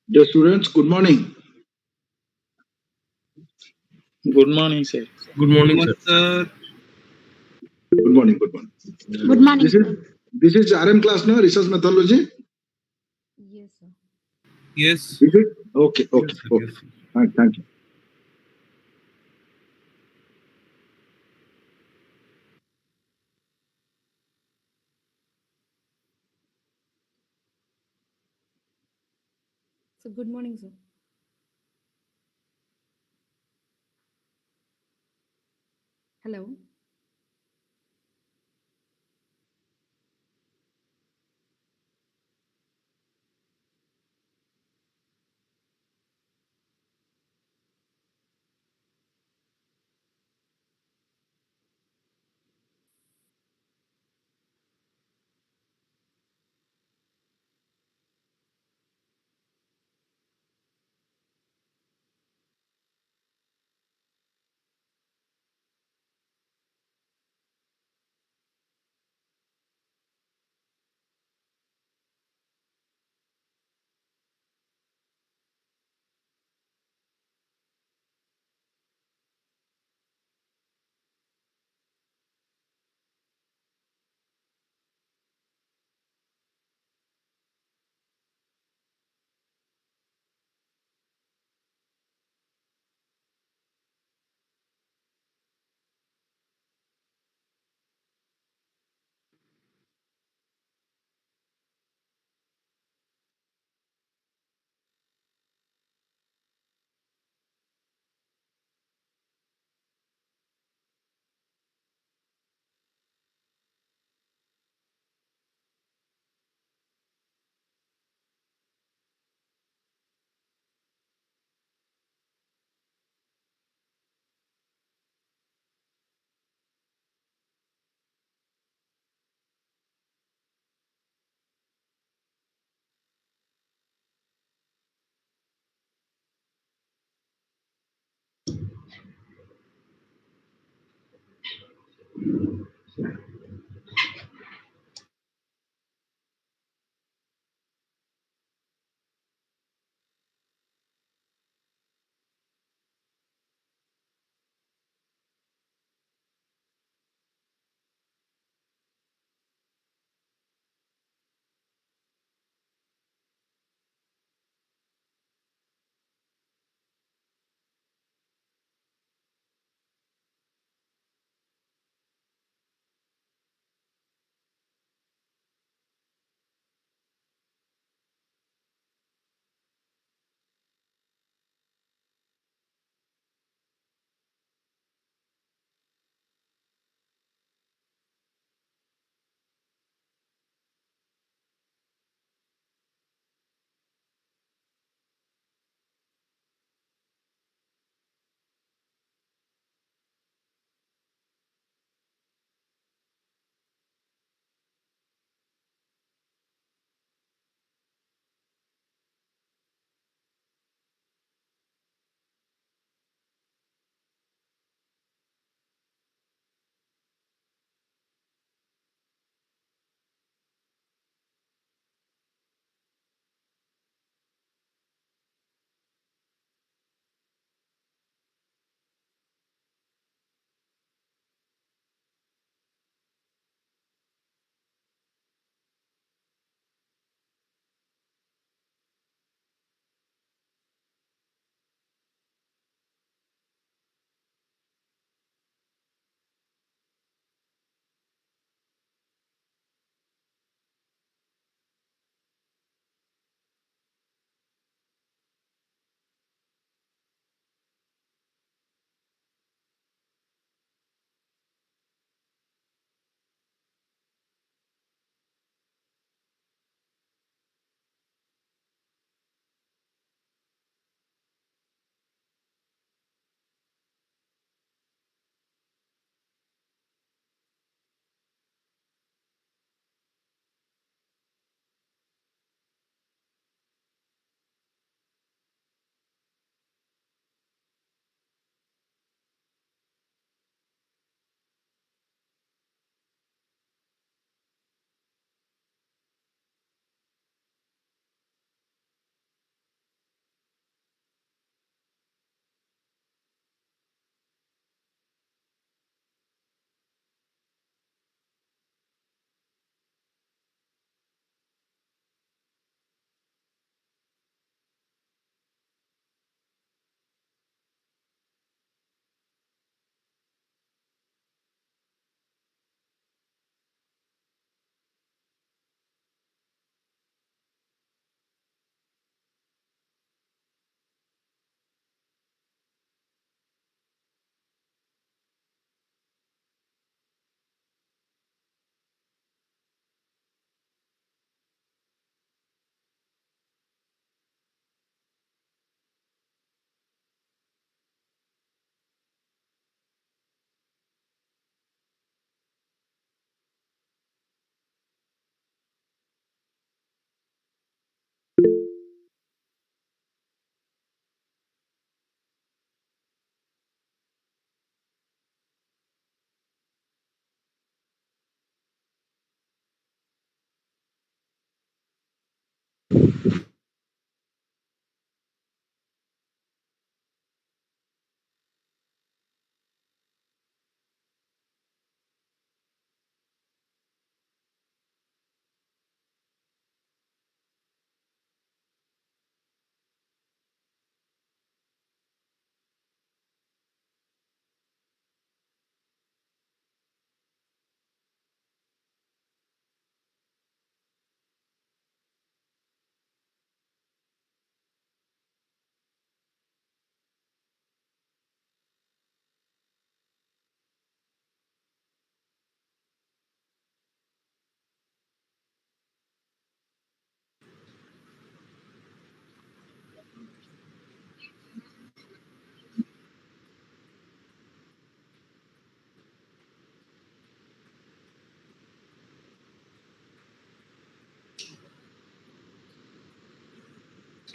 Dear students, good morning. Good morning, sir. Good Good morning, morning, sir. sir. Good morning. Good morning. Good morning, This is sir. this is RM class, no research methodology. Yes, sir. Yes. Is it? Okay. Yes, Okay. sir. Okay. Yes, sir. Thank you. So, good morning, sir. Hello.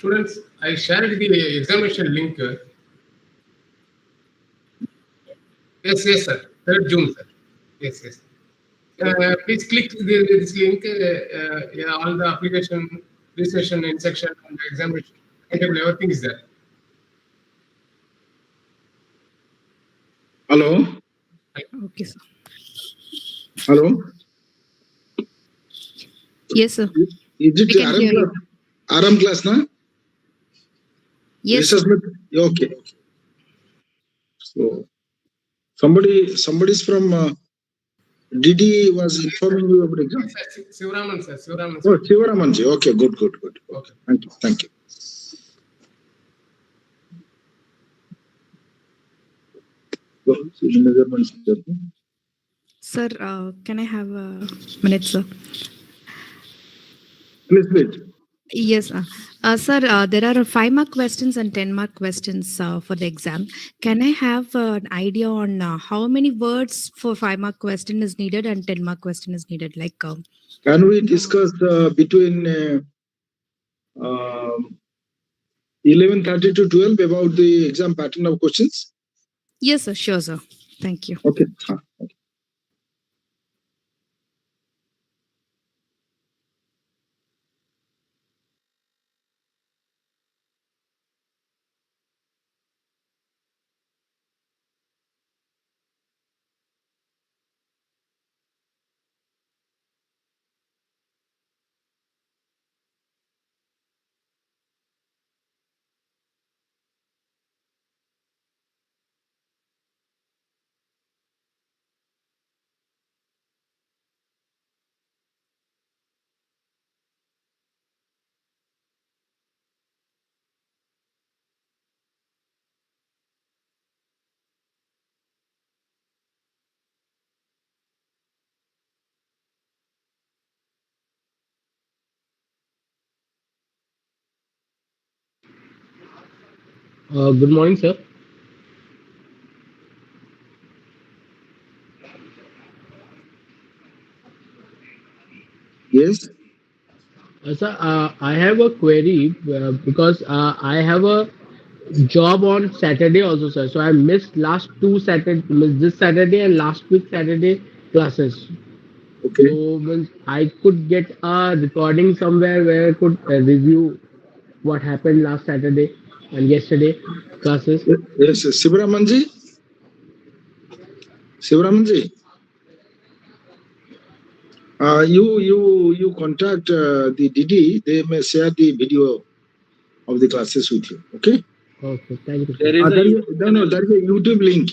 Students, I shared the examination link. Yes, yes, sir. 3rd June, sir. Yes, yes. Please click this link. Yeah, all the application, registration, instruction, and examination, everything is there. Hello? Okay, sir. Hello? Yes, sir. Is it We can RM hear class? you. RM class, na? Yes, Research sir. method? Okay. So, somebody's from DD was informing you about exam. Yes, sir. Sivaraman, sir. Sivaraman, Oh, sir. Shivaramanji. Okay, good. Okay. Thank you. Thank you. Go, measurements. Sir, can I have a minute, sir? Please. Yes, sir. There are 5-mark questions and 10-mark questions for the exam. Can I have an idea on how many words for 5-mark question is needed and 10-mark question is needed? Like, Can we discuss between 11:30 to 12 about the exam pattern of questions? yes, sir. Sure, sir. Thank you. Okay. Good morning, sir. Yes. Sir, I have a query because I have a job on Saturday also, sir. So I missed last 2 Saturday, this Saturday and last week Saturday classes. Okay. So I could get a recording somewhere where I could review what happened last Saturday and yesterday classes. Yes. Sivaramanji. You contact the DD. They may share the video of the classes with you. Okay. Okay, thank you, sir. There is a There YouTube is a YouTube link.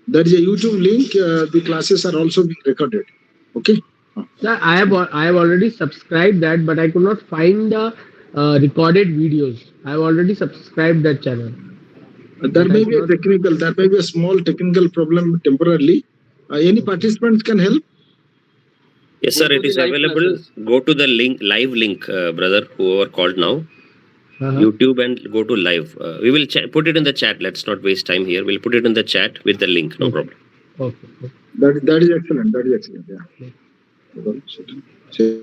There is a YouTube link. The classes are also being recorded. Okay. Sir, I have already subscribed that, but I could not find the recorded videos. I have already subscribed that channel. There may be a small technical problem temporarily. Any participants can help. Yes, Go sir, to it the is live available. classes. Go to the live link, brother, whoever called now, YouTube, and go to live. We will put it in the chat. Let's not waste time here. We'll put it in the chat with the link. No problem. Okay. That is excellent. Yeah.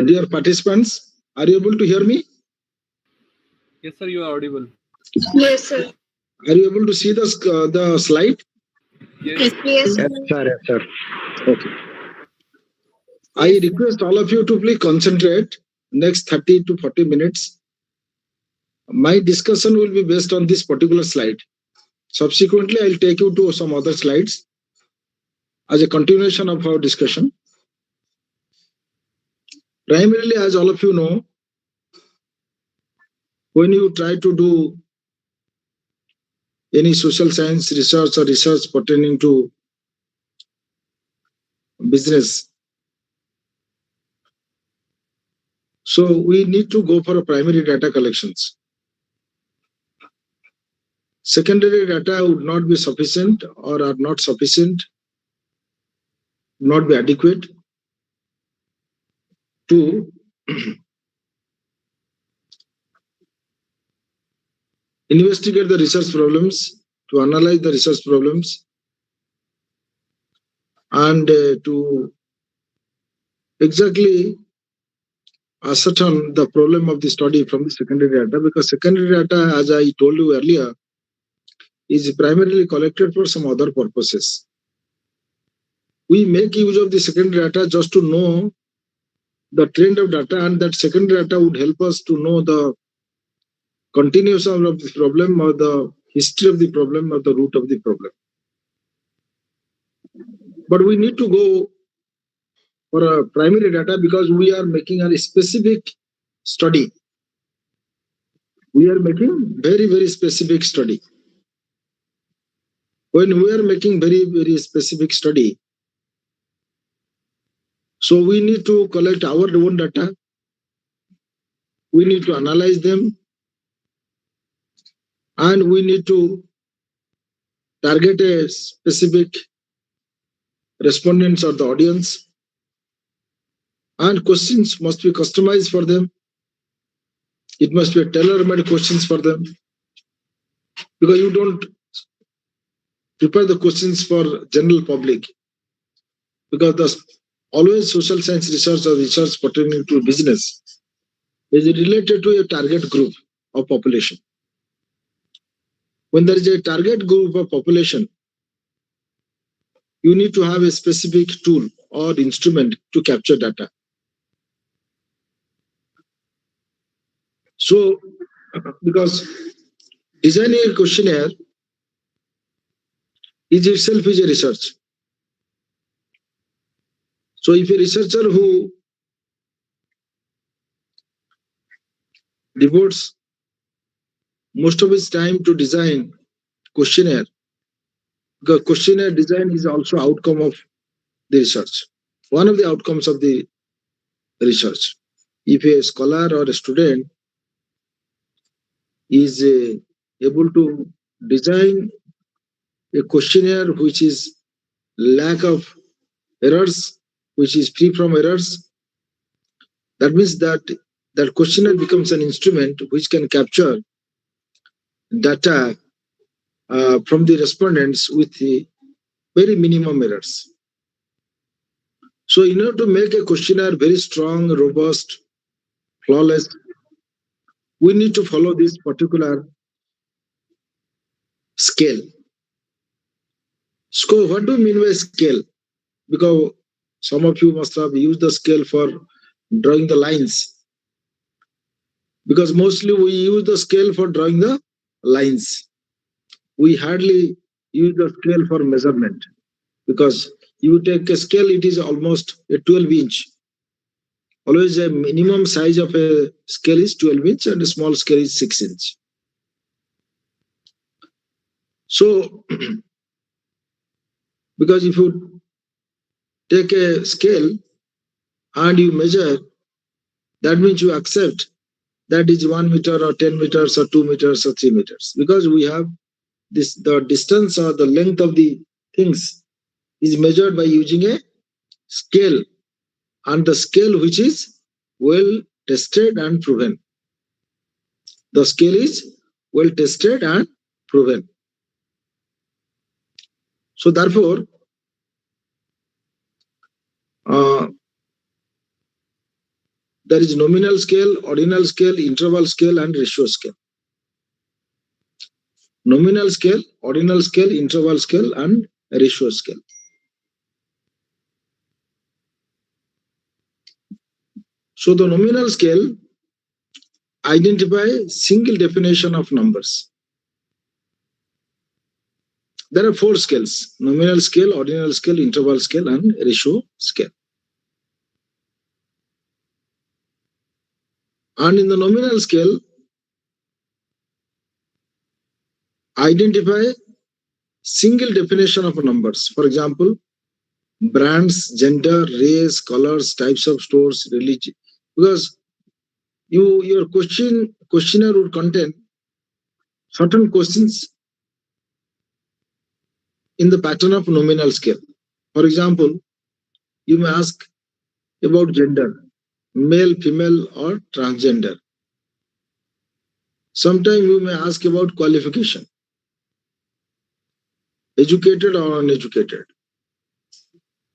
Dear participants, are you able to hear me? Yes, sir, you are audible. Yes, sir. Are you able to see the slide? Yes. Yes, sir. Sir. Okay. I request all of you to please concentrate next 30 to 40 minutes. My discussion will be based on this particular slide. Subsequently, I'll take you to some other slides as a continuation of our discussion. Primarily, as all of you know, when you try to do any social science research or research pertaining to business, so we need to go for a primary data collections. Secondary data would not be sufficient or are not sufficient, not be adequate to investigate the research problems, to analyze the research problems, and to exactly ascertain the problem of the study from the secondary data, because secondary data, as I told you earlier, is primarily collected for some other purposes. We make use of the secondary data just to know the trend of data, and that secondary data would help us to know the continuation of the problem or the history of the problem or the root of the problem. But we need to go for a primary data because we are making a specific study. We are making very, very specific study. When we are making very, very specific study, so we need to collect our own data. We need to analyze them, and we need to target a specific respondents or the audience, and questions must be customized for them. It must be tailor-made questions for them, because you don't prepare the questions for general public, because always social science research or research pertaining to business is related to a target group of population. When there is a target group of population, you need to have a specific tool or instrument to capture data. So, because designing a questionnaire is itself is a research. So if a researcher who devotes most of his time to design questionnaire, because questionnaire design is also outcome of the research, one of the outcomes of the research. If a scholar or a student is able to design a questionnaire which is lack of errors, which is free from errors, that means that that questionnaire becomes an instrument which can capture data from the respondents with the very minimum errors. So in order to make a questionnaire very strong, robust, flawless, we need to follow this particular scale. So what do you mean by scale? Because some of you must have used the scale for drawing the lines. Because mostly we use the scale for drawing the lines. We hardly use the scale for measurement. Because you take a scale, it is almost a 12-inch. Always a minimum size of a scale is 12-inch and a small scale is 6-inch. So, because if you take a scale and you measure, that means you accept that is 1 meter or 10 meters or 2 meters or 3 meters. Because we have this, the distance or the length of the things is measured by using a scale, and the scale which is well tested and proven. The scale is well tested and proven. So therefore, there is nominal scale, ordinal scale, interval scale, and ratio scale. Nominal scale, ordinal scale, interval scale, and ratio scale. So the nominal scale identify single definition of numbers. There are 4 scales: nominal scale, ordinal scale, interval scale, and ratio scale. And in the nominal scale, identify single definition of numbers. For example, brands, gender, race, colors, types of stores, religion. Because your questionnaire would contain certain questions in the pattern of nominal scale. For example, you may ask about gender, male, female, or transgender. Sometimes you may ask about qualification, educated or uneducated.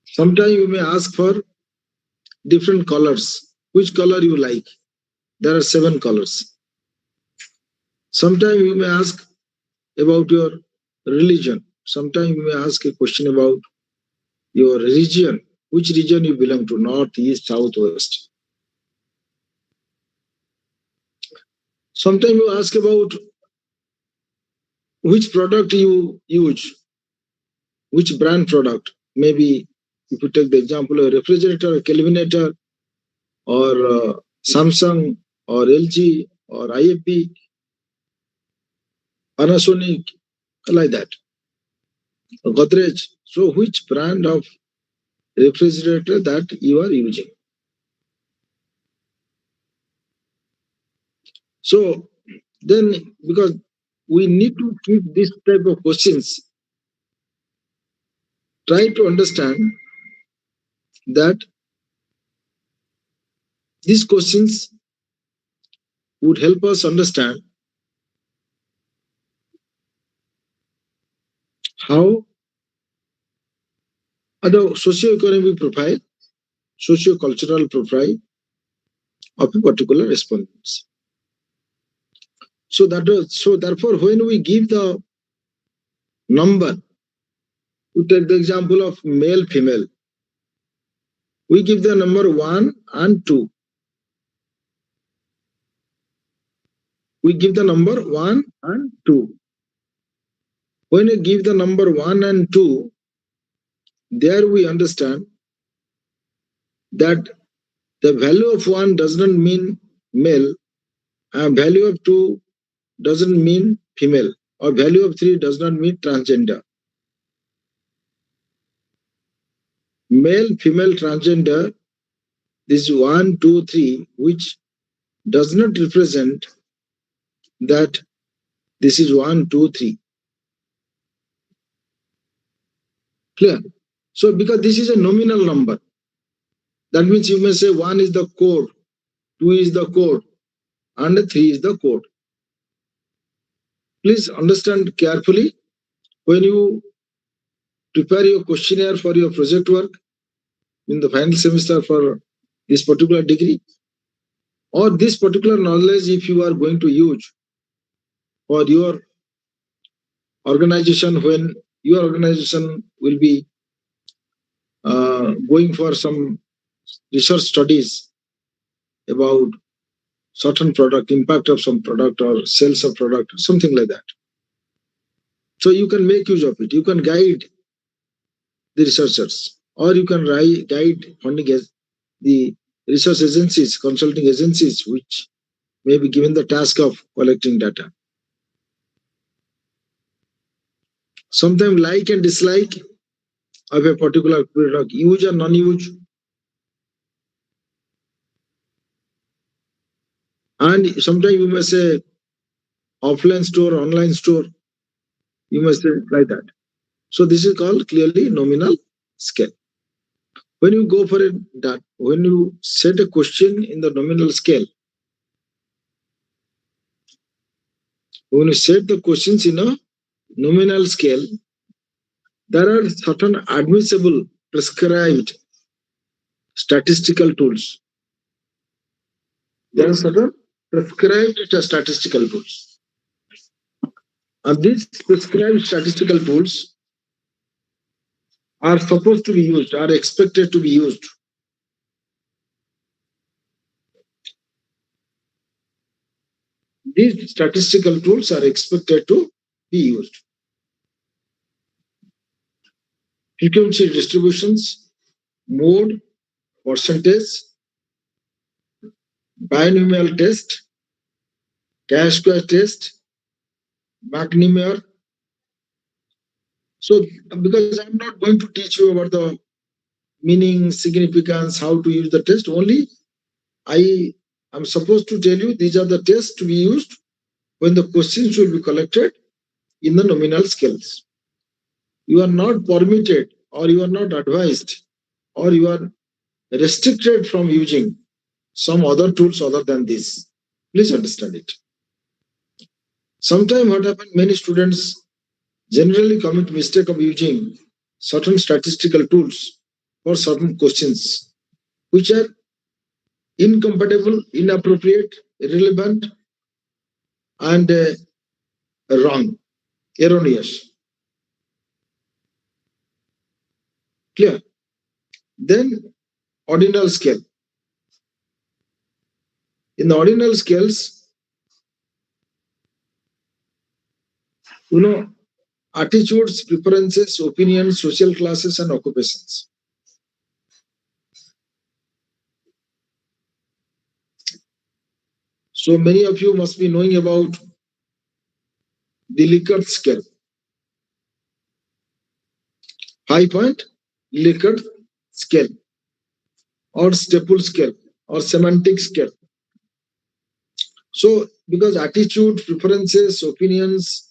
Sometimes you may ask for different colors. Which color you like? There are 7 colors. Sometimes you may ask about your religion. Sometimes you may ask a question about your region. Which region you belong to? North, east, south, west. Sometimes you ask about which product you use, which brand product. Maybe if you take the example of a refrigerator, a Kelvinator, or Samsung, or LG, or IFB, Panasonic, like that, or Godrej. So which brand of refrigerator that you are using? So then, because we need to keep this type of questions, try to understand that these questions would help us understand how the socio-economic profile, socio-cultural profile of a particular respondents. So therefore, when we give the number, to take the example of male, female, we give the number 1 and 2. We give the number 1 and 2. When you give the number 1 and 2, there we understand that the value of 1 does not mean male, and value of 2 doesn't mean female, or value of 3 does not mean transgender. Male, female, transgender, this 1, 2, 3, which does not represent that this is 1, 2, 3. Clear? So because this is a nominal number, that means you may say 1 is the code, 2 is the code, and 3 is the code. Please understand carefully when you prepare your questionnaire for your project work in the final semester for this particular degree, or this particular knowledge if you are going to use for your organization, when your organization will be going for some research studies about certain product, impact of some product or sales of product, something like that. So you can make use of it. You can guide the researchers, or you can guide funding as the research agencies, consulting agencies, which may be given the task of collecting data. Sometimes like and dislike of a particular product, use or non-use. And sometimes you may say offline store, online store, you must say like that. So this is called clearly nominal scale. When you go for that, when you set a question in the nominal scale, when you set the questions in a nominal scale, there are certain admissible, prescribed statistical tools. There are certain prescribed statistical tools. And these prescribed statistical tools are supposed to be used, are expected to be used. These statistical tools are expected to be used. frequency distributions, mode, percentage, binomial test, chi-square test, McNamara. So, because I'm not going to teach you about the meaning, significance, how to use the test, only I am supposed to tell you these are the tests to be used when the questions will be collected in the nominal scales. You are not permitted, or you are not advised, or you are restricted from using some other tools other than this. Please understand it. Sometimes what happens, many students generally commit mistake of using certain statistical tools for certain questions, which are incompatible, inappropriate, irrelevant, and wrong, erroneous. Clear? Then ordinal scale. In the ordinal scales, attitudes, preferences, opinions, social classes, and occupations. So many of you must be knowing about the Likert scale. 5-point Likert scale, or staple scale, or semantic scale. So, because attitude, preferences, opinions,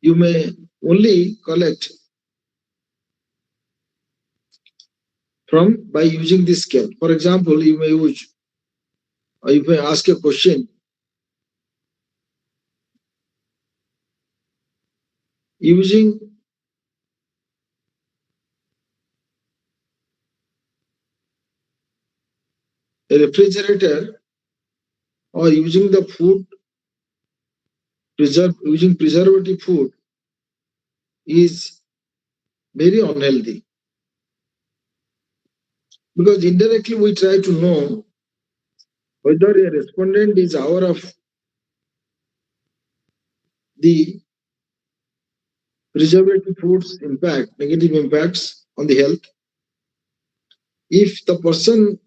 you may only collect from by using this scale. For example, you may ask a question using a refrigerator, or using the food using preservative food is very unhealthy, because indirectly we try to know whether a respondent is aware of the preservative foods impact, negative impacts on the health. If the person,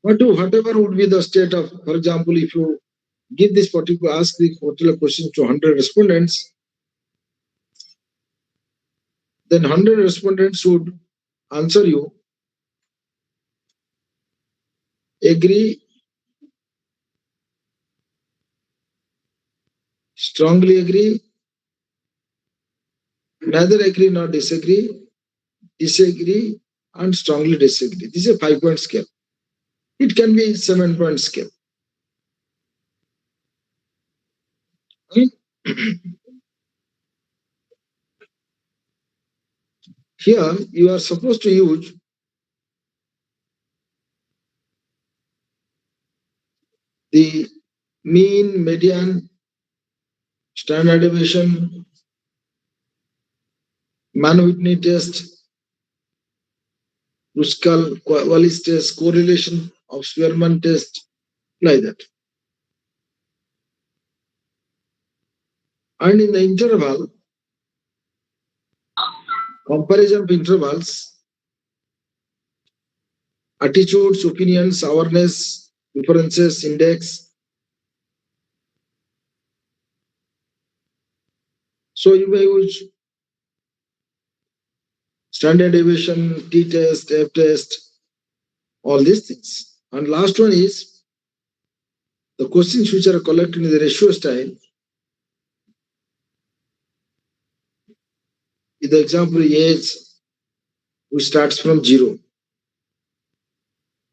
whatever would be the state of, for example, if you ask the particular question to 100 respondents, then 100 respondents would answer you, agree, strongly agree, neither agree nor disagree, disagree, and strongly disagree. This is a 5-point scale. It can be 7-point scale. Here you are supposed to use the mean, median, standard deviation, Mann-Whitney test, Ruskal-Wallis test, correlation of Spearman test, like that. And in the interval, comparison of intervals, attitudes, opinions, awareness, preferences, index. So you may use standard deviation, t-test, f-test, all these things. And last one is the questions which are collected in the ratio style. In the example age, which starts from 0.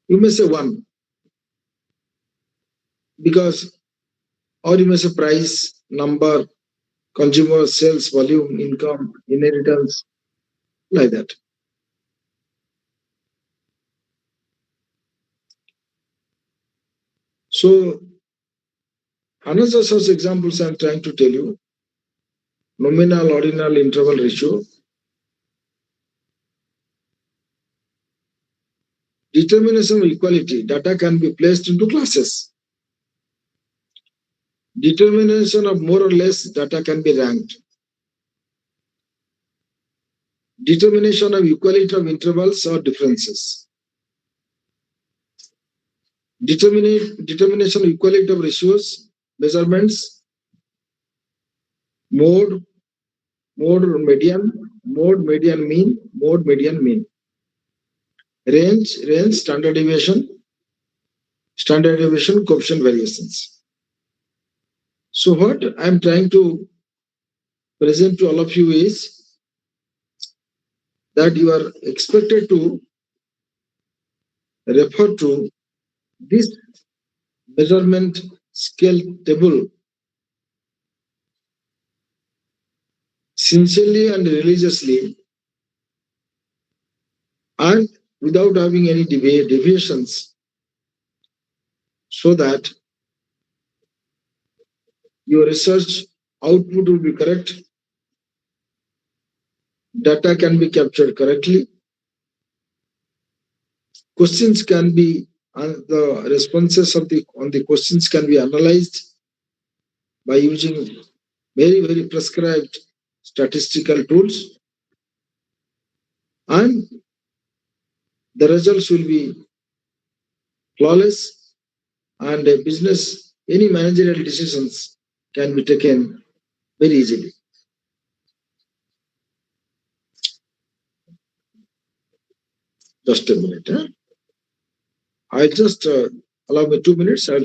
You may say 1, because, or you may say price, number, consumer, sales, volume, income, inheritance, like that. So, another such examples I'm trying to tell you: nominal, ordinal, interval ratio. Determination of equality. Data can be placed into classes. Determination of more or less. Data can be ranked. determination of equality of intervals or differences, determination of equality of ratios, measurements, mode median mean, range, standard deviation, coefficient variations. So what I'm trying to present to all of you is that you are expected to refer to this measurement scale table sincerely and religiously, and without having any deviations, so that your research output will be correct, data can be captured correctly, questions can be, the responses on the questions can be analyzed by using very prescribed statistical tools, and the results will be flawless, and a business, any managerial decisions can be taken very easily. Just a minute. I just allow me 2 minutes. I'll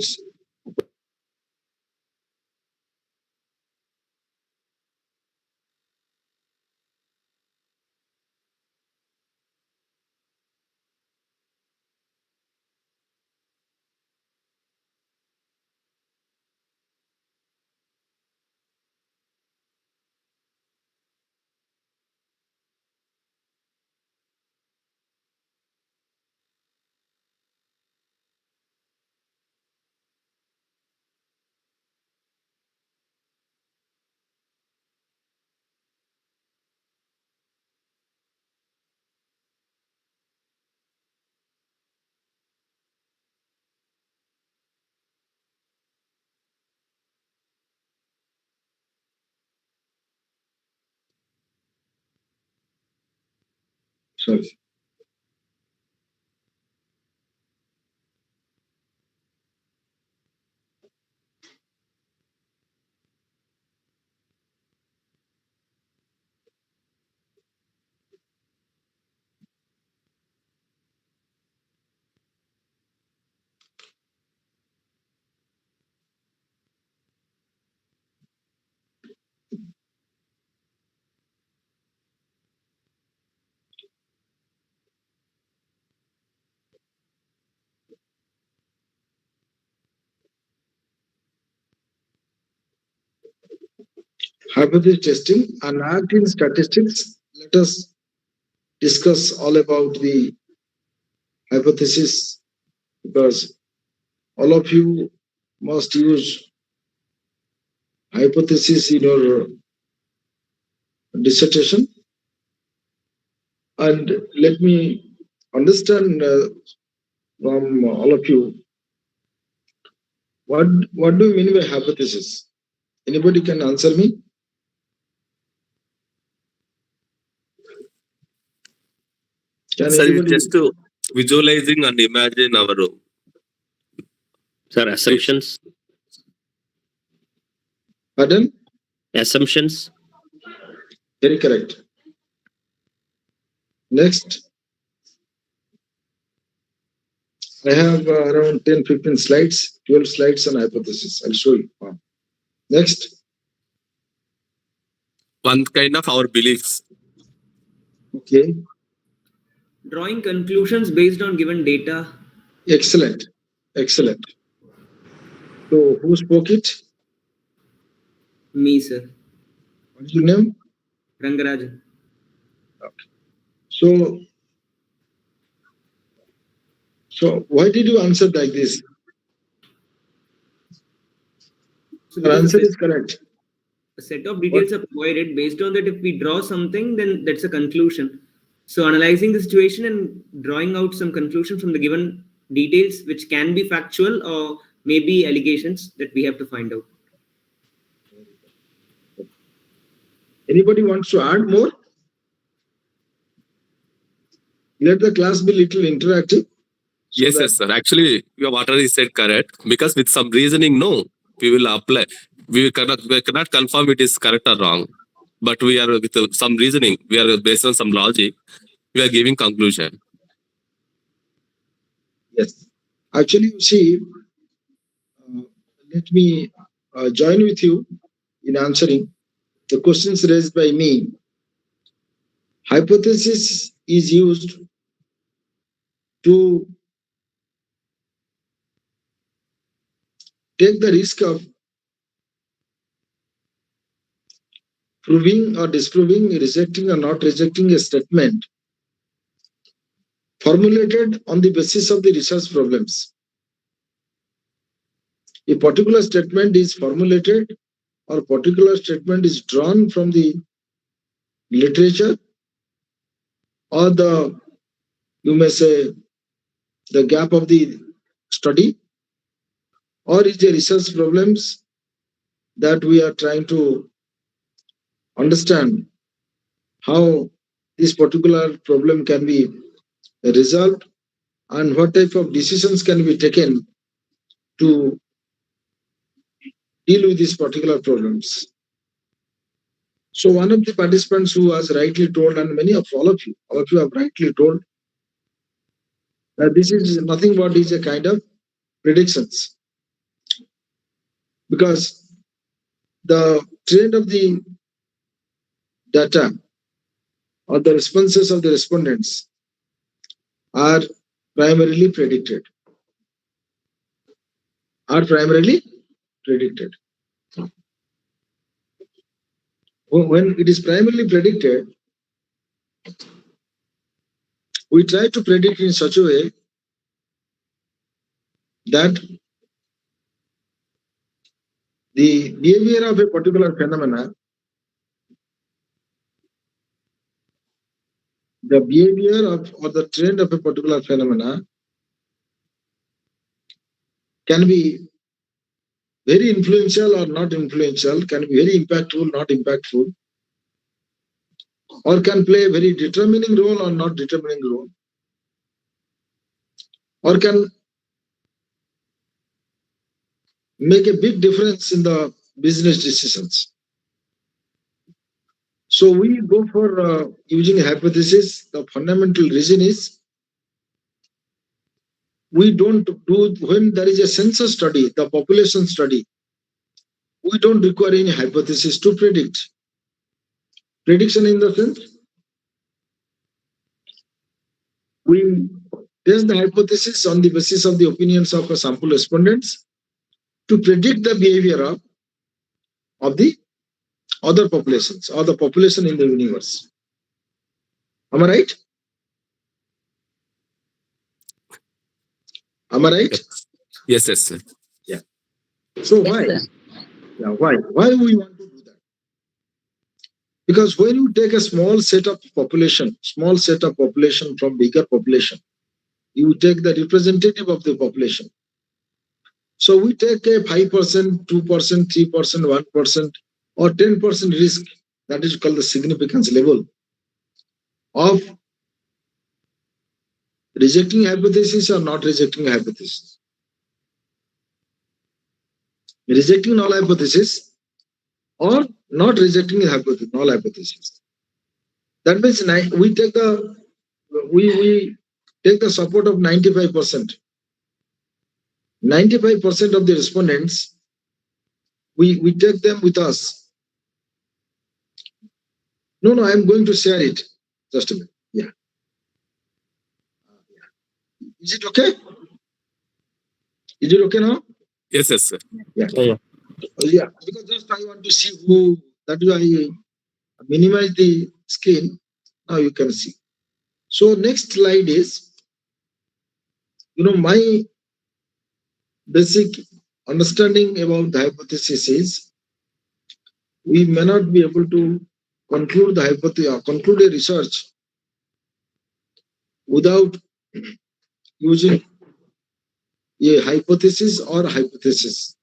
sorry. Hypothesis testing and act in statistics. Let us discuss all about the hypothesis, because all of you must use hypothesis in your dissertation. And let me understand from all of you, what do you mean by hypothesis? Anybody can answer me? Sir, it's just to visualizing and imagine our Sir, assumptions. Pardon? Assumptions. Very correct. Next. I have around 10-15 slides, 12 slides on hypothesis. I'll show you. Next. one kind of our beliefs. Okay. Drawing conclusions based on given data. Excellent. Excellent. So who spoke it? Me, sir. What's your name? Rangarajan. Okay. So why did you answer like this? So Your answer is correct. A set of details are provided. Based on that, if we draw something, then that's a conclusion. So analyzing the situation and drawing out some conclusion from the given details, which can be factual or maybe allegations that we have to find out. Anybody wants to add more? let the class be little interactive. So Yes, yes, sir. Actually, your whatever is said correct, because with some reasoning, no, we will apply. We cannot confirm it is correct or wrong. But we are with some reasoning. We are based on some logic. We are giving conclusion. yes. Actually, you see, let me join with you in answering the questions raised by me. Hypothesis is used to take the risk of proving or disproving, rejecting or not rejecting a statement formulated on the basis of the research problems. A particular statement is formulated or particular statement is drawn from the literature or the, you may say, the gap of the study, or is a research problems that we are trying to understand how this particular problem can be resolved and what type of decisions can be taken to deal with these particular problems. So one of the participants who has rightly told, and many of all of you have rightly told, that this is nothing but is a kind of predictions, because the trend of the data or the responses of the respondents are primarily predicted. Are primarily predicted. When it is primarily predicted, we try to predict in such a way that the behavior of a particular phenomena, the behavior of or the trend of a particular phenomena can be very influential or not influential, can be very impactful, not impactful, or can play a very determining role or not determining role, or can make a big difference in the business decisions. So we go for using a hypothesis. The fundamental reason is we don't do, when there is a census study, the population study, we don't require any hypothesis to predict. Prediction in the sense, we test the hypothesis on the basis of the opinions of a sample respondents to predict the behavior of the other populations or the population in the universe. Am I right? Am I right? Yes, yes, sir. Yeah. So why? Yeah, why? Why we want to do that? Because when you take a small set of population from bigger population, you take the representative of the population. So we take a 5%, 2%, 3%, 1%, or 10% risk, that is called the significance level of rejecting hypothesis or not rejecting hypothesis. Rejecting null hypothesis or not rejecting null hypothesis. That means we take the support of 95%. 95% of the respondents, we take them with us. No, I'm going to share it. Just a minute. Yeah. Is it okay? Is it okay now? Yes, yes, sir. Yeah. Yeah. Because just I want to see who, that is why I minimize the screen. Now you can see. So next slide is, my basic understanding about the hypothesis is we may not be able to conclude the hypothesis, conclude a research without using a hypothesis or hypothesis.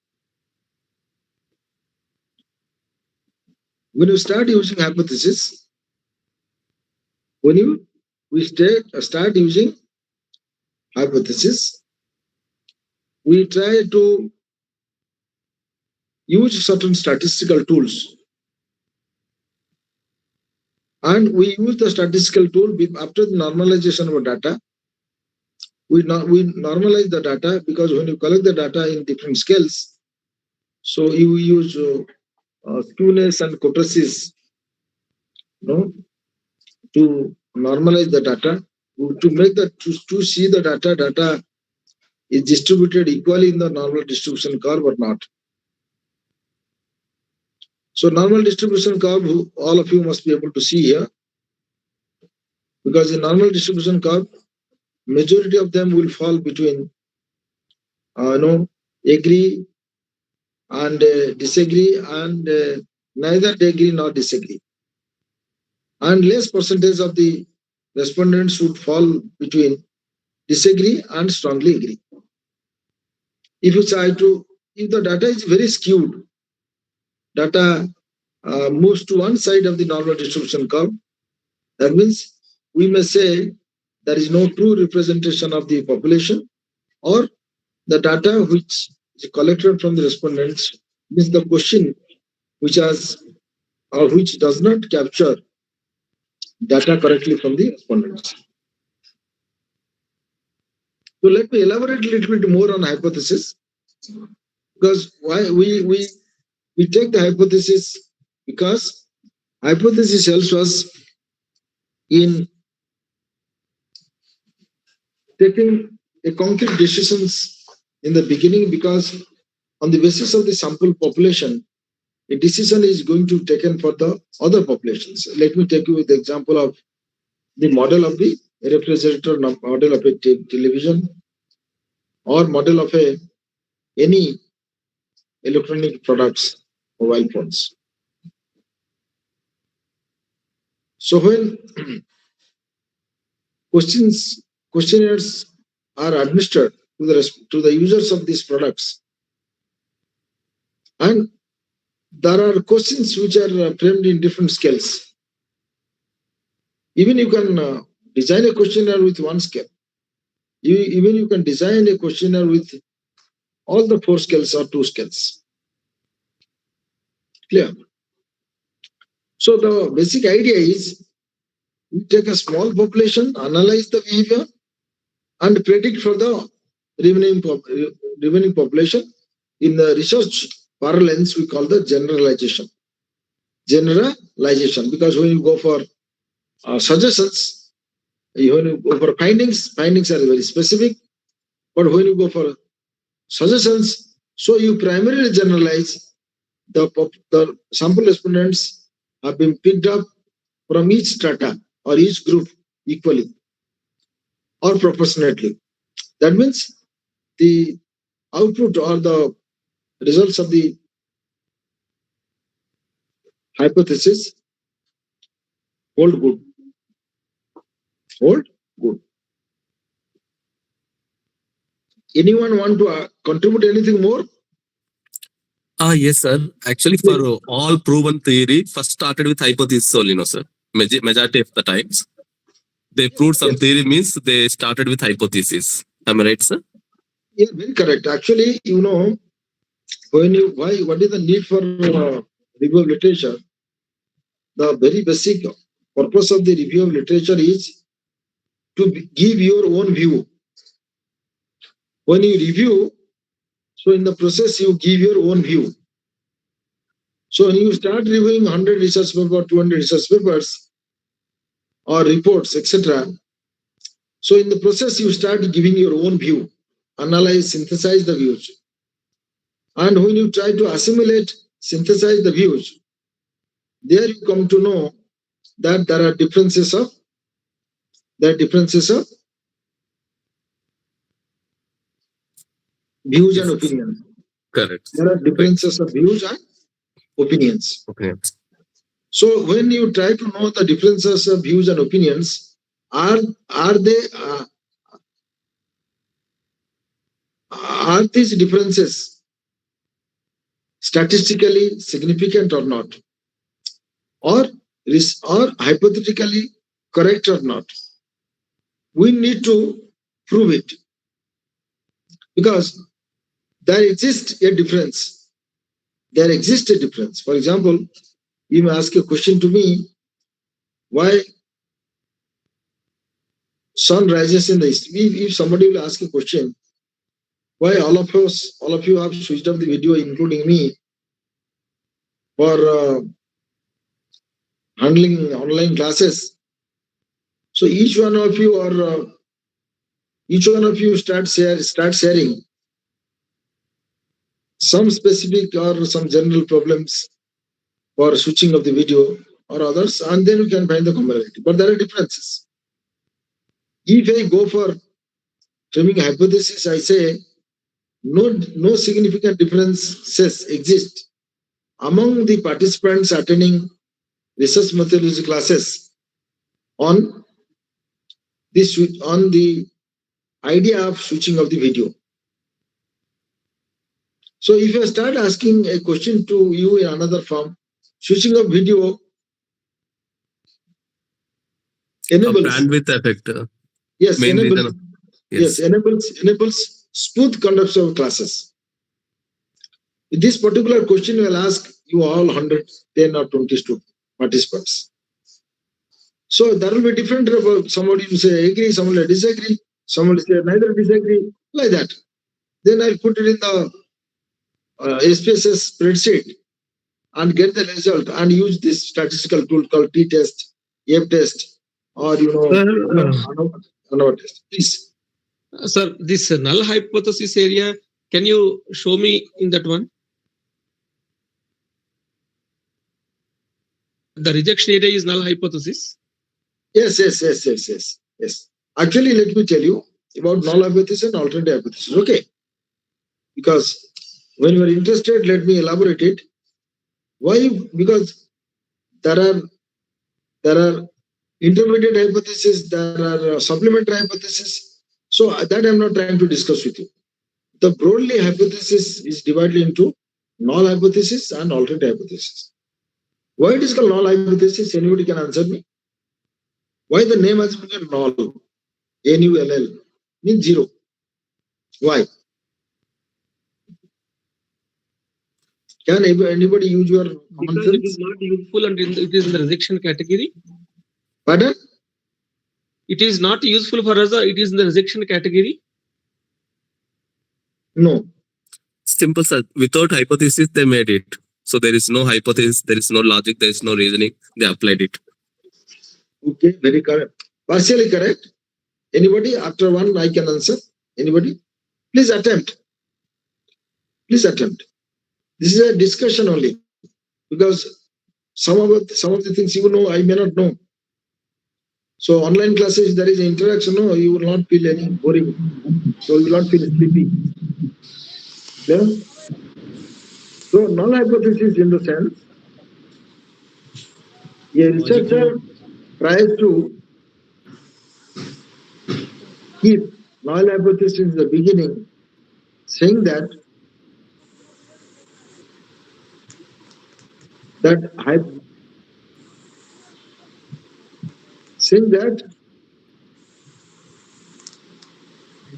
When you start using hypothesis, when you we start using hypothesis. We try to use certain statistical tools. And we use the statistical tool after the normalization of data. We normalize the data because when you collect the data in different scales, so you use skewness and kurtosis, to normalize the data, to make to see the data is distributed equally in the normal distribution curve or not. So normal distribution curve, all of you must be able to see here, because in normal distribution curve, majority of them will fall between agree and disagree, and neither agree nor disagree. And less percentage of the respondents would fall between disagree and strongly agree. If the data is very skewed, data moves to one side of the normal distribution curve, that means we may say there is no true representation of the population, or the data which is collected from the respondents means the question which does not capture data correctly from the respondents. So let me elaborate a little bit more on hypothesis, because why we take the hypothesis, because hypothesis helps us in taking a concrete decisions in the beginning, because on the basis of the sample population, a decision is going to be taken for the other populations. Let me take you with the example of the model of the refrigerator, model of a television, or model of any electronic products, mobile phones. So when questionnaires are administered to the users of these products, and there are questions which are framed in different scales. Even you can design a questionnaire with one scale. Even you can design a questionnaire with all the 4 scales or 2 scales. Clear? So the basic idea is we take a small population, analyze the behavior, and predict for the remaining population. In the research parlance, we call the generalization. Because when you go for suggestions, when you go for findings are very specific. But when you go for suggestions, so you primarily generalize the sample respondents have been picked up from each strata or each group equally or proportionately. That means the output or the results of the hypothesis hold good. Anyone want to contribute anything more? Yes, sir. Actually, for all proven theory, first started with hypothesis only, sir. Majority of the times. They proved some theory means they started with hypothesis. Am I right, sir? Yeah, very correct. Actually, what is the need for review of literature? The very basic purpose of the review of literature is to give your own view. When you review, so in the process you give your own view. So when you start reviewing 100 research papers, 200 research papers, or reports, etc., so in the process you start giving your own view, analyze, synthesize the views. And when you try to assimilate, synthesize the views, there you come to know that there are differences of views and opinions. Correct. There are differences of views and opinions. Okay. So when you try to know the differences of views and opinions, are these differences statistically significant or not, or hypothetically correct or not? we need to prove it, because there exists a difference. There exists a difference. For example, you may ask a question to me, why sun rises in the east? If somebody will ask a question, why all of you have switched off the video, including me, for handling online classes. So each one of you start sharing some specific or some general problems for switching of the video or others, and then you can find the commonality. But there are differences. If I go for framing hypothesis, I say no significant differences exist among the participants attending research methodology classes on the idea of switching of the video. So if I start asking a question to you in another form, switching of video enables bandwidth effect. Yes, Main enables, reason. yes, enables smooth conduct of classes. This particular question will ask you all 110 or 20 participants. So there will be different. Somebody will say agree, someone will disagree, someone will say neither disagree, like that. Then I'll put it in the SPSS spreadsheet and get the result and use this statistical tool called t-test, F-test, or another test. Please. Sir, this null hypothesis area, can you show me in that one? The rejection area is null hypothesis. Yes. Actually, let me tell you about null hypothesis and alternative hypothesis. Okay. Because when you are interested, let me elaborate it. Why? Because there are intermediate hypotheses, there are supplementary hypotheses. So that I'm not trying to discuss with you. The broadly hypothesis is divided into null hypothesis and alternative hypothesis. Why it is called null hypothesis? Anybody can answer me? Why the name has been null? N-U-L-L means zero. Why? Can anybody use your common Because sense? it is not useful and it is in the rejection category. Pardon? It is not useful for us. It is in the rejection category. No. Simple, sir. Without hypothesis, they made it. So there is no hypothesis, there is no logic, there is no reasoning. They applied it. Okay, very correct. Partially correct. Anybody? After one, I can answer. Anybody? Please attempt. Please attempt. This is a discussion only, because some of the things you know, I may not know. So online classes, there is interaction. No, you will not feel any boring. So you will not feel sleepy. Yeah? So null hypothesis in the sense, a researcher tries to keep null hypothesis in the beginning, saying that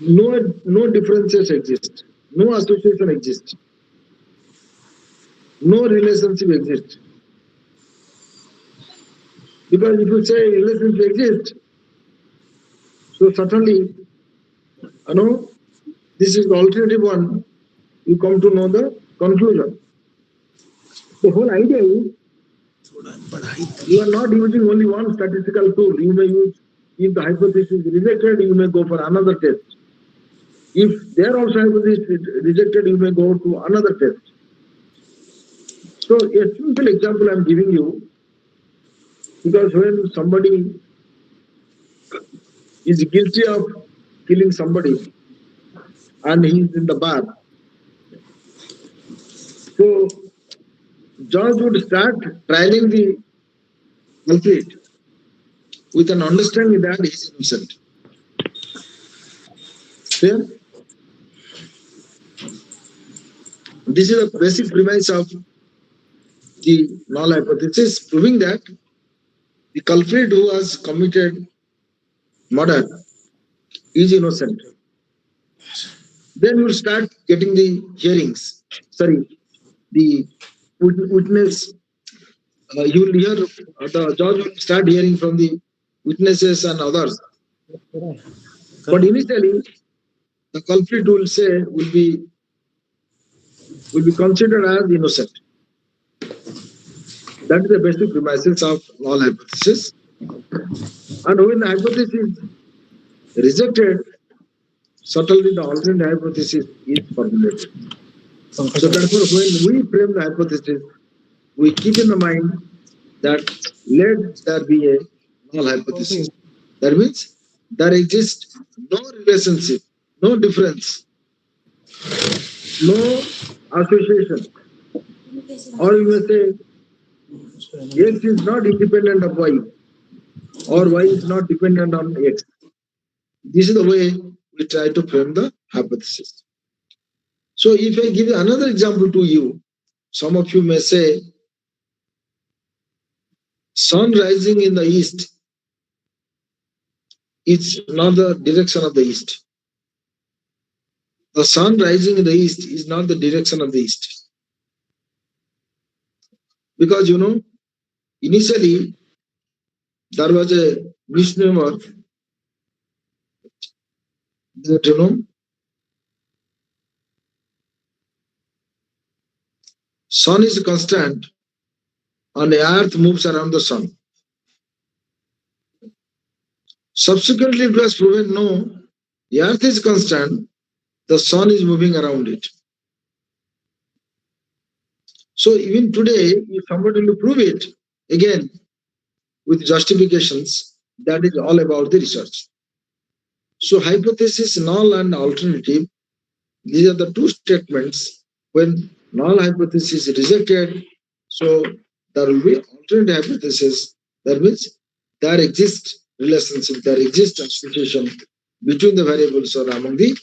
no differences exist, no association exists, no relationship exists. Because if you say relationship exists, so certainly, this is the alternative one, you come to know the conclusion. The whole idea is, you are not using only one statistical tool. You may use, if the hypothesis is rejected, you may go for another test. If their also hypothesis is rejected, you may go to another test. So a simple example I'm giving you, because when somebody is guilty of killing somebody and he's in the bar, so judge would start trialing the culprit with an understanding that he's innocent. Clear? This is a basic premise of the null hypothesis, proving that the culprit who has committed murder is innocent. Then you will start getting the hearings. Sorry, the witness. You will hear the judge will start hearing from the witnesses and others. But initially, the culprit will be considered as innocent. That is the basic premises of null hypothesis. And when the hypothesis is rejected, certainly the alternate hypothesis is formulated. So therefore, when we frame the hypothesis, we keep in the mind that let there be a null hypothesis. That means there exists no relationship, no difference, no association. Or you may say X is not independent of Y, or Y is not dependent on X. This is the way we try to frame the hypothesis. So if I give another example to you, some of you may say, sun rising in the east, it's not the direction of the east. The sun rising in the east is not the direction of the east. Because, initially, there was a misnomer that, sun is constant and the earth moves around the sun. Subsequently, it was proven no, the earth is constant, the sun is moving around it. So even today, if somebody will prove it, again, with justifications, that is all about the research. So hypothesis, null and alternative, these are the two statements. When null hypothesis is rejected, so there will be alternate hypothesis. That means there exists relationship, there exists association between the variables or among the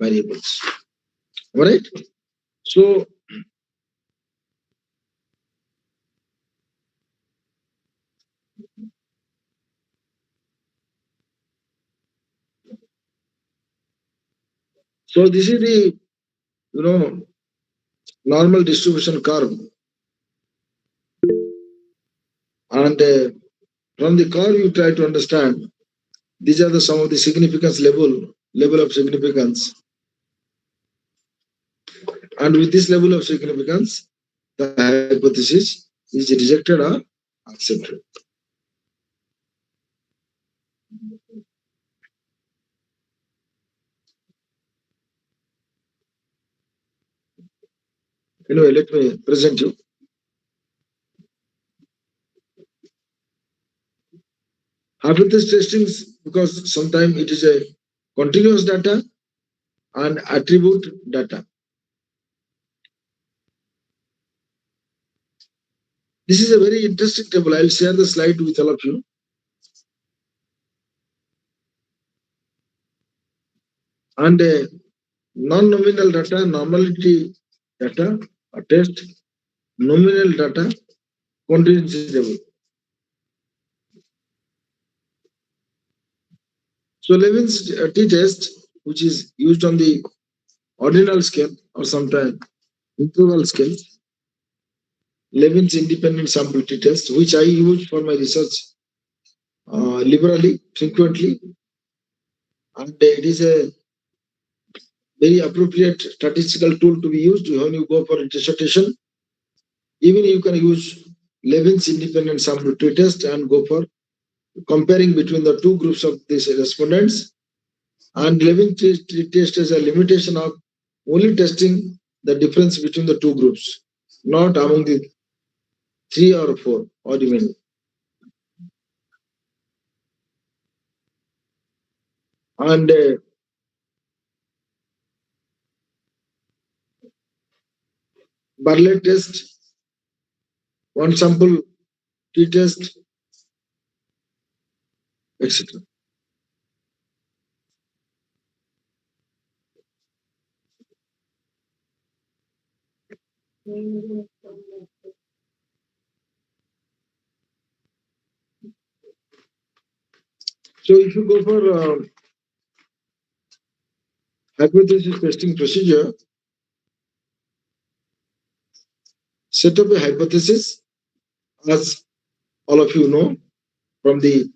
variables. All right? So this is the normal distribution curve. And from the curve, you try to understand these are some of the significance level of significance. And with this level of significance, the hypothesis is rejected or accepted. Anyway, let me present you. Hypothesis testing, because sometimes it is a continuous data and attribute data. This is a very interesting table. I'll share the slide with all of you. And non-nominal data, normality data, a test, nominal data, contingency table. So Levin's t-test, which is used on the ordinal scale or sometimes interval scale, Levin's independent sample t-test, which I use for my research liberally, frequently, and it is a very appropriate statistical tool to be used when you go for a dissertation. Even you can use Levin's independent sample t-test and go for comparing between the two groups of these respondents. And Levin's t-test is a limitation of only testing the difference between the two groups, not among the 3 or 4 or even. And Bartlett test, one sample t-test, etc. So if you go for hypothesis testing procedure. Set up a hypothesis, as all of you know from the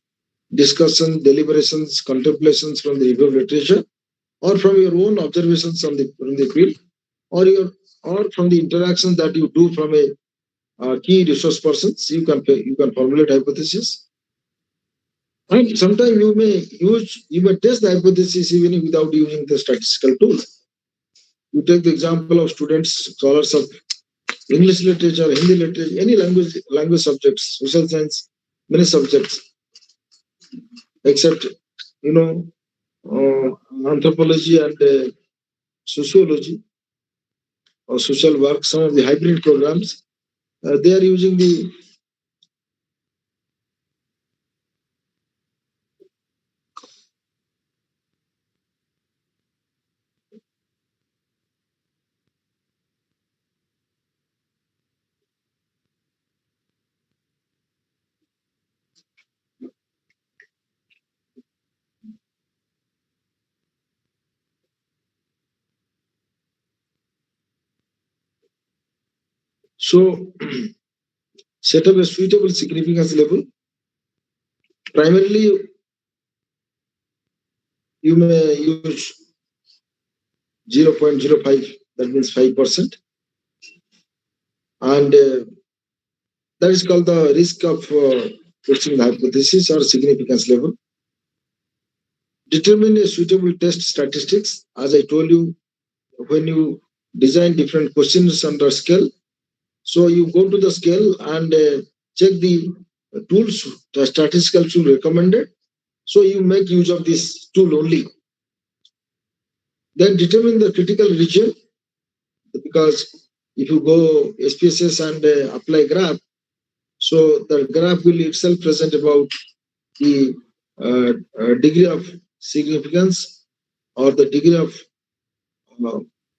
discussion, deliberations, contemplations from the review of literature, or from your own observations from the field, or from the interactions that you do from a key resource persons. You can formulate hypothesis. And sometimes you may test the hypothesis even without using the statistical tool. You take the example of students, scholars of English literature, Hindi literature, any language subjects, social science, many subjects, except you know anthropology and sociology or social work. Some of the hybrid programs, they are using the so set up a suitable significance level. Primarily, you may use 0.05, that means 5%, and that is called the risk of testing the hypothesis or significance level. Determine a suitable test statistics. As I told you, when you design different questions under scale, so you go to the scale and check the tools, the statistical tool recommended. So you make use of this tool only. Then determine the critical region, because if you go SPSS and apply graph, so the graph will itself present about the degree of significance or the degree of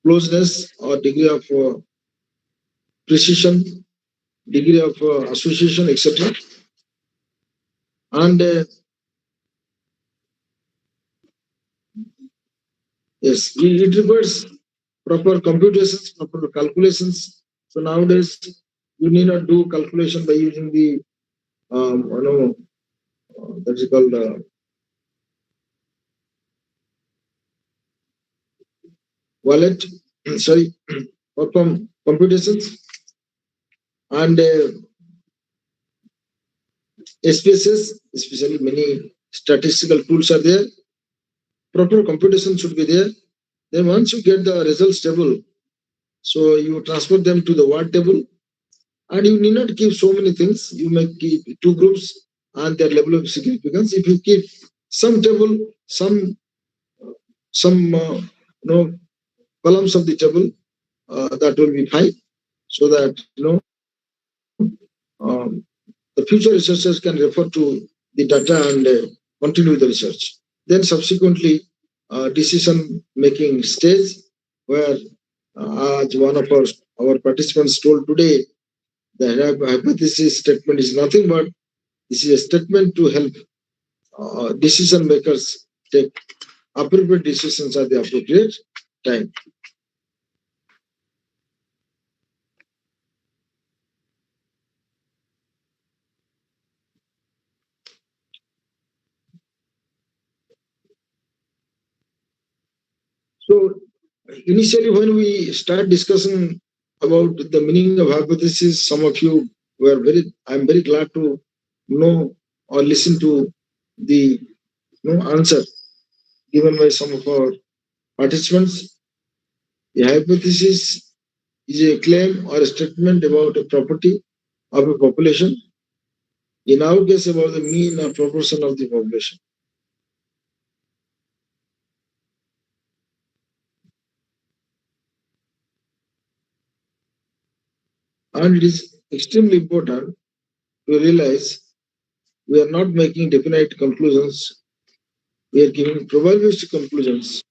closeness or degree of precision, degree of association, etc. And yes, it requires proper computations, proper calculations. So nowadays, you need not do calculation by using the that's called wallet. Sorry, perform computations and SPSS, especially many statistical tools are there. Proper computation should be there. Then once you get the results table, so you transfer them to the word table, and you need not keep so many things. You may keep two groups and their level of significance. If you keep some table, some columns of the table, that will be fine. So that um, the future researchers can refer to the data and continue the research. Then subsequently, decision making stage, where as one of our participants told today, the hypothesis statement is nothing but this is a statement to help decision makers take appropriate decisions at the appropriate time. So initially, when we start discussing about the meaning of hypothesis, some of you were I'm very glad to know or listen to the answer given by some of our participants. The hypothesis is a claim or a statement about a property of a population, in our case about the mean or proportion of the population. And it is extremely important to realize we are not making definite conclusions, we are giving probabilistic conclusions.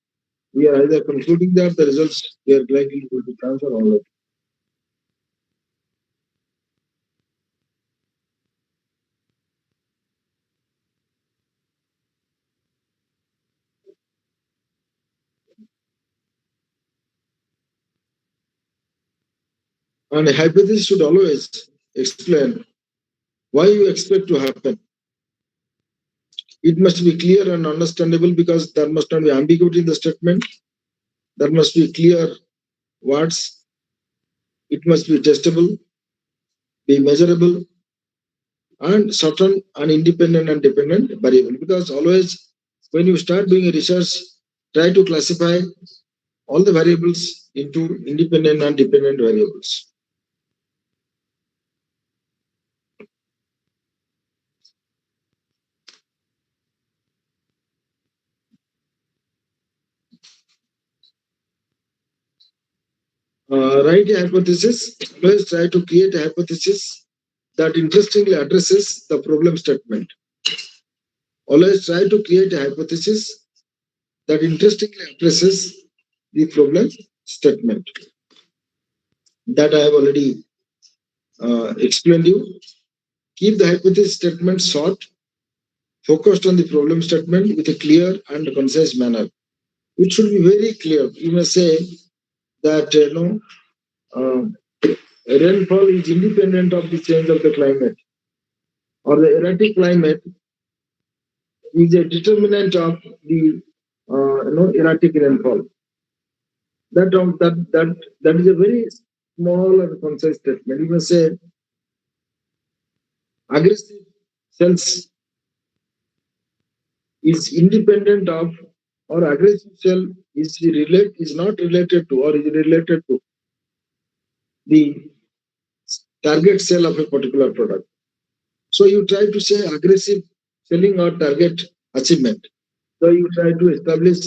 We are either concluding that the results we are likely to be transfer or not. And a hypothesis should always explain why you expect to happen. It must be clear and understandable because there must not be ambiguity in the statement. There must be clear words. It must be testable, be measurable, and certain and independent and dependent variable. Because always when you start doing a research, try to classify all the variables into independent and dependent variables. Write a hypothesis. Always try to create a hypothesis that interestingly addresses the problem statement. Always try to create a hypothesis that interestingly addresses the problem statement. That I have already explained you. Keep the hypothesis statement short, focused on the problem statement with a clear and concise manner. It should be very clear. You may say that rainfall is independent of the change of the climate, or the erratic climate is a determinant of the erratic rainfall. That is a very small and concise statement. You may say aggressive cells is independent of, or aggressive cell is not related to, or is related to the target cell of a particular product. So you try to say aggressive selling or target achievement. So you try to establish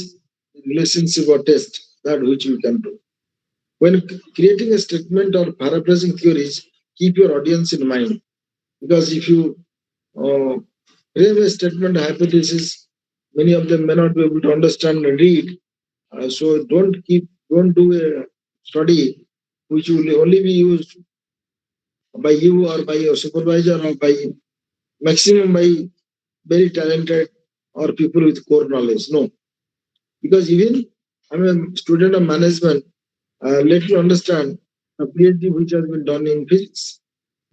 relationship or test that which you can do. When creating a statement or paraphrasing theories, keep your audience in mind. Because if you frame a statement hypothesis, many of them may not be able to understand and read. So don't do a study which will only be used by you or by your supervisor or by maximum by very talented or people with core knowledge. No, because even I'm a student of management. Let me understand a PhD which has been done in physics.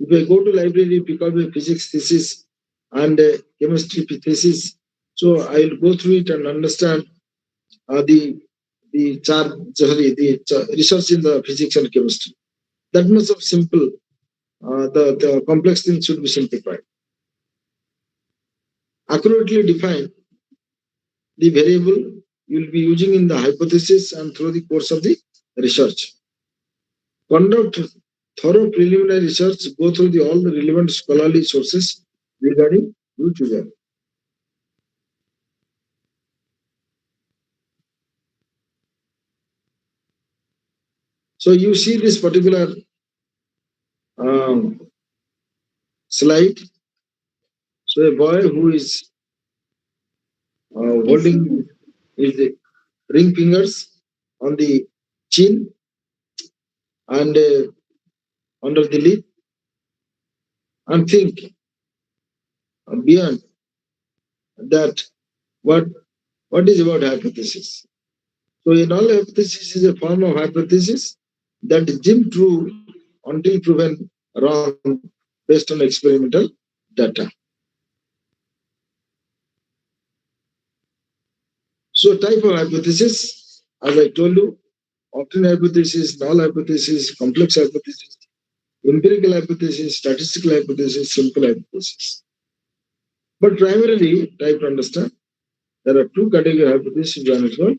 If I go to library, pick up a physics thesis and a chemistry thesis, so I'll go through it and understand the research in the physics and chemistry. That much of simple. The complex things should be simplified. Accurately define the variable you will be using in the hypothesis and through the course of the research. Conduct thorough preliminary research, go through all the relevant scholarly sources regarding you together. So you see this particular slide. So a boy who is holding his ring fingers on the chin and under the lip, and think beyond that what is about hypothesis. So a null hypothesis is a form of hypothesis that is deemed true until proven wrong based on experimental data. So type of hypothesis, as I told you, often hypothesis, null hypothesis, complex hypothesis, empirical hypothesis, statistical hypothesis, simple hypothesis. But primarily, try to understand, there are two categories of hypothesis one is what?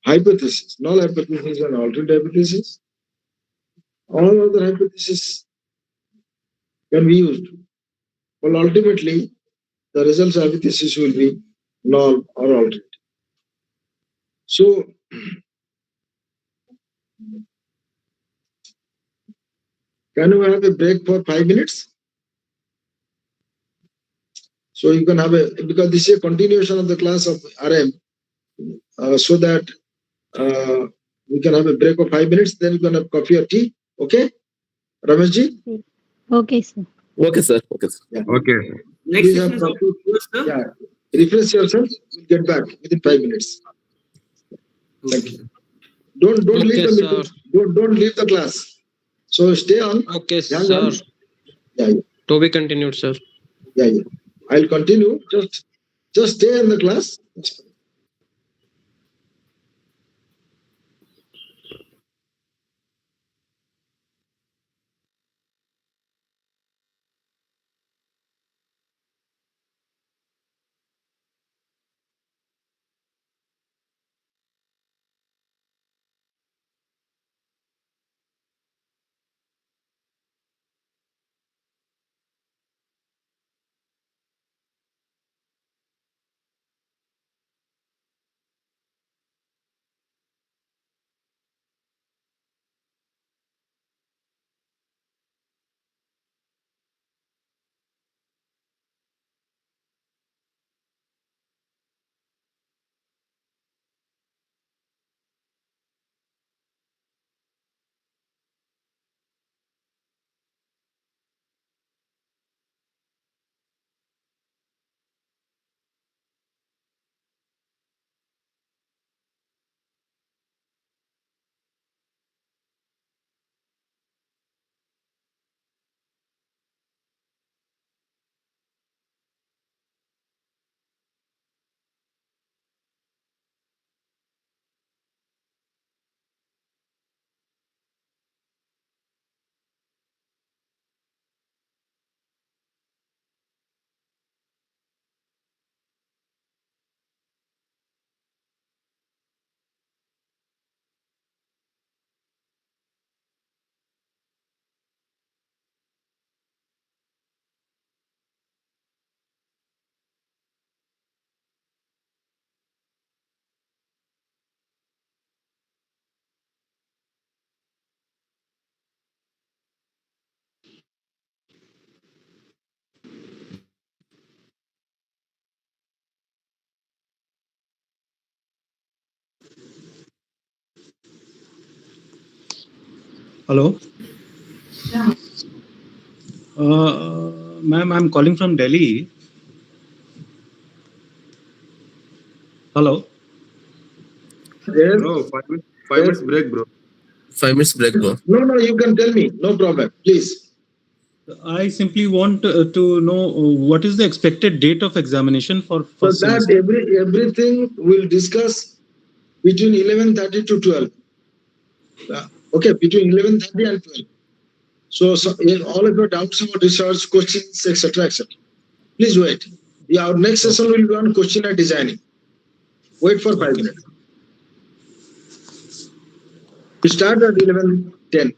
Hypothesis, null hypothesis and alternate hypothesis. All other hypotheses can be used. But ultimately, the results of hypothesis will be null or alternate. So, can we have a break for 5 minutes? So you can have because this is a continuation of the class of RM, so that we can have a break of 5 minutes, then you can have coffee or tea. Okay? Rameshji? Okay, sir. Okay, sir. Okay, sir. Yeah. Okay. Next Please have session is coffee. sir. Yeah. Refresh yourself. We'll get back within 5 minutes. Thank you. Don't leave Okay, the sir. meeting. Don't leave the class. So stay on. Okay, Hang sir. on. Yeah, To be continued, sir. yeah. I'll continue. Just stay in the class. Hello. Ma'am, I'm calling from Delhi. Hello. Yes. Bro, 5 minutes, Yes. 5 minutes break, bro. 5 minutes break, bro. No, you can tell me. No problem. Please. I simply want to know what is the expected date of examination for So first that semester. everything we'll discuss between 11:30 to 12. Okay, between 11:30 and 12. So all of your doubts about research, questions, etc., etc. Please wait. Yeah, our next session will be on questionnaire designing. Wait for 5 minutes. We start at 11:10.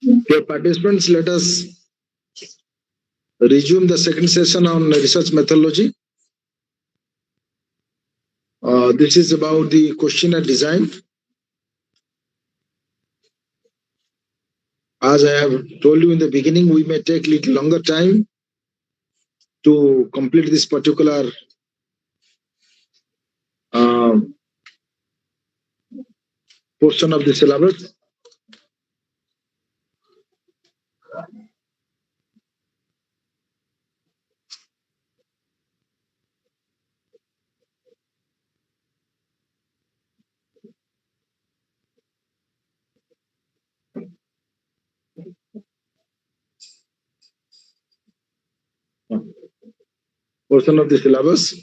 Okay, participants, let us resume the second session on research methodology. This is about the questionnaire design. As I have told you in the beginning, we may take little longer time to complete this particular portion of the syllabus. Portion of the syllabus.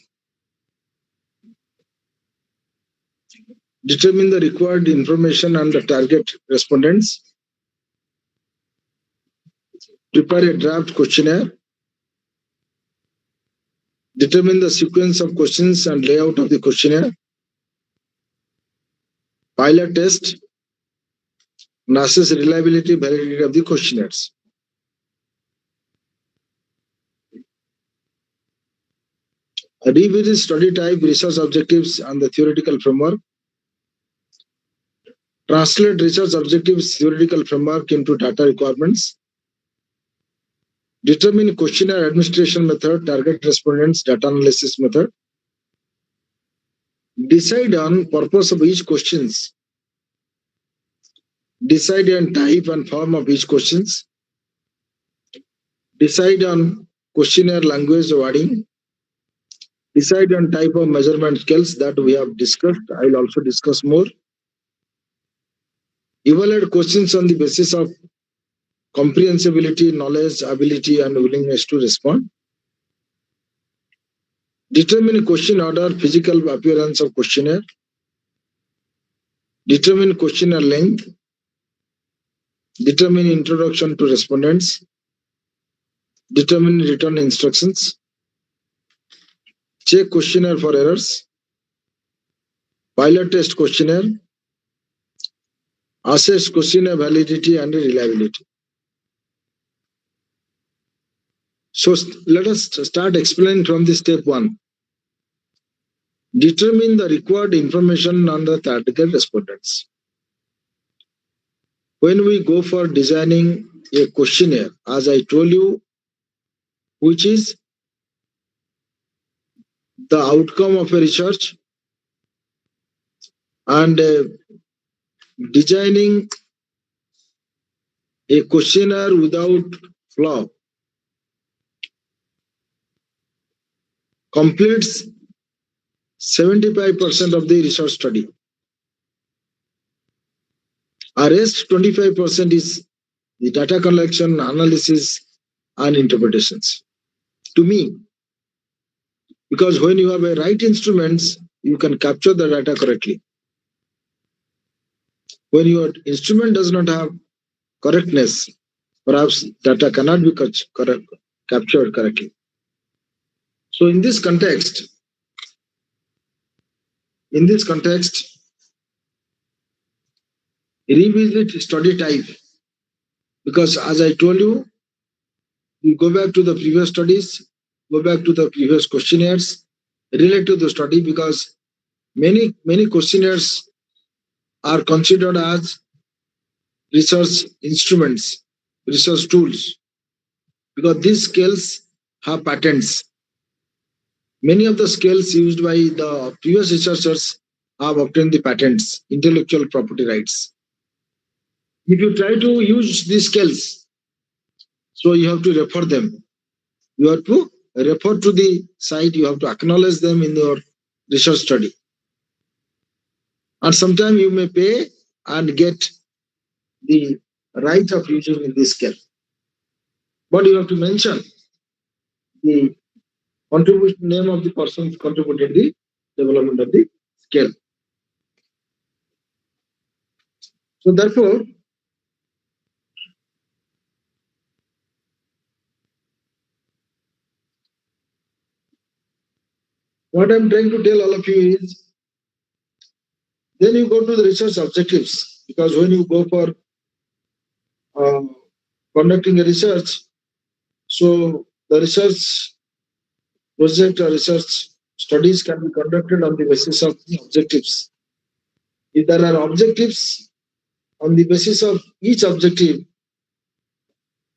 Determine the required information and the target respondents. Prepare a draft questionnaire. Determine the sequence of questions and layout of the questionnaire. Pilot test and assess reliability, validity of the questionnaires. Revisit study type, research objectives, and the theoretical framework. Translate research objectives, theoretical framework into data requirements. Determine questionnaire administration method, target respondents, data analysis method. Decide on purpose of each questions. Decide on type and form of each questions. Decide on questionnaire language wording. Decide on type of measurement scales that we have discussed. I will also discuss more. Evaluate questions on the basis of comprehensibility, knowledge, ability, and willingness to respond. Determine question order, physical appearance of questionnaire. Determine questionnaire length. Determine introduction to respondents. Determine return instructions. Check questionnaire for errors. Pilot test questionnaire. Assess questionnaire validity and reliability. So let us start explaining from the step 1. Determine the required information on the target respondents. When we go for designing a questionnaire, as I told you, which is the outcome of a research, and designing a questionnaire without flaw completes 75% of the research study. Our rest 25% is the data collection, analysis, and interpretations. To me, because when you have a right instruments, you can capture the data correctly. When your instrument does not have correctness, perhaps data cannot be captured correctly. So in this context, revisit study type, because as I told you, you go back to the previous studies, go back to the previous questionnaires, relate to the study, because many questionnaires are considered as research instruments, research tools, because these scales have patents. Many of the scales used by the previous researchers have obtained the patents, intellectual property rights. If you try to use these scales, so you have to refer them. You have to refer to the site, you have to acknowledge them in your research study. And sometimes you may pay and get the right of using this scale. But you have to mention the contribution name of the person contributed the development of the scale. So therefore, what I'm trying to tell all of you is, then you go to the research objectives, because when you go for conducting a research, so the research project or research studies can be conducted on the basis of the objectives. If there are objectives, on the basis of each objective,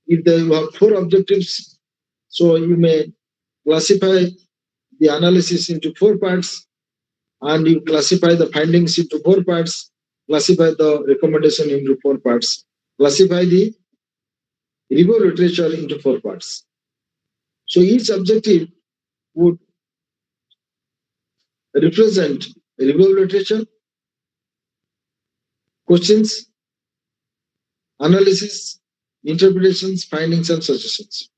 if you have 4 objectives, so you may classify the analysis into 4 parts, and you classify the findings into 4 parts, classify the recommendation into 4 parts, classify the review literature into 4 parts. So each objective would represent review literature, questions, analysis, interpretations, findings, and suggestions.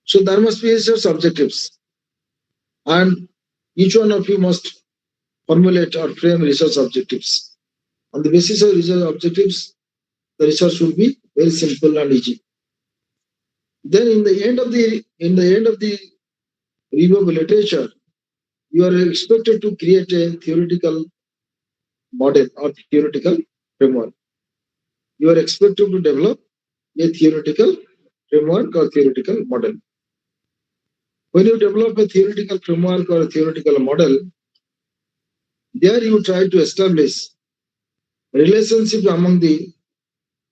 So there must be research objectives, and each one of you must formulate or frame research objectives. On the basis of research objectives, the research will be very simple and easy. Then in the end of the review of literature, you are expected to create a theoretical model or theoretical framework. You are expected to develop a theoretical framework or theoretical model. When you develop a theoretical framework or a theoretical model, there you try to establish relationship among the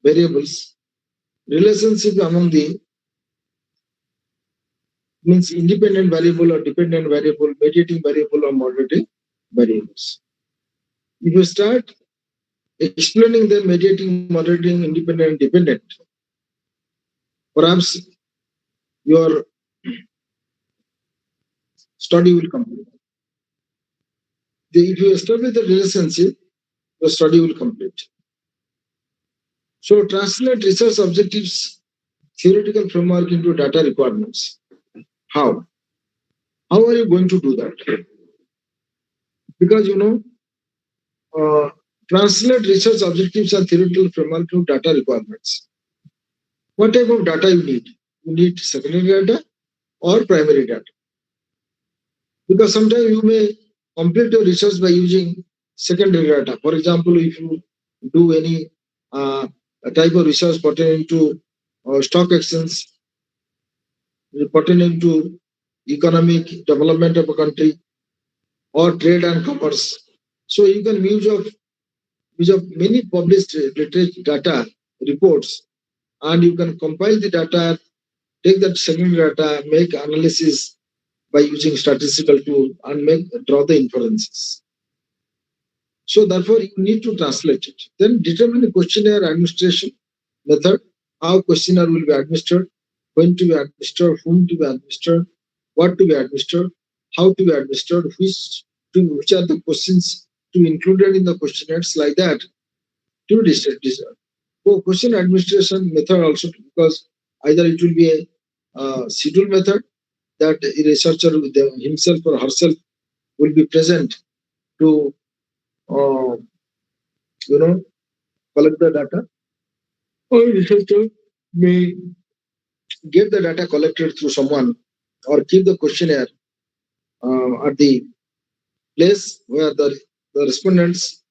variables, relationship among the means independent variable or dependent variable, mediating variable or moderating variables. If you start explaining the mediating, moderating, independent, dependent, perhaps your study will complete. If you establish the relationship, the study will complete. So translate research objectives, theoretical framework into data requirements. How? How are you going to do that? Because translate research objectives and theoretical framework to data requirements. What type of data you need? You need secondary data or primary data. Because sometimes you may complete your research by using secondary data. For example, if you do any type of research pertaining to stock exchange, pertaining to economic development of a country, or trade and commerce, so you can use of many published literature data reports, and you can compile the data, take that secondary data, make analysis by using statistical tool, and draw the inferences. So therefore, you need to translate it. Then determine the questionnaire administration method, how questionnaire will be administered, when to be administered, whom to be administered, what to be administered, how to be administered, which are the questions to be included in the questionnaires, like that, to decide. So question administration method also, because either it will be a schedule method that a researcher with himself or herself will be present to collect the data, or researcher may get the data collected through someone, or keep the questionnaire at the place where the respondents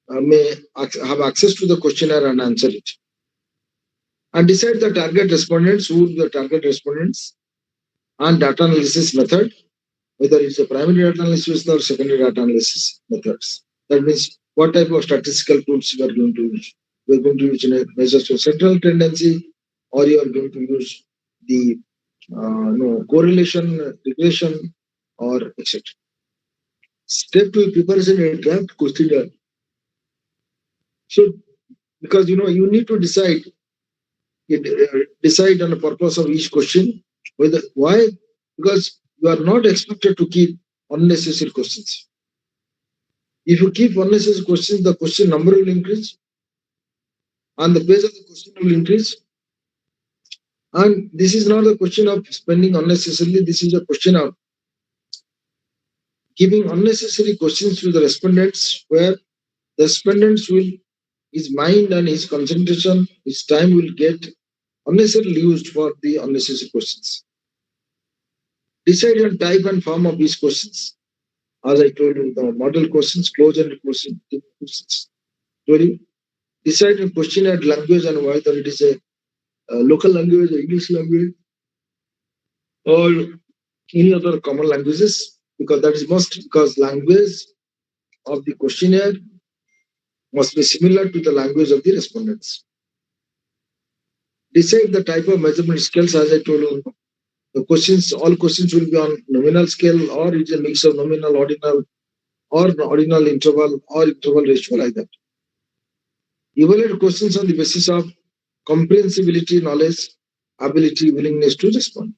may have access to the questionnaire and answer it, and decide the target respondents, who will be the target respondents, and data analysis method, whether it's a primary data analysis or secondary data analysis methods. That means what type of statistical tools you are going to use. You are going to use measures for central tendency, or you are going to use the correlation, regression, or etc. Step 2, preparation a draft questionnaire. So, because you need to decide on the purpose of each question. Why? Because you are not expected to keep unnecessary questions. If you keep unnecessary questions, the question number will increase, and the pace of the question will increase. And this is not a question of spending unnecessarily, this is a question of giving unnecessary questions to the respondents where the respondents will, his mind and his concentration, his time will get unnecessarily used for the unnecessary questions. Decide on type and form of these questions. As I told you, the model questions, closed-ended questions. Told you. Decide on question at language and whether it is a local language, English language, or any other common languages, because that is most, because language of the questionnaire must be similar to the language of the respondents. Decide the type of measurement scales, as I told you. The questions, all questions will be on nominal scale, or it's a mix of nominal, ordinal, or ordinal interval, or interval ratio, like that. Evaluate questions on the basis of comprehensibility, knowledge, ability, willingness to respond.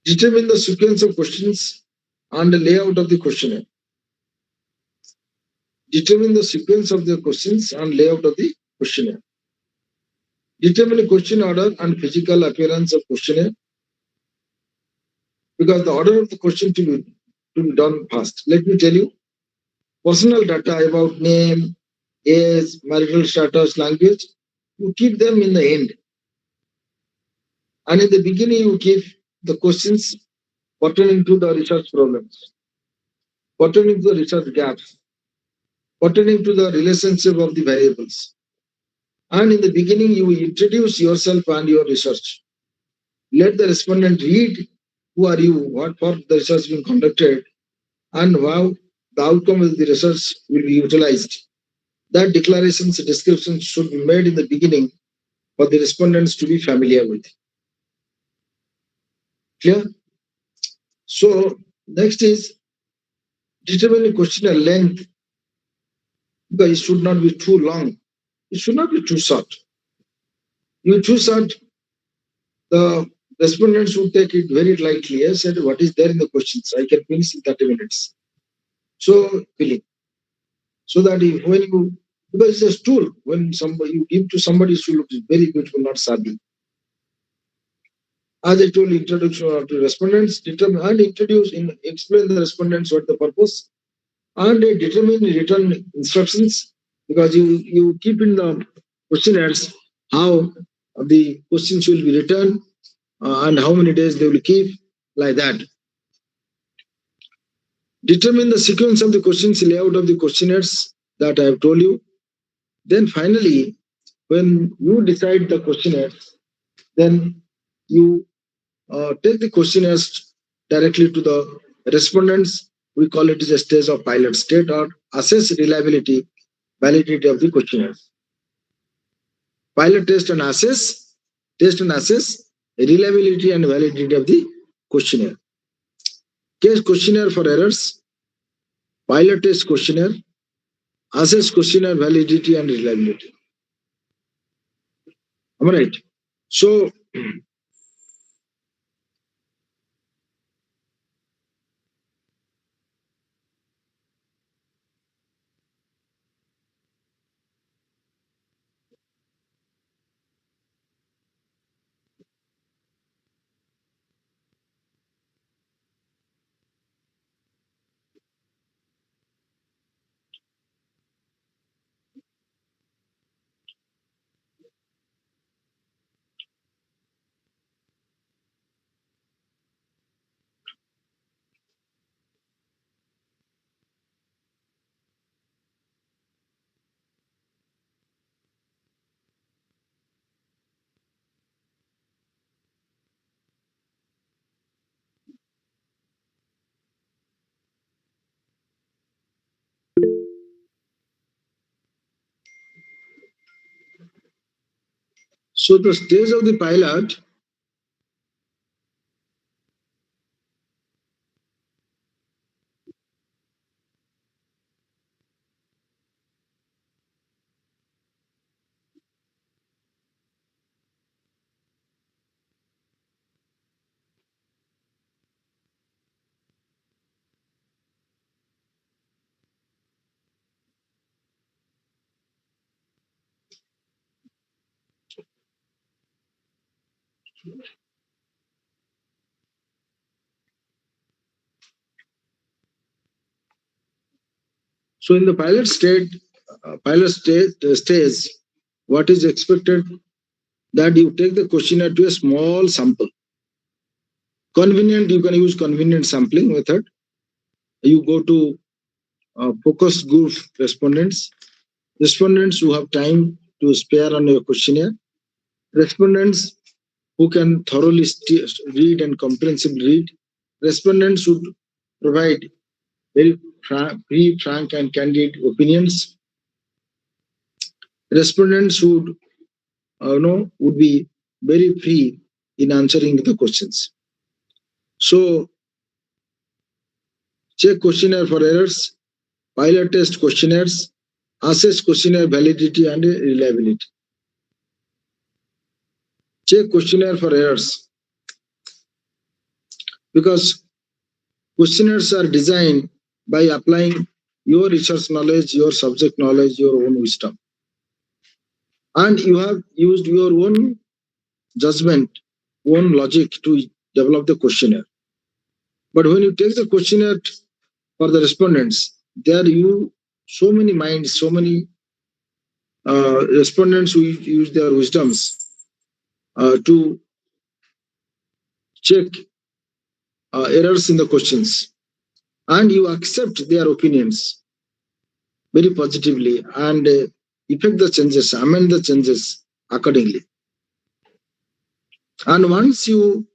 Determine the sequence of questions and the layout of the questionnaire. Determine the sequence of the questions and layout of the questionnaire. Determine the question order and physical appearance of questionnaire, because the order of the question to be done fast. Let me tell you, personal data about name, age, marital status, language, you keep them in the end. And in the beginning, you keep the questions pertaining to the research problems, pertaining to the research gaps, pertaining to the relationship of the variables. And in the beginning, you introduce yourself and your research. Let the respondent read who are you, what for the research being conducted, and how the outcome of the research will be utilized. That declarations, descriptions should be made in the beginning for the respondents to be familiar with. Clear? So next is determining questionnaire length, because it should not be too long. It should not be too short. You too short, the respondents would take it very lightly. I said, what is there in the questions? I can finish in 30 minutes. So filling. So that if, when you, because it's a tool, when somebody you give to somebody who looks very beautiful, not savvy. As I told, introduction to respondents, determine and introduce, explain the respondents what the purpose, and determine return instructions, because you keep in the questionnaires how the questions will be returned and how many days they will keep, like that. Determine the sequence of the questions, layout of the questionnaires that I have told you. Then finally, when you decide the questionnaires, then you take the questionnaires directly to the respondents. We call it as a stage of pilot state, or assess reliability, validity of the questionnaires. Pilot test and assess, reliability and validity of the questionnaire. Case questionnaire for errors, pilot test questionnaire, assess questionnaire validity and reliability. Am I right? So the stage of the pilot, So in the pilot stage, what is expected that you take the questionnaire to a small sample. Convenient, you can use convenient sampling method. You go to focus group respondents who have time to spare on your questionnaire, respondents who can thoroughly read and comprehensively read, respondents should provide very free, frank, and candid opinions. Respondents would be very free in answering the questions. So check questionnaire for errors, pilot test questionnaires, assess questionnaire validity and reliability. Check questionnaire for errors, because questionnaires are designed by applying your research knowledge, your subject knowledge, your own wisdom. And you have used your own judgment, own logic to develop the questionnaire. But when you take the questionnaire for the respondents, there you so many minds, so many respondents who use their wisdoms to check errors in the questions, and you accept their opinions very positively and effect the changes, amend the changes accordingly. And once you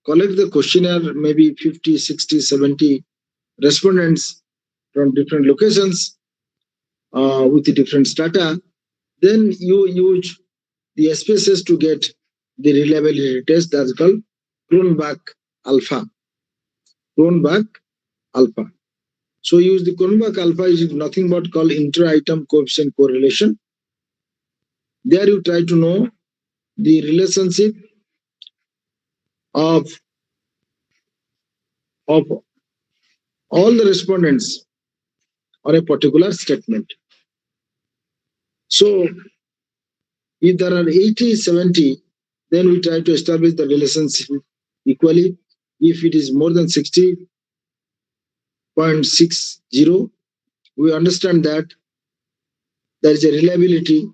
collect the questionnaire, maybe 50, 60, 70 respondents from different locations with the different strata, then you use the SPSS to get the reliability test that's called Cronbach alpha. Cronbach alpha. So use the Cronbach alpha is nothing but called inter-item coefficient correlation. There you try to know the relationship of all the respondents on a particular statement. So if there are 80, 70, then we try to establish the relationship equally. If it is more than 60.60, we understand that there is a reliability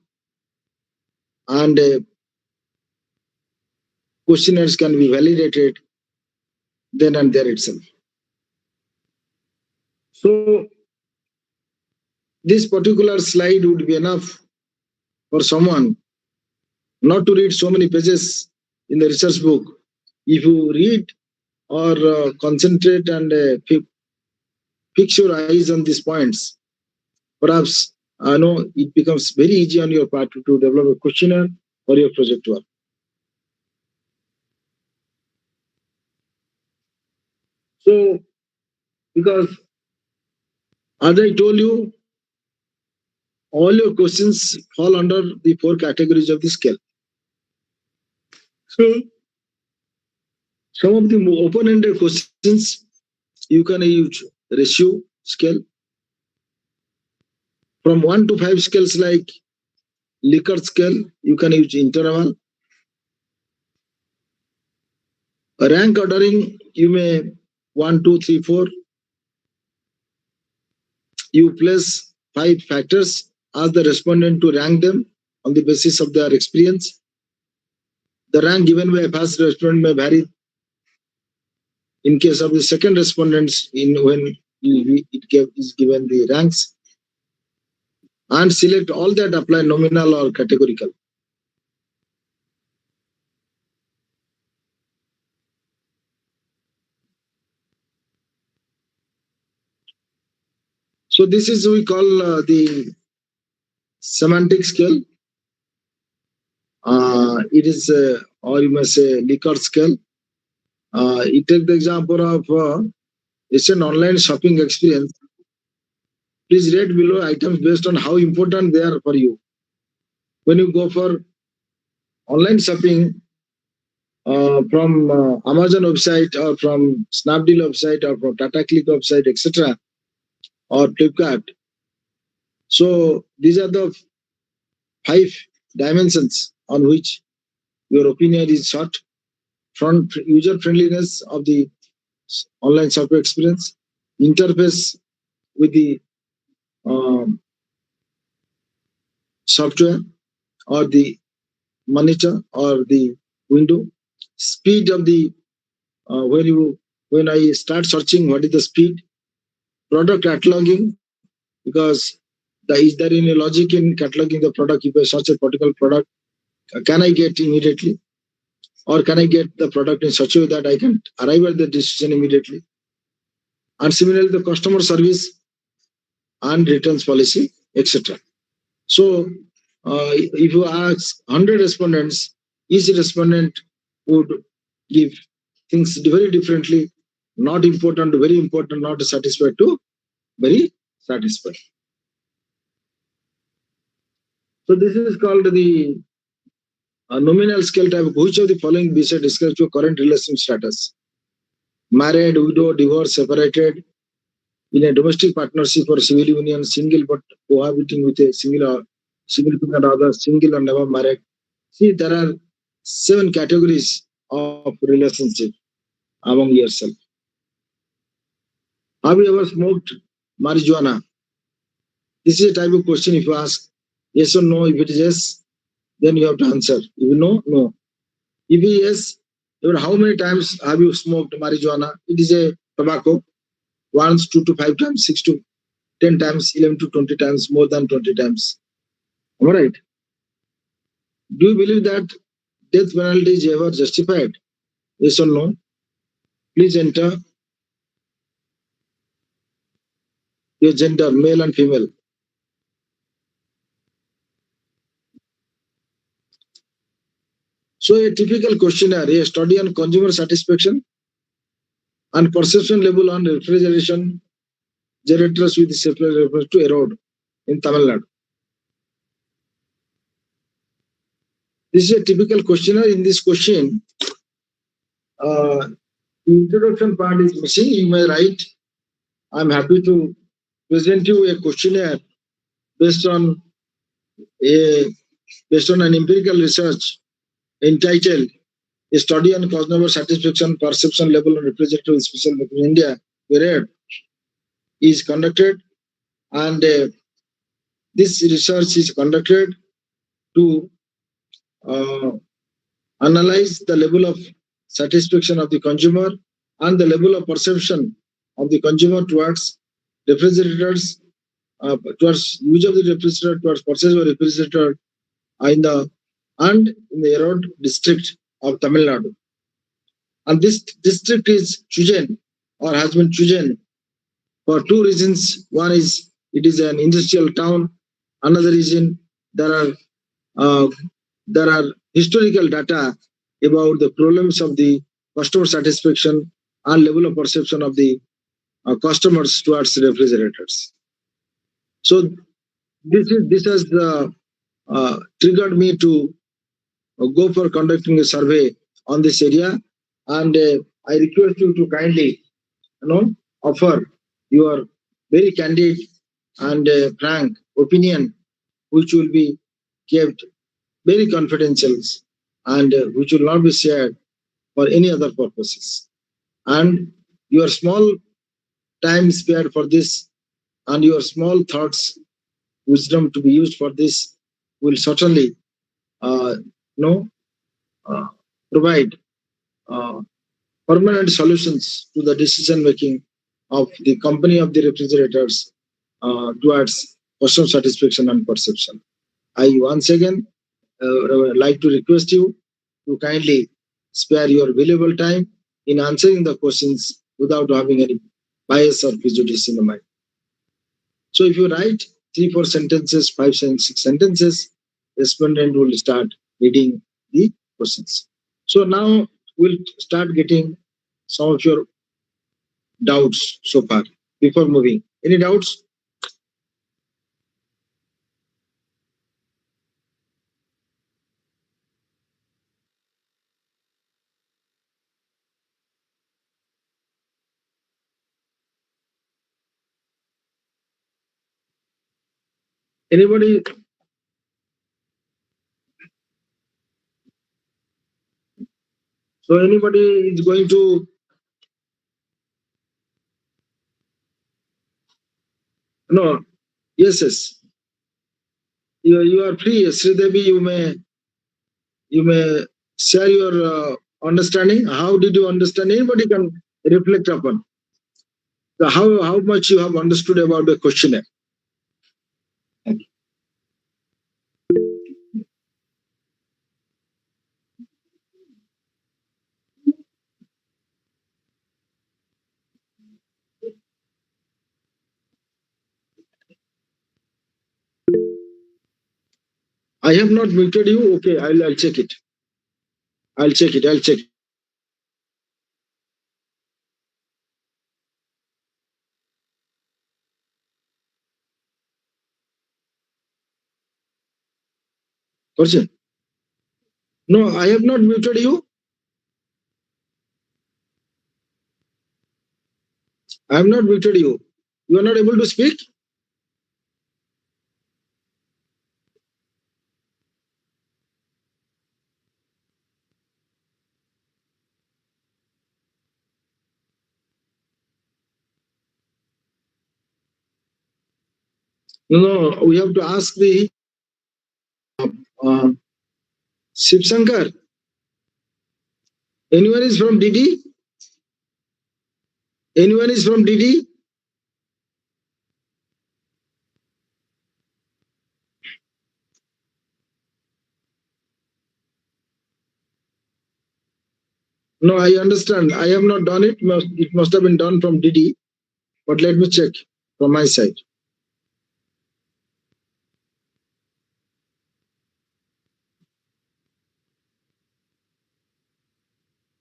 and questionnaires can be validated then and there itself. So this particular slide would be enough for someone not to read so many pages in the research book. If you read or concentrate and fix your eyes on these points, perhaps it becomes very easy on your part to develop a questionnaire for your project work. So, because as I told you, all your questions fall under the 4 categories of the scale. So, some of the open-ended questions, you can use ratio scale. From 1 to 5 scales like Likert scale, you can use interval. A rank ordering, you may 1, 2, 3, 4. You place 5 factors, ask the respondent to rank them on the basis of their experience. The rank given by a first respondent may vary in case of the second respondents when it is given the ranks. And select all that apply nominal or categorical. So this is we call the semantic scale. It is, or you must say, Likert scale. You take the example of it's an online shopping experience. Please rate below items based on how important they are for you. When you go for online shopping from Amazon website or from Snapdeal website or from Tata Click website, etc., or Flipkart. So these are the 5 dimensions on which your opinion is sought. user friendliness of the online software experience, interface with the um, software or the monitor or the window, speed of the when I start searching, what is the speed, product cataloging, because is there any logic in cataloging the product? If I search a particular product, can I get immediately, or can I get the product in such a way that I can arrive at the decision immediately? And similarly, the customer service and returns policy, etc. So, if you ask 100 respondents, each respondent would give things very differently. Not important to very important, not satisfied to very satisfied. So this is called the nominal scale type. Which of the following BC describes your current relationship status? Married, widow, divorced, separated, in a domestic partnership or civil union, single but cohabiting with a significant other, single or never married. See, there are 7 categories of relationship among yourself. Have you ever smoked marijuana? This is a type of question. If you ask yes or no, if it is yes, then you have to answer. If you know, no. If it is yes, how many times have you smoked marijuana? It is a tobacco. Once, 2 to 5 times, 6 to 10 times, 11 to 20 times, more than 20 times. All right. Do you believe that death penalty is ever justified? Yes or no? Please enter your gender, male and female. So a typical questionnaire, a study on consumer satisfaction and perception level on refrigeration generators with separate reference to erode in Tamil Nadu. This is a typical questionnaire. In this question, the introduction part is missing. You may write, I'm happy to present you a questionnaire based on an empirical research entitled A Study on Consumer Satisfaction Perception Level on Refrigerator Special in India, where is conducted, and this research is conducted to analyze the level of satisfaction of the consumer and the level of perception of the consumer towards refrigerators, towards use of the refrigerator, towards purchase of refrigerator in the Erode district of Tamil Nadu. And this district is chosen or has been chosen for 2 reasons. One is it is an industrial town. Another reason, there are historical data about the problems of the customer satisfaction and level of perception of the customers towards refrigerators. So this has triggered me to go for conducting a survey on this area, and I request you to kindly, offer your very candid and frank opinion, which will be kept very confidential and which will not be shared for any other purposes. And your small time spared for this and your small thoughts, wisdom to be used for this will certainly, provide permanent solutions to the decision making of the company of the refrigerators towards customer satisfaction and perception. I once again like to request you to kindly spare your valuable time in answering the questions without having any bias or prejudice in the mind. So if you write 3, 4 sentences, 5, 6 sentences, respondent will start reading the questions. So now we'll start getting some of your doubts so far before moving. Any doubts? Anybody? So anybody is going to no? Yes, yes. You are free, Sridevi. You may share your understanding. How did you understand? Anybody can reflect upon how much you have understood about the questionnaire. I have not muted you. Okay, I'll check it. I'll check it. I'll check. Person. No, I have not muted you. I have not muted you. You are not able to speak. No, we have to ask the Shiv Shankar. Anyone is from DD? Anyone is from DD? No, I understand. I have not done it. It must have been done from DD. But let me check from my side.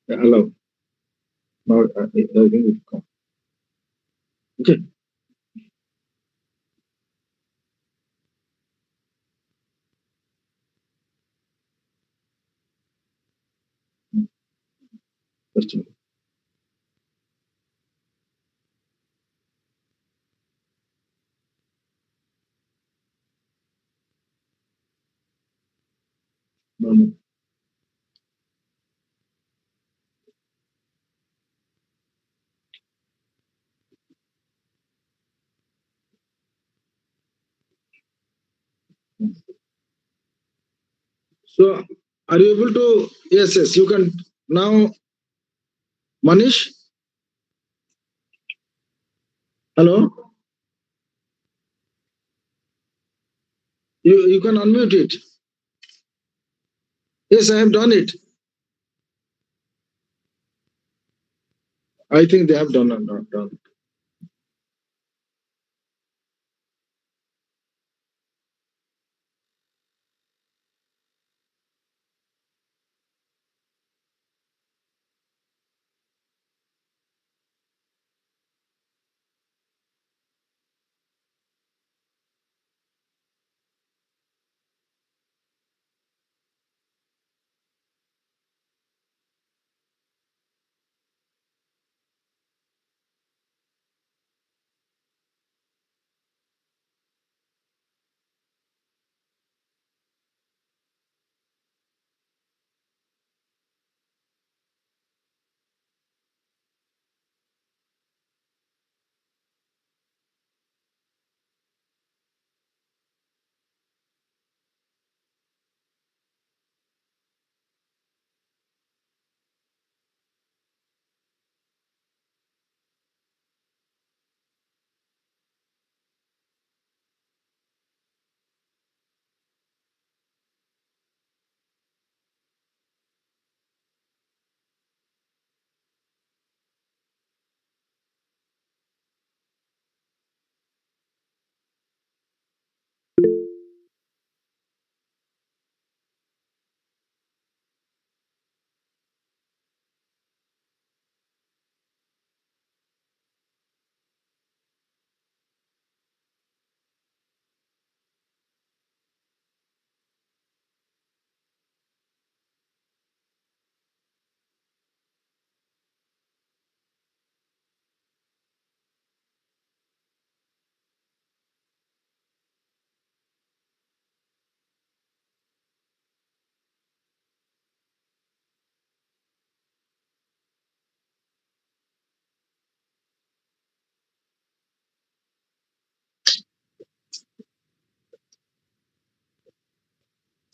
Hello. Now, I think it come. Okay. Just a minute. No, no. So, are you able to? Yes, yes. You can now, Manish. Hello. You can unmute it. Yes, I have done it. I think they have done or not done.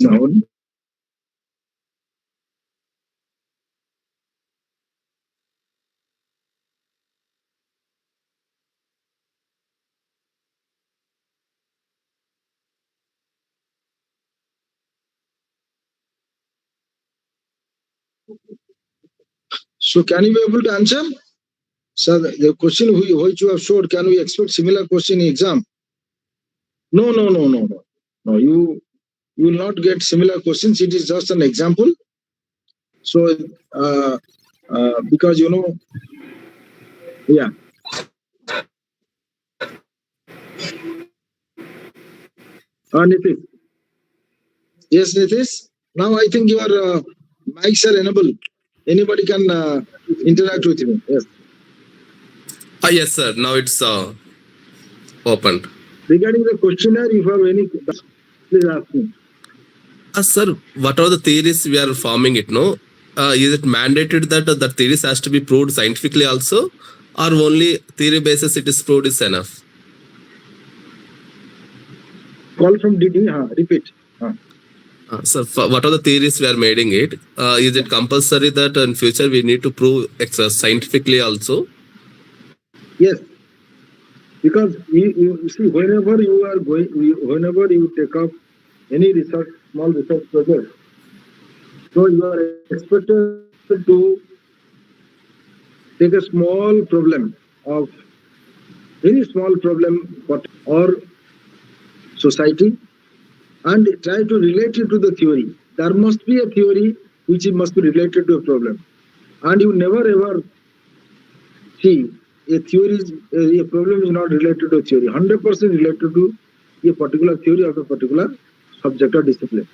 down. So can you be able to answer? So the question which you have showed, can we expect similar question in exam? No. No, you will not get similar questions. It is just an example. So because yeah. Nitish. Yes, Nitish. Now I think your mics are enabled. Anybody can interact with you. Yes. Yes, sir. Now it's open. Regarding the questionnaire, if you have any, please ask me. Sir, what are the theories we are forming it? No, is it mandated that the theories has to be proved scientifically also, or only theory basis it is proved is enough? Call from DD. Repeat. So what are the theories we are making it? Is it compulsory that in future we need to prove scientifically also? Yes, because you see, whenever you are going, whenever you take up any research, small research project, so you are expected to take a small problem of any small problem or society and try to relate it to the theory. There must be a theory which must be related to a problem, and you never ever see a theory a problem is not related to a theory. 100% related to a particular theory of a particular subject or discipline.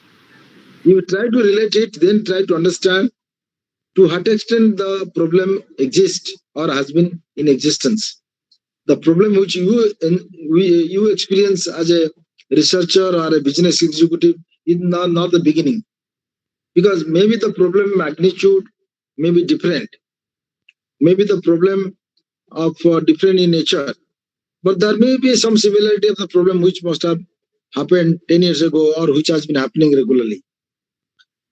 You try to relate it, then try to understand to what extent the problem exists or has been in existence. The problem which you experience as a researcher or a business executive is not the beginning, because maybe the problem magnitude may be different, maybe the problem of different in nature, but there may be some similarity of the problem which must have happened 10 years ago or which has been happening regularly.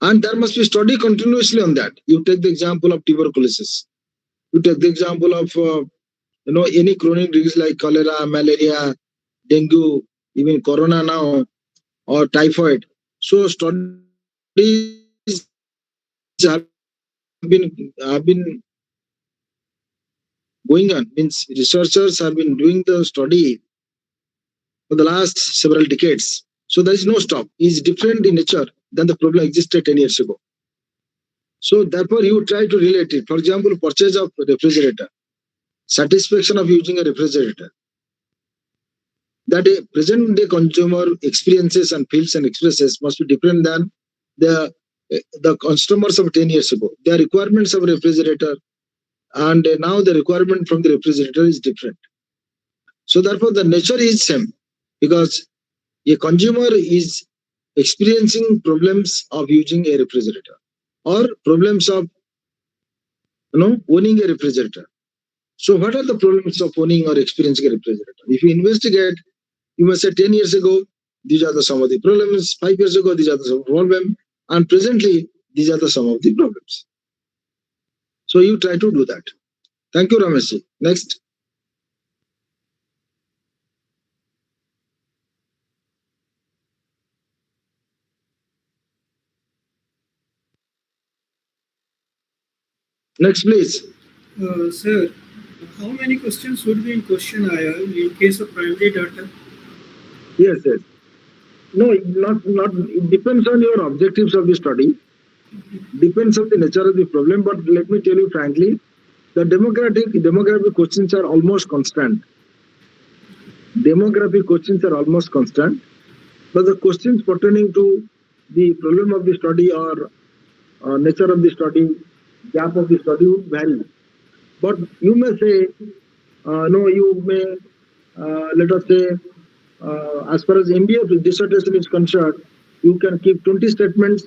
And there must be study continuously on that. You take the example of tuberculosis. You take the example of any chronic disease like cholera, malaria, dengue, even corona now, or typhoid. So studies have been going on. Means researchers have been doing the study for the last several decades. So there is no stop. It's different in nature than the problem existed 10 years ago. So therefore, you try to relate it. For example, purchase of a refrigerator, satisfaction of using a refrigerator. That a present day consumer experiences and feels and expresses must be different than the customers of 10 years ago. Their requirements of a refrigerator and now the requirement from the refrigerator is different. So therefore, the nature is same, because a consumer is experiencing problems of using a refrigerator or problems of owning a refrigerator. So what are the problems of owning or experiencing a refrigerator? If you investigate, you must say 10 years ago, these are some of the problems, 5 years ago, these are some problems, and presently, these are some of the problems. So you try to do that. Thank you, Rameshji. Next. Next, please. Sir, how many questions would be in question IR in case of primary data? Yes. No, not. It depends on your objectives of the study. Depends on the nature of the problem. But let me tell you frankly, the demographic questions are almost constant. Demographic questions are almost constant, but the questions pertaining to the problem of the study or nature of the study, gap of the study would vary. But you may say, no, you may, let us say, as far as MBA dissertation is concerned, you can keep 20 statements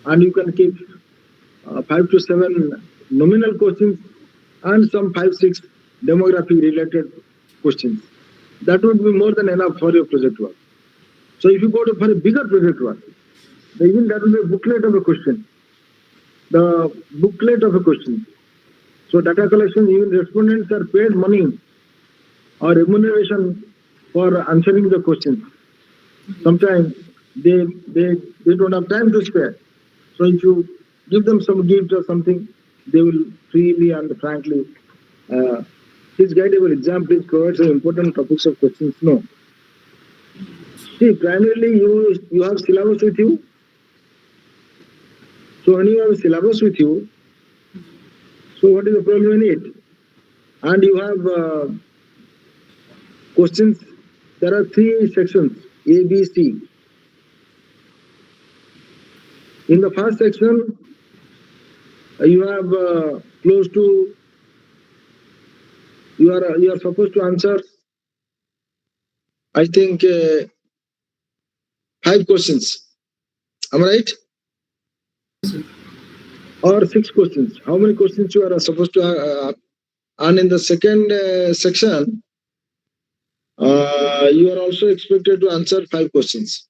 and you can keep 5 to 7 nominal questions and some 5-6 demographic related questions. That would be more than enough for your project work. So if you go for a bigger project work, Even that will be a booklet of a question. The booklet of a question. So data collection, even respondents are paid money or remuneration for answering the questions. Sometimes they don't have time to spare. So if you give them some gift or something, they will freely and frankly. Please guide our exam. Please provide some important topics of questions. No. See, primarily you have syllabus with you. So when you have a syllabus with you, so what is the problem in it? And you have questions. There are 3 sections, A, B, C. In the first section, you have close to, you are supposed to answer, I think, 5 questions. Am I right? Or 6 questions. How many questions you are supposed to and in the second section, you are also expected to answer 5 questions.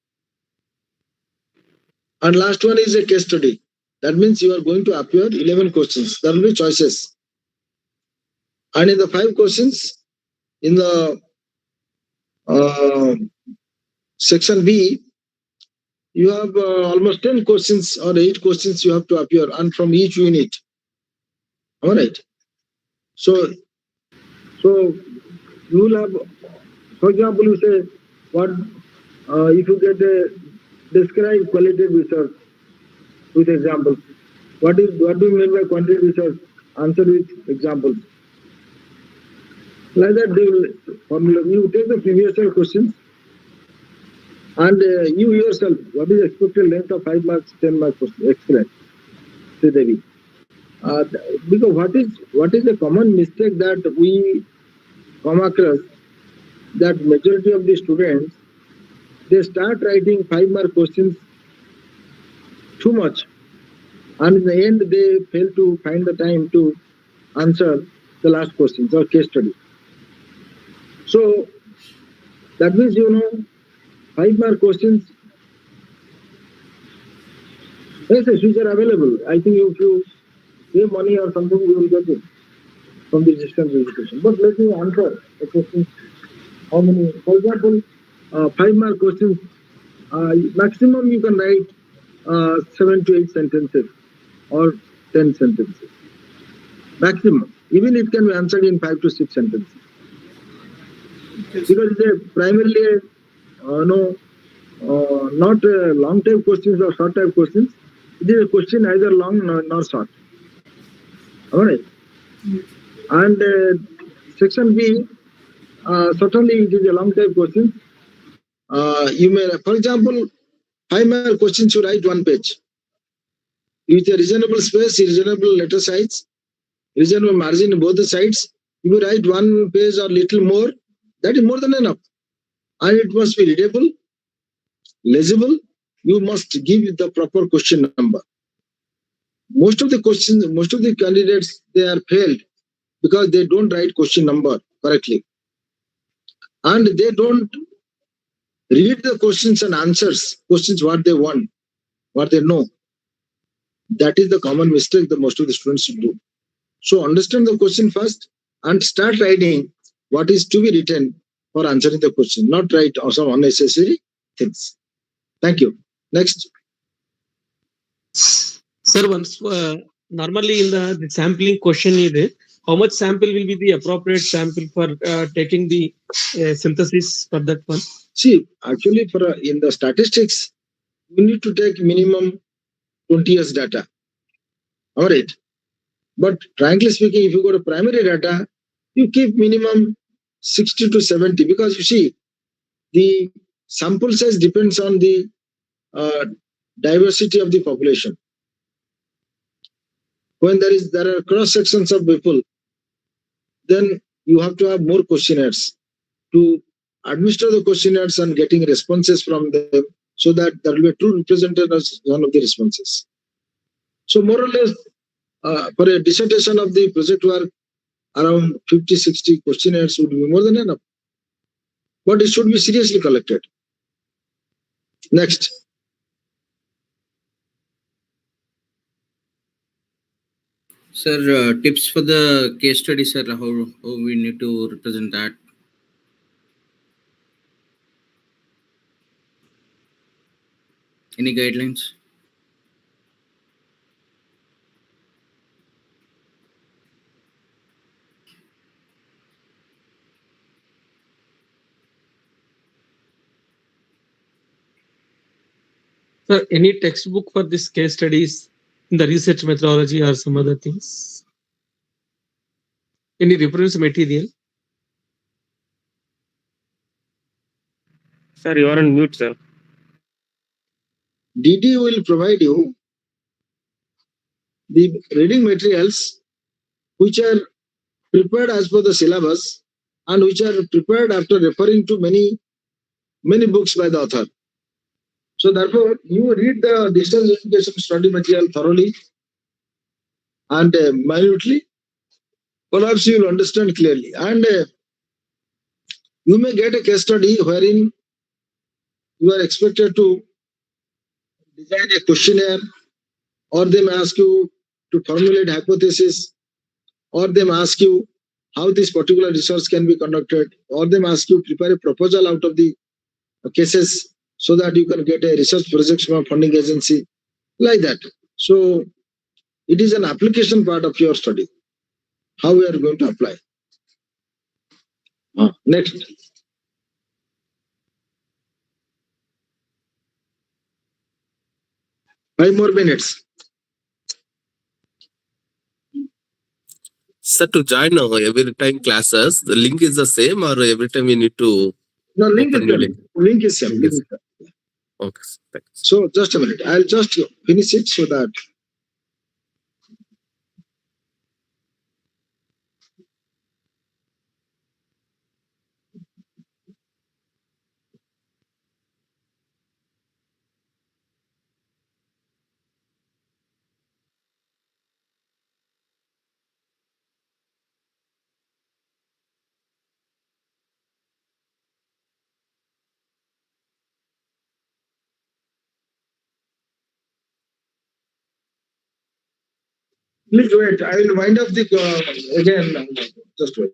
And last one is a case study. That means you are going to appear 11 questions. There will be choices. And in the 5 questions, in the section B, you have almost 10 questions or 8 questions you have to appear, and from each unit. All right. So you will have, for example, you say, what if you get a describe qualitative research with examples. What do you mean by quantitative research? Answer with examples. Like that, they will formula. You take the previous year questions, and you yourself, what is the expected length of 5 marks, 10 marks question? Explain. Devi. Because what is the common mistake that we come across, that majority of the students, they start writing 5-mark questions too much, and in the end they fail to find the time to answer the last questions or case study. So that means 5-mark questions, yes, which are available. I think if you pay money or something, you will get it from the distance education. But let me answer the questions. How many? For example, 5-mark questions, maximum you can write 7 to 8 sentences or 10 sentences. Maximum. Even it can be answered in 5 to 6 sentences. Because they primarily, not long type questions or short type questions. It is a question either long nor short. All right. And section B, certainly it is a long type question. You may, for example, 5-mark questions you write 1 page. With a reasonable space, reasonable letter size, reasonable margin on both the sides. If you write 1 page or little more, that is more than enough. And it must be readable, legible. You must give the proper question number. Most of the candidates, they are failed because they don't write question number correctly. And they don't read the questions and answers, questions what they want, what they know. That is the common mistake that most of the students should do. So understand the question first and start writing what is to be written for answering the question, not write some unnecessary things. Thank you. Next. Sir, once normally in the sampling question is, how much sample will be the appropriate sample for taking the synthesis for that one? See, actually, for in the statistics, you need to take minimum 20 years data. All right. But frankly speaking, if you go to primary data, you keep minimum 60 to 70, because you see, the sample size depends on the diversity of the population. When there are cross sections of people, then you have to have more questionnaires to administer the questionnaires and getting responses from them, so that there will be a true representation of the responses. So more or less, for a dissertation of the project work, around 50-60 questionnaires would be more than enough. But it should be seriously collected. Next. Sir, tips for the case study, sir, how we need to represent that. Any guidelines? Sir, any textbook for this case studies in the research methodology or some other things? Any reference material? Sir, you are on mute, sir. DD will provide you the reading materials which are prepared as per the syllabus and which are prepared after referring to many books by the author. So therefore, you read the distance education study material thoroughly and minutely. Perhaps you will understand clearly. And you may get a case study wherein you are expected to design a questionnaire, or they may ask you to formulate hypothesis, or they may ask you how this particular research can be conducted, or they may ask you prepare a proposal out of the cases so that you can get a research project from a funding agency, like that. So it is an application part of your study, how we are going to apply. Next. Five more minutes. Sir, to join every time classes, the link is the same or every time we need to No, link open is new same. link? Link is same. Link Link is- is same. Okay, thanks. So just a minute. I'll just finish it so that. Please wait. I will wind up the again. Just wait.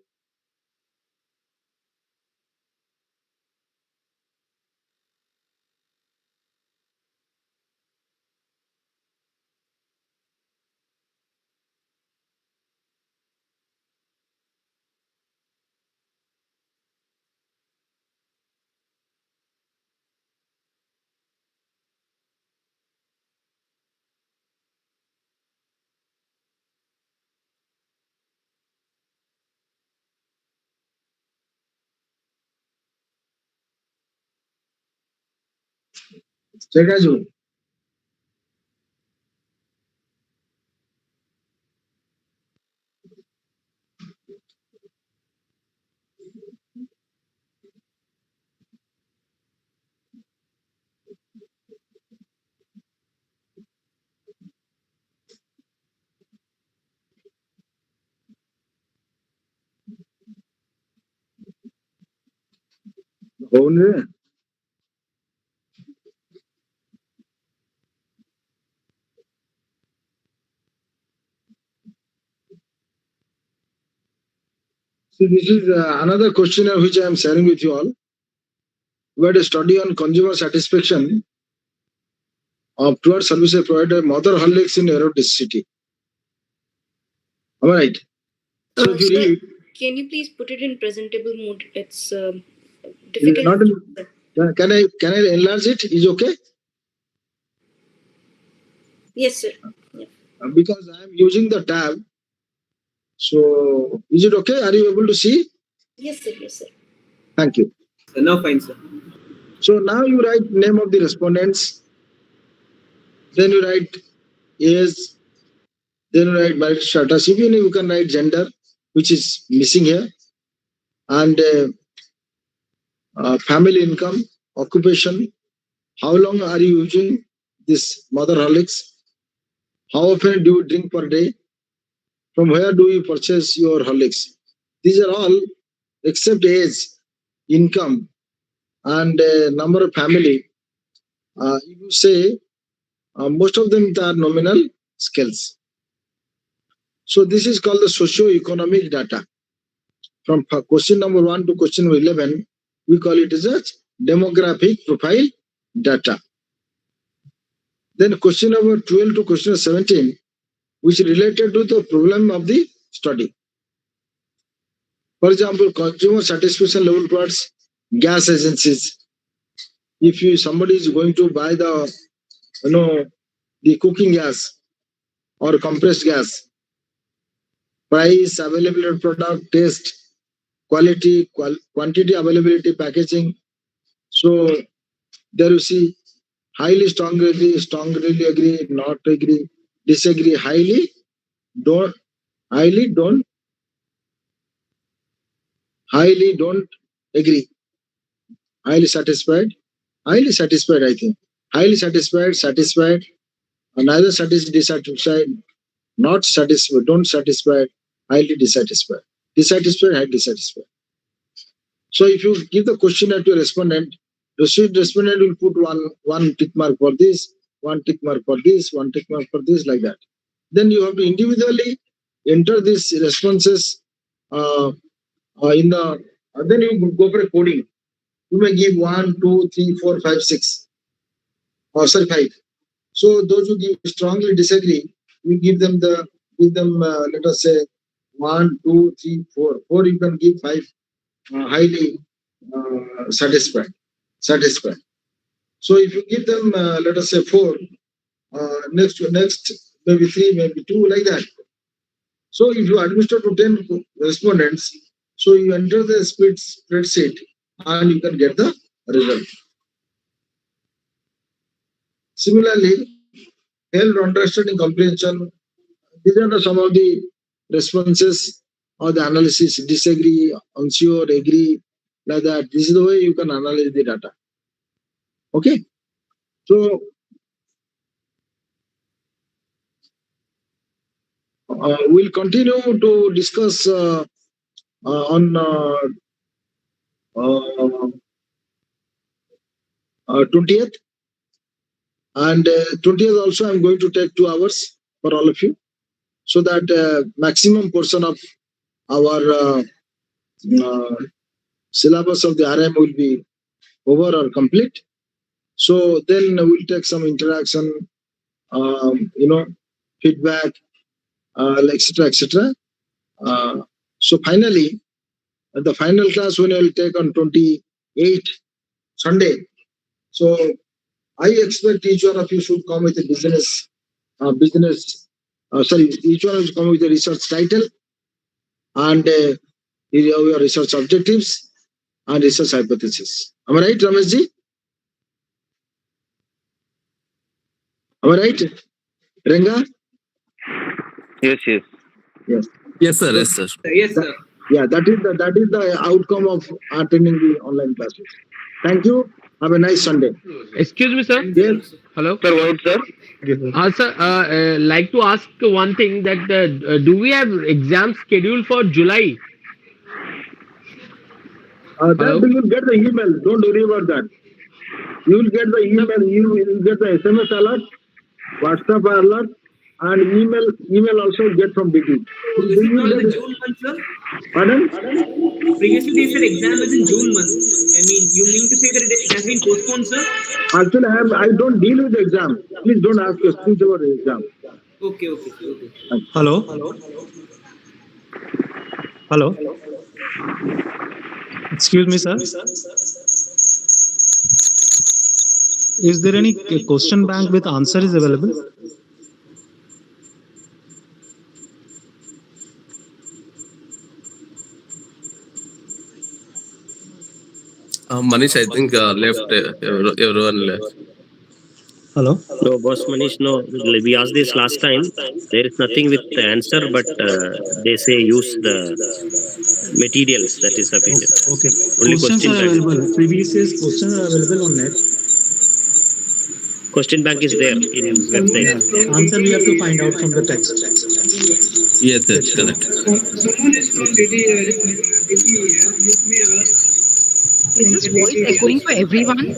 Chekaju. Only. See, this is another questionnaire which I am sharing with you all. We had a study on consumer satisfaction of towards service provider mother horlicks in eroticity. Am I right? So if you Sir, read, can you please put it in presentable mode? It's it is difficult. not can I enlarge it? Is okay? Yes, sir. Yeah. Because I am using the tab. So is it okay? Are you able to see? Yes, sir. Yes, sir. Thank you. No, fine, sir. So now you write name of the respondents. Then you write age. Then you write marital status. Even you can write gender, which is missing here, and family income, occupation. How long are you using this mother horlicks? How often do you drink per day? From where do you purchase your horlicks? These are all, except age, income, and number of family. If you say most of them are nominal scales. So this is called the socio-economic data. From question number 1 to question number 11, we call it as a demographic profile data. Then question number 12 to question number 17, which is related to the problem of the study. For example, consumer satisfaction level towards gas agencies. If somebody is going to buy the cooking gas or compressed gas, price, availability of product, taste, quality, quantity, availability, packaging. So there you see highly, strongly agree, not agree, disagree, highly, don't agree, highly satisfied, I think. Highly satisfied, neither dissatisfied, not satisfied, don't satisfied, highly dissatisfied, highly dissatisfied. So if you give the questionnaire to a respondent, the respondent will put one tick mark for this, one tick mark for this, one tick mark for this, like that. Then you have to individually enter these responses in the. Then you go for a coding. You may give 1, 2, 3, 4, 5, 6. Or sorry, 5. So those who give strongly disagree, we give them let us say 1, 2, 3, 4. 4 you can give, 5 highly satisfied. So if you give them let us say 4, next maybe 3, maybe 2, like that. So if you administer to 10 respondents, so you enter the spreadsheet and you can get the result. Similarly, held understanding comprehension, these are some of the responses or the analysis: disagree, unsure, agree, like that. This is the way you can analyze the data. Okay, so we'll continue to discuss on 20th, and 20th also I'm going to take 2 hours for all of you, so that maximum portion of our syllabus of the RM will be over or complete. So then we'll take some interaction, feedback, etc., etc. So finally, the final class when I will take on 28 Sunday. So I expect each one of you should come with a each one will come with a research title and your research objectives and research hypothesis. Am I right, Rameshji? Am I right, Renga? Yes. Yes, sir. Yes, sir. Yes, sir. Yeah, that is the outcome of attending the online classes. Thank you. Have a nice Sunday. Excuse me, sir. Yes. Hello. Sir, what, sir? Sir, like to ask one thing that do we have exams scheduled for July? That you will get the email. Don't worry about that. You will get the email. You will get the SMS alert, WhatsApp alert, and email also get from BT. So this is not the June month, sir? Pardon? Previously they said exam was in June month. I mean, you mean to say that it has been postponed, sir? Actually, I don't deal with the exam. Please don't ask questions about the exam. Okay. Hello. Excuse me, sir. Is there any question bank with answer is available? Manish, I think left. Everyone left. Hello. No, boss Manish, no. We asked this last time. There is nothing with the answer, but they say use the materials. That is sufficient. Okay. Only Questions are available. Previous year's questions are available on net. Question bank is there in website. Answer we have to find out from the text. Yes, correct. Someone is from DD here. Let me ask. Is this voice echoing for everyone?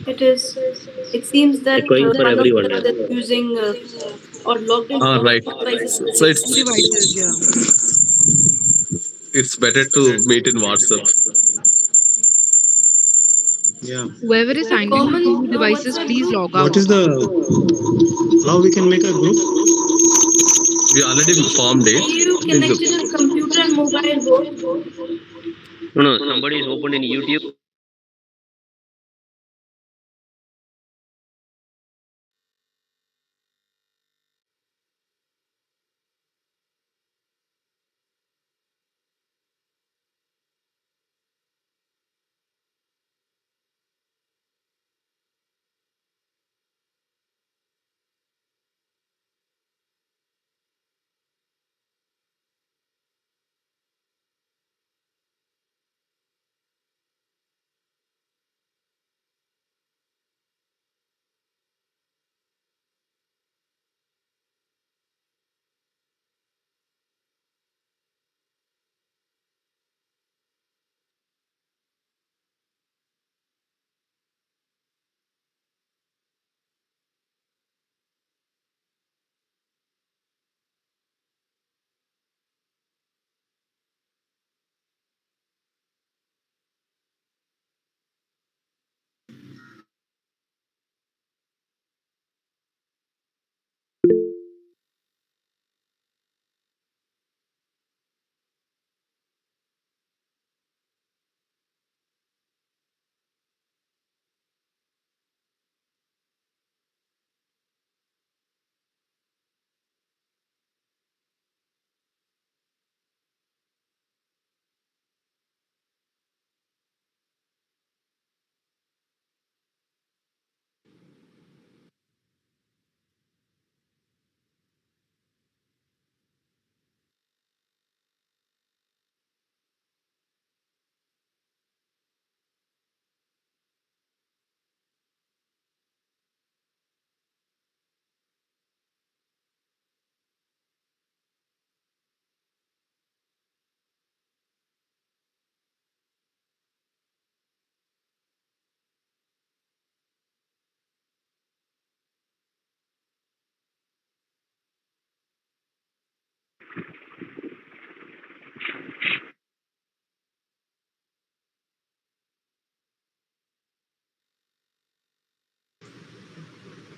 It seems that Echoing for one of everyone. the others using or logged into one of Right. the devices. So Devices, yeah. it's better to meet in WhatsApp. Yeah. Whoever is The signed into common two devices, WhatsApp please group. log What out. is the how we can make a group? We already formed Are it. you Please connected in computer and mobile both? No, somebody is opened in YouTube.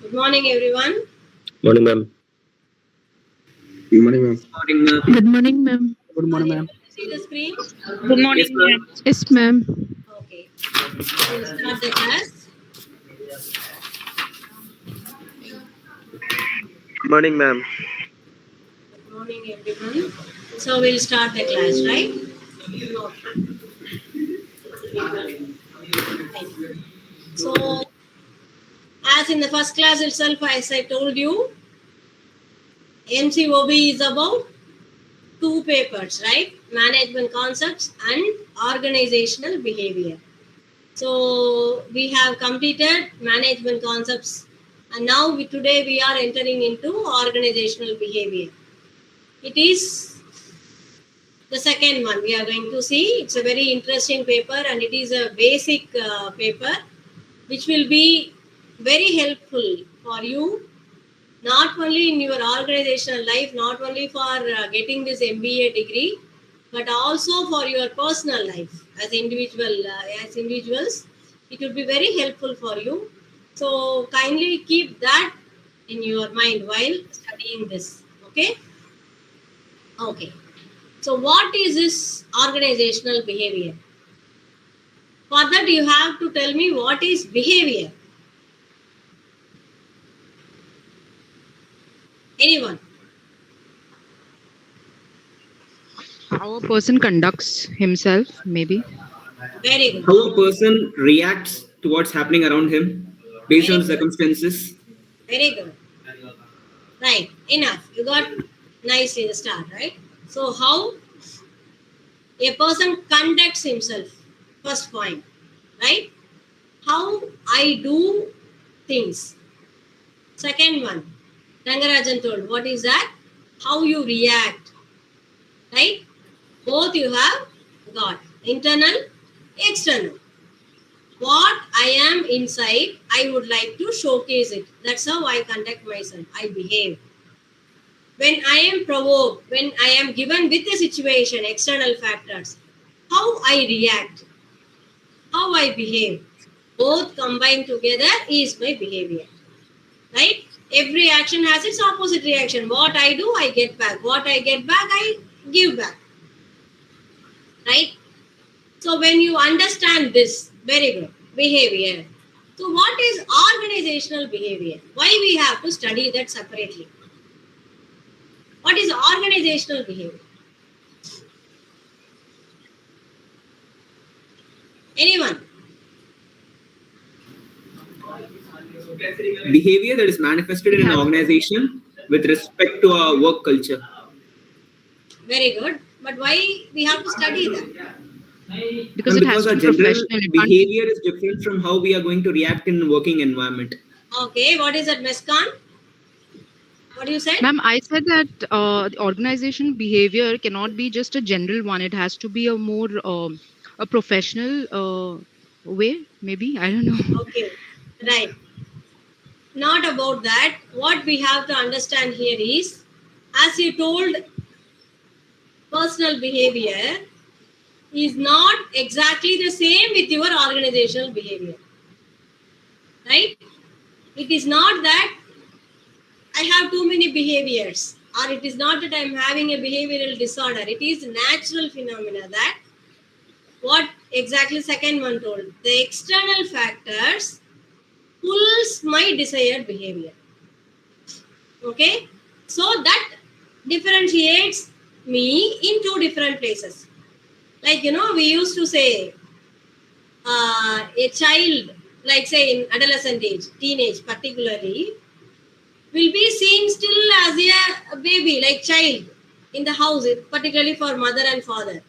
Good morning, everyone. Morning, ma'am. Good morning, ma'am. Good morning, ma'am. Good morning, ma'am. See the screen? Good Yes, morning, ma'am. ma'am. Yes, ma'am. Okay. We'll start the class. Morning, ma'am. Good morning, everyone. So we'll start the class, right? Okay. So, as in the first class itself, as I told you, MCOB is about two papers, right? Management concepts and organizational behavior. So we have completed management concepts, and now today we are entering into organizational behavior. It is the second one we are going to see. It's a very interesting paper, and it is a basic paper which will be very helpful for you, not only in your organizational life, not only for getting this MBA degree, but also for your personal life as individuals. It will be very helpful for you. So kindly keep that in your mind while studying this. Okay. Okay. So what is this organizational behavior? For that, you have to tell me what is behavior. Anyone? How a person conducts himself, maybe. Very good. How a person reacts to what's happening around him based on Very good. circumstances. Very good. Right. Enough. You got nicely the start, right? So how a person conducts himself. First point, right? How I do things. Second one, Rangarajan told. What is that? How you react, right? Both you have got internal, external. What I am inside, I would like to showcase it. That's how I conduct myself. I behave. When I am provoked, when I am given with a situation, external factors, how I react, how I behave, both combined together is my behavior. Right? Every action has its opposite reaction. What I do, I get back. What I get back, I give back. Right? So when you understand this, very good, behavior. So what is organizational behavior? Why we have to study that separately? What is organizational behavior? Anyone? Behavior that is manifested in an organization with respect to our work culture. Very good. But why we have to study that? Because our general behavior is different from how we are going to react in working environment. Okay, what is that, Meskan? What do you say? Ma'am, I said that the organization behavior cannot be just a general one. It has to be a more a professional way, maybe. I don't know. Okay, right. Not about that. What we have to understand here is, as you told, personal behavior is not exactly the same with your organizational behavior. Right? It is not that I have too many behaviors, or it is not that I am having a behavioral disorder. It is natural phenomena that what exactly second one told. The external factors pulls my desired behavior. Okay? So that differentiates me in two different places. Like, we used to say a child, like say in adolescent age, teenage particularly, will be seen still as a baby, like child in the house, particularly for mother and father.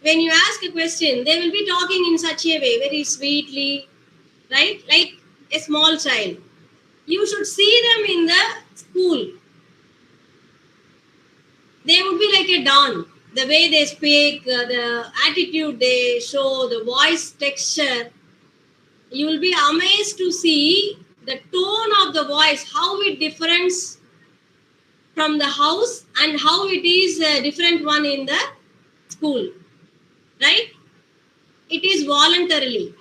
When you ask a question, they will be talking in such a way, very sweetly, right? Like a small child. You should see them in the school. They would be like a dawn. The way they speak, the attitude they show, the voice texture. You will be amazed to see the tone of the voice, how it differs from the house and how it is a different one in the school. Right? It is voluntarily.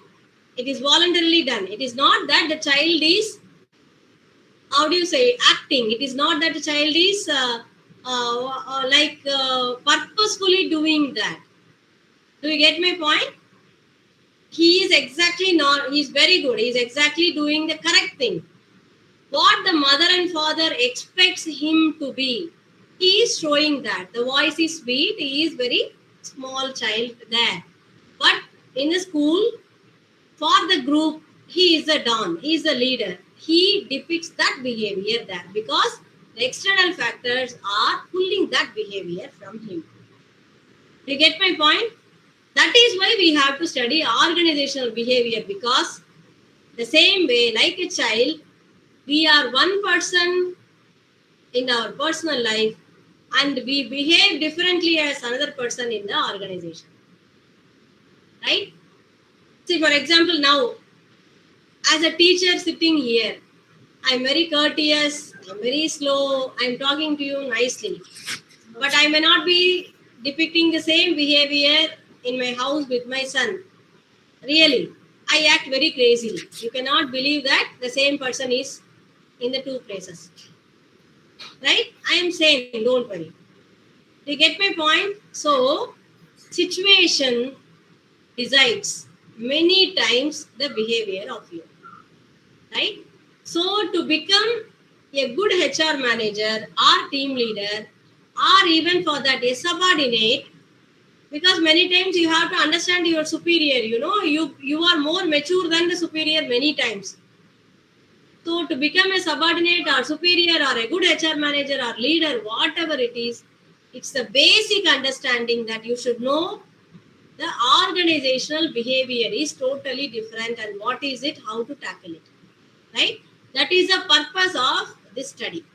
It is voluntarily done. It is not that the child is, how do you say, acting. It is not that the child is purposefully doing that. Do you get my point? He is exactly not, he is very good. He is exactly doing the correct thing. What the mother and father expects him to be, he is showing that. The voice is sweet. He is very small child there. But in the school, for the group, he is a don. He is a leader. He depicts that behavior there because the external factors are pulling that behavior from him. Do you get my point? That is why we have to study organizational behavior, because the same way, like a child, we are one person in our personal life and we behave differently as another person in the organization. Right? See, for example, now, as a teacher sitting here, I'm very courteous, I'm very slow, I'm talking to you nicely. But I may not be depicting the same behavior in my house with my son. Really, I act very crazily. You cannot believe that the same person is in the two places. Right? I am saying, don't worry. Do you get my point? So, situation decides many times the behavior of you. Right? So, to become a good HR manager or team leader, or even for that a subordinate, because many times you have to understand your superior, you are more mature than the superior many times. So to become a subordinate or superior or a good HR manager or leader, whatever it is, it's the basic understanding that you should know the organizational behavior is totally different and what is it, how to tackle it. Right? That is the purpose of this study.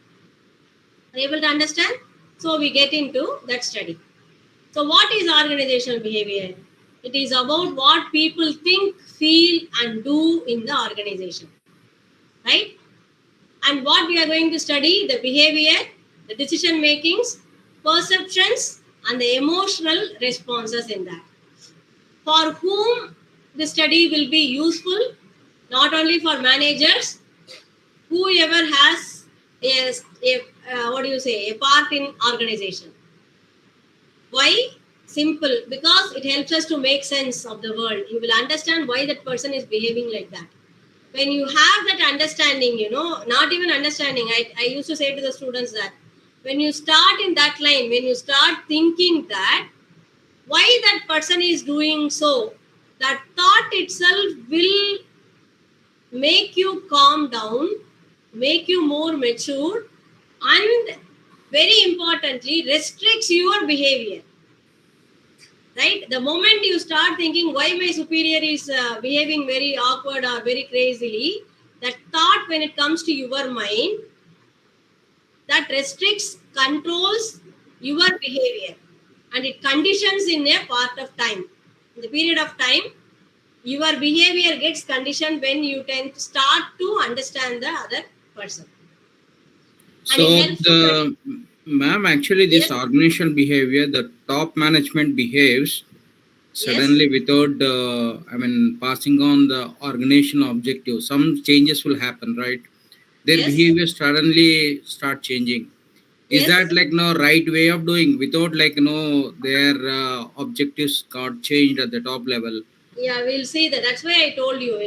Are you able to understand? So we get into that study. So what is organizational behavior? It is about what people think, feel, and do in the organization, right? And what we are going to study, the behavior, the decision makings, perceptions, and the emotional responses in that. For whom the study will be useful, not only for managers, whoever has a part in organization. Why? Simple, because it helps us to make sense of the world. You will understand why that person is behaving like that. When you have that understanding, not even understanding, I used to say to the students that when you start in that line, when you start thinking that why that person is doing so, that thought itself will make you calm down, make you more mature, and very importantly, restricts your behavior. Right? The moment you start thinking why my superior is behaving very awkward or very crazily, that thought, when it comes to your mind, that restricts, controls your behavior, and it conditions in a part of time. In the period of time, your behavior gets conditioned when you tend to start to understand the other person. So the ma'am, actually this organizational behavior, the top management behaves suddenly without passing on the organizational objective. Some changes will happen, right? Their behavior suddenly start changing. Is that like no right way of doing without their objectives got changed at the top level? Yeah, we'll see that. That's why I told you,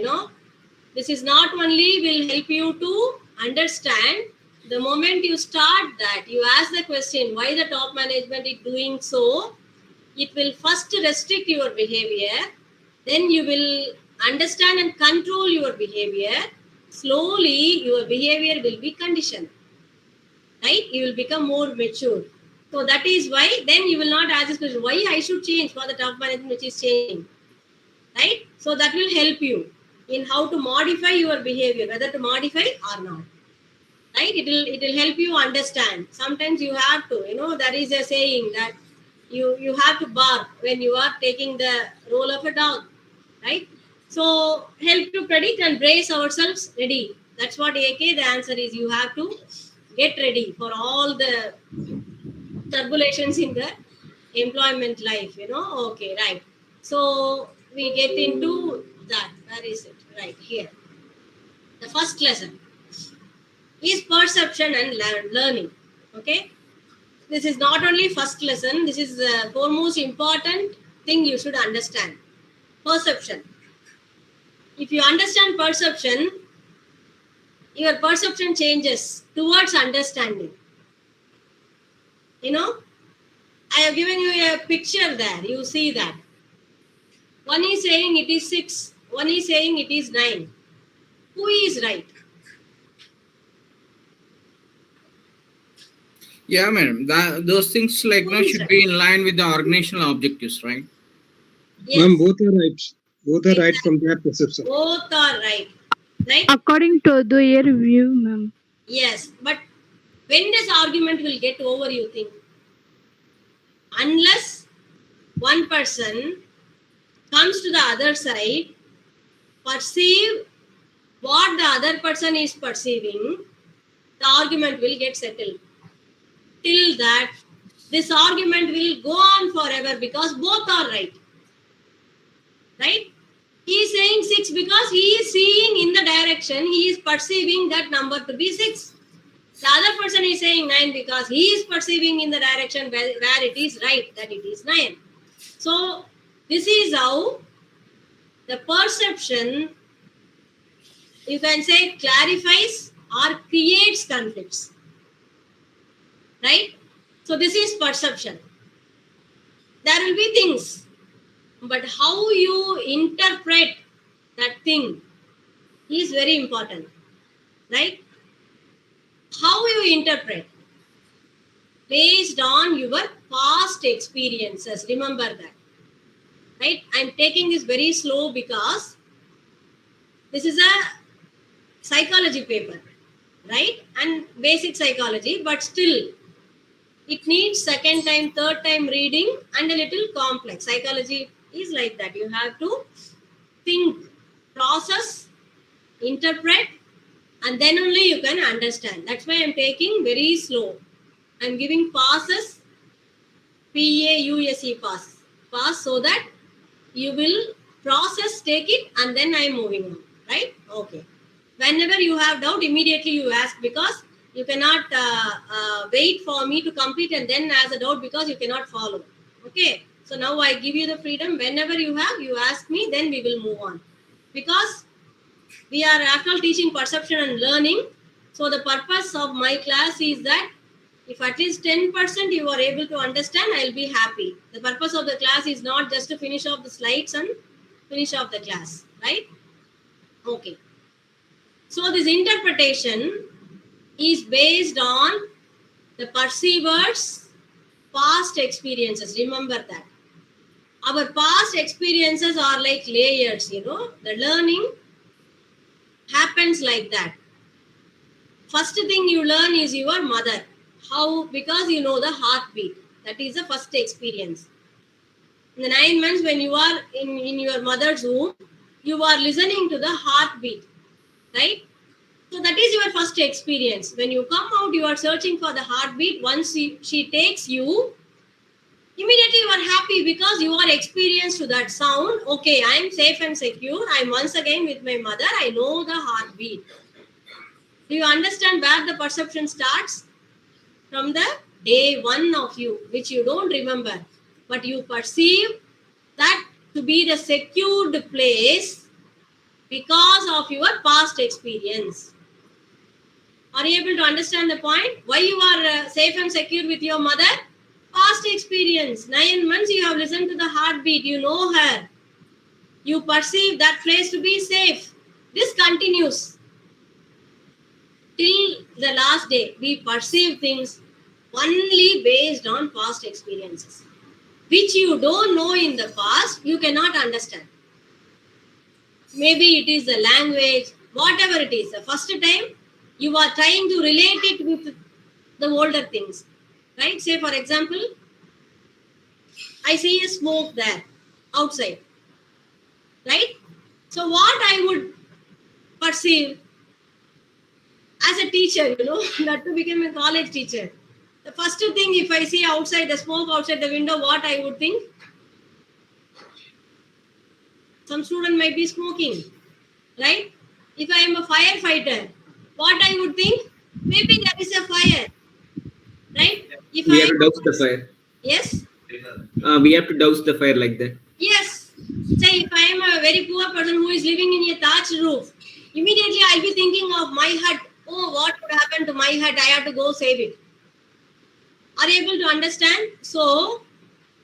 this is not only will help you to understand. The moment you start that, you ask the question, why the top management is doing so, it will first restrict your behavior. Then you will understand and control your behavior. Slowly, your behavior will be conditioned. Right? You will become more mature. So that is why then you will not ask this question, why I should change for the top management which is changing. Right? So that will help you in how to modify your behavior, whether to modify or not. Right? It will help you understand. Sometimes you have to, there is a saying that you have to bark when you are taking the role of a dog. Right? So help to predict and brace ourselves ready. That's what AK, the answer is you have to get ready for all the turbulations in the employment life, Okay, right. So we get into that. Where is it? Right here. The first lesson is perception and learning. Okay. This is not only first lesson. This is the foremost important thing you should understand. Perception. If you understand perception, your perception changes towards understanding. I have given you a picture there. You see that. One is saying it is 6. One is saying it is 9. Who is right? Yeah, madam. Those things should be in line with the organizational objectives, right? Yes. Ma'am, both are right. Both are right from their perception. Both are right. Right? According to their view, ma'am. Yes. But when this argument will get over, you think? Unless one person comes to the other side, perceive what the other person is perceiving, the argument will get settled. Till that, this argument will go on forever because both are right. Right? He is saying 6 because he is seeing in the direction, he is perceiving that number to be 6. The other person is saying 9 because he is perceiving in the direction where it is right, that it is 9. So, this is how the perception, you can say, clarifies or creates conflicts. Right? So, this is perception. There will be things, but how you interpret that thing is very important. Right? How you interpret based on your past experiences. Remember that. Right? I'm taking this very slow because this is a psychology paper, right? And basic psychology, but still it needs second time, third time reading and a little complex. Psychology is like that. You have to think interpret, and then only you can understand. That's why I'm taking very slow. I'm giving passes, PAUSE pass, so that you will process, take it, and then I'm moving on, right? Okay. Whenever you have doubt, immediately you ask, because you cannot wait for me to complete and then ask a doubt, because you cannot follow. Okay. So now I give you the freedom. Whenever you have, you ask me, then we will move on. Because we are after all teaching perception and learning. So the purpose of my class is that if at least 10% you are able to understand, I'll be happy. The purpose of the class is not just to finish off the slides and finish off the class, right? Okay. So this interpretation is based on the perceiver's past experiences. Remember that. Our past experiences are like layers, you know. The learning happens like that. First thing you learn is your mother. How? Because you know the heartbeat. That is the first experience. In the 9 months when you are in your mother's womb, you are listening to the heartbeat, right? So that is your first experience. When you come out, you are searching for the heartbeat. Once she takes you, immediately you are happy because you are experienced to that sound. Okay, I am safe and secure. I am once again with my mother. I know the heartbeat. Do you understand where the perception starts? From the day one of you, which you don't remember, but you perceive that to be the secured place because of your past experience. Are you able to understand the point? Why you are safe and secure with your mother? Past experience. 9 months you have listened to the heartbeat. You know her. You perceive that place to be safe. This continues till the last day. We perceive things only based on past experiences, which you don't know in the past, you cannot understand. Maybe it is the language, whatever it is. The first time you are trying to relate it with the older things, right? Say for example, I see a smoke there outside, right? So what I would perceive as a teacher, you know, not to become a college teacher. The first thing, if I see outside the smoke outside the window, what I would think? Some student might be smoking, right? If I am a firefighter, what I would think? Maybe there is a fire, right? If We I have to douse the fire. Yes? We have to douse the fire like that. Yes. Say if I am a very poor person who is living in a thatched roof, immediately I'll be thinking of my hut. Oh, what would happen to my hut? I have to go save it. Are you able to understand? So,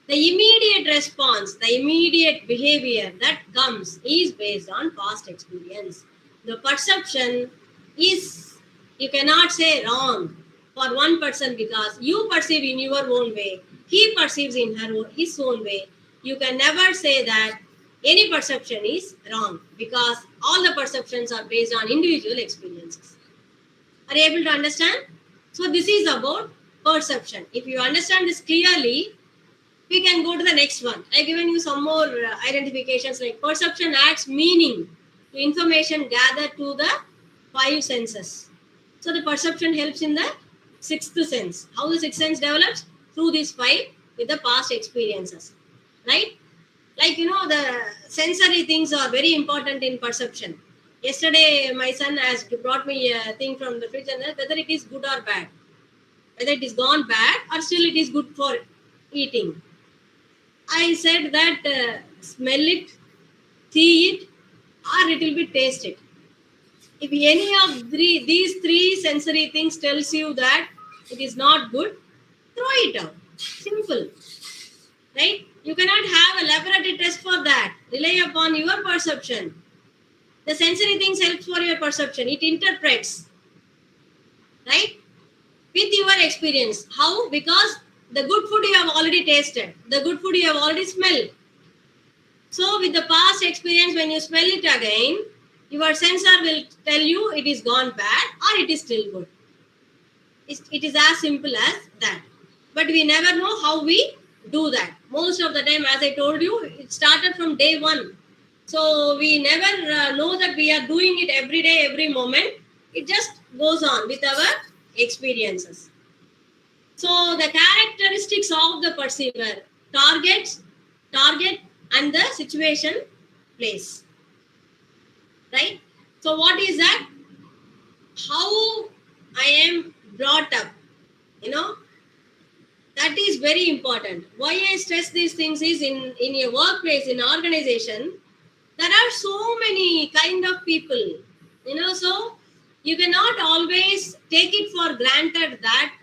the immediate response, the immediate behavior that comes is based on past experience. The perception is, you cannot say wrong for one person because you perceive in your own way, he perceives in his own way. You can never say that any perception is wrong because all the perceptions are based on individual experiences. Are you able to understand? So this is about perception. If you understand this clearly, we can go to the next one. I've given you some more identifications like perception adds meaning to information gathered to the 5 senses. So the perception helps in the 6th sense. How the 6th sense develops? Through these 5 with the past experiences. Right? Like, you know, the sensory things are very important in perception. Yesterday, my son has brought me a thing from the fridge and whether it is good or bad. Whether it is gone bad or still it is good for eating. I said that smell it, see it, or it will be taste it. If any of these 3 sensory things tells you that it is not good, throw it out. Simple. Right? You cannot have a laboratory test for that. Rely upon your perception. The sensory things helps for your perception. It interprets. Right? With your experience. How? Because the good food you have already tasted. The good food you have already smelled. So with the past experience, when you smell it again, your sensor will tell you it is gone bad or it is still good. It is as simple as that. But we never know how we do that. Most of the time, as I told you, it started from day 1. So we never know that we are doing it every day, every moment. It just goes on with our experiences. So the characteristics of the perceiver: target, and the situation, place. Right? So what is that? How I am brought up, you know, that is very important. Why I stress these things is in your workplace, in organization, there are so many kind of people, you know, so you cannot always take it for granted that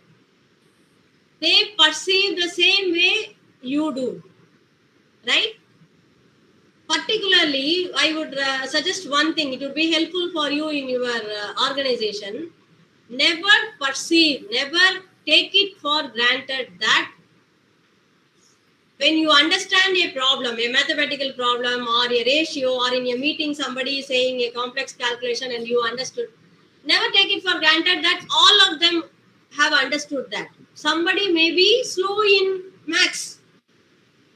they perceive the same way you do, right? Particularly, I would suggest one thing. It would be helpful for you in your organization. Never perceive, never take it for granted that when you understand a problem, a mathematical problem or a ratio, or in a meeting somebody is saying a complex calculation and you understood, never take it for granted that all of them have understood that. Somebody may be slow in maths,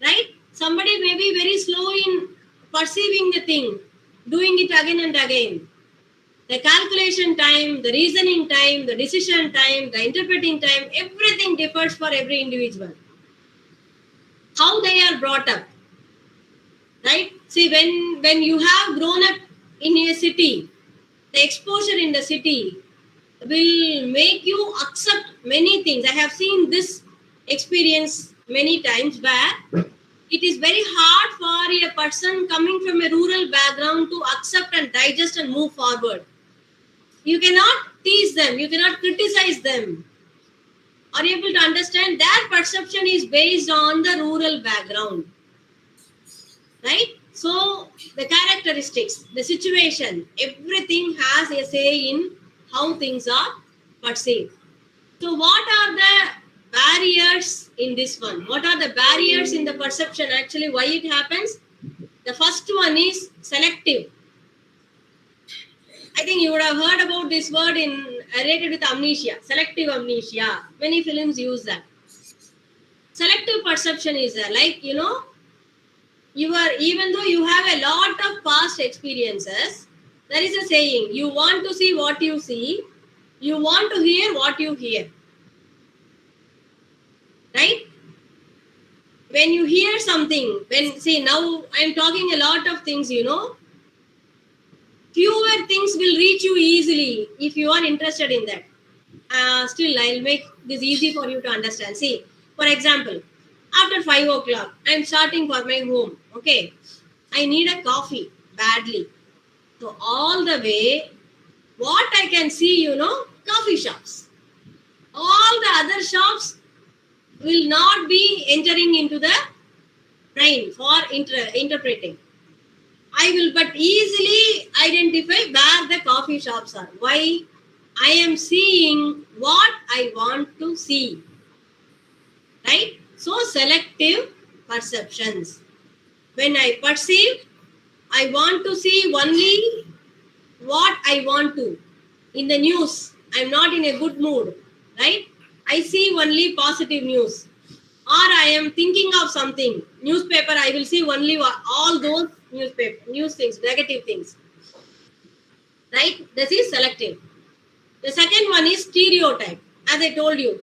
right? Somebody may be very slow in perceiving the thing, doing it again and again. The calculation time, the reasoning time, the decision time, the interpreting time, everything differs for every individual. How they are brought up, right? See, when you have grown up in a city, the exposure in the city will make you accept many things. I have seen this experience many times where it is very hard for a person coming from a rural background to accept and digest and move forward. You cannot tease them, you cannot criticize them. Are you able to understand? Their perception is based on the rural background, right? So the characteristics, the situation, everything has a say in how things are perceived. So what are the barriers in this one? What are the barriers in the perception? Actually, why it happens? The first one is selective. I think you would have heard about this word in related with amnesia, selective amnesia. Many films use that. Selective perception is there, like, you know, you are, even though you have a lot of past experiences, there is a saying, you want to see what you see, you want to hear what you hear, right? When you hear something, when, see, now I'm talking a lot of things, you know, fewer things will reach you easily if you are interested in that. Still, I'll make this easy for you to understand. See, for example, after 5 o'clock, I'm starting for my home. Okay, I need a coffee badly. So all the way, what I can see, you know, coffee shops. All the other shops will not be entering into the brain for interpreting. I will but easily identify where the coffee shops are. Why? I am seeing what I want to see. Right? So selective perceptions. When I perceive, I want to see only what I want to. In the news, I'm not in a good mood, right? I see only positive news. Or I am thinking of something, newspaper, I will see only all those news things, negative things, right? This is selective. The second one is stereotype. As I told you,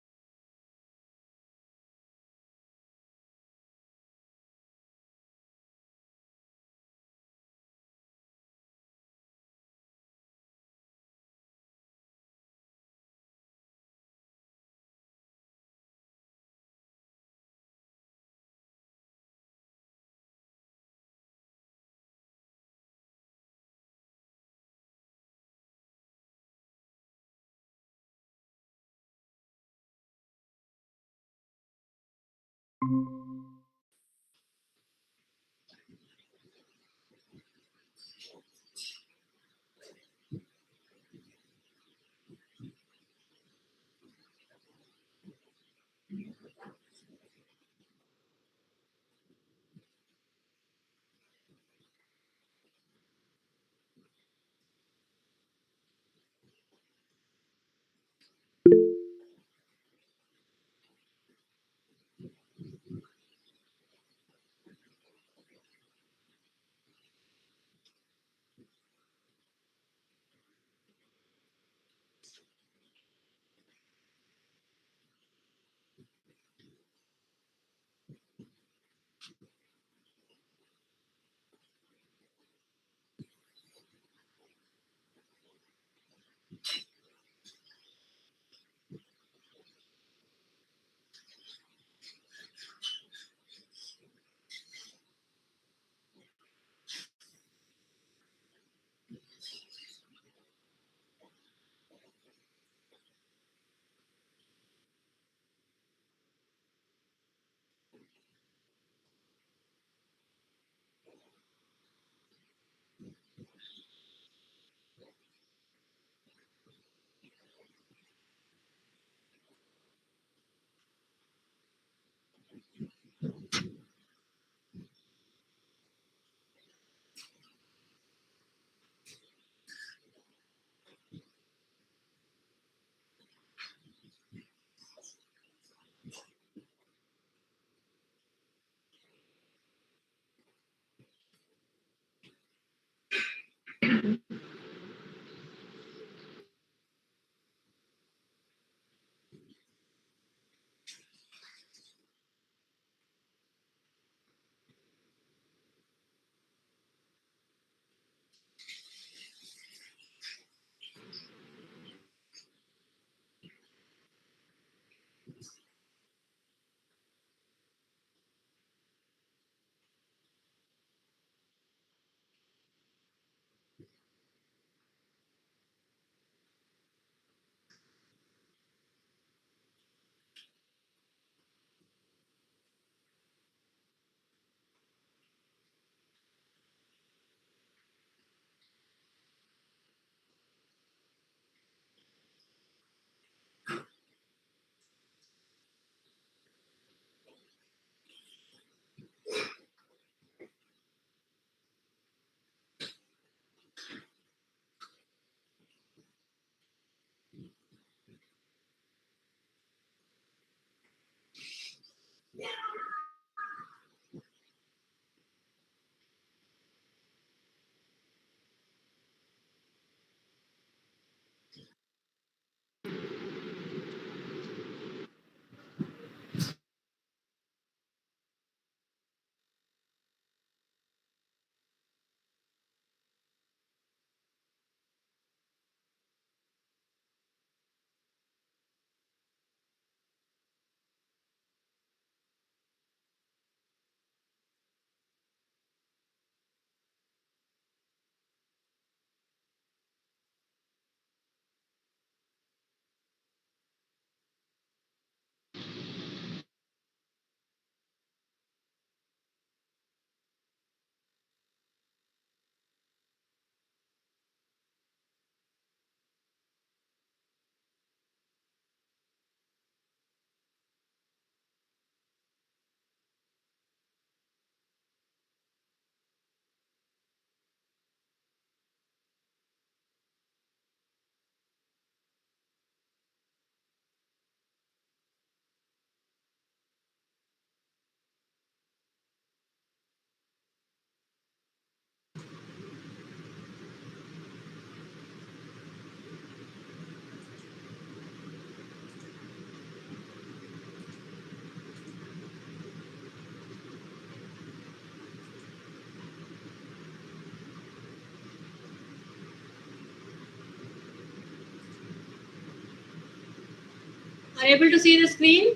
Are you able to see the screen?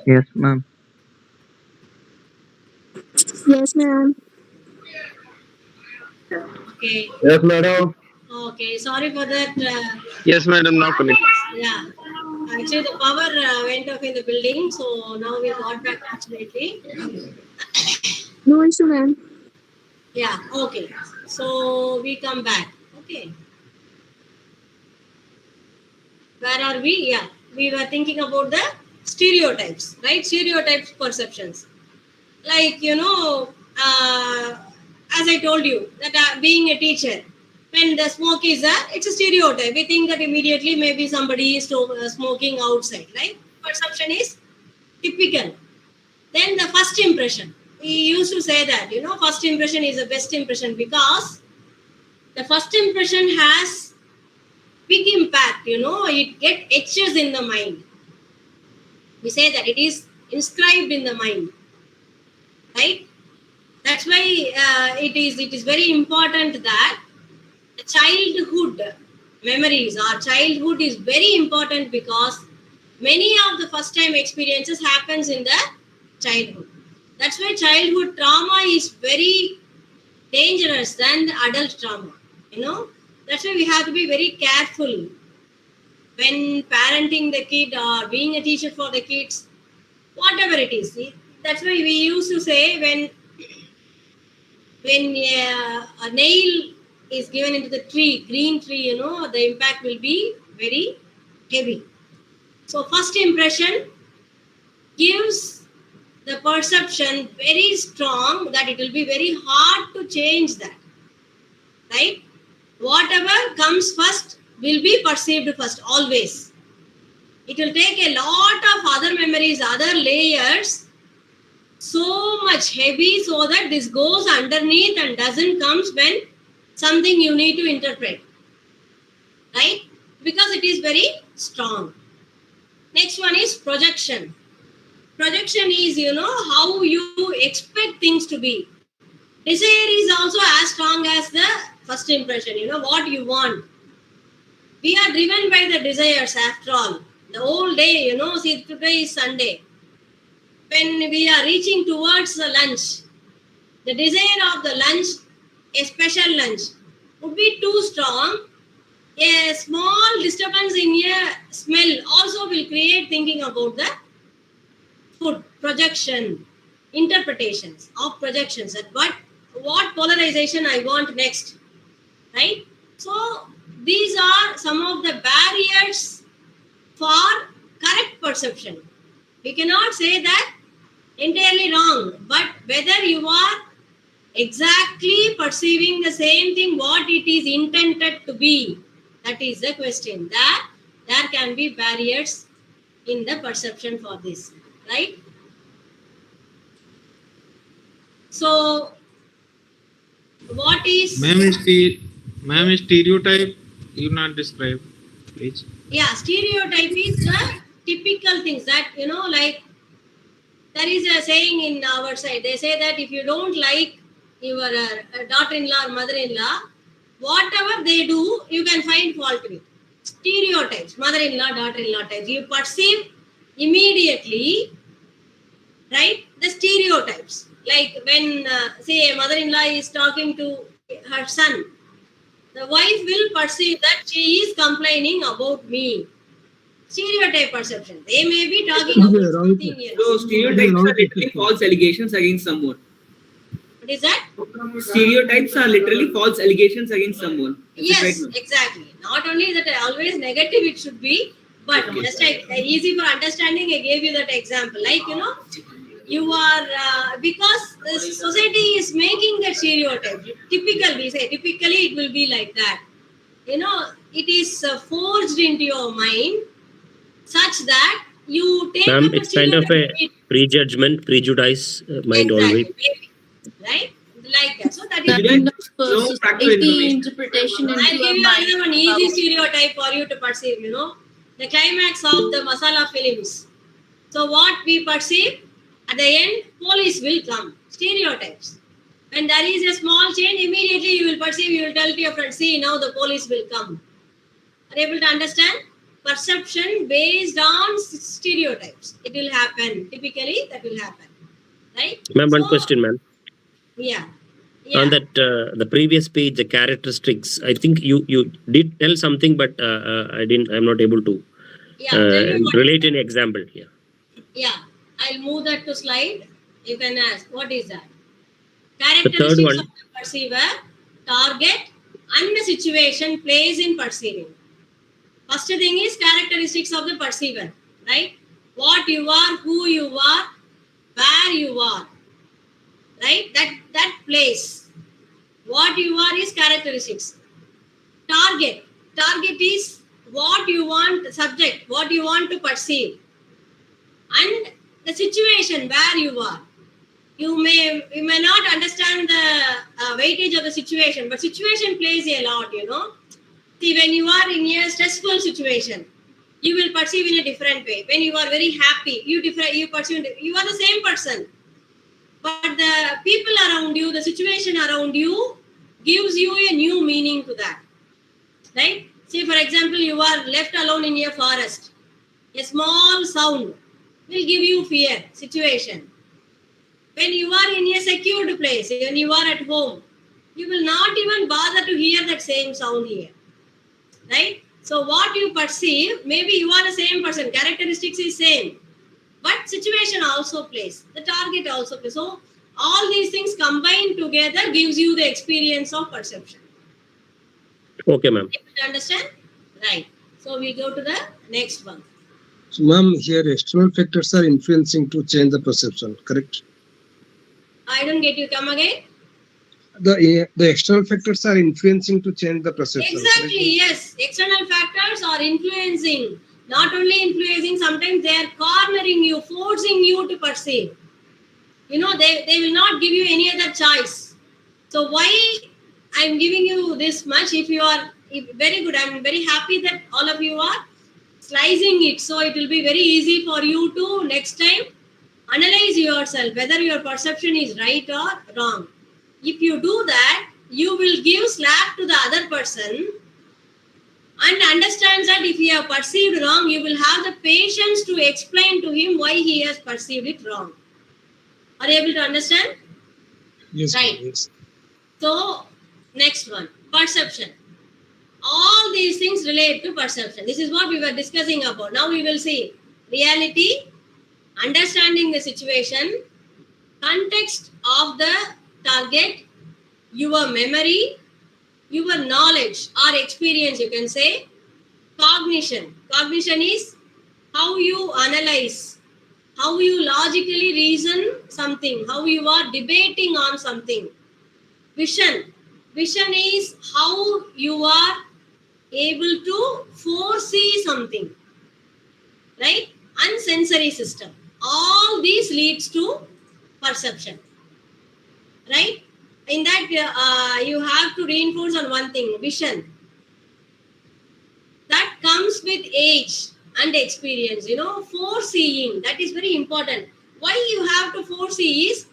Yes, ma'am. Yes, ma'am. Okay. Yes, madam. Okay. Sorry for that. Yes, madam. Now connect. Yeah. Actually, the power went off in the building, so now we got back fortunately. No issue, ma'am. Yeah. Okay. So we come back. Okay. Where are we? Yeah. We were thinking about the stereotypes, right? Stereotypes perceptions. Like, as I told you, that being a teacher, when the smoke is there, it's a stereotype. We think that immediately maybe somebody is smoking outside, right? Perception is typical. Then the first impression. We used to say that, first impression is the best impression because the first impression has big impact, it get etches in the mind. We say that it is inscribed in the mind, right? That's why it is very important that the childhood memories or childhood is very important because many of the first time experiences happens in the childhood. That's why childhood trauma is very dangerous than the adult trauma. That's why we have to be very careful when parenting the kid or being a teacher for the kids, whatever it is. That's why we used to say when a nail is given into the tree, green tree, the impact will be very heavy. So first impression gives the perception very strong that it will be very hard to change that, right? Whatever comes first will be perceived first, always. It will take a lot of other memories, other layers, so much heavy so that this goes underneath and doesn't comes when something you need to interpret, right? Because it is very strong. Next one is projection. Projection is, how you expect things to be. Desire is also as strong as the first impression, what you want. We are driven by the desires after all. The whole day, see, today is Sunday. When we are reaching towards the lunch, the desire of the lunch, a special lunch, would be too strong. A small disturbance in a smell also will create thinking about the food. Projection, interpretations of projections, that what polarization I want next, right? So these are some of the barriers for correct perception. We cannot say that entirely wrong, but whether you are exactly perceiving the same thing what it is intended to be, that is the question. That there can be barriers in the perception for this, right? So what is Ma'am, stereotype you not describe, please. Yeah, stereotype is the typical things that, like there is a saying in our side. They say that if you don't like your daughter-in-law or mother-in-law, whatever they do, you can find fault with. Stereotypes, mother-in-law, daughter-in-law types. You perceive immediately, right, the stereotypes. Like when, say, a mother-in-law is talking to her son, the wife will perceive that she is complaining about me. Stereotype perception. They may be talking about something else. So stereotypes are literally false allegations against someone. What is that? Stereotypes are literally false allegations against someone. Yes, exactly. Not only that always negative it should be, but just like easy for understanding, I gave you that example. Like, you are, because the society is making that stereotype. Typically, we say, typically it will be like that. It is forged into your mind such that you take Ma'am, up it's kind of a prejudgment, prejudice mind always. Right? Like that. So that is no society interpretation. I'll give you another one easy stereotype for you to perceive, the climax of the masala films. So what we perceive, at the end, police will come. Stereotypes. When there is a small change, immediately you will perceive, you will tell to your friend, see, now the police will come. Are you able to understand? Perception based on stereotypes. It will happen. Typically, that will happen. Right? Ma'am, one question, ma'am. Yeah. On that, the previous page, the characteristics, I think you did tell something, but I'm not able to relate an example here. Yeah. I'll move that to slide. You can ask, what is that? The third Characteristics one. of the perceiver, target, and the situation plays in perceiving. First thing is characteristics of the perceiver, right? What you are, who you are, where you are, right? That place. What you are is characteristics. Target is what you want, subject, what you want to perceive, and the situation where you are. You may not understand the weightage of the situation, but situation plays a lot, See, when you are in a stressful situation, you will perceive in a different way. When you are very happy, you perceive, you are the same person. But the people around you, the situation around you gives you a new meaning to that. Right? See, for example, you are left alone in a forest. A small sound will give you fear, situation. When you are in a secured place, when you are at home, you will not even bother to hear that same sound here. Right? So what you perceive, maybe you are the same person, characteristics is same, but situation also plays, the target also plays. So all these things combined together gives you the experience of perception. Okay, ma'am. You understand? Right. So we go to the next one. So, ma'am, here external factors are influencing to change the perception, correct? I don't get you. Come again. The external factors are influencing to change the perception. Exactly, correct? yes. External factors are influencing. Not only influencing, sometimes they are cornering you, forcing you to perceive. They will not give you any other choice. So why I'm giving you this much. Very good. I'm very happy that all of you are slicing it. So it will be very easy for you to next time analyze yourself, whether your perception is right or wrong. If you do that, you will give slack to the other person and understands that if he have perceived wrong, you will have the patience to explain to him why he has perceived it wrong. Are you able to understand? Yes, right. Yes. So, next one, perception. All these things relate to perception. This is what we were discussing about. Now we will see reality, understanding the situation, context of the target, your memory, your knowledge or experience, you can say. Cognition. Cognition is how you analyze, how you logically reason something, how you are debating on something. Vision. Vision is how you are able to foresee something, right? And sensory system. All these leads to perception, right? In that, you have to reinforce on one thing, vision. That comes with age and experience, foreseeing. That is very important. Why you have to foresee is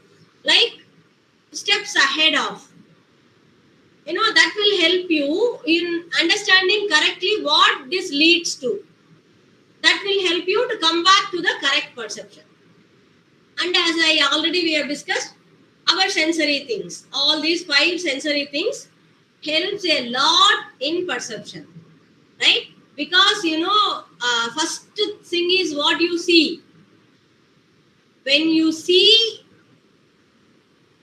like steps ahead of. That will help you in understanding correctly what this leads to. That will help you to come back to the correct perception. And as we have discussed, our sensory things, all these 5 sensory things helps a lot in perception, right? Because, first thing is what you see. When you see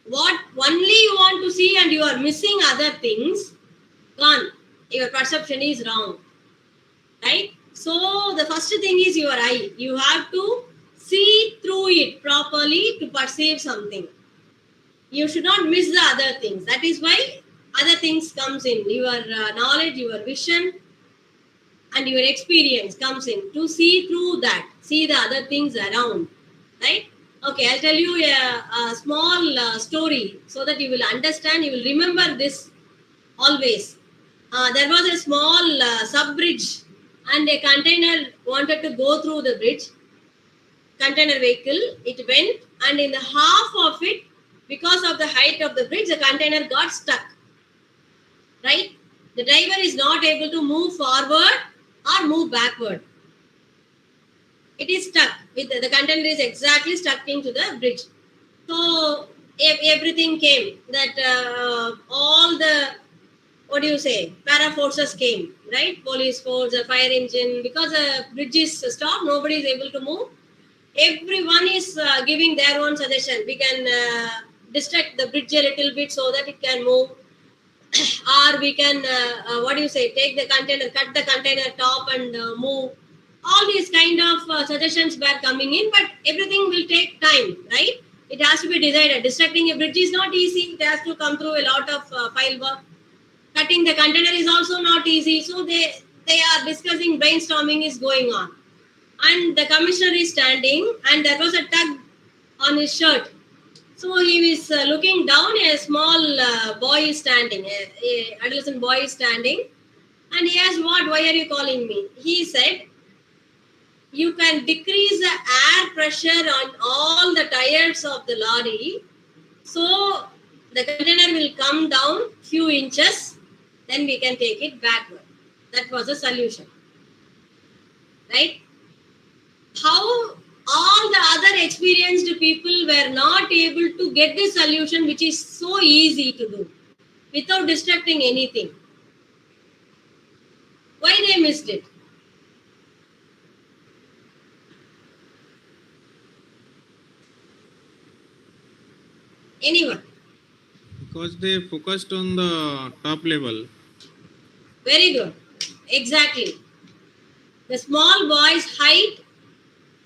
what only you want to see and you are missing other things, gone. Your perception is wrong, right? So the first thing is your eye. You have to see through it properly to perceive something. You should not miss the other things. That is why other things comes in. Your knowledge, your vision, and your experience comes in to see through that. See the other things around, right? Okay, I'll tell you a small story so that you will understand. You will remember this always. There was a small sub-bridge and a container wanted to go through the bridge. Container vehicle, it went, and in the half of it, because of the height of the bridge, the container got stuck, right? The driver is not able to move forward or move backward. It is stuck. The container is exactly stuck into the bridge. So everything came, that all the, para forces came, right? Police force, a fire engine, because the bridge is stopped, nobody is able to move. Everyone is giving their own suggestion. We can distract the bridge a little bit so that it can move. Or we can, take the container, cut the container top and move. All these kind of suggestions were coming in, but everything will take time, right? It has to be decided. Distracting a bridge is not easy. It has to come through a lot of file work. Cutting the container is also not easy. So they are discussing, brainstorming is going on. And the commissioner is standing and there was a tug on his shirt. So he was looking down, a small boy is standing, a adolescent boy is standing, and he asked, why are you calling me? He said, you can decrease the air pressure on all the tires of the lorry, so the container will come down few inches, then we can take it backward. That was the solution, right? How all the other experienced people were not able to get the solution, which is so easy to do without distracting anything. Why they missed it? Anyone? Because they focused on the top level. Very good. Exactly. The small boy's height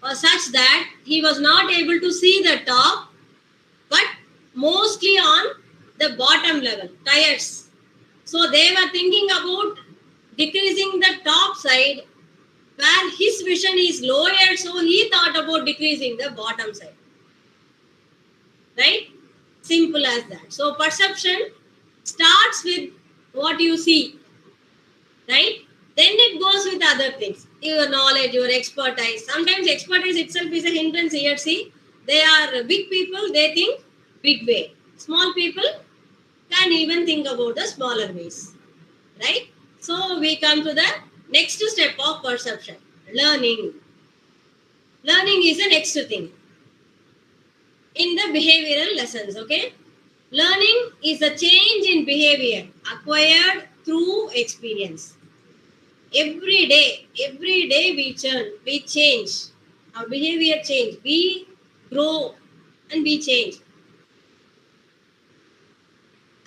was such that he was not able to see the top, but mostly on the bottom level, tires. So they were thinking about decreasing the top side where his vision is lower, so he thought about decreasing the bottom side. Right? Simple as that. So perception starts with what you see, right? Then it goes with other things, your knowledge, your expertise. Sometimes expertise itself is a hindrance here. See, they are big people, they think big way. Small people can even think about the smaller ways, right? So we come to the next step of perception, learning. Learning is the next thing in the behavioral lessons, okay? Learning is a change in behavior acquired through experience. Every day we change. Our behavior change. We grow and we change.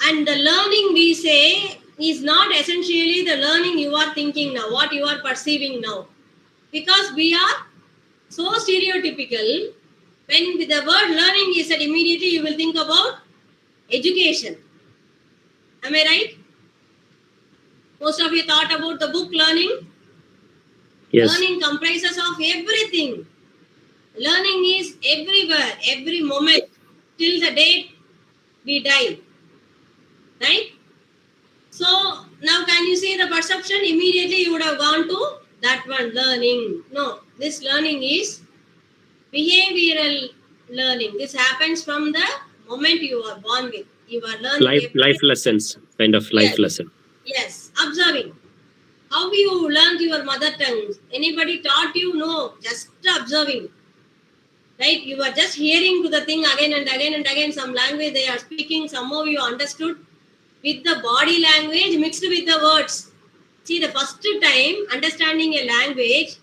And the learning we say is not essentially the learning you are thinking now, what you are perceiving now. Because we are so stereotypical. When the word learning is said, immediately you will think about education. Am I right? Most of you thought about the book learning. Yes. Learning comprises of everything. Learning is everywhere, every moment, till the day we die. Right? So now can you see the perception? Immediately you would have gone to that one, learning. No, this learning is behavioral learning. This happens from the moment you are born with. You are learning Life lessons, kind of life Yes. lesson. Yes, observing. How you learned your mother tongue? Anybody taught you? No, just observing. Right? You are just hearing to the thing again and again and again. Some language they are speaking. Somehow you understood with the body language mixed with the words. See, the first time understanding a language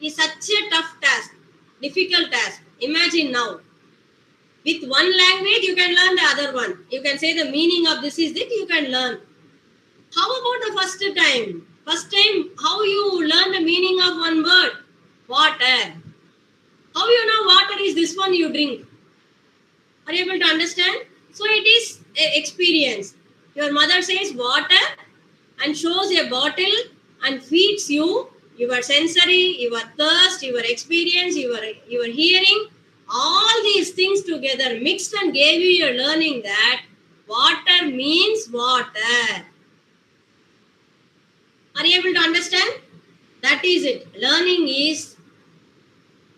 is such a tough task, difficult task. Imagine now. With one language, you can learn the other one. You can say the meaning of this is that you can learn. How about the first time? First time, how you learn the meaning of one word? Water. How you know water is this one you drink? Are you able to understand? So it is an experience. Your mother says water and shows a bottle and feeds you your sensory, your thirst, your experience, your hearing. All these things together mixed and gave you your learning that water means water. Are you able to understand? That is it. Learning is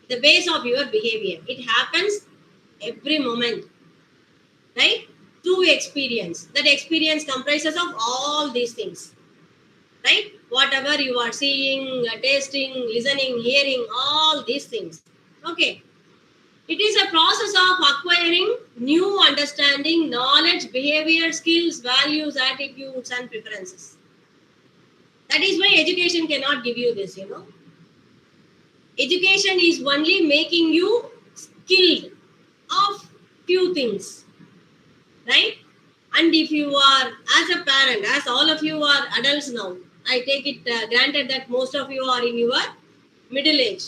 the base of your behavior. It happens every moment, right? Through experience. That experience comprises of all these things, right? Whatever you are seeing, tasting, listening, hearing, all these things. Okay. It is a process of acquiring new understanding, knowledge, behavior, skills, values, attitudes, and preferences. That is why education cannot give you this, Education is only making you skilled of few things, right? And if you are, as a parent, as all of you are adults now, I take it granted that most of you are in your middle age.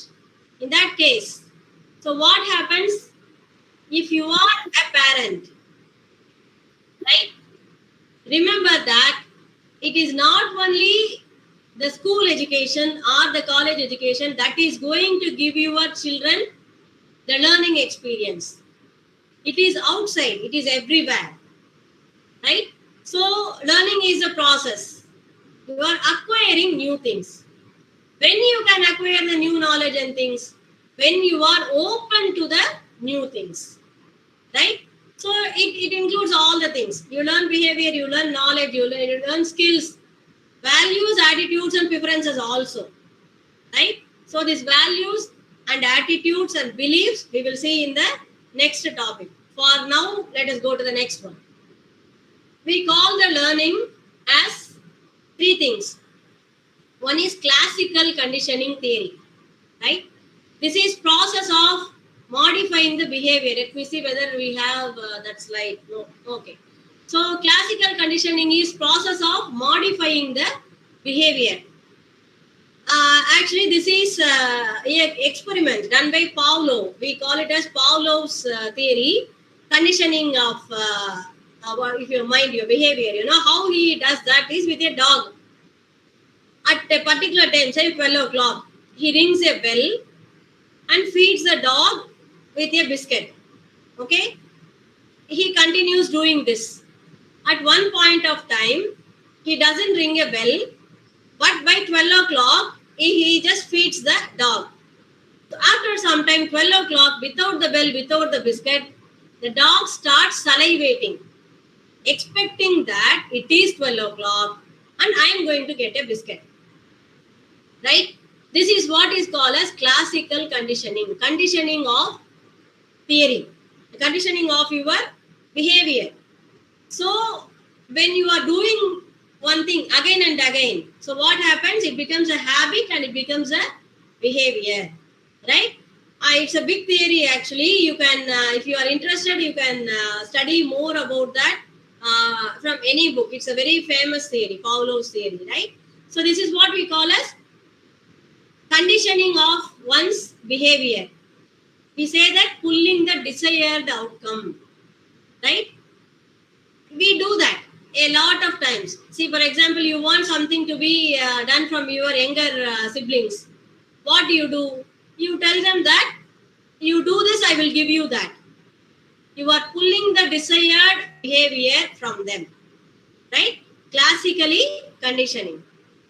In that case, so what happens if you are a parent, right? Remember that it is not only the school education or the college education that is going to give your children the learning experience. It is outside, it is everywhere, right? So learning is a process. You are acquiring new things. When you can acquire the new knowledge and things, when you are open to the new things, right? So it includes all the things. You learn behavior, you learn knowledge, you learn skills, values, attitudes, and preferences also, right? So these values and attitudes and beliefs we will see in the next topic. For now, let us go to the next one. We call the learning as three things. One is classical conditioning theory, right? This is process of modifying the behavior. Let me see whether we have that slide. No, okay. So classical conditioning is process of modifying the behavior. Actually, this is an experiment done by Pavlov. We call it as Pavlov's theory, conditioning of if you mind your behavior. How he does that is with a dog. At a particular time, say 12 o'clock, he rings a bell and feeds the dog with a biscuit. Okay? He continues doing this. At one point of time, he doesn't ring a bell, but by 12 o'clock, he just feeds the dog. So after some time, 12 o'clock, without the bell, without the biscuit, the dog starts salivating, expecting that it is 12 o'clock and I am going to get a biscuit. Right? This is what is called as classical conditioning. Conditioning of theory. Conditioning of your behavior. So when you are doing one thing again and again, so what happens? It becomes a habit and it becomes a behavior. Right? It's a big theory actually. You can, if you are interested, you can study more about that from any book. It's a very famous theory, Pavlov's theory, right? So this is what we call as conditioning of one's behavior. We say that pulling the desired outcome, right? We do that a lot of times. See, for example, you want something to be done from your younger siblings. What do? You tell them that you do this, I will give you that. You are pulling the desired behavior from them, right? Classically conditioning.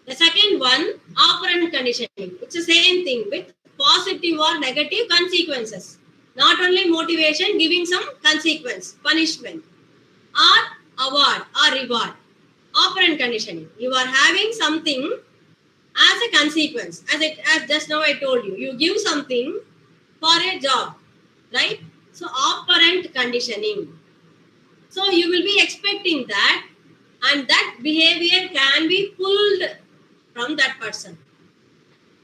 The second one, operant conditioning. It's the same thing with positive or negative consequences. Not only motivation, giving some consequence, punishment, or award or reward. Operant conditioning. You are having something as a consequence. As just now I told you, you give something for a job, right? So operant conditioning. So you will be expecting that, and that behavior can be pulled from that person.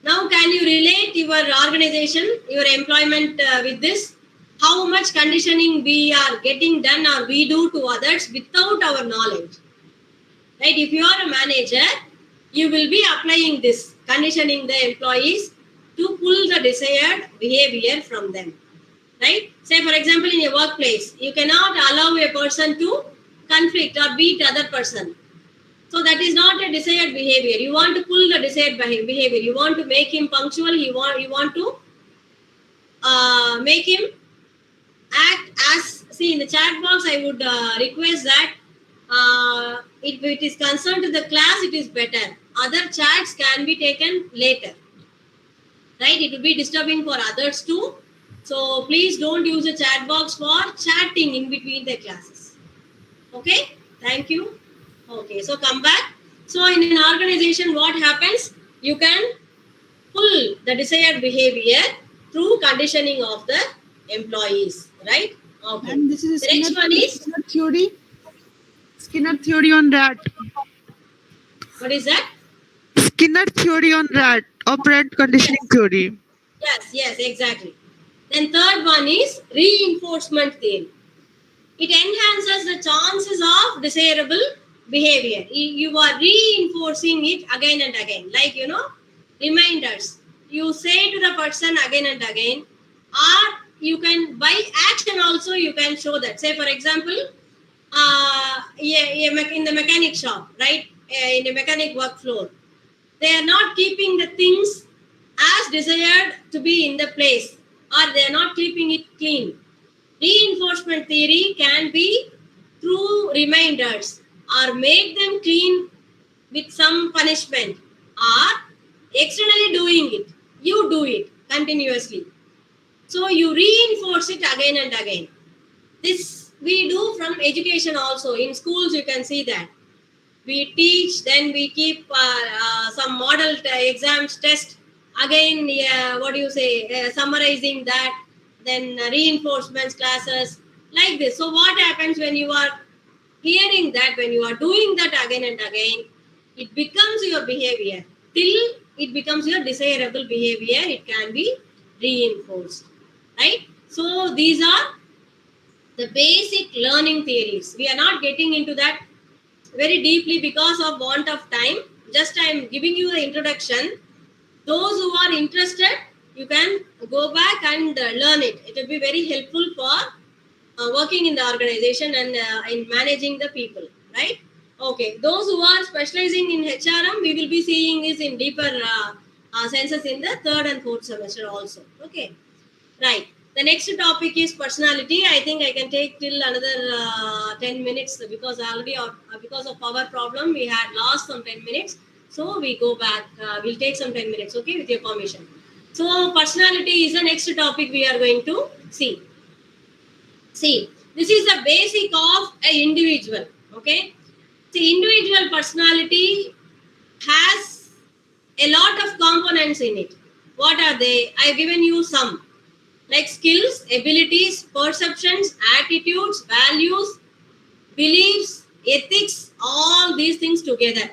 Now, can you relate your organization, your employment with this? How much conditioning we are getting done or we do to others without our knowledge? Right? If you are a manager, you will be applying this, conditioning the employees to pull the desired behavior from them. Right? Say, for example, in a workplace, you cannot allow a person to conflict or beat other person. So that is not a desired behavior. You want to pull the desired behavior. You want to make him punctual. You want to make him act as, see, in the chat box, I would request that if it is concerned to the class, it is better. Other chats can be taken later. Right? It will be disturbing for others too. So please don't use the chat box for chatting in between the classes. Okay? Thank you. Okay, so come back. So in an organization, what happens? You can pull the desired behavior through conditioning of the employees, right? Okay. And this is the next one is Skinner theory. Skinner theory on that. What is that? Skinner theory on that. Operant conditioning theory. Yes, exactly. Then third one is reinforcement theory. It enhances the chances of desirable behavior. You are reinforcing it again and again. Like, reminders. You say to the person again and again, or you can, by action also, you can show that. Say, for example, in the mechanic shop, right? In the mechanic work floor, they are not keeping the things as desired to be in the place, or they are not keeping it clean. Reinforcement theory can be through reminders, or make them clean with some punishment, or externally doing it. You do it continuously. So you reinforce it again and again. This we do from education also. In schools, you can see that. We teach, then we keep some model exams, test. Again, summarizing that, then reinforcements classes, like this. So what happens when you are hearing that, when you are doing that again and again, it becomes your behavior. Till it becomes your desirable behavior, it can be reinforced. Right? So these are the basic learning theories. We are not getting into that very deeply because of want of time. Just I am giving you the introduction. Those who are interested, you can go back and learn it. It will be very helpful for working in the organization and in managing the people, right? Okay, those who are specializing in HRM, we will be seeing this in deeper senses in the third and fourth semester also. Okay, right. The next topic is personality. I think I can take till another 10 minutes because already because of power problem we had lost some 10 minutes. So we go back. We'll take some 10 minutes, okay, with your permission. So personality is the next topic we are going to see. See, this is the basic of an individual, okay. See, individual personality has a lot of components in it. What are they? I've given you some, like skills, abilities, perceptions, attitudes, values, beliefs, ethics, all these things together.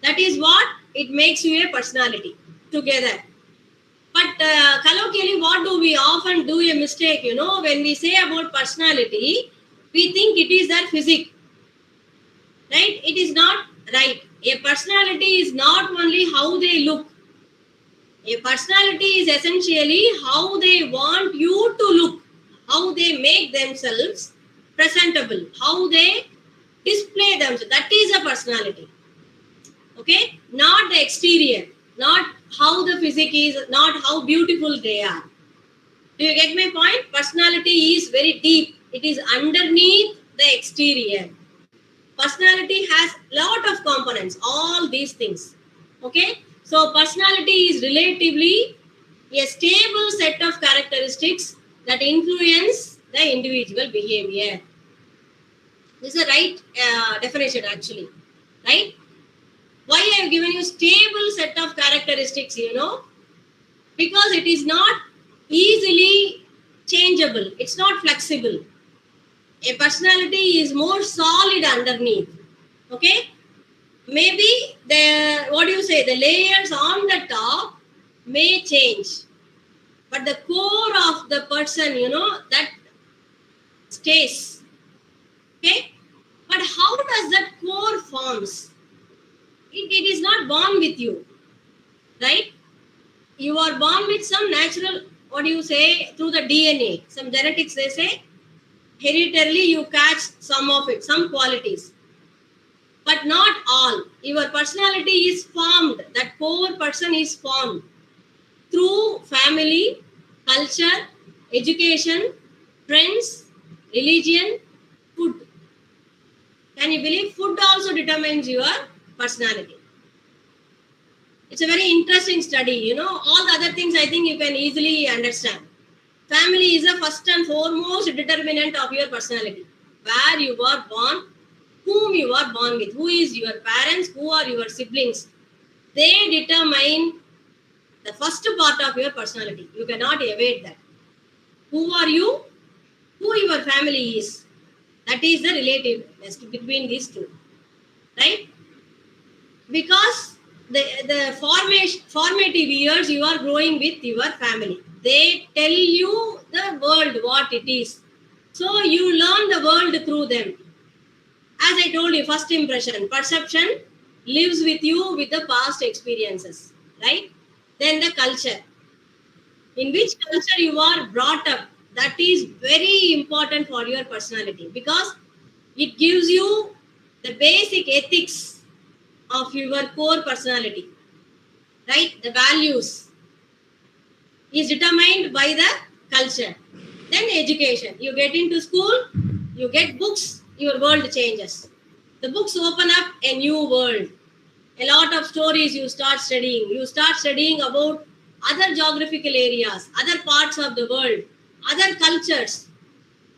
That is what it makes you a personality together. But colloquially, what do we often do a mistake, when we say about personality, we think it is their physique, right? It is not right. A personality is not only how they look. A personality is essentially how they want you to look, how they make themselves presentable, how they display themselves. That is a personality. Okay? Not the exterior, not how the physique is, not how beautiful they are. Do you get my point? Personality is very deep. It is underneath the exterior. Personality has lot of components, all these things. Okay? So personality is relatively a stable set of characteristics that influence the individual behavior. This is the right definition actually, right? Why I have given you stable set of characteristics, because it is not easily changeable. It's not flexible. A personality is more solid underneath. Okay? Maybe the layers on the top may change, but the core of the person, that stays. Okay? But how does that core forms? It is not born with you, right? You are born with some natural, through the DNA, some genetics, they say, hereditarily you catch some of it, some qualities. But not all. Your personality is formed, that core person is formed through family, culture, education, friends, religion, food. Can you believe food also determines your personality? It's a very interesting study. All the other things I think you can easily understand. Family is the first and foremost determinant of your personality. Where you were born, whom you are born with, who is your parents, who are your siblings. They determine the first part of your personality. You cannot evade that. Who are you? Who your family is. That is the relativeness between these two. Right? Because the formative years you are growing with your family. They tell you the world what it is. So you learn the world through them. As I told you, first impression, perception lives with you with the past experiences, right? Then the culture. In which culture you are brought up, that is very important for your personality because it gives you the basic ethics of your core personality, right? The values is determined by the culture. Then education. You get into school, you get books, your world changes. The books open up a new world. A lot of stories you start studying. You start studying about other geographical areas, other parts of the world, other cultures,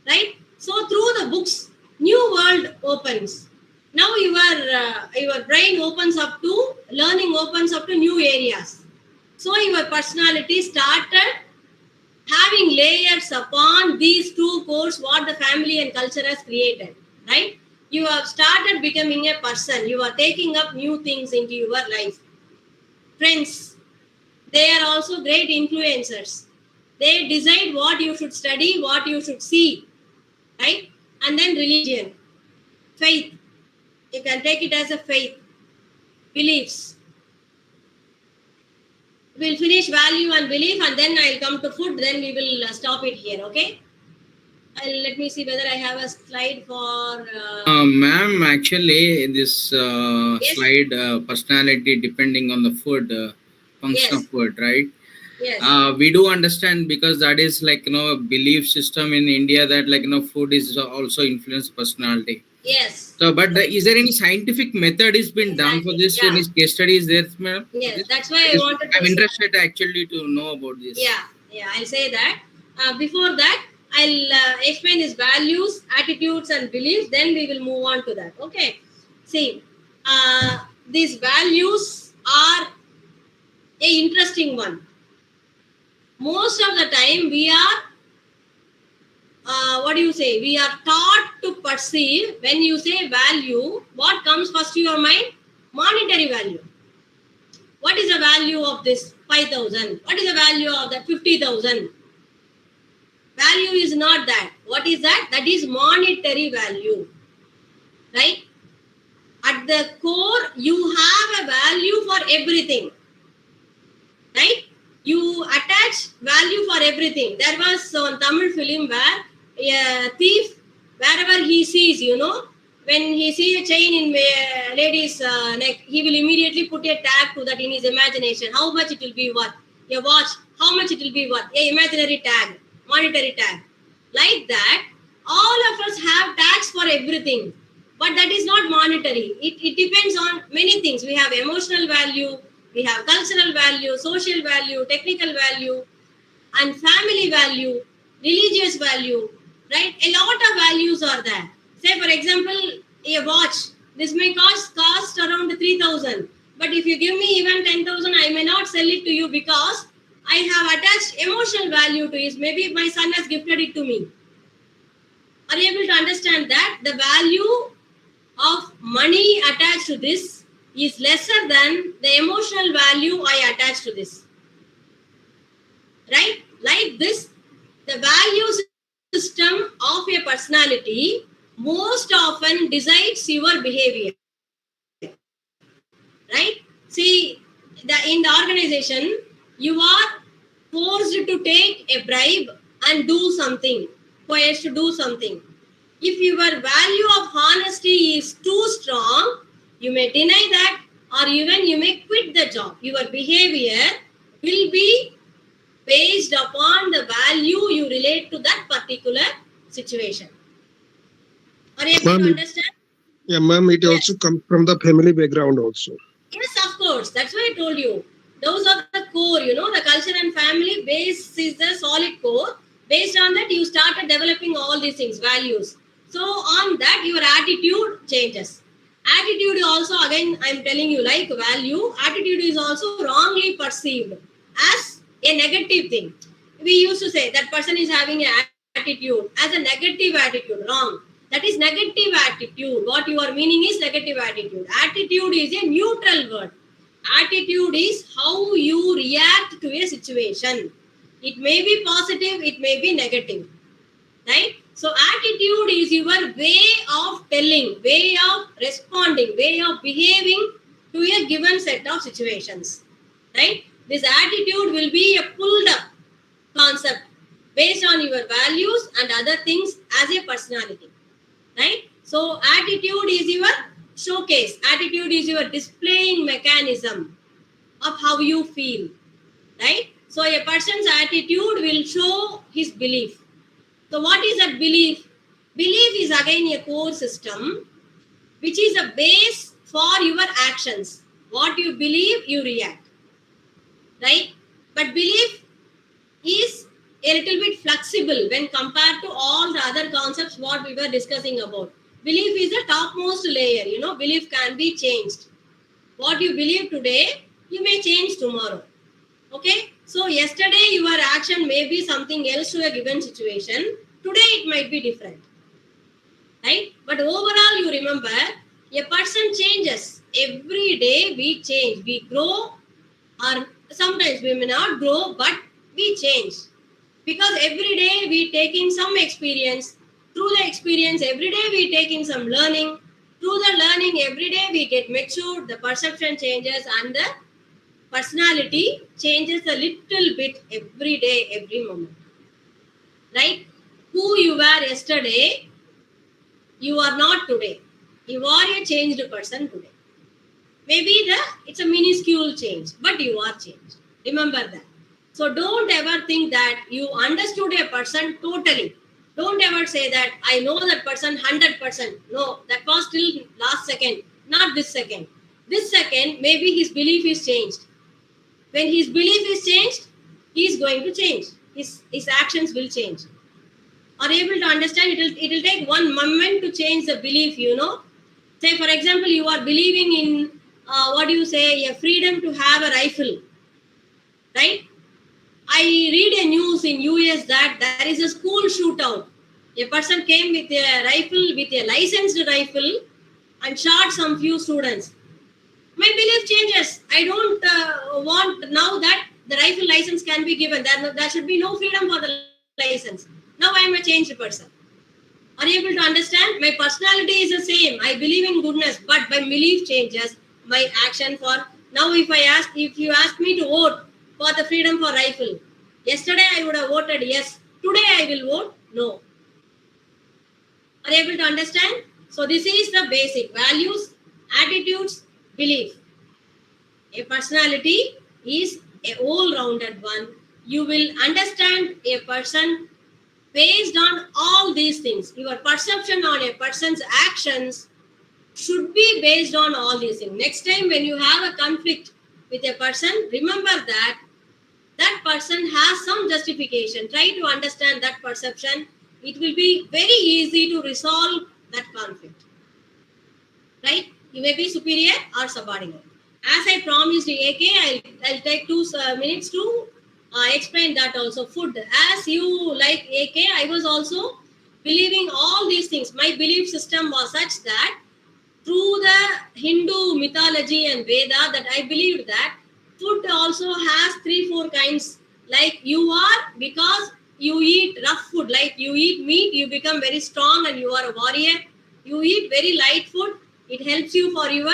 right? So through the books, new world opens. Now your brain opens up to, learning opens up to new areas. So your personality started having layers upon these two cores what the family and culture has created, right? You have started becoming a person. You are taking up new things into your life. Friends, they are also great influencers. They decide what you should study, what you should see, right? And then religion, faith. You can take it as a faith, beliefs. We'll finish value and belief and then I'll come to food. Then we will stop it here, okay? Let me see whether I have a slide for... Ma'am, actually, this Yes. slide, personality depending on the food, function Yes. of food, right? Yes. We do understand because that is like, a belief system in India that like, food is also influence personality. Yes. So, but is there any scientific method is been done for this? Yeah. Any case studies there, madam? Yes, that's why I wanted to I'm interested actually to know about this. Yeah, I'll say that. Before that, I'll explain his values, attitudes, and beliefs. Then we will move on to that. Okay. See, these values are a interesting one. Most of the time, we are what do you say? We are taught to perceive. When you say value, what comes first to your mind? Monetary value. What is the value of this 5,000? What is the value of that 50,000? Value is not that. What is that? That is monetary value. Right? At the core, you have a value for everything. Right? You attach value for everything. There was one Tamil film where a thief, wherever he sees, when he sees a chain in a lady's neck, he will immediately put a tag to that in his imagination. How much it will be worth? A watch, how much it will be worth? A imaginary tag, monetary tag. Like that, all of us have tags for everything. But that is not monetary. It depends on many things. We have emotional value, we have cultural value, social value, technical value, and family value, religious value, right? A lot of values are there. Say, for example, a watch. This may cost around 3,000. But if you give me even 10,000, I may not sell it to you because I have attached emotional value to it. Maybe my son has gifted it to me. Are you able to understand that? The value of money attached to this is lesser than the emotional value I attach to this. Right? Like this, the value system of a personality most often decides your behavior. Right? See, in the organization, you are forced to take a bribe and do something, forced to do something. If your value of honesty is too strong, you may deny that, or even you may quit the job. Your behavior will be based upon the value you relate to that particular situation. Are you able to understand? Yeah, ma'am, it also comes from the family background also. Yes, of course. That's why I told you. Those are the core, the culture and family base is the solid core. Based on that, you started developing all these things, values. So on that, your attitude changes. Attitude also, again, I'm telling you, like value, attitude is also wrongly perceived as a negative thing. We used to say that person is having an attitude as a negative attitude. Wrong. That is negative attitude. What you are meaning is negative attitude. Attitude is a neutral word. Attitude is how you react to a situation. It may be positive, it may be negative. Right? So attitude is your way of telling, way of responding, way of behaving to a given set of situations. Right? This attitude will be a pulled up concept based on your values and other things as a personality. Right? So attitude is your showcase. Attitude is your displaying mechanism of how you feel. Right? So a person's attitude will show his belief. So what is that belief? Belief is again a core system which is a base for your actions. What you believe, you react. Right? But belief is a little bit flexible when compared to all the other concepts what we were discussing about. Belief is the topmost layer. Belief can be changed. What you believe today, you may change tomorrow. Okay? So yesterday your action may be something else to a given situation. Today it might be different. Right? But overall you remember, a person changes. Every day we change. We grow, or sometimes we may not grow, but we change. Because every day we take in some experience. Through the experience, every day we take in some learning. Through the learning, every day we get matured, the perception changes, and the personality changes a little bit every day, every moment. Right? Who you were yesterday, you are not today. You are a changed person today. Maybe it's a minuscule change, but you are changed. Remember that. So don't ever think that you understood a person totally. Don't ever say that I know that person 100%. No, that was till last second, not this second. This second, maybe his belief is changed. When his belief is changed, he is going to change. His actions will change. Are you able to understand? It will take one moment to change the belief, you know. Say, for example, you are believing in, a freedom to have a rifle, right? I read a news in US that there is a school shootout. A person came with a rifle, with a licensed rifle, and shot some few students. My belief changes. I don't want now that the rifle license can be given. There should be no freedom for the license. Now I am a changed person. Are you able to understand? My personality is the same. I believe in goodness, but my belief changes. My action for now. If you ask me to vote for the freedom for rifle, yesterday I would have voted yes. Today I will vote no. Are you able to understand? So this is the basic values, attitudes, belief. A personality is a all-rounded one. You will understand a person based on all these things. Your perception on a person's actions should be based on all these things. Next time when you have a conflict with a person, remember that that person has some justification. Try to understand that perception. It will be very easy to resolve that conflict. Right? You may be superior or subordinate. As I promised AK, I'll take 2 minutes to explain that also. Food. As you like AK, I was also believing all these things. My belief system was such that through the Hindu mythology and Veda, that I believed that food also has 3-4 kinds. Like you are, because you eat rough food, like you eat meat, you become very strong and you are a warrior. You eat very light food, it helps you for your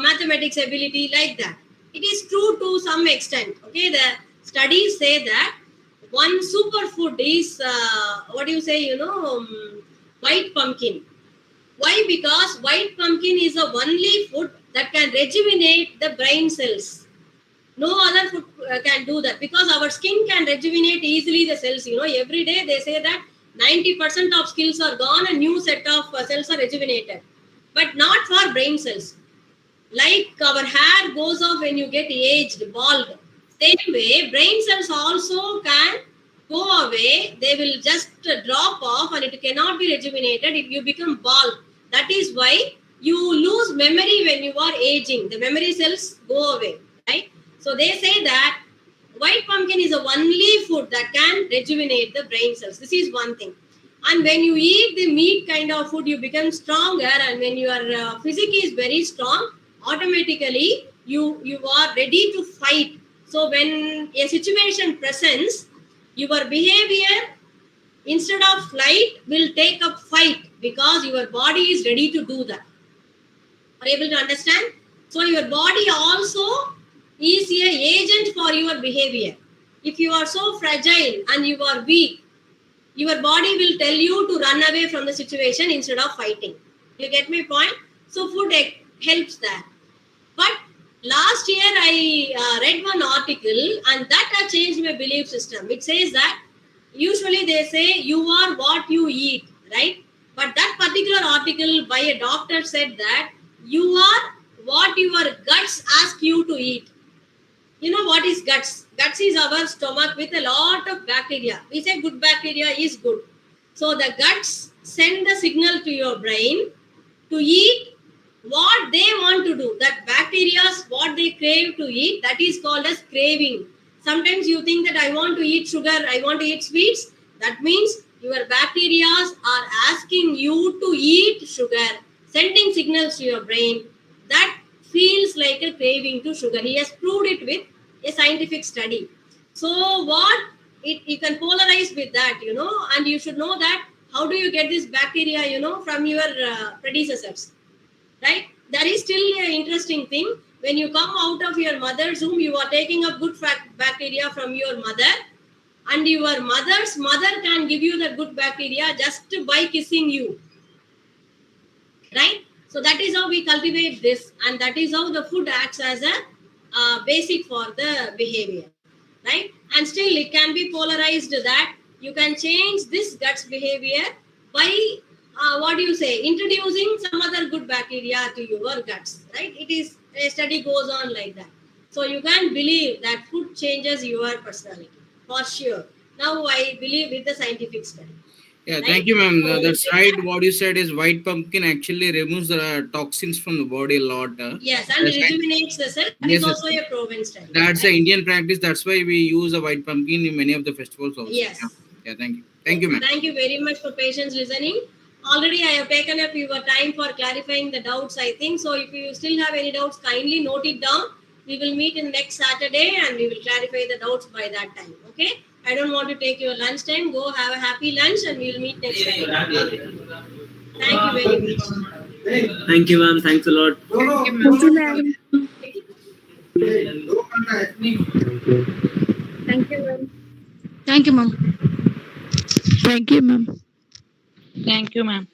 mathematics ability, like that. It is true to some extent. Okay, the studies say that one superfood is white pumpkin. Why? Because white pumpkin is the only food that can rejuvenate the brain cells. No other food can do that, because our skin can rejuvenate easily the cells. You know, every day they say that 90% of skills are gone and new set of cells are rejuvenated, but not for brain cells. Like our hair goes off when you get aged, bald. Same way, brain cells also can go away. They will just drop off and it cannot be rejuvenated if you become bald. That is why you lose memory when you are aging. The memory cells go away, right? So they say that white pumpkin is the only food that can rejuvenate the brain cells. This is one thing. And when you eat the meat kind of food, you become stronger, and when your physique is very strong, automatically you are ready to fight. So when a situation presents, your behavior instead of flight will take up fight, because your body is ready to do that. Are you able to understand? So your body also is an agent for your behavior. If you are so fragile and you are weak, your body will tell you to run away from the situation instead of fighting. You get my point? So food helps that. But last year I read one article, and that has changed my belief system. It says that usually they say you are what you eat, right? But that particular article by a doctor said that you are what your guts ask you to eat. You know what is guts? Guts is our stomach with a lot of bacteria. We say good bacteria is good. So the guts send the signal to your brain to eat what they want to do. That bacteria, what they crave to eat, that is called as craving. Sometimes you think that I want to eat sugar, I want to eat sweets. That means your bacteria are asking you to eat sugar, sending signals to your brain. That feels like a craving to sugar. He has proved it with a scientific study. So you can polarize with that, and you should know that how do you get this bacteria, from your predecessors, right? That is still an interesting thing. When you come out of your mother's womb, you are taking up good bacteria from your mother, and your mother's mother can give you the good bacteria just by kissing you, right? So that is how we cultivate this, and that is how the food acts as a basic for the behavior, right? And still it can be polarized that you can change this guts behavior by what do you say, introducing some other good bacteria to your guts, right? It is, a study goes on like that. So you can believe that food changes your personality for sure. Now I believe with the scientific study. Yeah, Right? thank you, ma'am. So That's with right. that, What you said is white pumpkin actually removes the toxins from the body a lot. yes, and That's right. rejuvenates the cell. That Yes, is yes. also a proven study. That's right? the Indian practice. That's why we use a white pumpkin in many of the festivals also. Yes. Yeah, thank you. Thank you, ma'am. Thank you very much for patience listening. Already I have taken up your time for clarifying the doubts, I think. So if you still have any doubts, kindly note it down. We will meet in next Saturday and we will clarify the doubts by that time. Okay? I don't want to take your lunch time. Go have a happy lunch and we will meet next time. Thank you very much. Thank you, ma'am. Thanks a lot. Thank you, ma'am. Thank you, ma'am. Thank you, ma'am. Thank you, ma'am. Thank you, ma'am.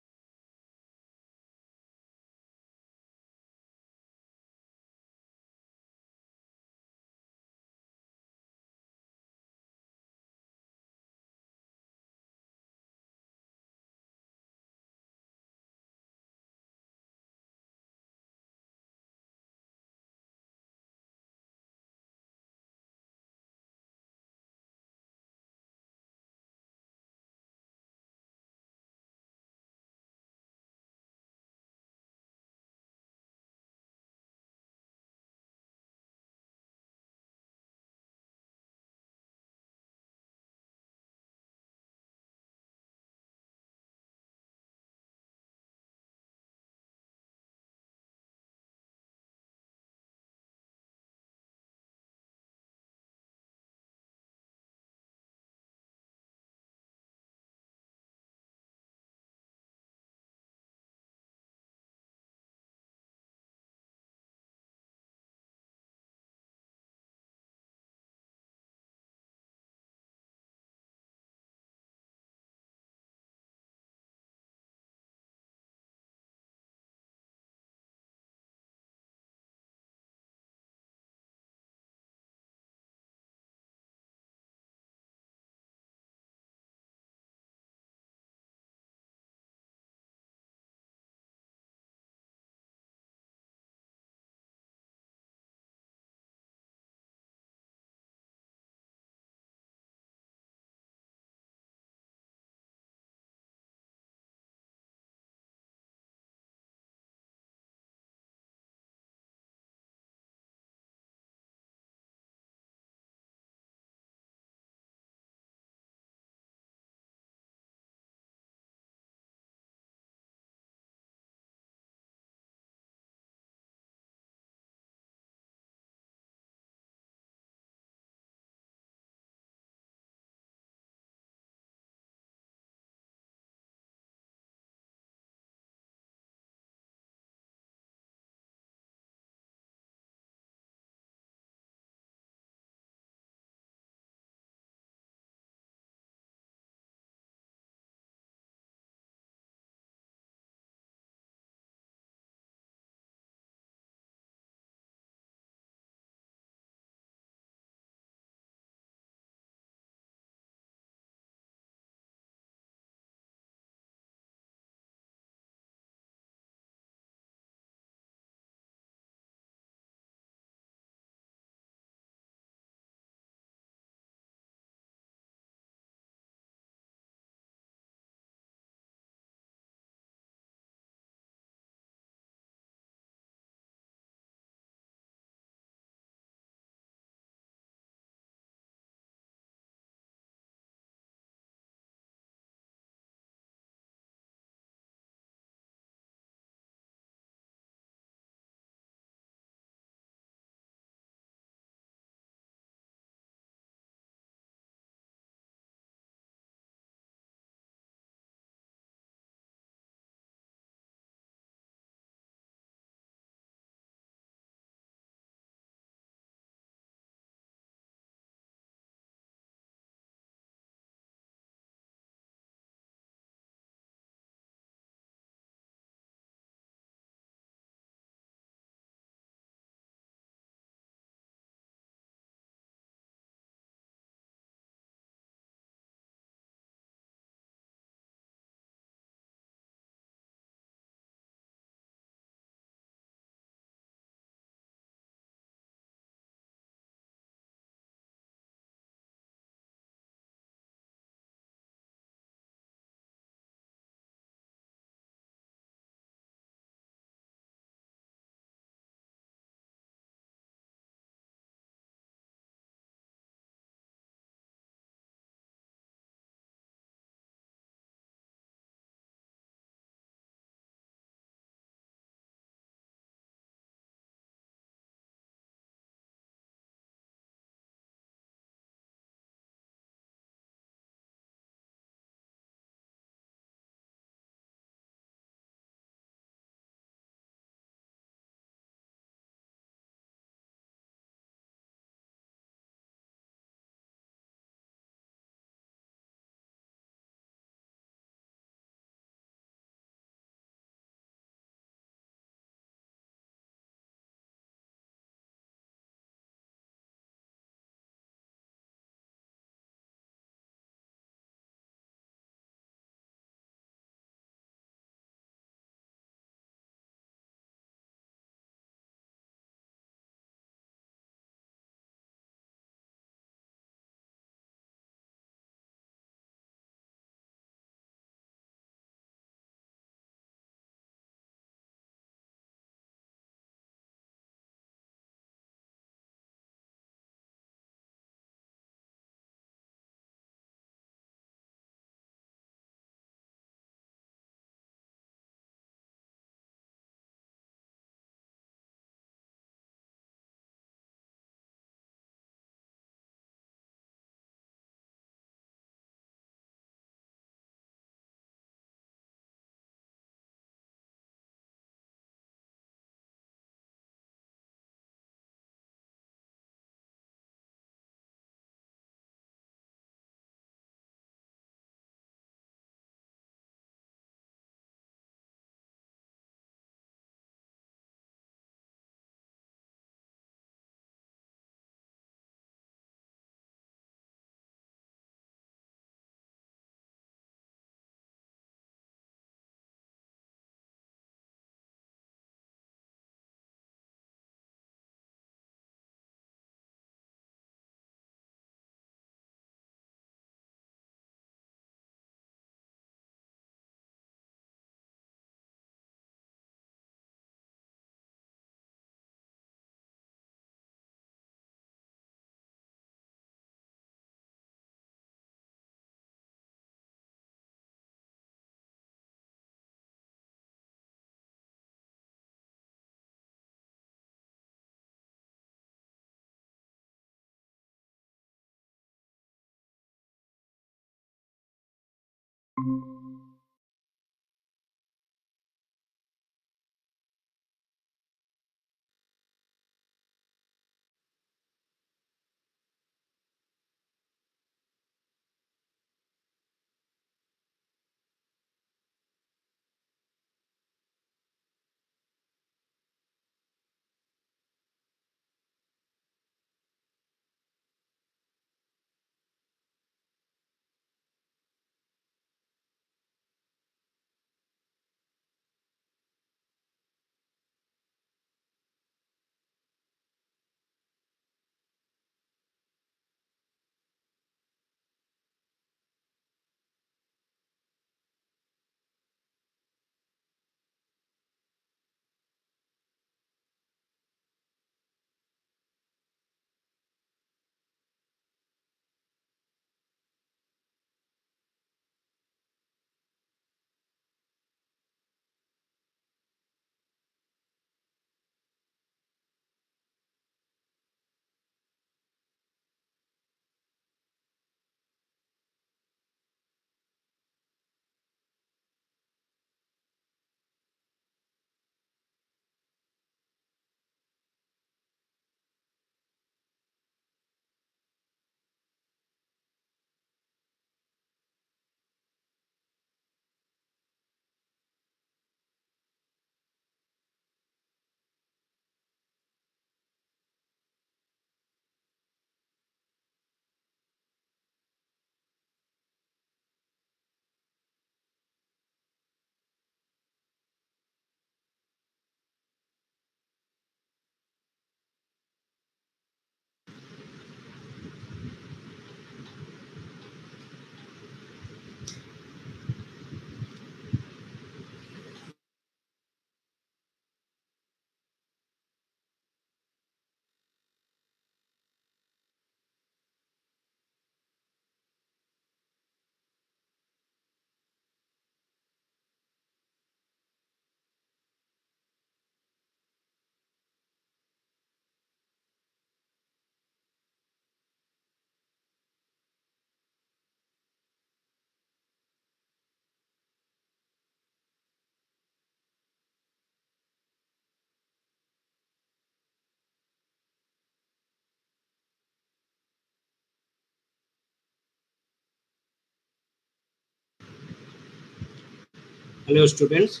Hello, students.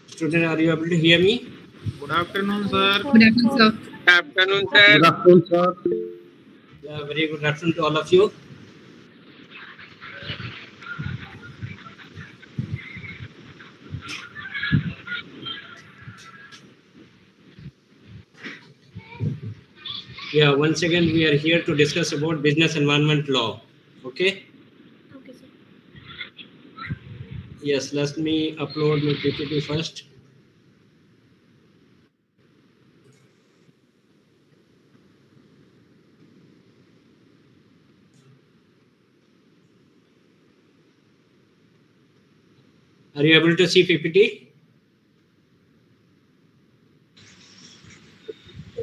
Student, are you able to hear me? Good afternoon, sir. Good afternoon, sir. Good afternoon, sir. Good afternoon, sir. Yeah, very good afternoon to all of you. Yeah, once again, we are here to discuss about business environment law. Okay? Okay, sir. Yes, let me upload my PPT first. Are you able to see PPT?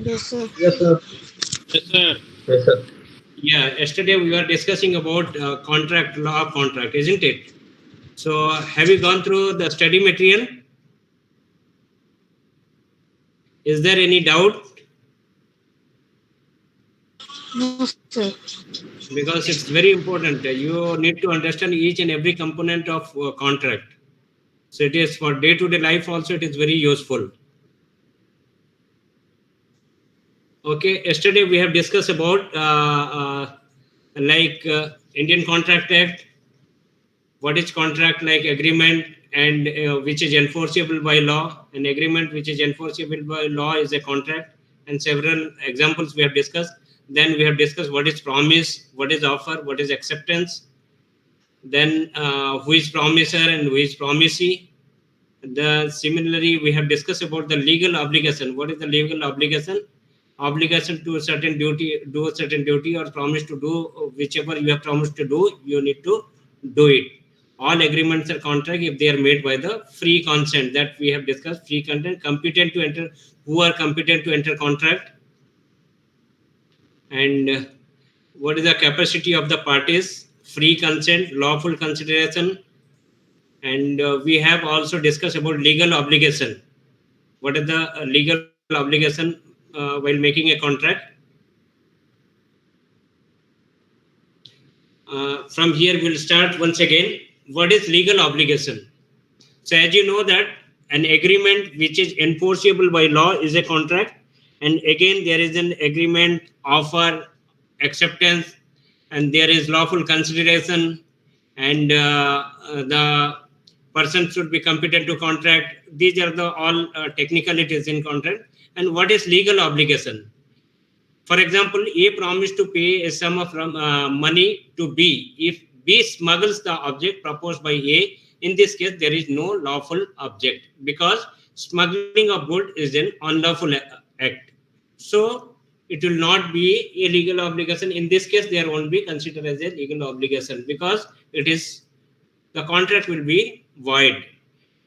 Yes, sir. Yes, sir. Yes, sir. Yes, sir. Yeah, yesterday we were discussing about contract, law of contract, isn't it? So, have you gone through the study material? Is there any doubt? No, sir. Because it's very important. You need to understand each and every component of contract. So it is for day-to-day life also, it is very useful. Okay, yesterday we have discussed about Indian Contract Act, what is contract, like agreement, and which is enforceable by law. An agreement which is enforceable by law is a contract, and several examples we have discussed. Then we have discussed what is promise, what is offer, what is acceptance. Then who is promiser and who is promisee. Similarly, we have discussed about the legal obligation. What is the legal obligation? Obligation to a certain duty, do a certain duty, or promise to do whichever you have promised to do, you need to do it. All agreements are contract if they are made by the free consent that we have discussed. Free consent, competent to enter, who are competent to enter contract, and what is the capacity of the parties, free consent, lawful consideration, and we have also discussed about legal obligation. What is the legal obligation while making a contract? From here we'll start once again. What is legal obligation? So as you know that an agreement which is enforceable by law is a contract, and again there is an agreement, offer, acceptance, and there is lawful consideration, and the person should be competent to contract. These are the all technicalities in contract. And what is legal obligation? For example, A promised to pay a sum of money to B if B smuggles the object proposed by A. In this case, there is no lawful object because smuggling of good is an unlawful act. So it will not be a legal obligation. In this case, there won't be considered as a legal obligation because it is the contract will be void.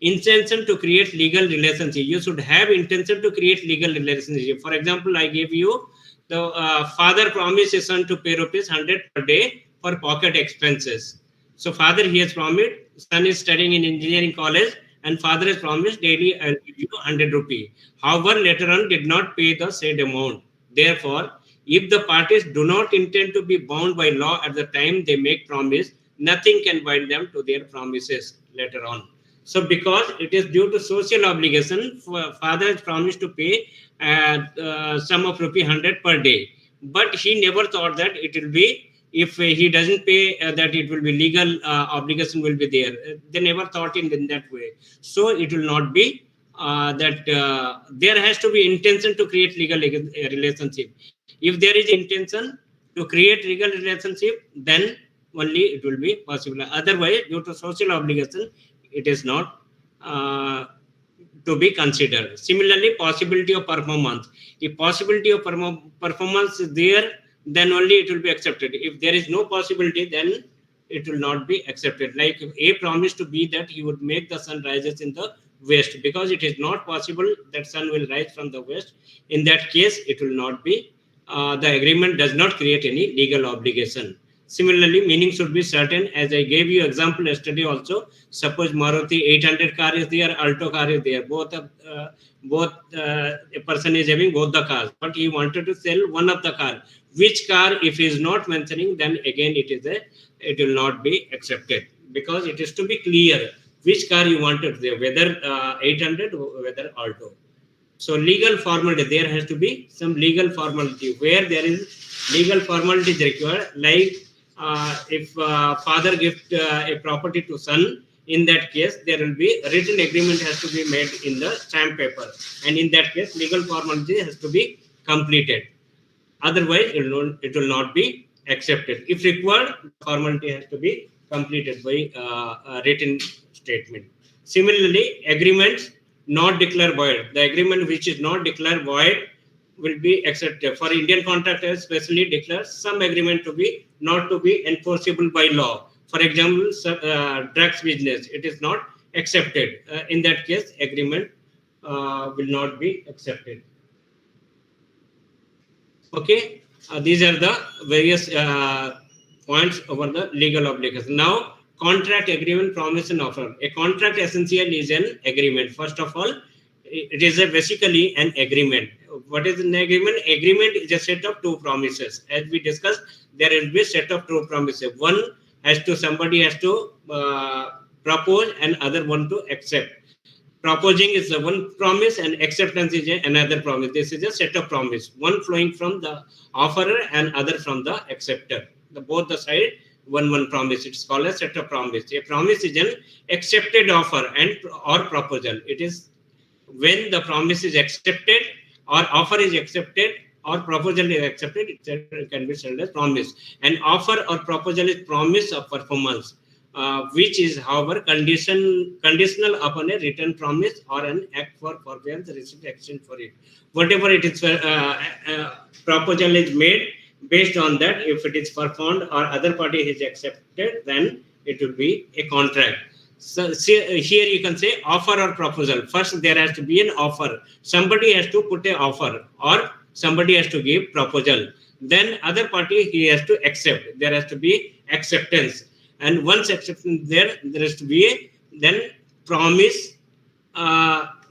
Intention to create legal relationship. You should have intention to create legal relationship. For example, I gave you the father promised his son to pay rupees 100 per day for pocket expenses. So father, he has promised, son is studying in engineering college, and father has promised daily I'll give you 100 rupee. However, later on did not pay the said amount. Therefore, if the parties do not intend to be bound by law at the time they make promise, nothing can bind them to their promises later on. So because it is due to social obligation, father has promised to pay sum of rupee 100 per day, but he never thought that it will be, if he doesn't pay that it will be legal obligation will be there. They never thought in that way. So it will not be there has to be intention to create legal relationship. If there is intention to create legal relationship, then only it will be possible. Otherwise, due to social obligation, it is not to be considered. Similarly, possibility of performance. If possibility of performance is there, then only it will be accepted. If there is no possibility, then it will not be accepted. Like if A promised to B that he would make the sun rises in the west, because it is not possible that sun will rise from the west. In that case, it will not be, the agreement does not create any legal obligation. Similarly, meaning should be certain. As I gave you example yesterday also, suppose Maruti 800 car is there, Alto car is there. Both a person is having both the cars, but he wanted to sell one of the car. Which car, if he is not mentioning, then again it will not be accepted, because it is to be clear which car you wanted there, whether 800 or whether Alto. So legal formality, there has to be some legal formality. Where there is legal formality is required, like if father gift a property to son, in that case there will be a written agreement has to be made in the stamp paper, and in that case legal formality has to be completed. Otherwise, it will not be accepted. If required, formality has to be completed by a written statement. Similarly, agreements not declared void. The agreement which is not declared void will be accepted. For Indian contractors, especially declares some agreement to be not to be enforceable by law. For example, drugs business, it is not accepted. In that case, agreement will not be accepted. Okay, these are the various points over the legal obligation. Now, contract, agreement, promise, and offer. A contract essentially is an agreement. First of all, it is basically an agreement. What is an agreement? Agreement is a set of two promises. As we discussed, there will be a set of two promises. One has to, somebody has to propose, and other one to accept. Proposing is the one promise, and acceptance is another promise. This is a set of promise, one flowing from the offerer and other from the acceptor. Both the side, one promise. It's called a set of promise. A promise is an accepted offer and or proposal. It is when the promise is accepted or offer is accepted or proposal is accepted, it can be said as promise. An offer or proposal is promise of performance, which is, however, conditional upon a written promise or an act for forbearance, receipt, exchange for it. Whatever it is, proposal is made, based on that, if it is performed or other party is accepted, then it will be a contract. So here you can say offer or proposal. First, there has to be an offer. Somebody has to put an offer, or somebody has to give proposal. then other party he has to accept. There has to be acceptance, and once acceptance there has to be then promise.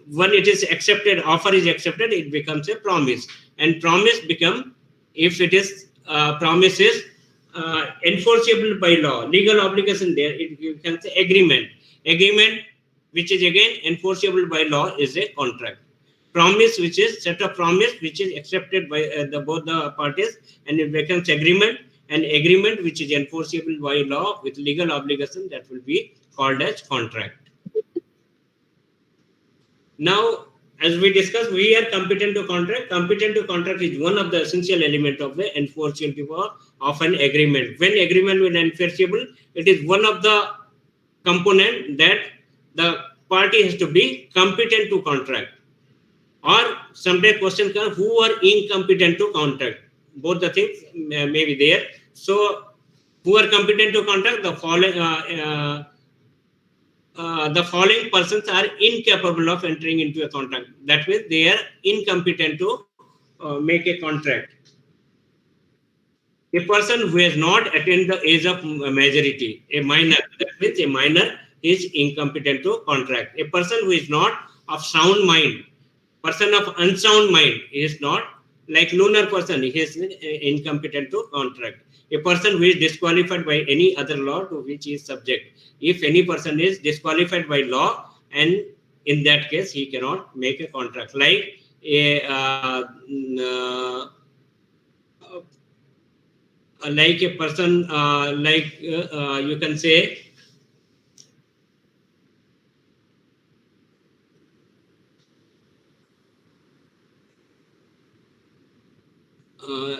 When it is accepted, offer is accepted, it becomes a promise, and promise become, if it is promise is enforceable by law, legal obligation there, it you can say agreement. Agreement which is again enforceable by law is a contract. Promise, which is set of promise which is accepted by both the parties, and it becomes agreement, and agreement which is enforceable by law with legal obligation, that will be called as contract. Now, as we discussed, we are competent to contract. Competent to contract is one of the essential element of the enforceability of an agreement. When agreement will enforceable, it is one of the component that the party has to be competent to contract. Or sometimes question comes, who are incompetent to contract? Both the things may be there. So, who are competent to contract? The following persons are incapable of entering into a contract. That means they are incompetent to make a contract. A person who has not attained the age of majority, a minor, that means a minor is incompetent to contract. A person who is not of sound mind, person of unsound mind, is not like lunar person, he is incompetent to contract. A person who is disqualified by any other law to which he is subject. If any person is disqualified by law, and in that case he cannot make a contract. Like a person, you can say,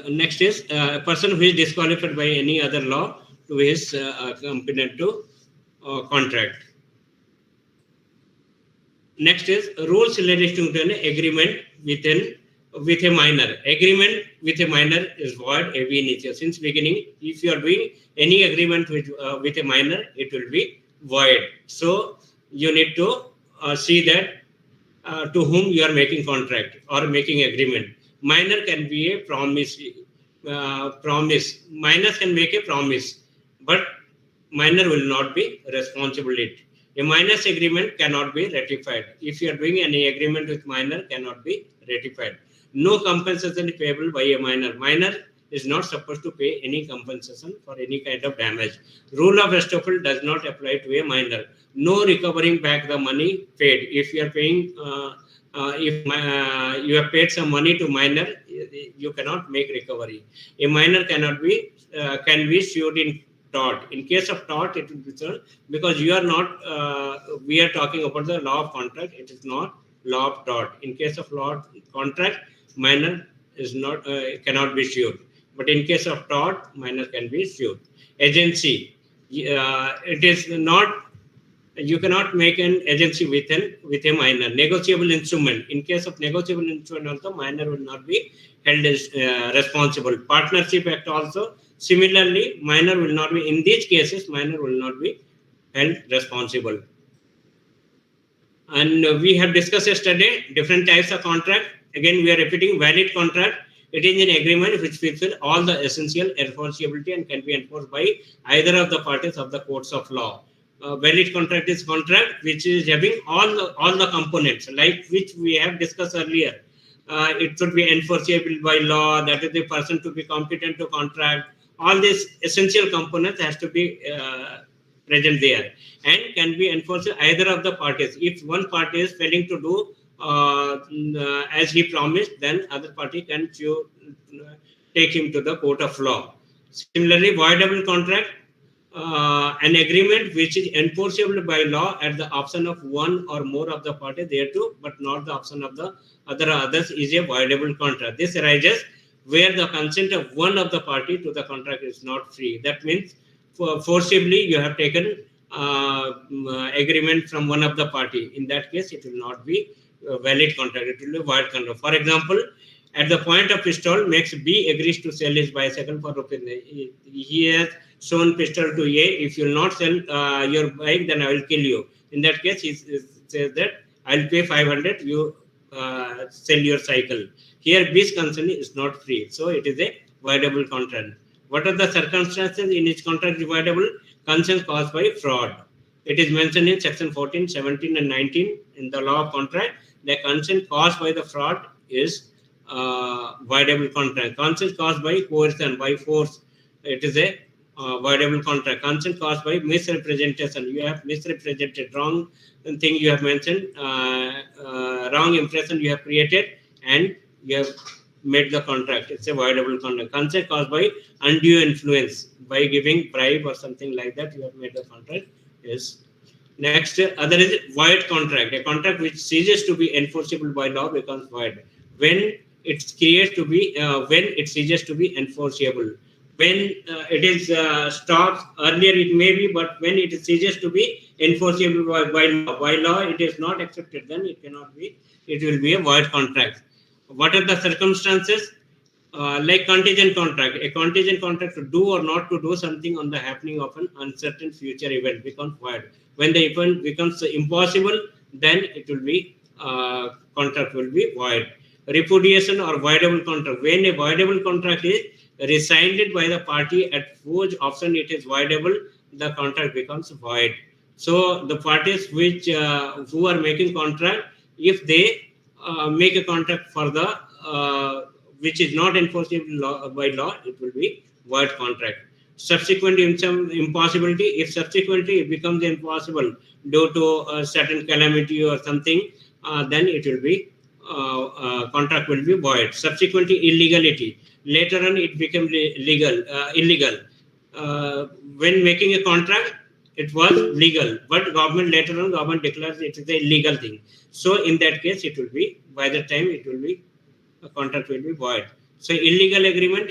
next is a person who is disqualified by any other law who is competent to contract. Next is rules relating to an agreement with a minor. Agreement with a minor is void ab initio. Since beginning, if you are doing any agreement with a minor, it will be void. So you need to see that to whom you are making contract or making agreement. Minor can be a promise. Minor can make a promise, but minor will not be responsible it. A minor's agreement cannot be ratified. If you are doing any agreement with minor, cannot be ratified. No compensation is payable by a minor. Minor is not supposed to pay any compensation for any kind of damage. Rule of estoppel does not apply to a minor. No recovering back the money paid. If you are paying, if you have paid some money to minor, you cannot make recovery. A minor cannot be can be sued in tort. In case of tort, it will be sued because you are not. We are talking about the law of contract. It is not law of tort. In case of law of contract, minor is not cannot be sued. But in case of tort, minor can be sued. Agency. It is not. You cannot make an agency with a minor. Negotiable instrument. In case of negotiable instrument, also minor will not be held as responsible. Partnership Act also. Similarly, minor will not be. In these cases, minor will not be held responsible. And we have discussed yesterday different types of contract. Again, we are repeating valid contract. It is an agreement which fulfills all the essential enforceability and can be enforced by either of the parties of the courts of law. Valid contract is contract which is having all the components, like which we have discussed earlier. It should be enforceable by law. That is the person to be competent to contract. All these essential components has to be present there and can be enforced either of the parties. If one party is failing to do as he promised, then other party can take him to the court of law. Similarly, voidable contract, an agreement which is enforceable by law at the option of one or more of the parties thereto, but not the option of the others, is a voidable contract. This arises where the consent of one of the party to the contract is not free. That means forcibly you have taken agreement from one of the party. In that case, it will not be a valid contract. It will be void contract. For example, at the point of pistol, makes B agrees to sell his bicycle for rupees. He has shown pistol to A. If you will not sell your bike, then I will kill you. In that case, he says that I will pay 500. You sell your cycle. Here, B's consent is not free. So it is a voidable contract. What are the circumstances in which contract is voidable? Consent caused by fraud. It is mentioned in section 14, 17 and 19 in the law of contract. The consent caused by the fraud is voidable contract. Consent caused by coercion, by force, it is a voidable contract. Consent caused by misrepresentation. You have misrepresented, wrong thing you have mentioned, wrong impression you have created, and you have made the contract. It's a voidable contract. Consent caused by undue influence, by giving bribe or something like that, you have made the contract. Is next. Other is void contract. A contract which ceases to be enforceable by law becomes void when it creates to be when it ceases to be enforceable. When it is stopped earlier, it may be, but when it ceases to be enforceable by law, it is not accepted. Then it cannot be. It will be a void contract. What are the circumstances? Like contingent contract. A contingent contract to do or not to do something on the happening of an uncertain future event becomes void. When the event becomes impossible, then it will be contract will be void. Repudiation or voidable contract. When a voidable contract is rescinded by the party at whose option it is voidable, the contract becomes void. So the parties which who are making contract, if they make a contract for the which is not enforceable by law, it will be void contract. Subsequent impossibility, if subsequently it becomes impossible due to a certain calamity or something, then it will be contract will be void. Subsequently illegality, later on it became illegal. When making a contract, it was legal, but government later on declares it is a illegal thing. So in that case, it will be, by the time it will be, a contract will be void. So illegal agreement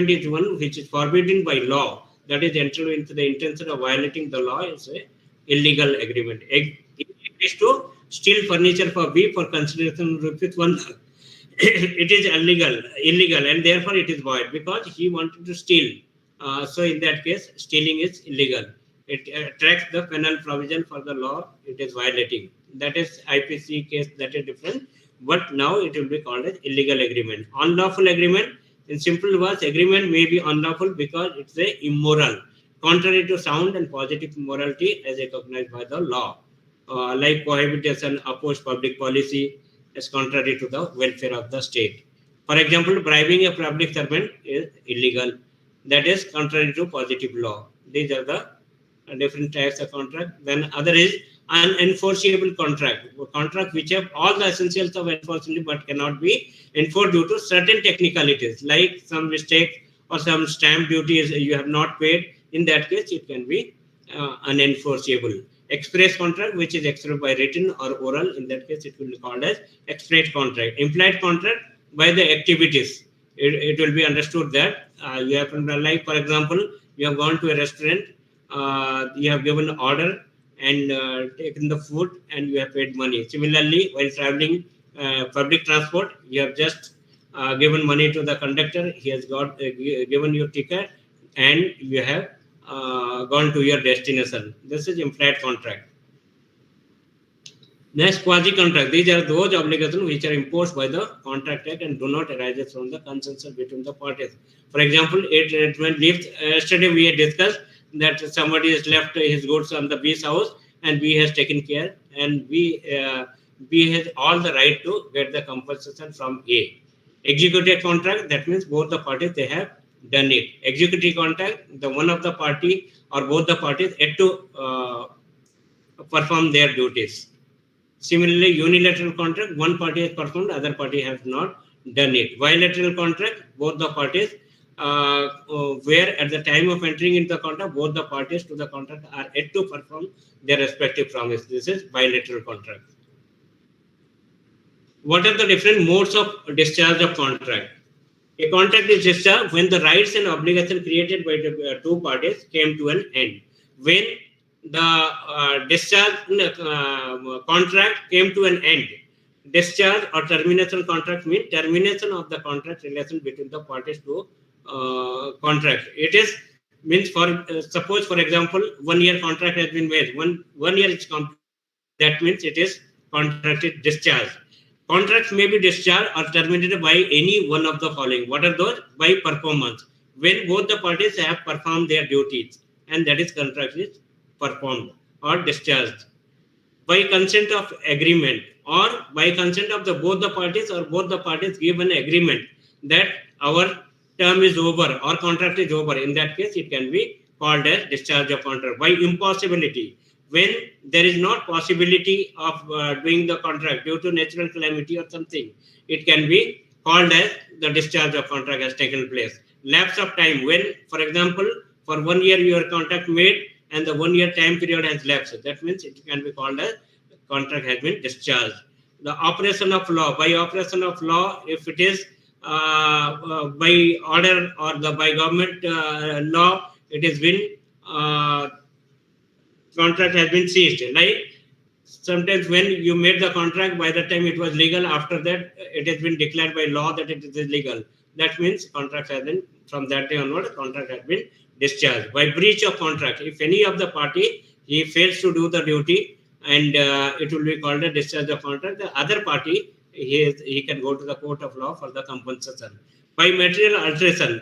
is one which is forbidden by law, that is entered into the intention of violating the law, is a illegal agreement. It is to steal furniture for B for consideration rupees 1 lakh. It is illegal, and therefore it is void because he wanted to steal. So in that case, stealing is illegal. It attracts the penal provision for the law it is violating. That is IPC case, that is different. But now it will be called as illegal agreement. Unlawful agreement, in simple words, agreement may be unlawful because it's a immoral, contrary to sound and positive morality as recognized by the law. Like prohibition, oppose public policy as contrary to the welfare of the state. For example, bribing a public servant is illegal. That is contrary to positive law. These are the different types of contract. Then other is unenforceable contract. Contract which have all the essentials of enforceability but cannot be enforced due to certain technicalities, like some mistake or some stamp duties you have not paid. In that case, it can be unenforceable. Express contract, which is expressed by written or oral. In that case, it will be called as express contract. Implied contract by the activities. It will be understood that you have, like for example, you have gone to a restaurant, you have given an order and taken the food and you have paid money. Similarly, while traveling public transport, you have just given money to the conductor, he has got given you ticket and you have gone to your destination. This is implied contract. Next, quasi-contract. These are those obligations which are imposed by the Contract Act and do not arise from the consensus between the parties. For example, yesterday we had discussed that somebody has left his goods on the B's house and B has taken care, and B has all the right to get the compensation from A. Executive contract, that means both the parties, they have done it. Executive contract, the one of the party or both the parties had to perform their duties. Similarly, unilateral contract, one party has performed, other party has not done it. Bilateral contract, both the parties, where at the time of entering into the contract, both the parties to the contract are yet to perform their respective promise. This is bilateral contract. What are the different modes of discharge of contract? A contract is discharged when the rights and obligations created by the two parties came to an end. When the discharge contract came to an end. Discharge or termination contract means termination of the contract relation between the parties to contract. It is means for suppose for example 1 year contract has been made, one year is complete. That means it is contracted discharge. Contracts may be discharged or terminated by any one of the following. What are those? By performance. When both the parties have performed their duties, and that is contract is performed or discharged. By consent of agreement, or by consent of both the parties, or both the parties give an agreement that our term is over or contract is over. In that case, it can be called as discharge of contract. By impossibility, when there is not possibility of doing the contract due to natural calamity or something, it can be called as the discharge of contract has taken place. Lapse of time, when, for example, for 1 year your contract made and the 1 year time period has lapsed, that means it can be called as contract has been discharged. The operation of law, by operation of law, if it is by order or by government law, it has been contract has been seized. Like sometimes when you made the contract, by the time it was legal, after that it has been declared by law that it is illegal. That means contract has been, from that day onward, contract has been discharged. By breach of contract, if any of the party he fails to do the duty, and it will be called a discharge of contract. The other party, he can go to the court of law for the compensation. By material alteration,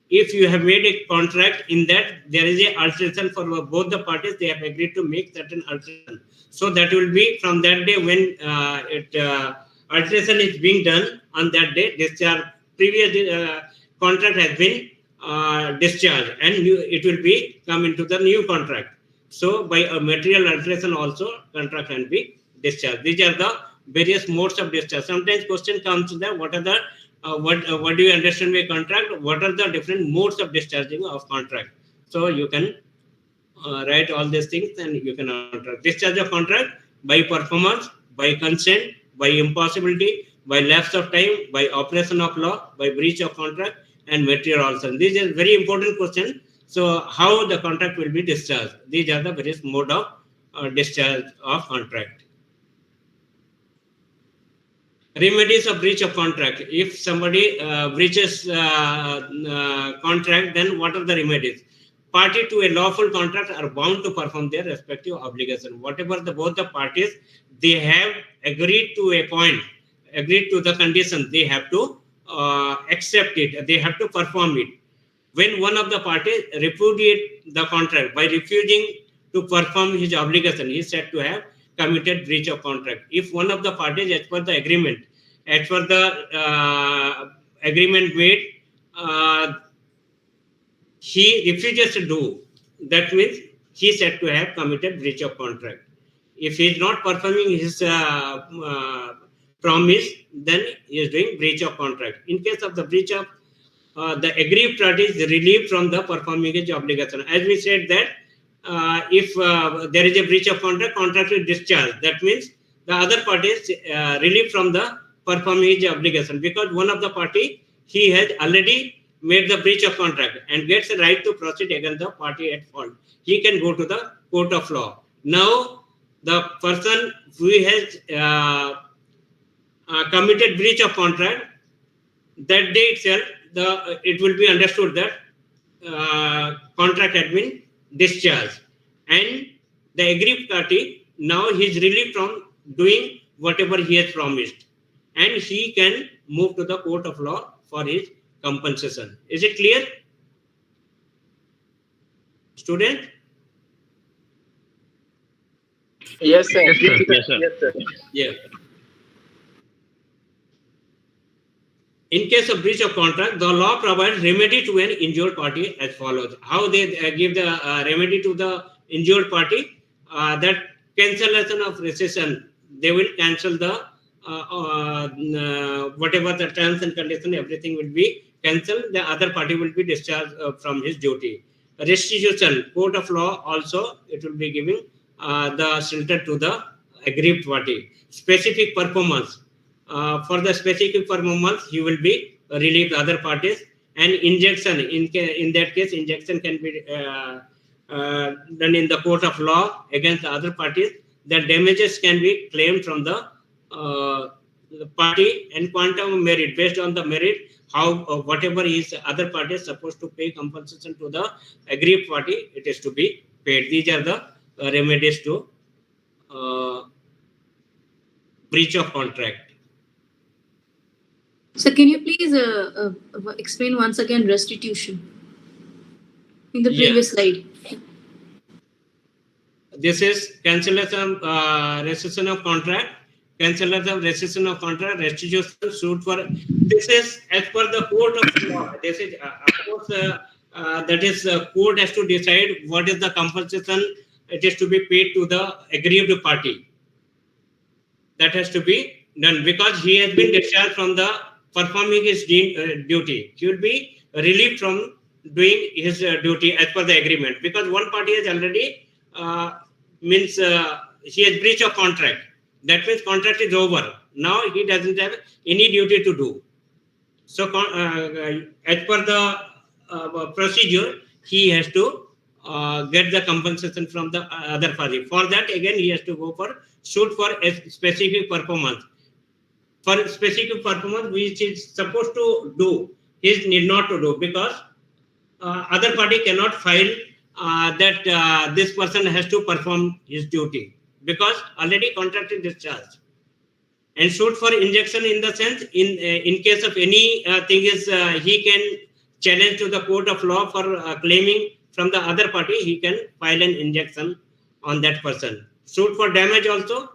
if you have made a contract in that there is a alteration for both the parties, they have agreed to make certain alteration. So that will be from that day when alteration is being done, on that day discharge, previous contract has been discharged, and it will be come into the new contract. So by a material alteration also contract can be discharged. These are the various modes of discharge. Sometimes question comes to that, what are the what do you understand by contract? What are the different modes of discharging of contract? So you can write all these things and you can contract. Discharge of contract by performance, by consent, by impossibility, by lapse of time, by operation of law, by breach of contract, and material alteration. This is very important question. So how the contract will be discharged? These are the various mode of discharge of contract. Remedies of breach of contract. If somebody breaches contract, then what are the remedies? Party to a lawful contract are bound to perform their respective obligation. Whatever both the parties, they have agreed to a point, agreed to the condition, they have to accept it, they have to perform it. When one of the parties repudiate the contract by refusing to perform his obligation, he is said to have committed breach of contract. If one of the parties, as per the agreement made, he refuses to do, that means he is said to have committed breach of contract. If he is not performing his promise, then he is doing breach of contract. In case of the breach of the aggrieved party is relieved from the performing his obligation. As we said that if there is a breach of contract, contract is discharged. That means the other party is relieved from the performing his obligation, because one of the party, he has already made the breach of contract and gets a right to proceed against the party at fault. He can go to the court of law. Now the person who has committed breach of contract, that day itself, it will be understood that contract had been discharged, and the aggrieved party, now he is relieved from doing whatever he has promised, and he can move to the court of law for his compensation. Is it clear, student? Yes, sir. Yes, sir. Yes, sir. Yes, sir. Yeah. In case of breach of contract, the law provides remedy to an injured party as follows. How they give the remedy to the injured party? That cancellation of rescission, they will cancel the whatever the terms and conditions, everything will be cancelled. The other party will be discharged from his duty. Restitution, court of law also, it will be giving the shelter to the aggrieved party. Specific performance. For the specific performance, he will be relieved other parties. And injunction, in that case, injunction can be done in the court of law against the other parties. The damages can be claimed from the party, and quantum of merit, based on the merit, how whatever is other party is supposed to pay compensation to the aggrieved party, it is to be paid. These are the remedies to breach of contract. So can you please explain once again restitution in the previous slide? This is cancellation, rescission of contract, cancellation of rescission of contract, restitution suit for. This is as per the court of law. This is of course that is court has to decide what is the compensation it is to be paid to the aggrieved party. That has to be done because he has been discharged from the performing his duty. He will be relieved from doing his duty as per the agreement because one party has already means he has breach of contract. That means contract is over. Now he doesn't have any duty to do. So as per the procedure, he has to get the compensation from the other party. For that, again, he has to go for suit for a specific performance. For specific performance, which is supposed to do, he need not to do because other party cannot file that this person has to perform his duty because already contract is discharged. And suit for injunction in the sense in case of any thing is he can challenge to the court of law for claiming from the other party, he can file an injunction on that person. Suit for damage also,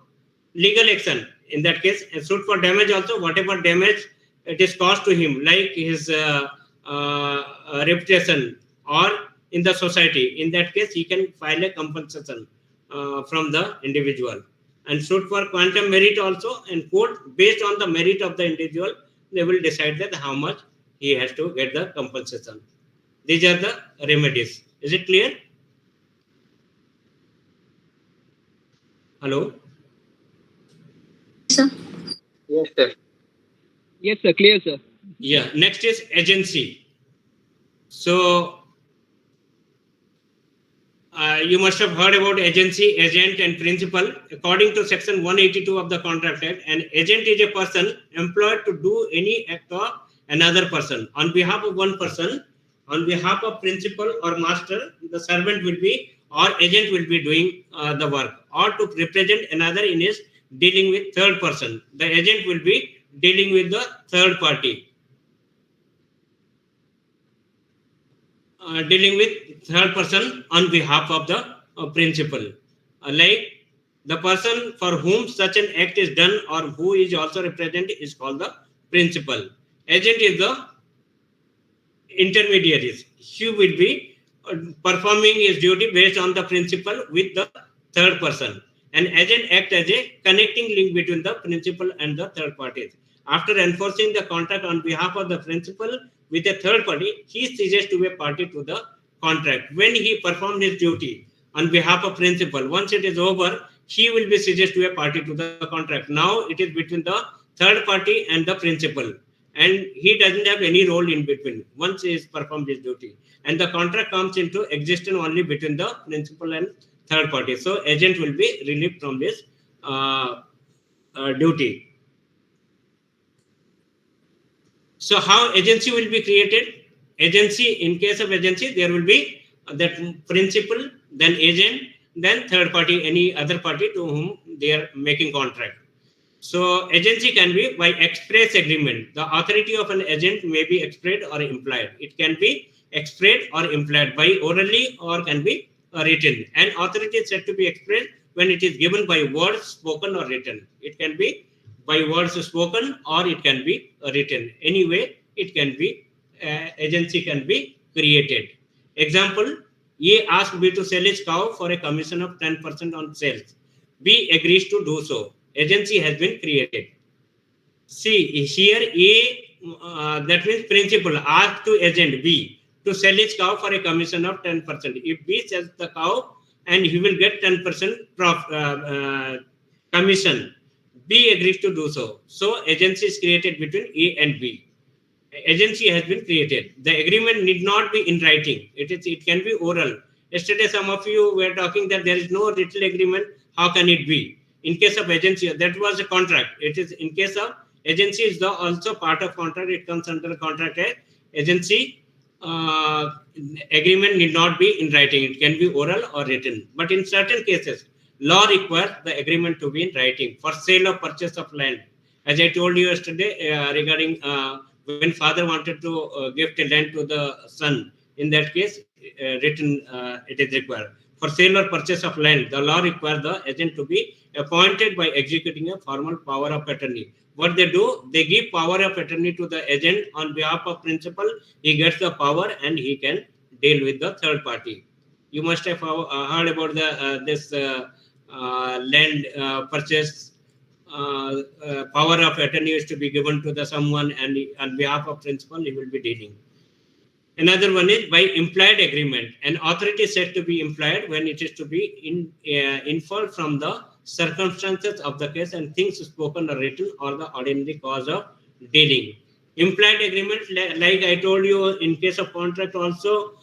legal action in that case. A suit for damage also, whatever damage it is caused to him, like his reputation or in the society, in that case he can file a compensation from the individual. And suit for quantum merit also, and court based on the merit of the individual, they will decide that how much he has to get the compensation. These are the remedies. Is it clear? Hello? Sir? Yes, sir. Yes, sir. Clear, sir. Yeah. Next is agency. So you must have heard about agency, agent, and principal. According to Section 182 of the Contract Act, an agent is a person employed to do any act of another person. On behalf of one person, on behalf of principal or master, the servant will be or agent will be doing the work, or to represent another in his dealing with third person. The agent will be dealing with the third party. Dealing with third person on behalf of the principal. Like the person for whom such an act is done or who is also represented is called the principal. Agent is the intermediaries. He will be performing his duty based on the principal with the third person. An agent acts as a connecting link between the principal and the third parties. After enforcing the contract on behalf of the principal with a third party, he ceases to be a party to the contract. When he performed his duty on behalf of principal, once it is over, he will be ceases to be a party to the contract. Now it is between the third party and the principal, and he doesn't have any role in between once he has performed his duty. And the contract comes into existence only between the principal and third party. So agent will be relieved from this duty. So how agency will be created? Agency, in case of agency, there will be that principal, then agent, then third party, any other party to whom they are making contract. So agency can be by express agreement. The authority of an agent may be expressed or implied. It can be expressed or implied by orally or can be written. And authority is said to be expressed when it is given by words spoken or written. It can be by words spoken or it can be written. Anyway, it can be, agency can be created. Example, A asked B to sell his cow for a commission of 10% on sales. B agrees to do so. Agency has been created. See, here A, that means principal, asked to agent B to sell his cow for a commission of 10%. If B sells the cow and he will get 10% commission, B agrees to do so. So agency is created between A and B. Agency has been created. The agreement need not be in writing. It can be oral. Yesterday, some of you were talking that there is no written agreement. How can it be? In case of agency, that was a contract. It is in case of agency is the also part of contract. It comes under contract. Agency agreement need not be in writing. It can be oral or written. But in certain cases, law requires the agreement to be in writing for sale or purchase of land. As I told you yesterday regarding when father wanted to gift a land to the son, in that case, written it is required. For sale or purchase of land, the law requires the agent to be appointed by executing a formal power of attorney. What they do, they give power of attorney to the agent on behalf of principal. He gets the power and he can deal with the third party. You must have heard about the this land purchase. Power of attorney is to be given to the someone, and on behalf of principal he will be dealing. Another one is by implied agreement. An authority is said to be implied when it is to be inferred from the circumstances of the case and things spoken or written or the ordinary cause of dealing. Implied agreement, like I told you in case of contract also,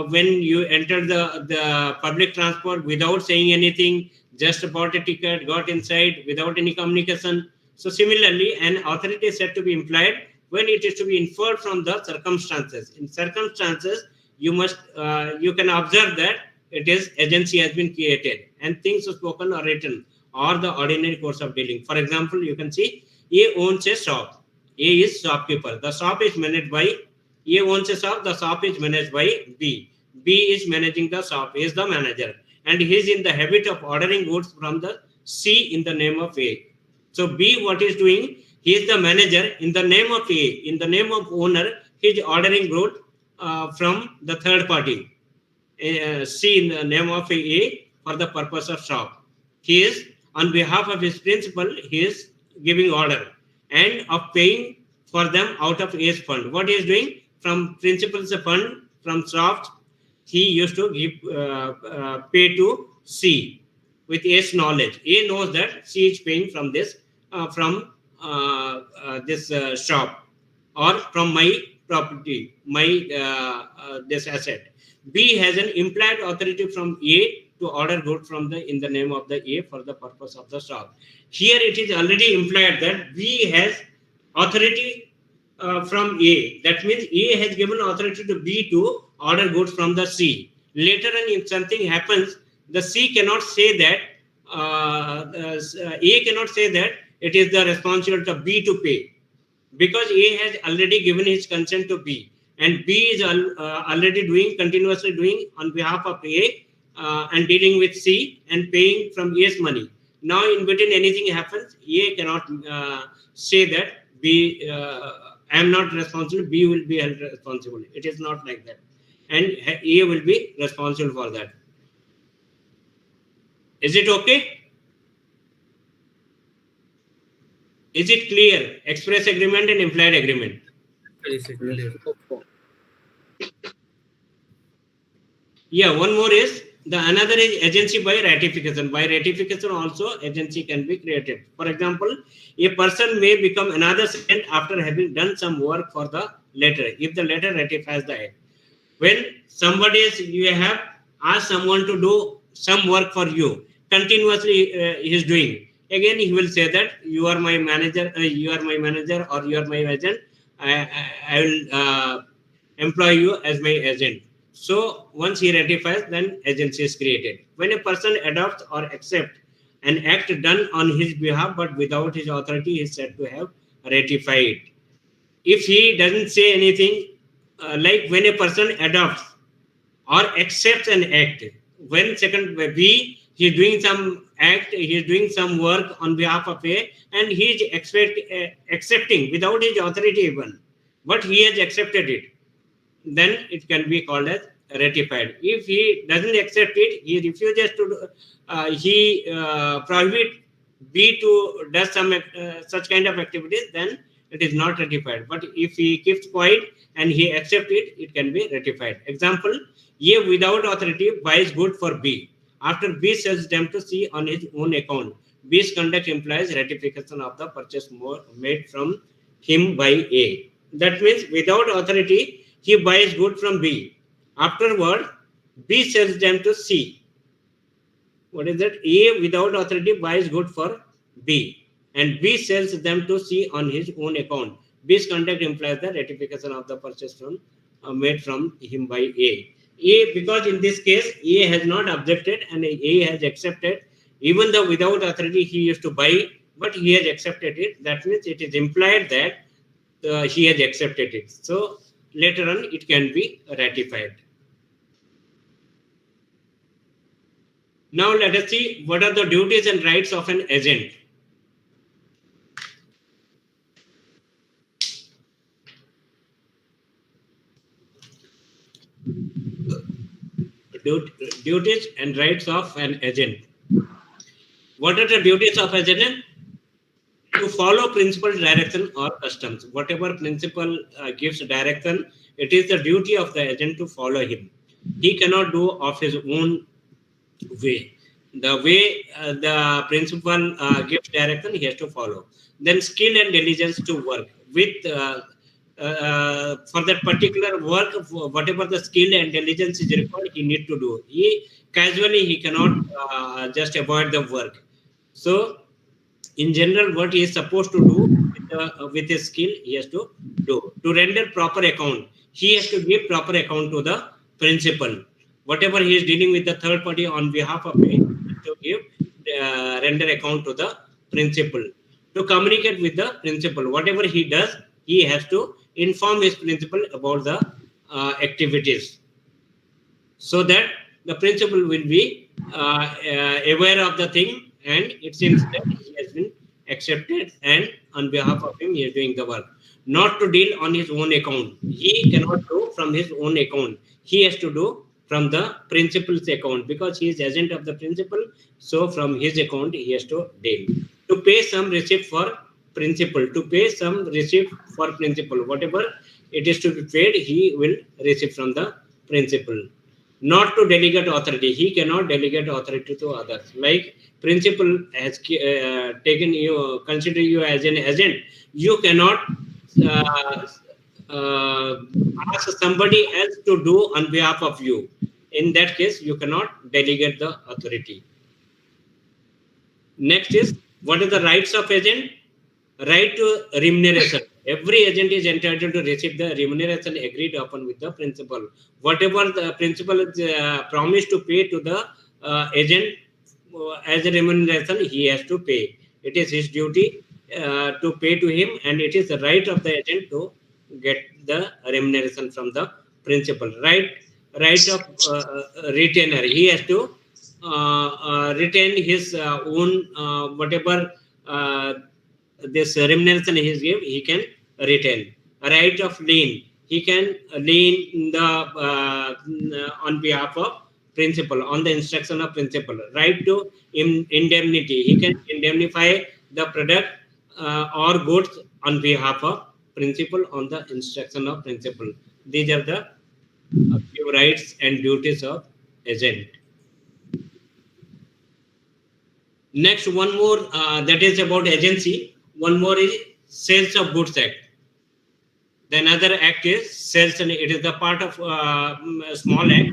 when you enter the public transport without saying anything, just bought a ticket, got inside without any communication. So similarly, an authority is said to be implied when it is to be inferred from the circumstances. In circumstances, you can observe that it is agency has been created and things are spoken or written or the ordinary course of dealing. For example, you can see A owns a shop. A is shopkeeper. The shop is managed by A owns a shop. The shop is managed by B. B is managing the shop. He is the manager, and he is in the habit of ordering goods from the C in the name of A. So B, what is doing? He is the manager in the name of A. In the name of owner, he is ordering good from the third party. C in the name of A for the purpose of shop. He is on behalf of his principal. He is giving order and of paying for them out of A's fund. What he is doing from principal's fund from shop, he used to give pay to C with A's knowledge. A knows that C is paying from this this shop or from my property, my this asset. B has an implied authority from A to order goods from in the name of the A for the purpose of the shop. Here it is already implied that B has authority from A. That means A has given authority to B to order goods from the C. Later on, if something happens, the C cannot say that A cannot say that it is the responsibility of B to pay, because A has already given his consent to B, and B is already continuously doing on behalf of A and dealing with C and paying from A's money. Now, in between anything happens, A cannot say that B, I am not responsible, B will be held responsible. It is not like that. And A will be responsible for that. Is it okay? Is it clear? Express agreement and implied agreement. Is it clear? Yeah, one more is another is agency by ratification. By ratification also agency can be created. For example, a person may become another agent after having done some work for the letter, if the letter ratifies the act. When you have asked someone to do some work for you, continuously he is doing. Again, he will say that you are my manager, or you are my agent. I will employ you as my agent. So once he ratifies, then agency is created. When a person adopts or accepts an act done on his behalf but without his authority, he is said to have ratified. If he doesn't say anything, like when a person adopts or accepts an act, when second B, he is doing some act, he is doing some work on behalf of A, and he is accepting without his authority even, but he has accepted it, then it can be called as ratified. If he doesn't accept it, he refuses to he prohibit B to do some such kind of activities, then it is not ratified. But if he keeps quiet and he accepts it, it can be ratified. Example, A without authority buys good for B. After B sells them to C on his own account, B's conduct implies ratification of the purchase made from him by A. That means without authority, he buys good from B. Afterward, B sells them to C. What is that? A without authority buys good for B, and B sells them to C on his own account. B's conduct implies the ratification of the purchase made from him by A. Because in this case, A has not objected and A has accepted. Even though without authority he used to buy but he has accepted it. That means it is implied that he has accepted it. So later on, it can be ratified. Now let us see what are the duties and rights of an agent. Duties and rights of an agent. What are the duties of an agent? To follow principal direction or customs. Whatever principal gives direction, it is the duty of the agent to follow him. He cannot do of his own way. The way the principal gives direction, he has to follow. Then skill and diligence to work with for that particular work, whatever the skill and diligence is required, he need to do. He cannot just avoid the work. So in general, what he is supposed to do with his skill, he has to do. To render proper account, he has to give proper account to the principal. Whatever he is dealing with the third party on behalf of me, he has to give render account to the principal. To communicate with the principal, whatever he does, he has to inform his principal about the activities, so that the principal will be aware of the thing, and it seems that he has been accepted, and on behalf of him he is doing the work. Not to deal on his own account. He cannot do from his own account. He has to do from the principal's account, because he is agent of the principal. So from his account he has to deal. To pay some receipt for principal. To pay some receipt for principal. Whatever it is to be paid, he will receive from the principal. Not to delegate authority. He cannot delegate authority to others. Like principal has taken you, consider you as an agent. You cannot ask somebody else to do on behalf of you. In that case, you cannot delegate the authority. Next is, what are the rights of agent? Right to remuneration. Every agent is entitled to receive the remuneration agreed upon with the principal. Whatever the principal is promised to pay to the agent as a remuneration, he has to pay. It is his duty to pay to him, and it is the right of the agent to get the remuneration from the principal. Right of retainer. He has to retain his own whatever this remuneration he is given, he can retain. A right of lien. He can lien the on behalf of principal, on the instruction of principal. Right to indemnity. He can indemnify the product or goods on behalf of principal on the instruction of principal. These are the few rights and duties of agent. Next, one more that is about agency. One more is Sales of Goods Act. The another act is sales, and it is the part of a small act,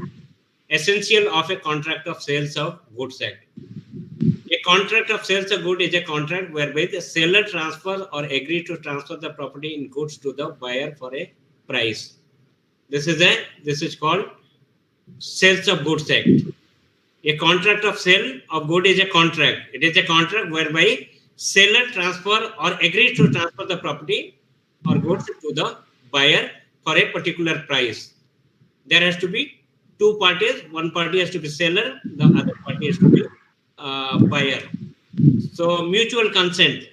essential of a contract of sales of goods act. A contract of sales of goods is a contract whereby the seller transfers or agree to transfer the property in goods to the buyer for a price. This is called Sales of Goods Act. A contract of sale of good is a contract. It is a contract whereby seller transfer or agrees to transfer the property or goods to the buyer for a particular price. There has to be two parties. One party has to be seller, the other party has to be buyer. So mutual consent.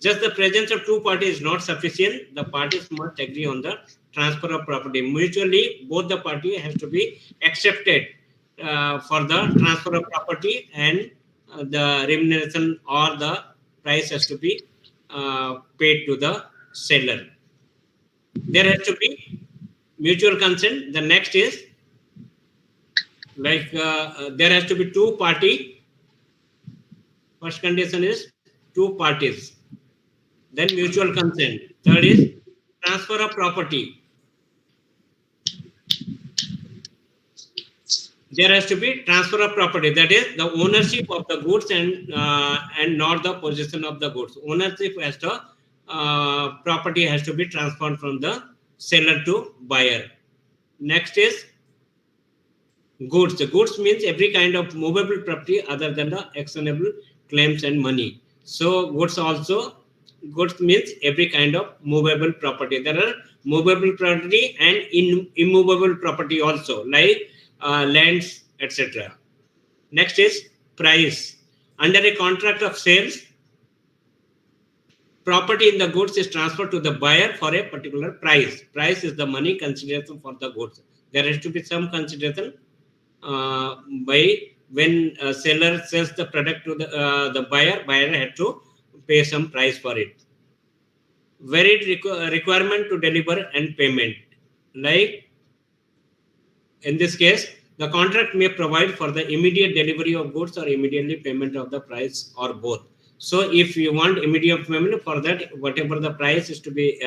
Just the presence of two parties is not sufficient. The parties must agree on the transfer of property. Mutually, both the parties have to be accepted for the transfer of property, and the remuneration or the price has to be paid to the seller. There has to be mutual consent. The next is like there has to be two party. First condition is two parties. Then mutual consent. Third is transfer of property. There has to be transfer of property. That is the ownership of the goods and not the possession of the goods. Ownership has to property has to be transferred from the seller to buyer. Next is goods. The goods means every kind of movable property other than the actionable claims and money. So goods means every kind of movable property. There are movable property and immovable property also, like lands, etc. Next is price. Under a contract of sales, property in the goods is transferred to the buyer for a particular price. Price is the money consideration for the goods. There has to be some consideration by when a seller sells the product to the buyer had to pay some price for it. Varied requirement to deliver and payment. Like in this case, the contract may provide for the immediate delivery of goods or immediately payment of the price or both. So if you want immediate payment, for that, whatever the price is to be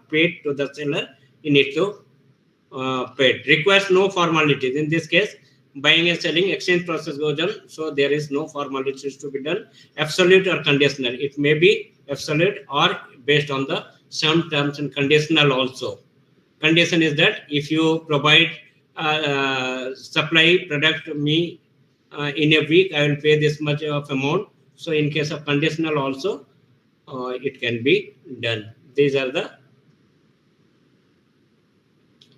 paid to the seller, you need to paid. Requires no formalities. In this case, buying and selling exchange process goes on, so there is no formalities to be done. Absolute or conditional. It may be absolute or based on the some terms and conditional also. Condition is that if you provide supply product to me in a week, I will pay this much of amount. So in case of conditional also, it can be done. These are the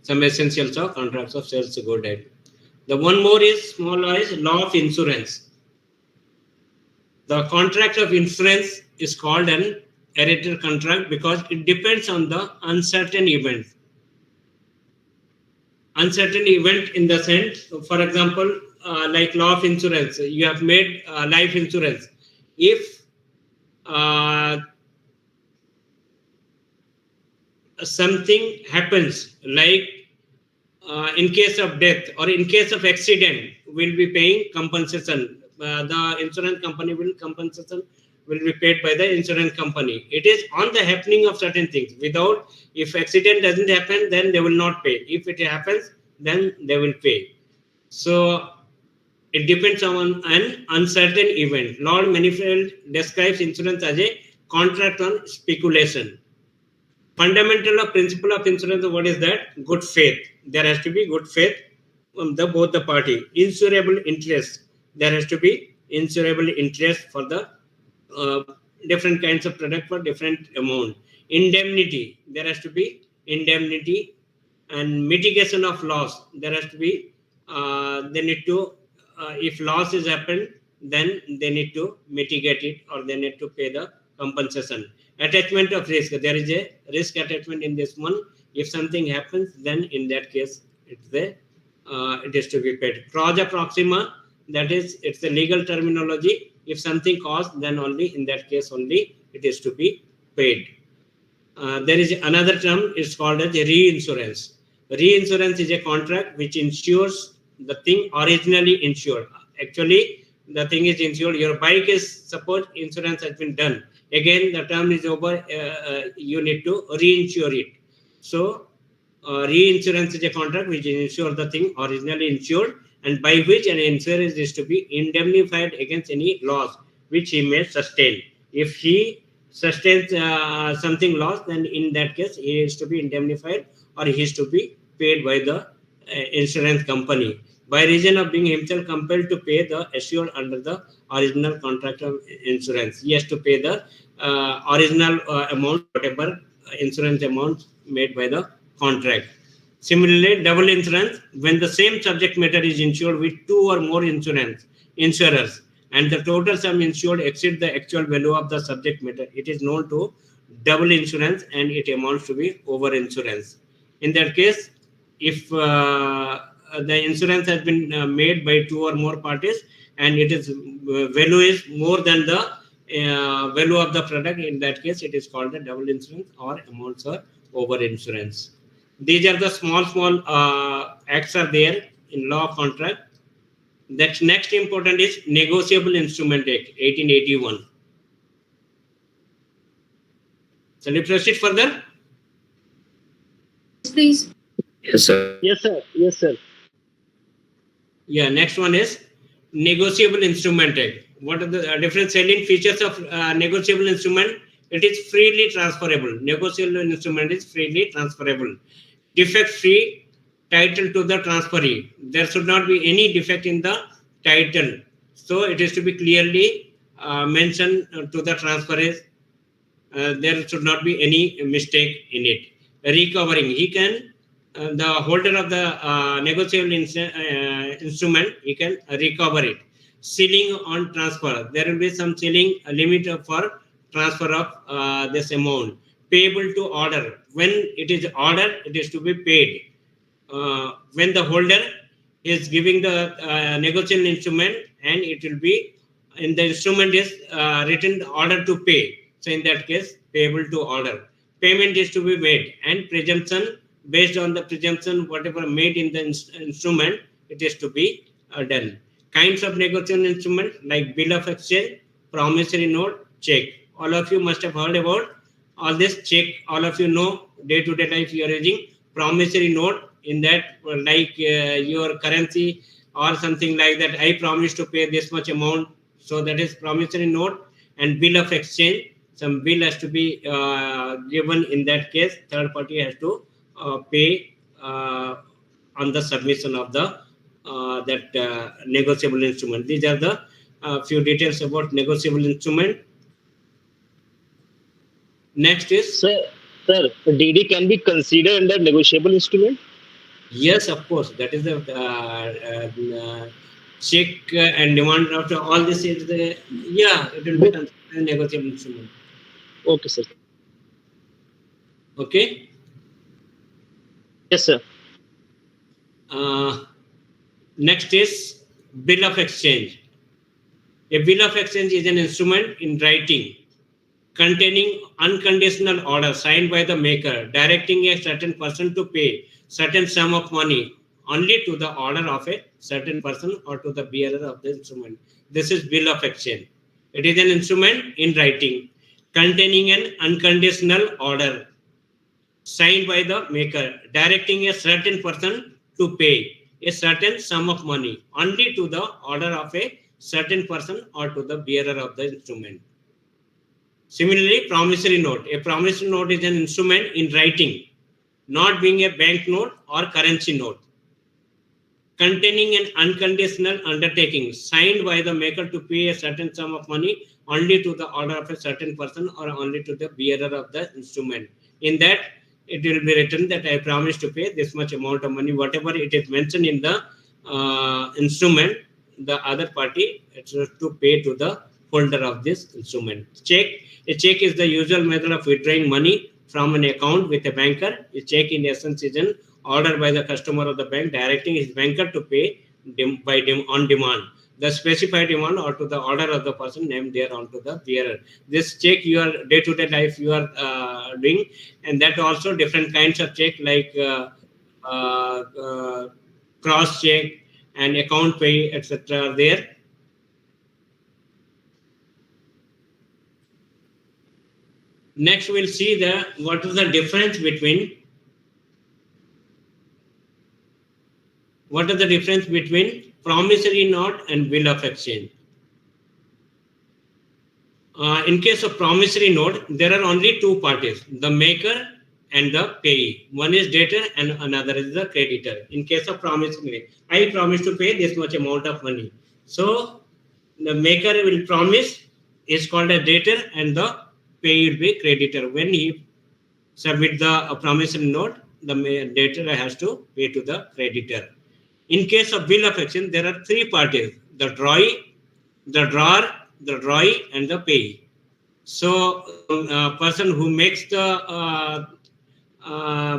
some essentials of contracts of sales go ahead. The one more is small is law of insurance. The contract of insurance is called an hereditary contract because it depends on the uncertain event. Uncertain event in the sense, for example, like law of insurance, you have made life insurance. If something happens, like in case of death or in case of accident, will be paying compensation. The insurance company will be paid by the insurance company. It is on the happening of certain things. Without, if accident doesn't happen, then they will not pay. If it happens, then they will pay. So it depends on an uncertain event. Lord Manifold describes insurance as a contract on speculation. Fundamental of principle of insurance, what is that? Good faith. There has to be good faith from both the party. Insurable interest. There has to be insurable interest for the different kinds of product for different amount. Indemnity. There has to be indemnity and mitigation of loss. There has to be they need to if loss is happened, then they need to mitigate it or they need to pay the compensation. Attachment of risk. There is a risk attachment in this one. If something happens, then in that case, it is to be paid. Causa proxima, that is, it's the legal terminology. If something caused, then only in that case only it is to be paid. There is another term, it's called as reinsurance. Reinsurance is a contract which insures the thing originally insured. Actually, the thing is insured. Your bike is, suppose insurance has been done. Again, the term is over, you need to reinsure it. So, reinsurance is a contract which insures the thing originally insured and by which an insurer is to be indemnified against any loss which he may sustain. If he sustains something loss, then in that case, he is to be indemnified or he is to be paid by the insurance company. By reason of being himself compelled to pay the assured under the original contract of insurance, he has to pay the original amount, whatever insurance amount made by the contract. Similarly, double insurance, when the same subject matter is insured with two or more insurers, and the total sum insured exceeds the actual value of the subject matter, it is known to double insurance and it amounts to be over insurance. In that case, if the insurance has been made by two or more parties and it is value is more than the value of the product, in that case it is called a double insurance or amounts are over insurance. These are the small acts are there in law of contract. That next important is Negotiable Instrument Act 1881. Shall we proceed further? Please. Yes, sir. Yes, sir. Yes, sir. Yeah, next one is Negotiable Instrument Act. What are the different salient features of negotiable instrument? It is freely transferable. Negotiable instrument is freely transferable. Defect-free title to the transferee. There should not be any defect in the title. So it is to be clearly mentioned to the transferees. There should not be any mistake in it. Recovering, he can, the holder of the negotiable instrument, he can recover it. Ceiling on transfer, there will be some ceiling limit for transfer of this amount. Payable to order, when it is ordered, it is to be paid. When the holder is giving the negotiable instrument, and it will be in the instrument is written order to pay. So in that case, payable to order. Payment is to be made, and presumption, based on the presumption whatever made in the instrument, it is to be done. Kinds of negotiable instrument like bill of exchange, promissory note, check. All of you must have heard about all this. Check, all of you know, day-to-day life you are using. Promissory note, in that, like your currency or something like that, I promise to pay this much amount, so that is promissory note. And bill of exchange, some bill has to be given. In that case, third party has to pay on the submission of the that negotiable instrument. These are the few details about negotiable instrument. Next is Sir, DD can be considered under negotiable instrument. Yes, of course. That is the check and demand after all this is the, yeah, it will be considered a negotiable instrument. Okay, sir. Okay. Yes, sir. Next is bill of exchange. A bill of exchange is an instrument in writing containing unconditional order signed by the maker directing a certain person to pay certain sum of money only to the order of a certain person or to the bearer of the instrument. This is bill of exchange. It is an instrument in writing containing an unconditional order signed by the maker directing a certain person to pay a certain sum of money only to the order of a certain person or to the bearer of the instrument. Similarly, promissory note. A promissory note is an instrument in writing, not being a bank note or currency note, containing an unconditional undertaking signed by the maker to pay a certain sum of money only to the order of a certain person or only to the bearer of the instrument. In that, it will be written that I promise to pay this much amount of money, whatever it is mentioned in the instrument, the other party is to pay to the holder of this instrument. Check. A check is the usual method of withdrawing money from an account with a banker. A check in essence is an order by the customer of the bank directing his banker to pay on demand, the specified demand or to the order of the person named there onto the bearer. This check your day-to-day life you are doing, and that also different kinds of check like cross check and account pay, etc. are there. Next, we'll see what is the difference between promissory note and bill of exchange. In case of promissory note, there are only two parties, the maker and the payee. One is debtor and another is the creditor. In case of promissory note, I promise to pay this much amount of money. So the maker will promise is called a debtor and the payee will be creditor. When he submit the promissory note, the debtor has to pay to the creditor. In case of bill of exchange, there are three parties: the drawee, the drawer, the drawee, and the payee. So, person who makes the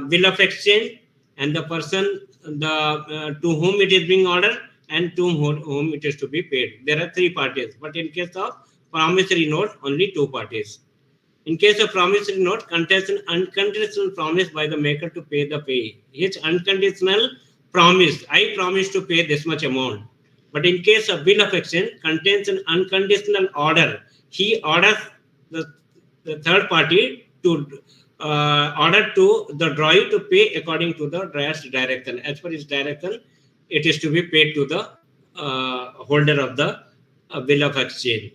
bill of exchange and the person to whom it is being ordered and to whom it is to be paid. There are three parties. But in case of promissory note, only two parties. In case of promissory note, contains an unconditional promise by the maker to pay the payee. His unconditional promise, I promise to pay this much amount. But in case of bill of exchange, contains an unconditional order. He orders the third party to order to the drawee to pay according to the drawer's direction. As per his direction, it is to be paid to the holder of the bill of exchange.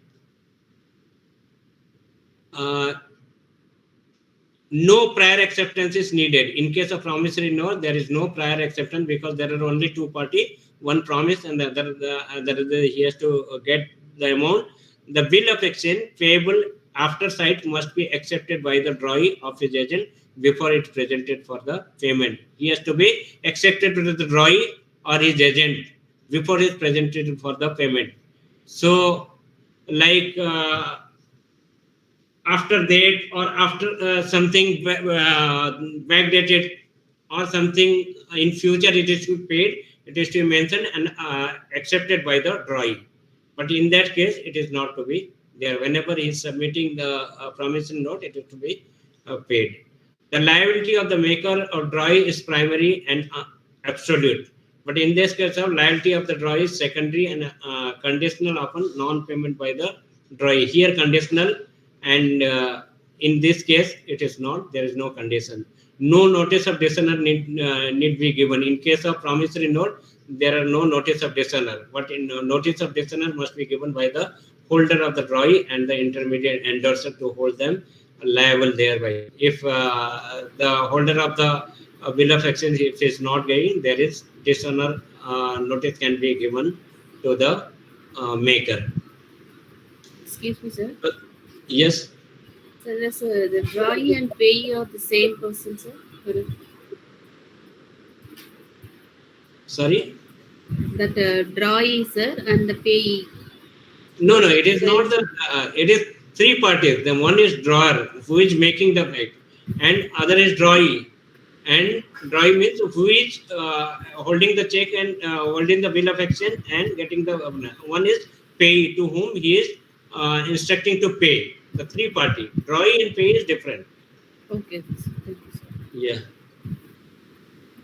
No prior acceptance is needed. In case of promissory note, there is no prior acceptance because there are only two parties, one promise and the other he has to get the amount. The bill of exchange payable after sight must be accepted by the drawee of his agent before it's presented for the payment. He has to be accepted to the drawee or his agent before it's presented for the payment. So, like after that or after something backdated or something in future it is to be paid, it is to be mentioned and accepted by the drawee. But in that case, it is not to be there. Whenever he is submitting the promissory note, it is to be paid. The liability of the maker of drawee is primary and absolute. But in this case, of liability of the drawee is secondary and conditional upon non-payment by the drawee. Here, conditional, and in this case, it is not. There is no condition. No notice of dishonor need be given. In case of promissory note, there are no notice of dishonor. But in notice of dishonor must be given by the holder of the drawee and the intermediate endorser to hold them liable thereby. If the holder of the bill of exchange is not giving, there is dishonor notice can be given to the maker. Excuse me, sir. Yes. So the drawee and payee are the same person, sir? Sorry? That drawee, sir, and the payee. No, it is not the. It is three parties. The one is drawer, who is making the check, and other is drawee. And drawee means who is holding the check and holding the bill of exchange and getting the one is payee, to whom he is instructing to pay. The three party drawee and payee is different. Okay, thank you, sir. Yeah.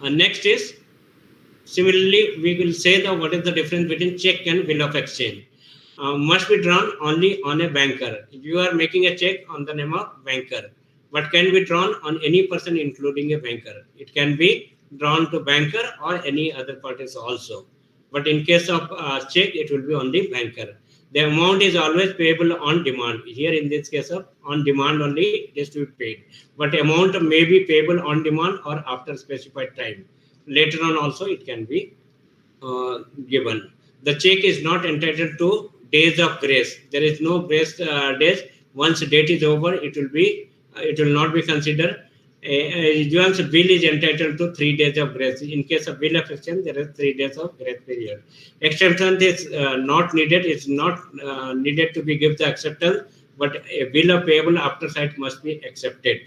Next is similarly we will say that what is the difference between check and bill of exchange. Must be drawn only on a banker. If you are making a check on the name of banker, but can be drawn on any person including a banker. It can be drawn to banker or any other parties also. But in case of check, it will be only banker. The amount is always payable on demand. Here in this case of on demand only, it is to be paid. But amount may be payable on demand or after specified time. Later on also it can be given. The check is not entitled to days of grace. There is no grace days. Once the date is over, it will not be considered. Once a bill is entitled to 3 days of grace. In case of bill of exchange, there is 3 days of grace period. Acceptance is not needed. It's not needed to be give the acceptance, but a bill of payable after sight must be accepted.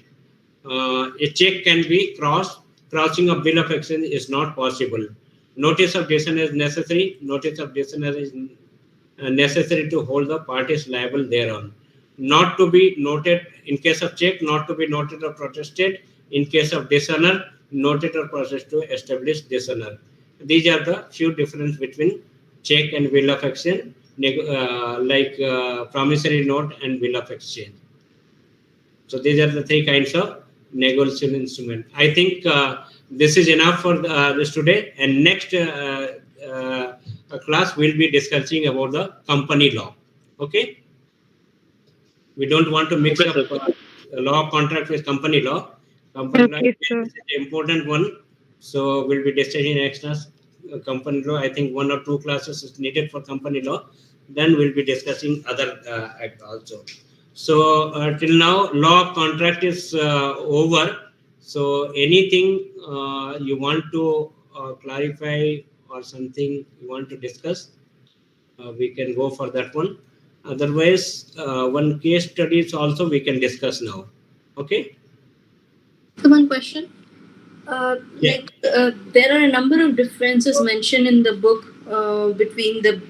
A check can be crossed. Crossing of bill of exchange is not possible. Notice of dishonor is necessary. Notice of dishonor is necessary to hold the parties liable thereon. Not to be noted in case of check, not to be noted or protested. In case of dishonor, noted or processed to establish dishonor. These are the few differences between check and bill of exchange, like promissory note and bill of exchange. So these are the three kinds of negotiable instrument. I think this is enough for this today. And next class we'll be discussing about the company law. Okay. We don't want to mix up law of contract with company law. Company law is an important one. So we'll be discussing next class company law. I think 1 or 2 classes is needed for company law. Then we'll be discussing other act also. So till now, law of contract is over. So anything you want to clarify or something you want to discuss, we can go for that one. Otherwise, one case studies also we can discuss now. Okay. So one question. There are a number of differences mentioned in the book between the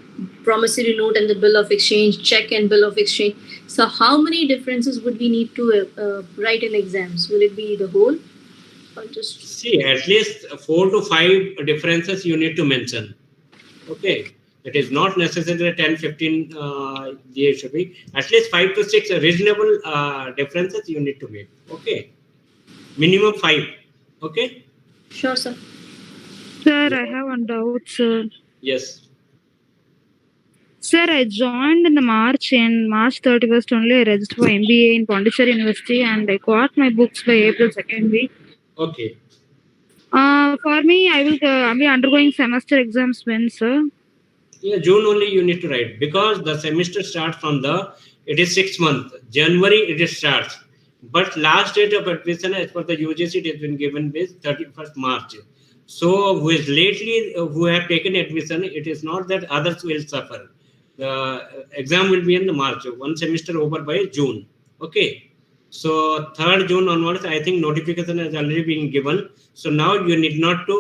promissory note and the bill of exchange, check and bill of exchange. So how many differences would we need to write in exams? Will it be the whole? Or just see, at least 4 to 5 differences you need to mention. Okay. It is not necessarily 10, 15 there should be. At least 5 to 6 reasonable differences you need to make. Okay. Minimum 5. Okay. Sure, sir. Sir, I have one doubt, sir. Yes. Sir, I joined in the March 31st only. I registered for MBA in Pondicherry University and I got my books by April 2nd week. Okay. For me, I will be undergoing semester exams when, sir? Yeah, June only you need to write, because the semester starts from it is 6 months. January it starts. But last date of admission as per the UGC it has been given with 31st March. So who is lately who have taken admission, it is not that others will suffer. The exam will be in the March, one semester over by June. Okay. So 3rd June onwards, I think notification has already been given. So now you need not to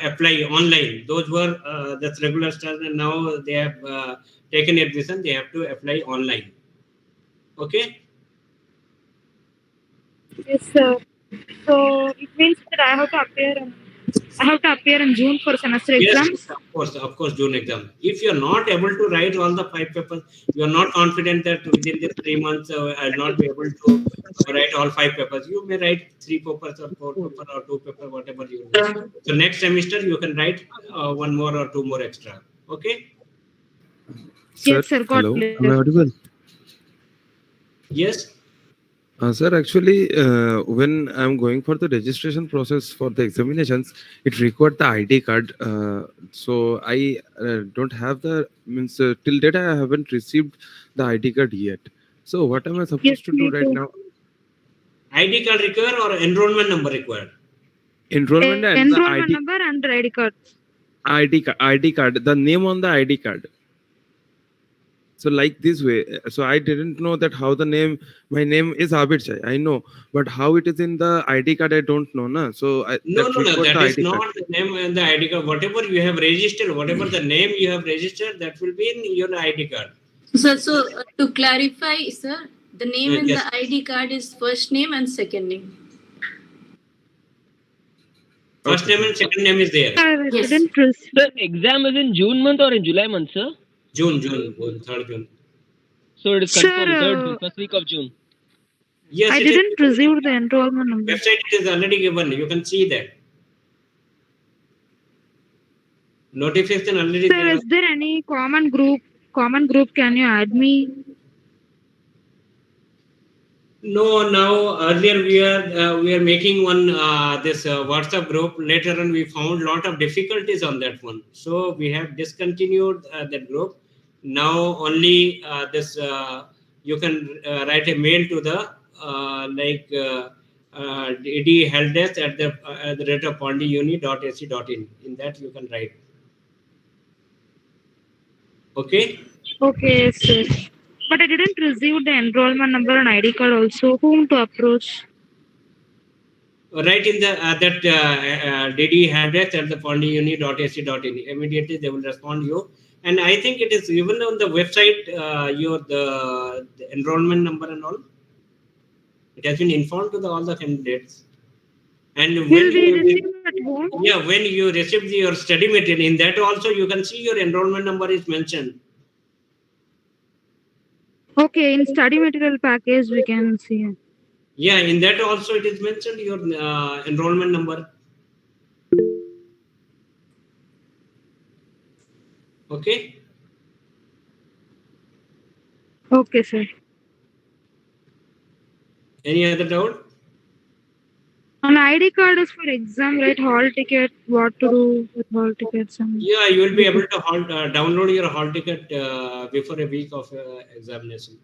apply online. Those were that's regular staff, and now they have taken admission. They have to apply online. Okay. Yes, sir. So it means that I have to appear in June for semester Yes, exams. of course, June exam. If you are not able to write all the 5 papers, you are not confident that within this 3 months I'll not be able to write all 5 papers. You may write 3 papers or 4 papers or 2 papers, whatever you wish. So next semester you can write 1 more or 2 more extra. Okay. Yes, sir. Got Hello, it. am I audible? Yes. Sir, actually, when I'm going for the registration process for the examinations, it required the ID card. So I don't have till date I haven't received the ID card yet. So what am I supposed to do right now? ID card required or enrollment number required? Enrollment and the Enrollment ID number and ID card. ID card, the name on the ID card. So like this way, so I didn't know that how my name is Abid Chai, I know, but how it is in the ID card, I don't know. Na? So No, that is ID not card. the name and the ID card. Whatever you have registered, whatever the name you have registered, that will be in your ID card. So to clarify, sir, the name in yes. the ID card is first name and second name. First name and second name is there. Yes. The exam is in June month or in July month, sir? June, 3rd June. So it is confirmed, first week of June. Yes, I didn't receive the enrollment number. Website it is already given. You can see that. Notification already Sir, there. is there any common group? Can you add me? No, now earlier we are making one this WhatsApp group. Later on, we found a lot of difficulties on that one, so we have discontinued that group. Now only this you can write a mail to the ed helpdesk at the rate of pondiuni.ac.in. In that you can write. Okay. Okay, sir. But I didn't receive the enrollment number and ID card also. Whom to approach? Right in the DD helpdesk at the pondiuni.ac.in. Immediately they will respond you. And I think it is even on the website the enrollment number and all. It has been informed to all the candidates. And when when you receive your study material, in that also you can see your enrollment number is mentioned. Okay, in study material package we can see. Yeah, in that also it is mentioned your enrollment number. Okay. Okay, sir. Any other doubt? An ID card is for exam, right? Hall ticket. What to do with hall tickets? Yeah, you will be able to download your hall ticket before a week of examination.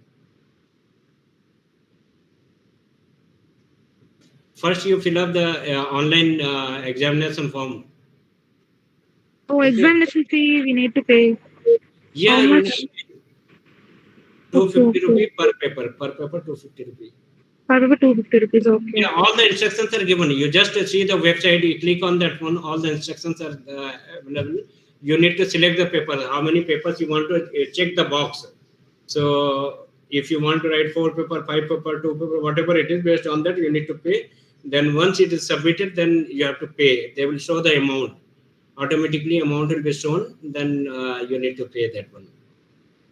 First, you fill up the online examination form. Oh, examination fee we need to pay. Yeah, how much? 250 rupees per paper. Per paper, 250 rupees. Per paper, 250 rupees. Okay. Yeah, all the instructions are given. You just see the website. You click on that one. All the instructions are available. You need to select the paper. How many papers you want to check the box. So if you want to write 4 paper, 5 paper, 2 paper, whatever it is, based on that you need to pay. Then once it is submitted, then you have to pay. They will show the amount. Automatically amount will be shown. Then you need to pay that one.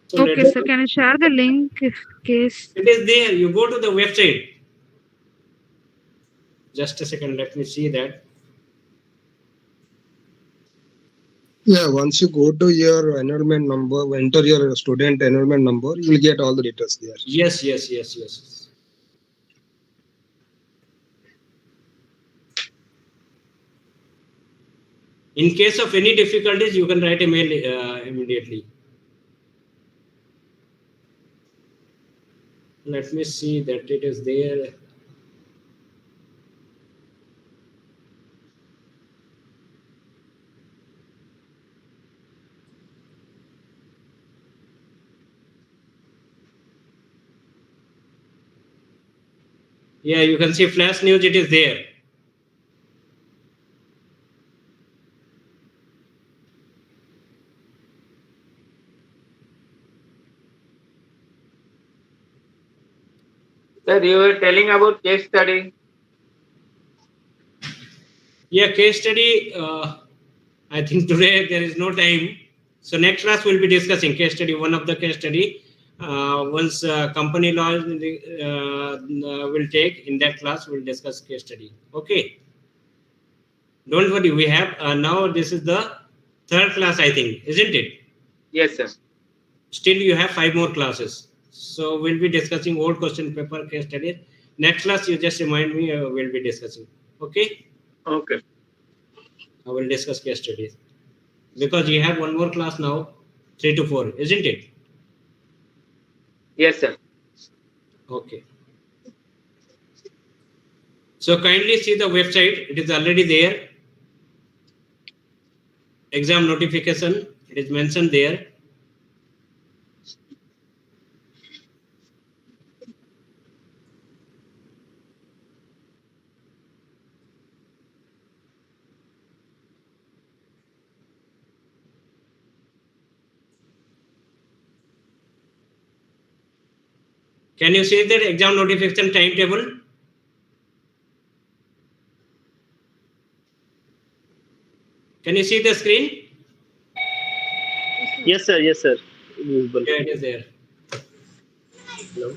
So okay, sir. Can you share the link if case? It is there. You go to the website. Just a second. Let me see that. Yeah, once you go to your enrollment number, enter your student enrollment number, you will get all the details there. Yes. In case of any difficulties, you can write a mail immediately. Let me see that it is there. Yeah, you can see flash news, it is there. Sir, you were telling about case study. Yeah, case study. I think today there is no time. So next class we'll be discussing case study. One of the case study. Once company law will take in that class, we'll discuss case study. Okay. Don't worry. We have now. This is the third class, I think, isn't it? Yes, sir. Still, you have 5 more classes. So we'll be discussing old question paper case studies. Next class, you just remind me. We'll be discussing. Okay. Okay. I will discuss case studies. Because you have one more class now, 3 to 4, isn't it? Yes, sir. Okay. So kindly see the website. It is already there. Exam notification. It is mentioned there. Can you see that exam notification timetable? Can you see the screen? Yes, sir. Yes, sir. Visible. Yeah, it is there. Hello.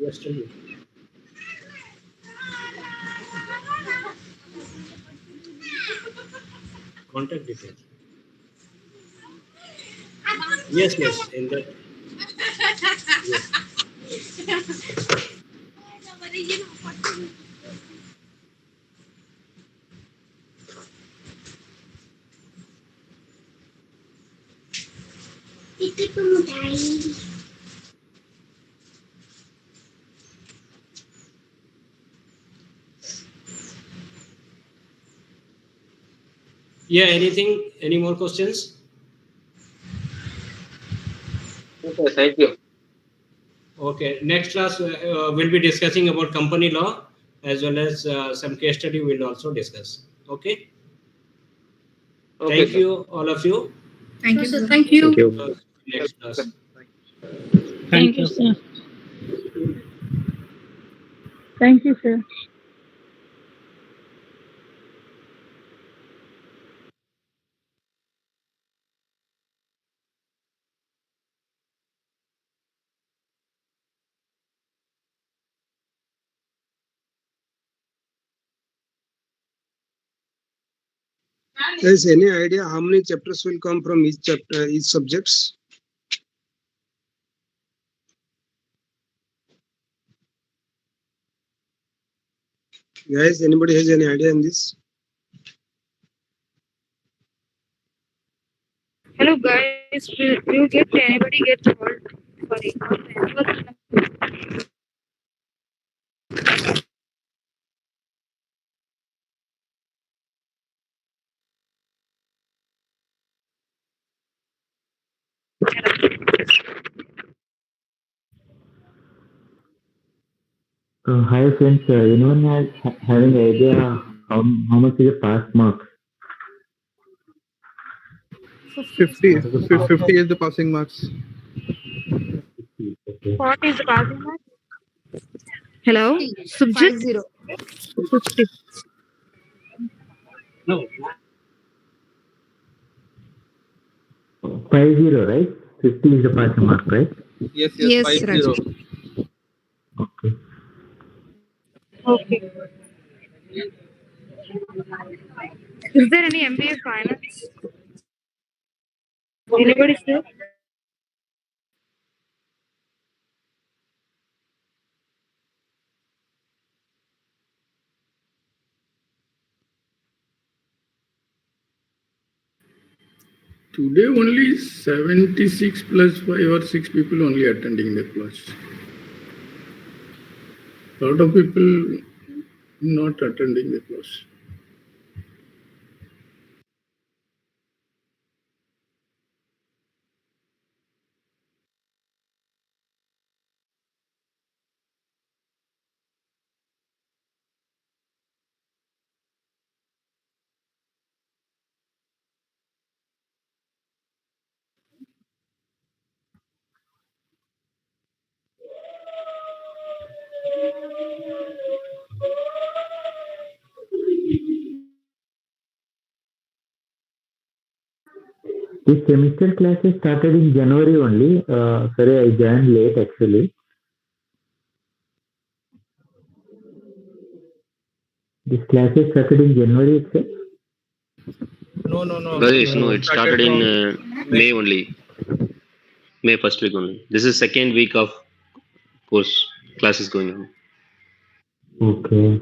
Yes, tell me. Contact details. Yes, yes. In that. Yes. Yeah, anything? Any more questions? Okay, thank you. Okay, next class we'll be discussing about company law as well as some case study we'll also discuss. Okay. Okay, Thank sir. you, all of you. Thank you, sir. Thank you. Next class. Thank you, sir. Thank you, sir. Guys, any idea how many chapters will come from each chapter, each subjects? Guys, anybody has any idea in this? Hello, guys. Will get anybody get hold? Sorry. Hi friends, anyone has having idea how much is a pass mark? 50, What is the pass 50 is the passing marks. Okay. What is the passing mark? Hello? 50. Subject? 50. 50. No. 50, right? 50 is the passing mark, right? Yes, Yes, 50. Raju. Okay. Okay. Is there any MBA finance? Anybody, sir? Today only 76 plus 5 or 6 people only attending the class. Lot of people not attending the class. This semester classes started in January only. Sorry, I joined late actually. This classes started in January itself. No, no, no. Rajesh, no, it started in May only. May first week only. This is second week of course classes going on. Okay.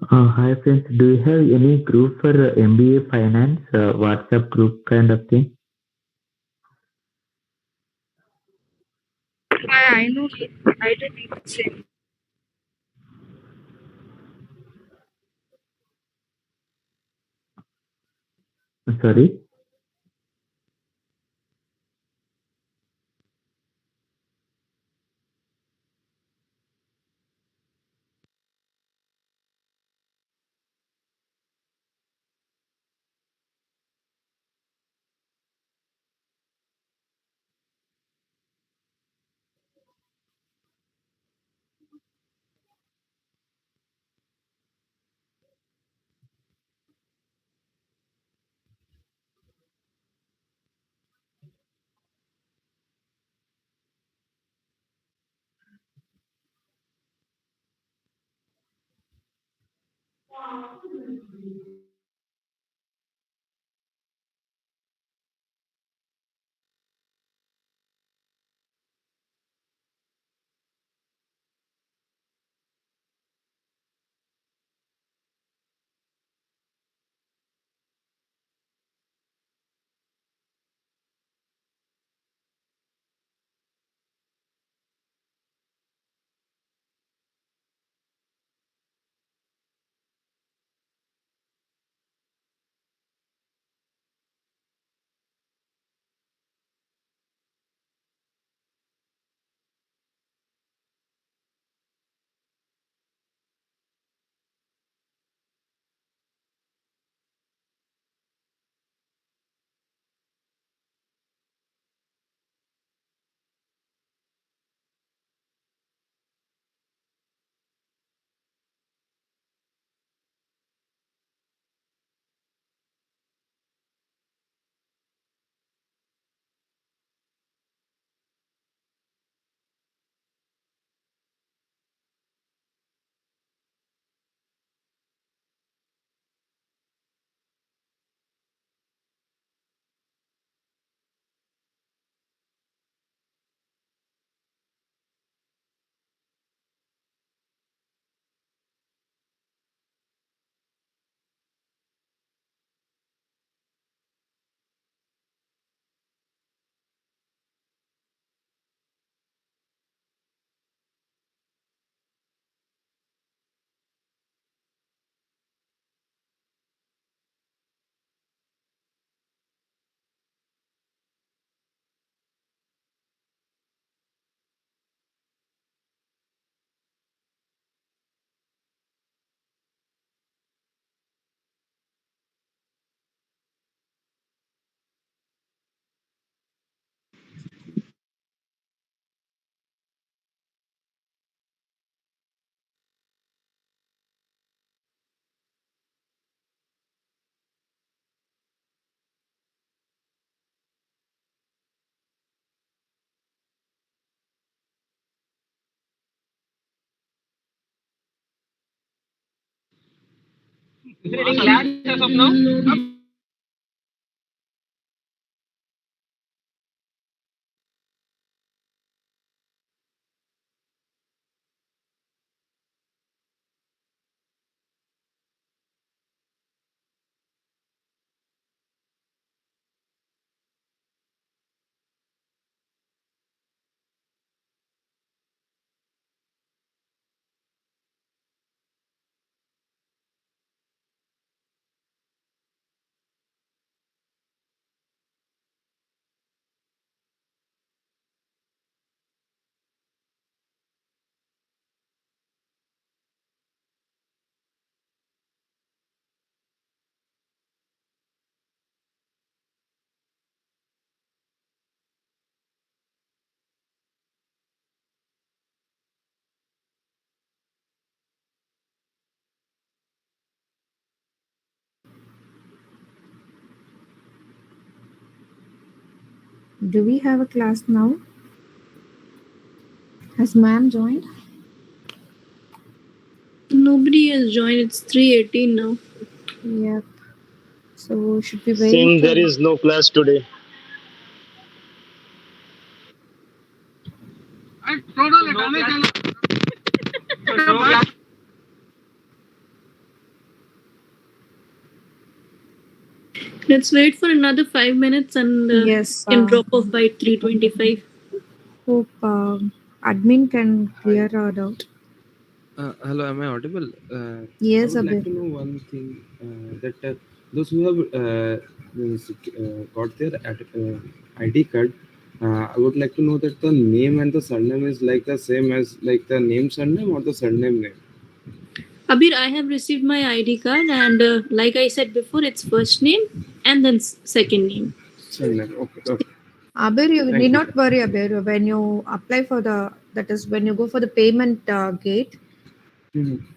Hi friends, do you have any group for MBA finance, WhatsApp group kind of thing? I know. I don't need to say. Sorry? Is it any class as of now? Do we have a class now? Has ma'am joined? Nobody has joined. It's 3:18 now. Yep. So should we Saying wait? there is no class today. Let's wait for another 5 minutes and Yes. can drop off by 3:25. Hope admin can clear our doubt. Hello, am I audible? Yes, I would like Abhay. to know one thing that those who have got their ID card, I would like to know that the name and the surname is like the same as like the name surname or the surname name. Abir, I have received my ID card, and like I said before, it's first name and then second name. Surname. Okay. Abir, you Thank need you, not worry, Abir. When you apply for that is when you go for the payment gate,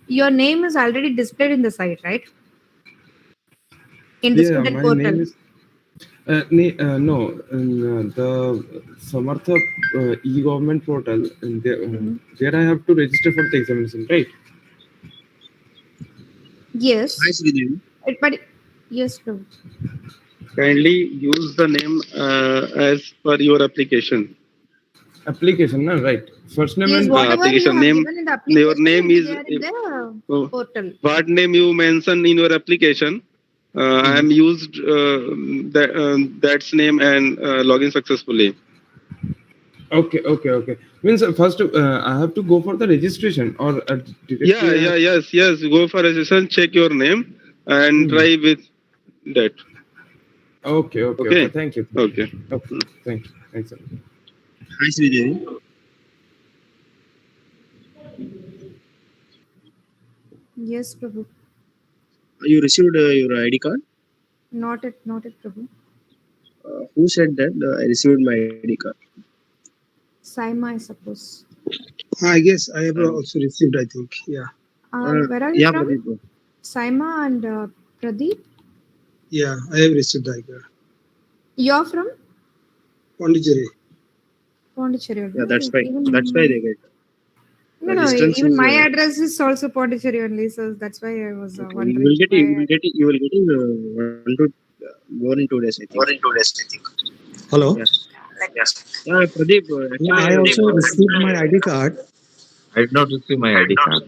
your name is already displayed in the site, right? In the Yeah, student my portal. name is no, in the Samartha e-government portal, and there I have to register for the examination, right? Yes. Hi, Sridevi. But yes, Prabhu. Kindly use the name as per your application. Application, no? Right. First name Yes, and whatever you application have name. given in the application Your name will be is there in the portal. what name you mention in your application. I am used that's name and login successfully. Okay. Means first I have to go for the registration or directly. Yes. Go for registration. Check your name and try with that. Okay. Thank you. Okay. Thanks. Sir. Hi, Sridevi. Yes, Prabhu. You received your ID card? Not it, Prabhu. Who said that I received my ID card? Saima, I suppose. I guess I have also received, I think. Yeah. Where are you from? Pradeep. Saima and Pradeep? Yeah, I have received the ID card. You're from? Pondicherry. Pondicherry. Yeah, that's why they get. No, even my address is also Pondicherry only, so that's why I was wondering. You will get it more in 2 days, I think. Hello. Yes. Pradeep. I also received my ID card. I did not receive my ID card.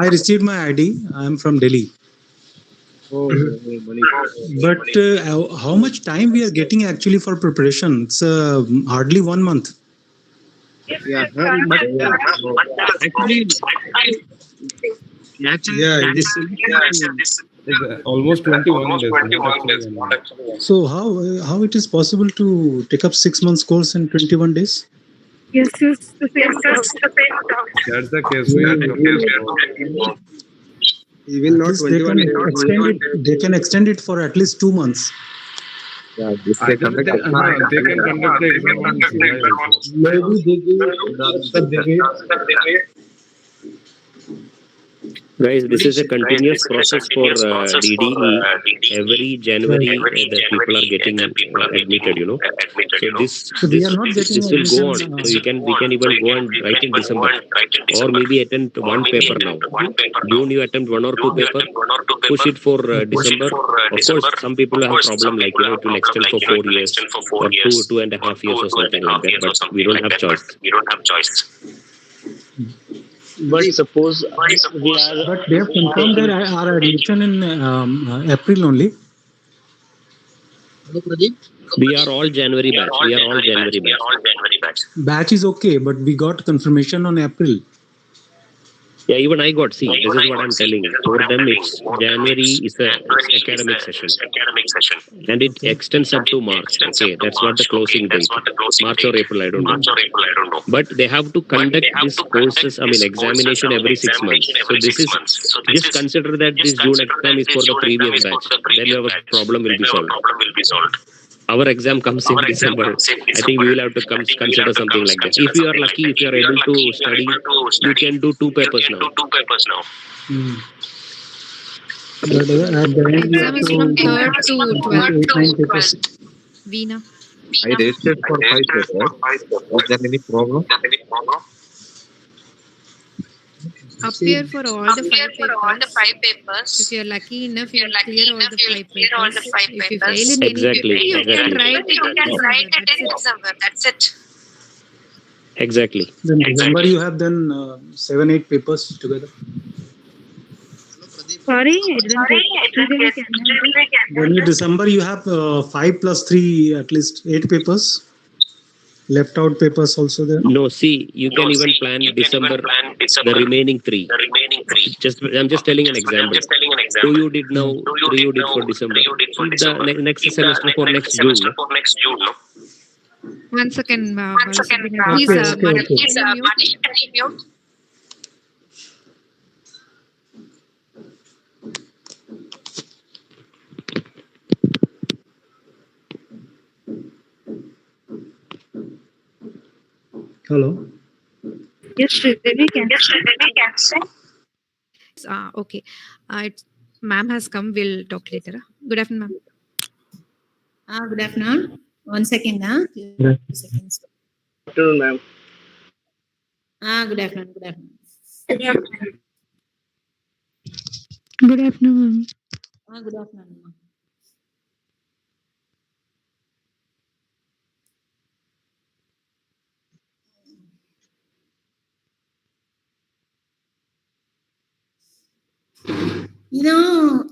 I received my ID. I am from Delhi. But how much time we are getting actually for preparation? It's hardly 1 month. Yeah, but actually, It's almost 21 days. So how it is possible to take up 6 months course in 21 days? Yes, the same That's the case. Even not 21 they can extend it for at least 2 months. Yeah, they can conduct the exam. Maybe Guys, this is a continuous process for DDE. Every January, the people are getting admitted, So they are not getting this will go on. admission, So we can even go and write in December, or maybe attempt one paper now. June you attempt 1 or 2 paper, push it for December. Of course, some people have problem like it will extend for 4 years or 2.5 years or something like that. But we don't have choice. But suppose we are. But they have confirmed that our admission in April only. We are all January batch. Batch is okay, but we got confirmation on April. Yeah, even I got. See, this is what I'm telling you. For them, it's January is the academic session, and it extends up to March. Okay, that's what the closing date. March or April, I don't know. But they have to conduct these courses. Examination every 6 months. So this is just consider that this June exam is for the previous batch. Then your problem will be solved. Our exam comes in December. I think we will have to consider something like that. If you are lucky, if you are able to study, you can do 2 papers now. But at the end, Exam is from 3rd to 12th. Veena. I registered for 5 papers. Is there any problem? Appear for all the 5 papers. If you're lucky enough, you'll clear all the 5 papers. If you fail in any paper, you can write it in December. That's it. Exactly. Then December you have then 7-8 papers together. Sorry, I didn't get. Sridevi, can you repeat? When in December you have 5 plus 3, at least 8 papers. Left out papers also there. No, see, you can even plan December the remaining three. I'm just telling an example. Two you did now, three you did for December. Keep the next semester for next June. No? One second, Balasubramanian. Please, Okay, okay, Manish, okay. can you mute? Hello. Yes, Sridevi, can Okay. Ma'am has come. We'll talk later. Good afternoon, ma'am. Good afternoon. 1 second. Yeah. 2 seconds. Afternoon, ma'am. Good afternoon. Good afternoon. Good afternoon. Good afternoon. You know,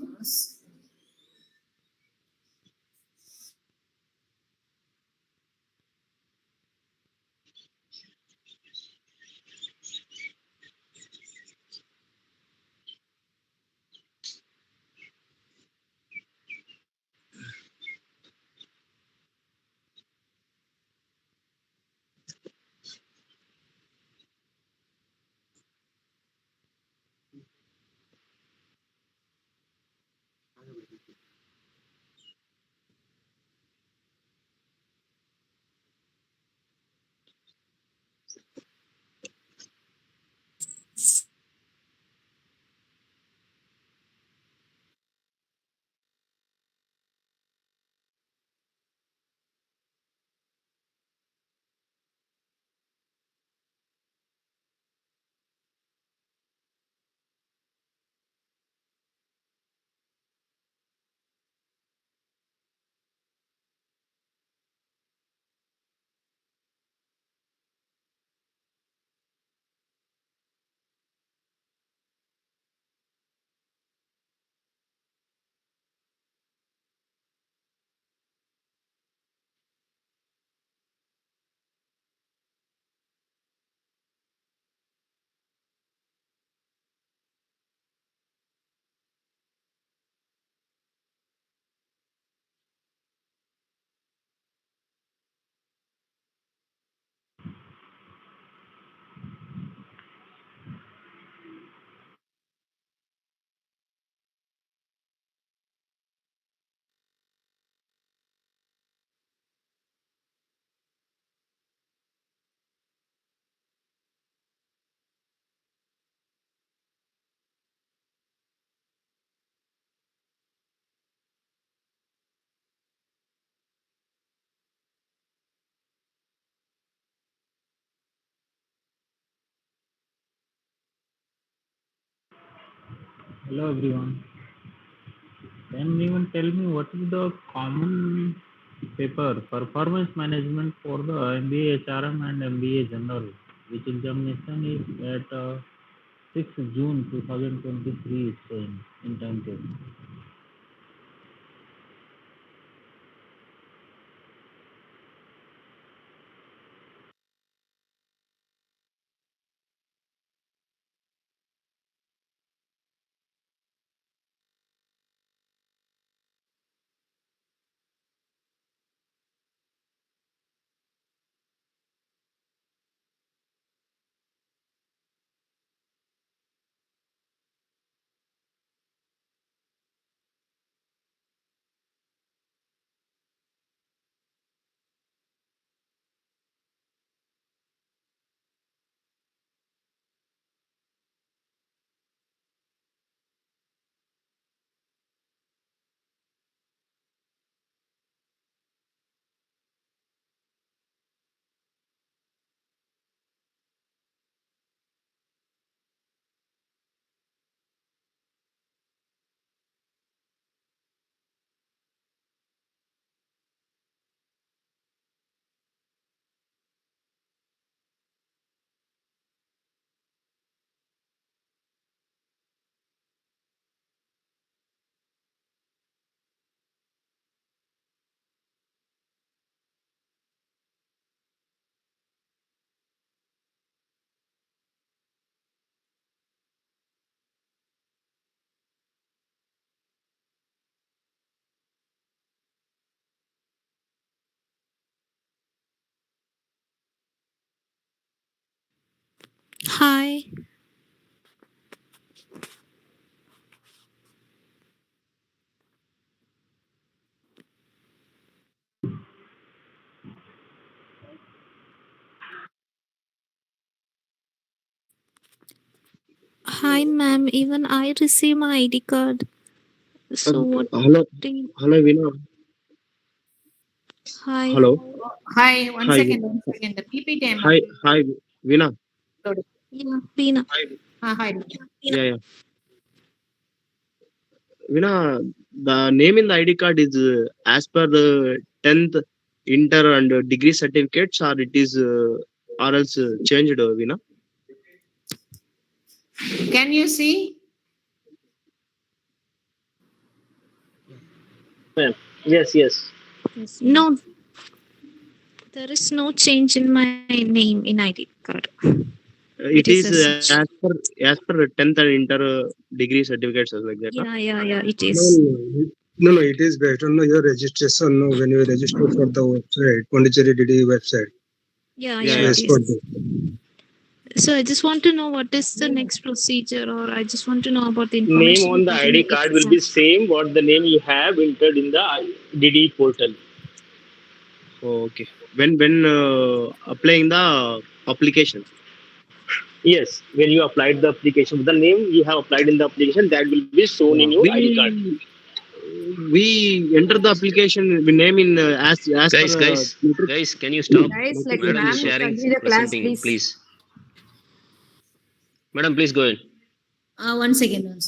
Hello everyone. Can anyone tell me what is the common paper performance management for the MBA HRM and MBA General, which examination is at 6 June 2023 is saying in timetable. Hi. Hi, ma'am. Even I received my ID card. So what? Hello, do you- hello, Vina. Hi. Hello. Hi, one Hi. second, one second. The PPT I'm Hi, hi, Vina. uploading. Yeah, Veena. Hi. Yeah, yeah. Vina, the name in the ID card is as per the 10th inter and degree certificates, or it is or else changed, Vina? Can you see? Ma'am. Yes, yes. No, there is no change in my name in ID card. It is is as such. as per 10th and inter degree certificates like that. Huh? Yeah, it No, is. no, it is based on your registration. No, when you register for the website, Pondicherry DD website. Yeah, Yeah, it yeah. As per is. So I just want to know what is the next procedure, or I just want to know about the Name information on the regarding ID the card will exam. be same what the name you have entered in the DD portal. Okay. When applying the application. Yes, when you applied the application, the name you have applied in the application that will be shown in your ID card. We enter the application. We name in as Guys, per guys, can you stop? Guys, let Madam is ma'am sharing, continue the class, presenting, please. please. Madam, please go ahead. One second.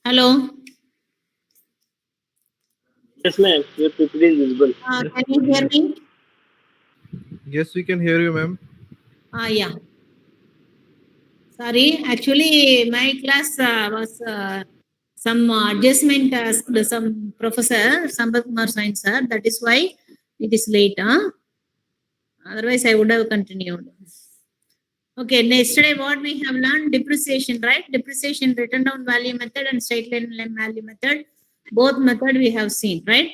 Hello. Yes, ma'am. Your PPT is visible. Can you hear me? Yes, we can hear you, ma'am. Yeah. Sorry, actually, my class was some adjustment, some professor, Sambat Kumar Science sir. That is why it is late. Otherwise, I would have continued. Okay, yesterday what we have learned, depreciation, right? Depreciation, written down value method and straight line value method. Both method we have seen, right?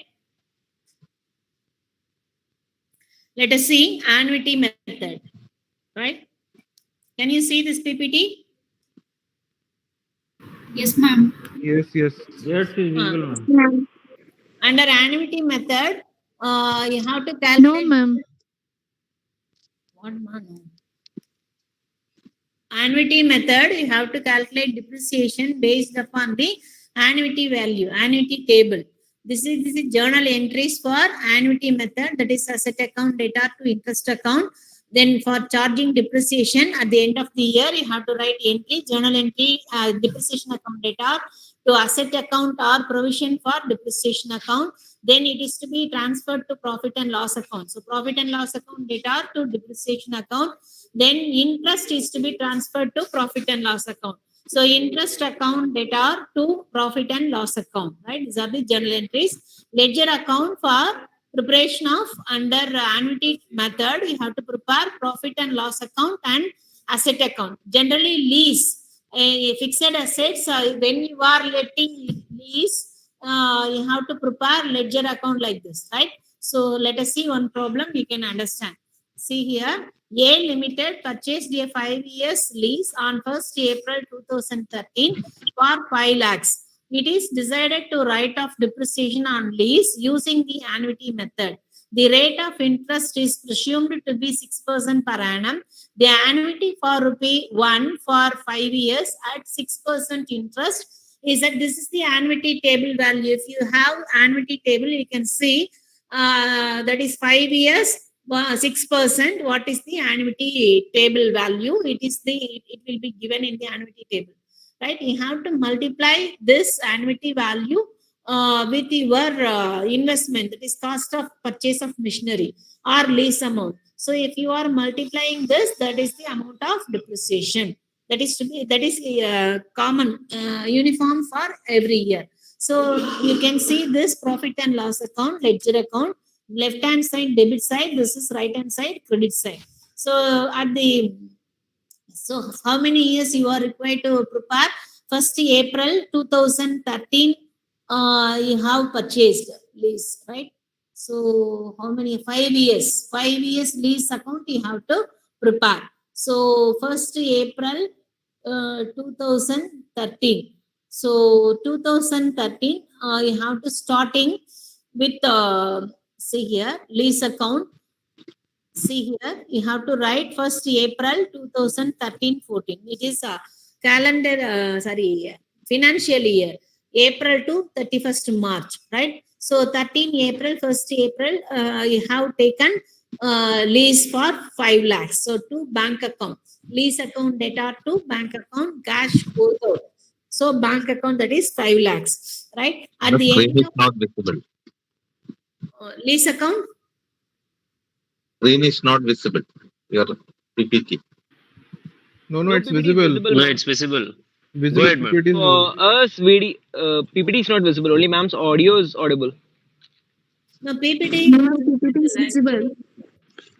Let us see annuity method, right? Can you see this PPT? Yes, ma'am. Yes, it's visible, ma'am. Ma'am. Under annuity method, you have to calculate. No, ma'am. What, ma'am? Annuity method, you have to calculate depreciation based upon the annuity value, annuity table. This is journal entries for annuity method, that is asset account data to interest account. Then for charging depreciation at the end of the year, you have to write entry, journal entry, depreciation account data to asset account or provision for depreciation account. Then it is to be transferred to profit and loss account. So profit and loss account data to depreciation account. Then interest is to be transferred to profit and loss account. So interest account data to profit and loss account, right? These are the journal entries. Ledger account for preparation of under annuity method, you have to prepare profit and loss account and asset account. Generally lease, fixed assets, when you are letting lease, you have to prepare ledger account like this, right? So let us see one problem you can understand. See here, A Limited purchased a 5 years lease on 1st April 2013 for 5 lakhs. It is decided to write off depreciation on lease using the annuity method. The rate of interest is presumed to be 6% per annum. The annuity for ₹1 for 5 years at 6% interest is that this is the annuity table value. If you have annuity table, you can see that is 5 years. 6%. What is the annuity table value? It will be given in the annuity table, right? You have to multiply this annuity value with your investment, that is cost of purchase of machinery or lease amount. So if you are multiplying this, that is the amount of depreciation. That is common, uniform for every year. So you can see this profit and loss account, ledger account. Left hand side debit side, this is right hand side credit side. So how many years you are required to prepare? 1st April 2013 you have purchased lease, right? So how many? 5 years. 5 years lease account you have to prepare. So 1st April 2013. So 2013 you have to starting with see here lease account. See here, you have to write 1st April 2013-14. It is a calendar, financial year, April to 31st March, right? So 13 April, 1st April, you have taken lease for 5 lakhs. So to bank account, lease account data to bank account, cash goes out. So bank account, that is 5 lakhs, right? At The the screen end is of not visible. lease account, Screen is not visible. Your PPT. No, No, it's PPT is visible. visible, No, ma'am. it's visible. Visible Go ahead, ma'am. PPT is visible. For us, PPT is not visible. Only ma'am's audio is audible. no, PPT is visible.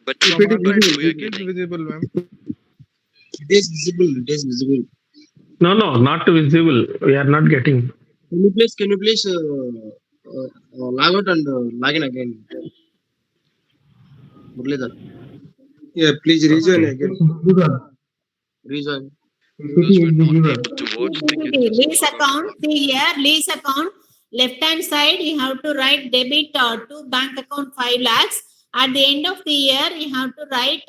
But From from our our end, end, we are it is getting. visible, ma'am. It is visible. It is visible. No, not visible. We are not getting. Can you please log out and log in again? Muralidhar. Yeah, please rejoin again. Rejoin. Because we're not able to watch the Lease account, see here, lease account, left hand side, you have to write debit to bank account 5 lakhs. At the end of the year, you have to write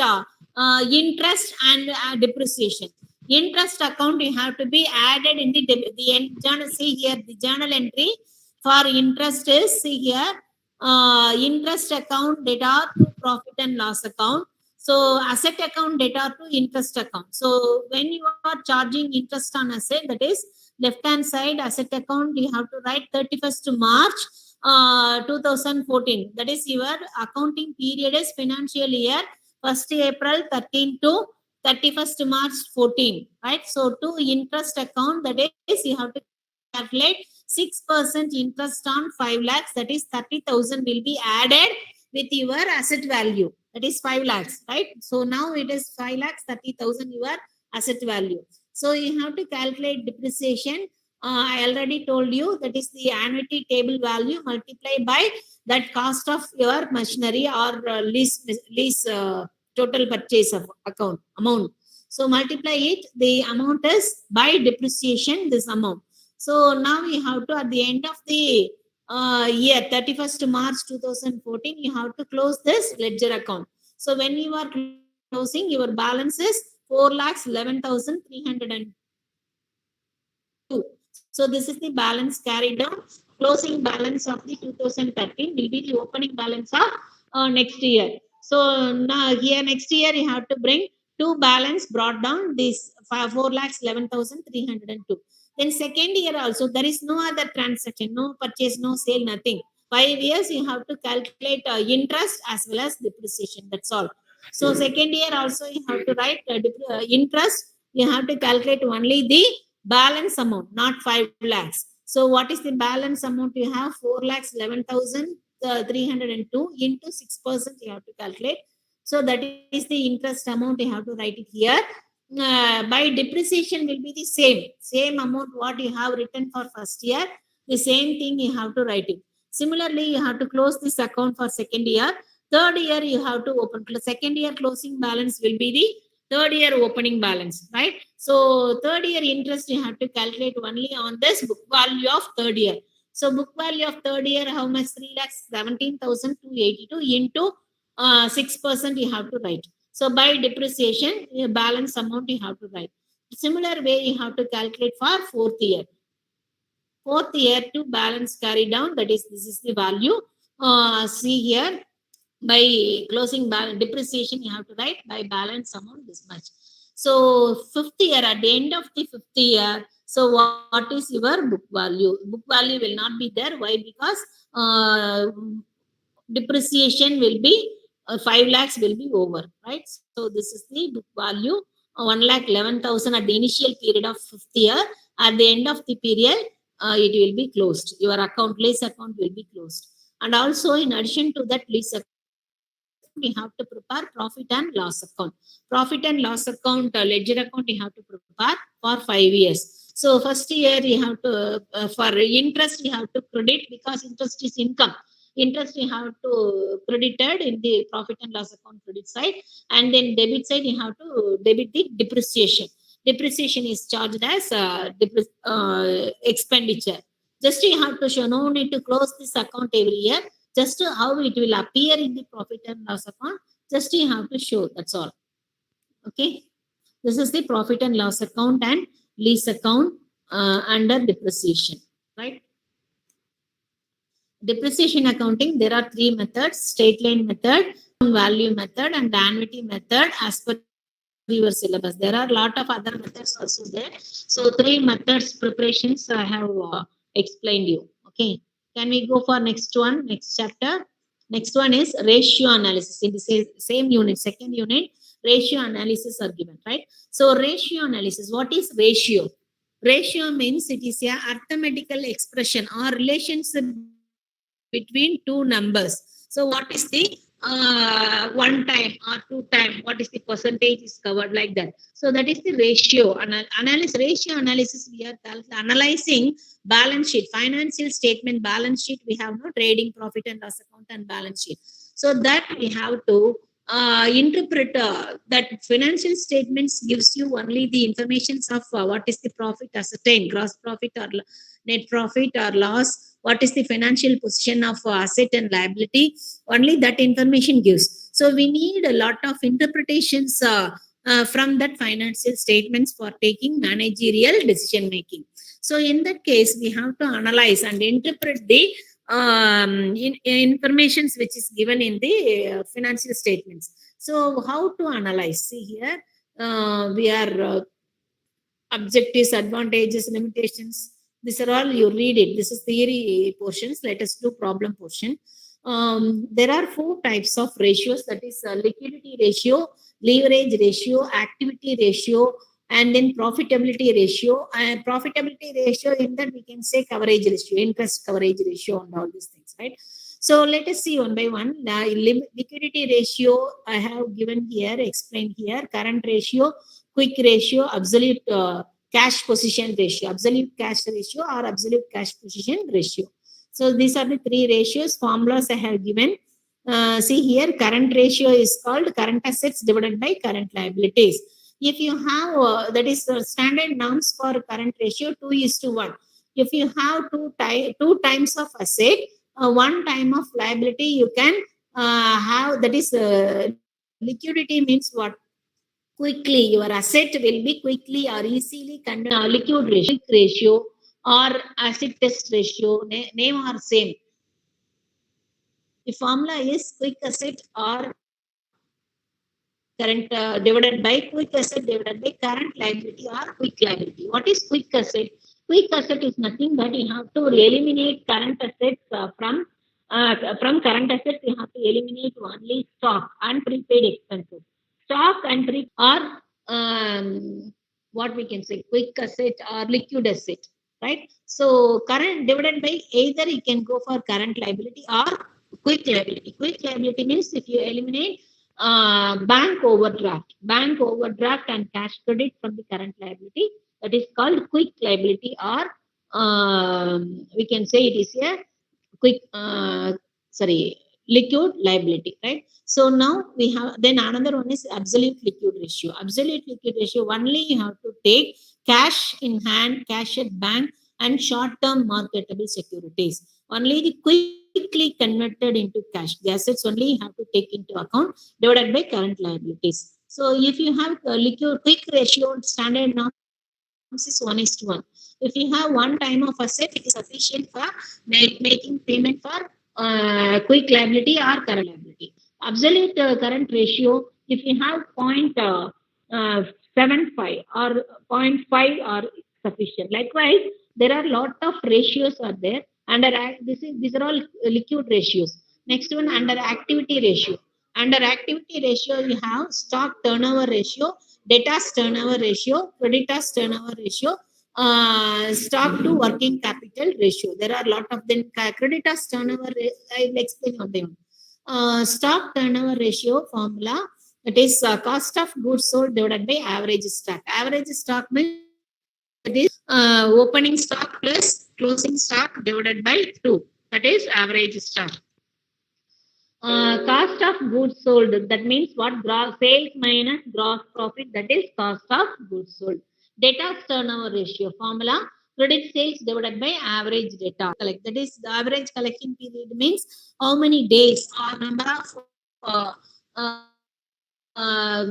interest and depreciation. Interest account, you have to be added in the end journal. See here, the journal entry for interest is, see here, interest account data to profit and loss account. So asset account data to interest account. So when you are charging interest on asset, that is left hand side asset account, you have to write 31st March 2014. That is your accounting period is financial year 1st April 13 to 31st March 14. Right. So to interest account, that is you have to calculate 6% interest on 5 lakhs, that is 30,000 will be added with your asset value. That is 5 lakhs, right? So now it is 5,30,000 your asset value. So you have to calculate depreciation. I already told you that is the annuity table value multiplied by that cost of your machinery or lease total purchase of amount. So multiply it, the amount is by depreciation, this amount. So now you have to, at the end of the year, 31st March 2014, you have to close this ledger account. So when you are closing, your balance is 4,11,302. So this is the balance carried down. Closing balance of the 2013 will be the opening balance of next year. So now here next year you have to bring two balance brought down this 4,11,302. Then second year also there is no other transaction, no purchase, no sale, nothing. 5 years you have to calculate interest as well as depreciation. That's all. So second year also you have to write interest. You have to calculate only the balance amount, not 5 lakhs. So what is the balance amount you have? 4,11,302 into 6% you have to calculate. So that is the interest amount you have to write it here. By depreciation will be the same amount what you have written for first year. The same thing you have to write it. Similarly, you have to close this account for second year. Third year you have to open. Second year closing balance will be the third year opening balance, right? So third year interest you have to calculate only on this book value of third year. So book value of third year, how much? 3,17,282 into 6% you have to write. So by depreciation, balance amount you have to write. Similar way you have to calculate for fourth year. Fourth year to balance carry down, that is, this is the value. See here, by closing balance depreciation you have to write by balance amount this much. So fifth year, at the end of the fifth year, so what is your book value? Book value will not be there. Why? Because depreciation will be 5 lakhs will be over, right? So this is the book value, 1,11,000 at the initial period of fifth year. At the end of the period, it will be closed. Your lease account will be closed. And also, in addition to that lease account, we have to prepare profit and loss account. Profit and loss account, ledger account, you have to prepare for 5 years. So first year you have to, for interest, you have to credit because interest is income. Interest you have to credited in the profit and loss account credit side, and then debit side you have to debit the depreciation. Depreciation is charged as expenditure. Just you have to show, no need to close this account every year. Just how it will appear in the profit and loss account, just you have to show, that's all. Okay, this is the profit and loss account and lease account under depreciation, right? Depreciation accounting, there are 3 methods: straight line method, value method, and annuity method as per your syllabus. There are a lot of other methods also there. So 3 methods preparations I have explained you. Okay, can we go for next one, next chapter? Next one is ratio analysis. In the same unit, second unit, ratio analysis are given, right? So ratio analysis, what is ratio? Ratio means it is a arithmetical expression or relationship between two numbers. So what is the 1 time or 2 time, what is the percentage is covered, like that. So that is the ratio analysis. Ratio analysis, we are analyzing balance sheet, financial statement, balance sheet. We have no trading, profit and loss account and balance sheet. So that we have to interpret that financial statements gives you only the information of what is the profit ascertained, gross profit or net profit or loss, what is the financial position of asset and liability, only that information gives. So we need a lot of interpretations from that financial statements for taking managerial decision making. So in that case, we have to analyze and interpret the informations which is given in the financial statements. So how to analyze? See here, we are objectives, advantages, limitations. These are all, you read it. This is theory portions. Let us do problem portion. There are 4 types of ratios, that is liquidity ratio, leverage ratio, activity ratio, and then profitability ratio. And profitability ratio, in that we can say coverage ratio, interest coverage ratio, and all these things, right? So let us see one by one. Liquidity ratio I have given here, explained here. Current ratio, quick ratio, absolute cash position ratio, absolute cash ratio or absolute cash position ratio. So these are the three ratios, formulas I have given. See here, current ratio is called current assets divided by current liabilities. If you have, that is standard norms for current ratio, 2:1. If you have two times of asset, one time of liability, you can have, that is liquidity means what? Quickly, your asset will be quickly or easily converted. Liquid ratio or asset test ratio, name are same. The formula is quick asset or current divided by quick asset divided by current liability or quick liability. What is quick asset? Quick asset is nothing but you have to eliminate current assets from current assets. You have to eliminate only stock and prepaid expenses. Stock and prepaid are what we can say quick asset or liquid asset, right? So current divided by either you can go for current liability or quick liability. Quick liability means if you eliminate bank overdraft and cash credit from the current liability, that is called quick liability, or we can say it is a quick liquid liability, right? So now we have, then another one is absolute liquid ratio. Absolute liquid ratio, only you have to take cash in hand, cash at bank, and short-term marketable securities. Only the quickly converted into cash, the assets only you have to take into account divided by current liabilities. So if you have a liquid quick ratio, standard norms is 1:1. If you have one time of asset, it is sufficient for making payment for quick liability or current liability. Absolute current ratio, if you have 0.75 or 0.5 are sufficient. Likewise, there are lot of ratios are there. These are all liquid ratios. Next one, under activity ratio. Under activity ratio, you have stock turnover ratio, debtors turnover ratio, creditors turnover ratio, stock to working capital ratio. There are a lot of them. Creditors turnover, I will explain on them. Stock turnover ratio formula, that is cost of goods sold divided by average stock. Average stock means that is opening stock plus closing stock divided by 2. That is average stock. Cost of goods sold, that means what? Gross sales minus gross profit, that is cost of goods sold. Debtors turnover ratio formula, credit sales divided by average data collect. That is the average collection period means how many days or number of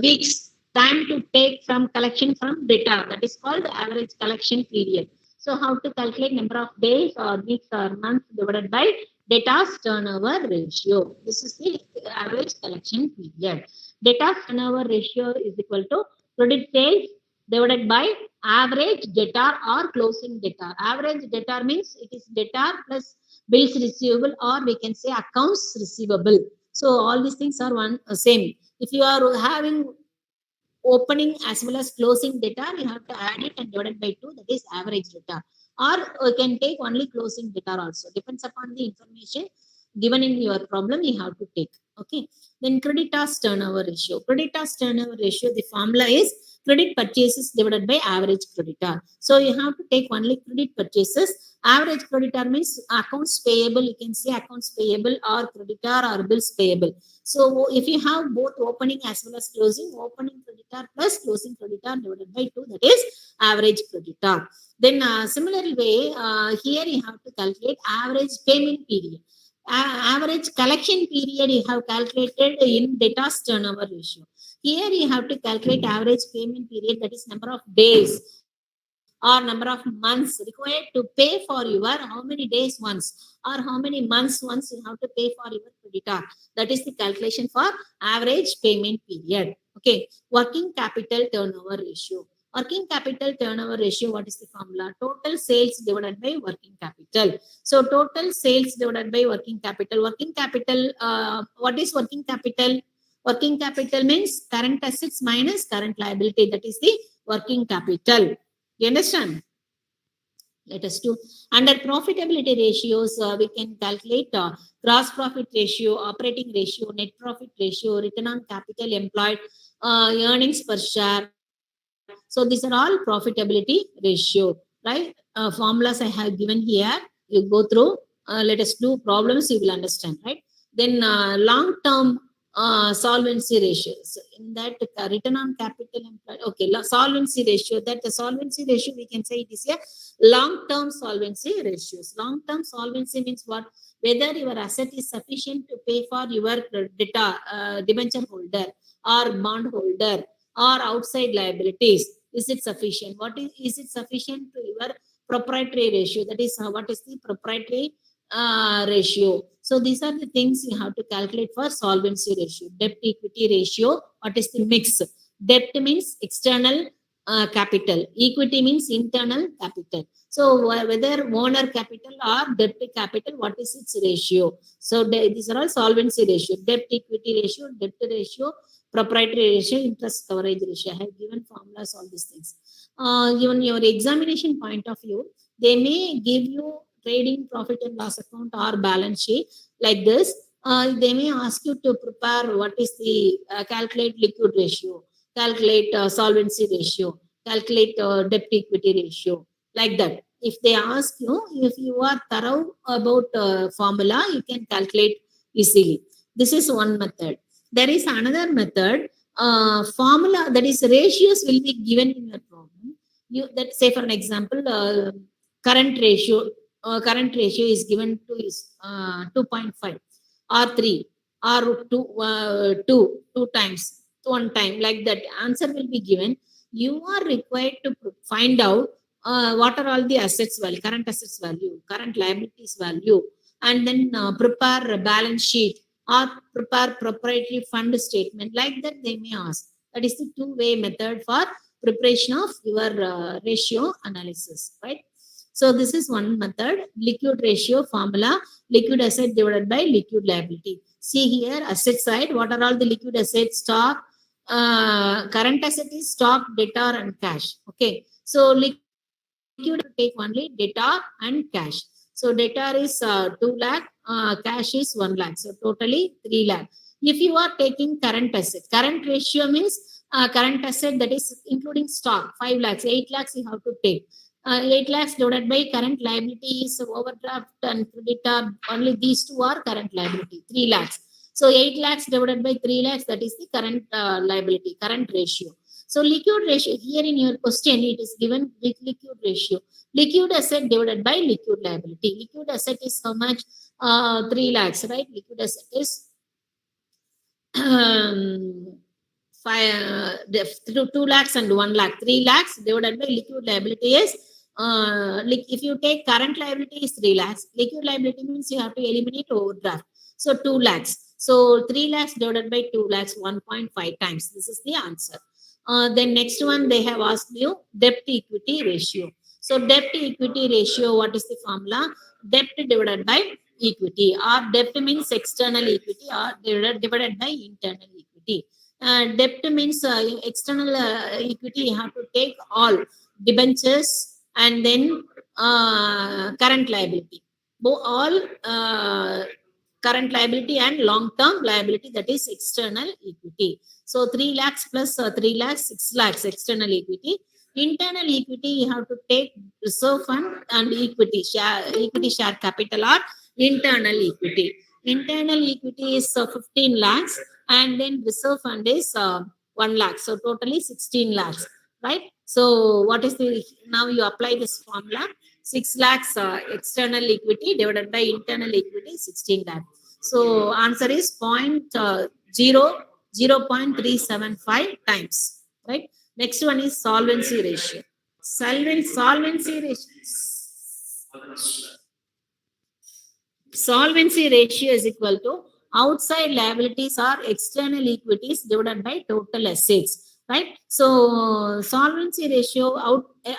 weeks time to take from collection from data. That is called average collection period. So how to calculate number of days or weeks or months divided by debtors turnover ratio. This is the average collection period. Debtors turnover ratio is equal to credit sales divided by average debtor or closing debtor. Average debtor means it is debtor plus bills receivable, or we can say accounts receivable. So all these things are one same. If you are having opening as well as closing data, you have to add it and divide by 2, that is average data. Or you can take only closing data also. Depends upon the information given in your problem, you have to take. Okay. Then creditors turnover ratio. Creditors turnover ratio, the formula is credit purchases divided by average creditor. So you have to take only credit purchases. Average creditor means accounts payable. You can say accounts payable or creditor or bills payable. So if you have both opening as well as closing, opening creditor plus closing creditor divided by 2, that is average creditor. Then similar way, here you have to calculate average payment period. Average collection period you have calculated in debtors turnover ratio. Here you have to calculate average payment period, that is number of days or number of months required to pay for your how many days once or how many months once you have to pay for your creditor. That is the calculation for average payment period. Okay. Working capital turnover ratio. Working capital turnover ratio, what is the formula? Total sales divided by working capital. So total sales divided by working capital. Working capital, what is working capital? Working capital means current assets minus current liability. That is the working capital. You understand? Let us do. Under profitability ratios, we can calculate gross profit ratio, operating ratio, net profit ratio, return on capital employed, earnings per share. So these are all profitability ratio, right? Formulas I have given here. You go through. Let us do problems. You will understand, right? Then long-term solvency ratios. In that return on capital employed. Okay, solvency ratio. That the solvency ratio we can say it is a long-term solvency ratios. Long-term solvency means what? Whether your asset is sufficient to pay for your debenture holder or bond holder or outside liabilities. Is it sufficient? What is it sufficient to your proprietary ratio? That is what is the proprietary ratio. So these are the things you have to calculate for solvency ratio. Debt equity ratio. What is the mix? Debt means external capital. Equity means internal capital. So whether owner capital or debt capital, what is its ratio? So these are all solvency ratio. Debt equity ratio, debt ratio, proprietary ratio, interest coverage ratio. I have given formulas, all these things. Even your examination point of view, they may give you trading profit and loss account or balance sheet like this. They may ask you to prepare what is the calculate liquid ratio, calculate solvency ratio, calculate debt equity ratio, like that. If they ask you, if you are thorough about formula, you can calculate easily. This is one method. There is another method. Formula, that is ratios will be given in your problem. You that say for an example, current ratio is given to is 2.5 or 3 or 2 times, 1 time, like that. Answer will be given. You are required to find out what are all the assets value, current assets value, current liabilities value, and then prepare a balance sheet or prepare proprietary fund statement, like that they may ask. That is the two-way method for preparation of your ratio analysis, right? So this is one method. Liquid ratio formula, liquid asset divided by liquid liability. See here, asset side, what are all the liquid assets? Stock, current asset is stock, debtor and cash. Okay, so liquid take only debtor and cash. So debtor is 2 lakh, cash is 1 lakh. So totally 3 lakh. If you are taking current asset, current ratio means current asset, that is including stock, 5 lakhs, 8 lakhs you have to take. 8 lakhs divided by current liability is overdraft and creditor. Only these two are current liability, 3 lakhs. So 8 lakhs divided by 3 lakhs, that is the current liability, current ratio. So liquid ratio, here in your question, it is given with liquid ratio. Liquid asset divided by liquid liability. Liquid asset is how much? 3 lakhs, right? Liquid asset is 2 lakhs and 1 lakh. 3 lakhs divided by liquid liability is, if you take current liability is 3 lakhs. Liquid liability means you have to eliminate overdraft. So 2 lakhs. So 3 lakhs divided by 2 lakhs, 1.5 times. This is the answer. Then next one, they have asked you debt equity ratio. So debt equity ratio, what is the formula? Debt divided by equity, or debt means external equity, or divided by internal equity. Debt means external equity, you have to take all debentures and then current liability. All current liability and long-term liability, that is external equity. So 3 lakhs plus 3 lakhs, 6 lakhs external equity. Internal equity, you have to take reserve fund and equity share capital or internal equity. Internal equity is 15 lakhs and then reserve fund is 1 lakh. So totally 16 lakhs, right? So what is the, now you apply this formula, 6 lakhs external equity divided by internal equity, 16 lakhs. So answer is 0.375 times, right? Next one is solvency ratio. Solvency ratio is equal to outside liabilities or external equities divided by total assets, right? So solvency ratio,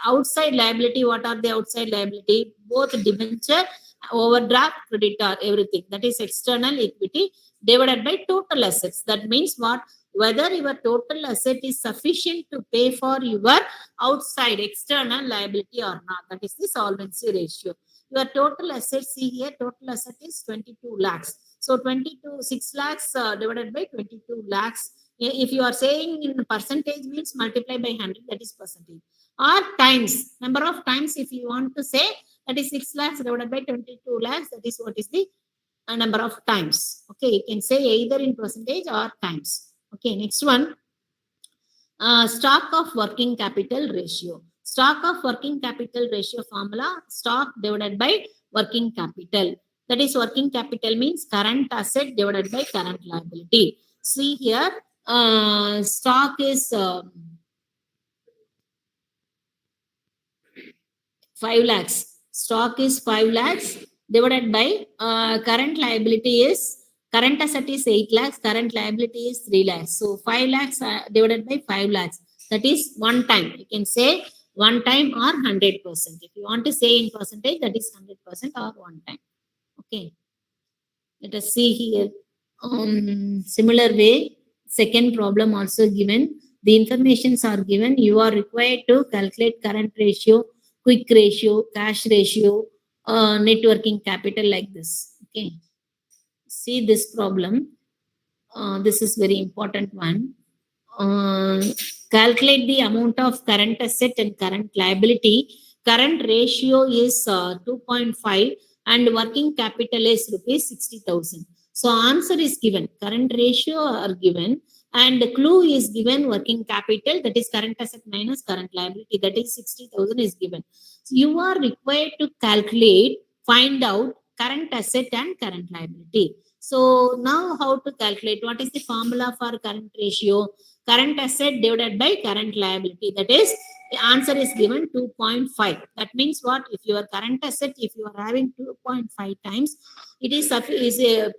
outside liability, what are the outside liability? Both debenture, overdraft, creditor, everything. That is external equity divided by total assets. That means what? whether your total asset is sufficient to pay for your outside external liability or not. That is the solvency ratio. Your total asset, see here, total asset is 22 lakhs. So 6 lakhs divided by 22 lakhs. If you are saying in percentage means multiply by 100, that is percentage. Or times, number of times if you want to say, that is 6 lakhs divided by 22 lakhs, that is what is the number of times. Okay, you can say either in percentage or times. Okay, next one. Stock of working capital ratio. Stock of working capital ratio formula, stock divided by working capital. That is working capital means current asset divided by current liability. See here, stock is 5 lakhs. Stock is 5 lakhs divided by current liability is, current asset is 8 lakhs, current liability is 3 lakhs. So 5 lakhs divided by 5 lakhs. That is one time. You can say one time or 100%. If you want to say in percentage, that is 100% or one time. Okay. Let us see here. Similar way, second problem also given. The informations are given. You are required to calculate current ratio, quick ratio, cash ratio, net working capital like this. Okay. See this problem. This is very important one. Calculate the amount of current asset and current liability. Current ratio is 2.5 and working capital is rupees 60,000. So answer is given. Current ratio are given and the clue is given working capital, that is current asset minus current liability, that is 60,000 is given. So you are required to calculate, find out current asset and current liability. So now how to calculate? What is the formula for current ratio? Current asset divided by current liability. That is, the answer is given 2.5. That means what? If your current asset, if you are having 2.5 times, it is a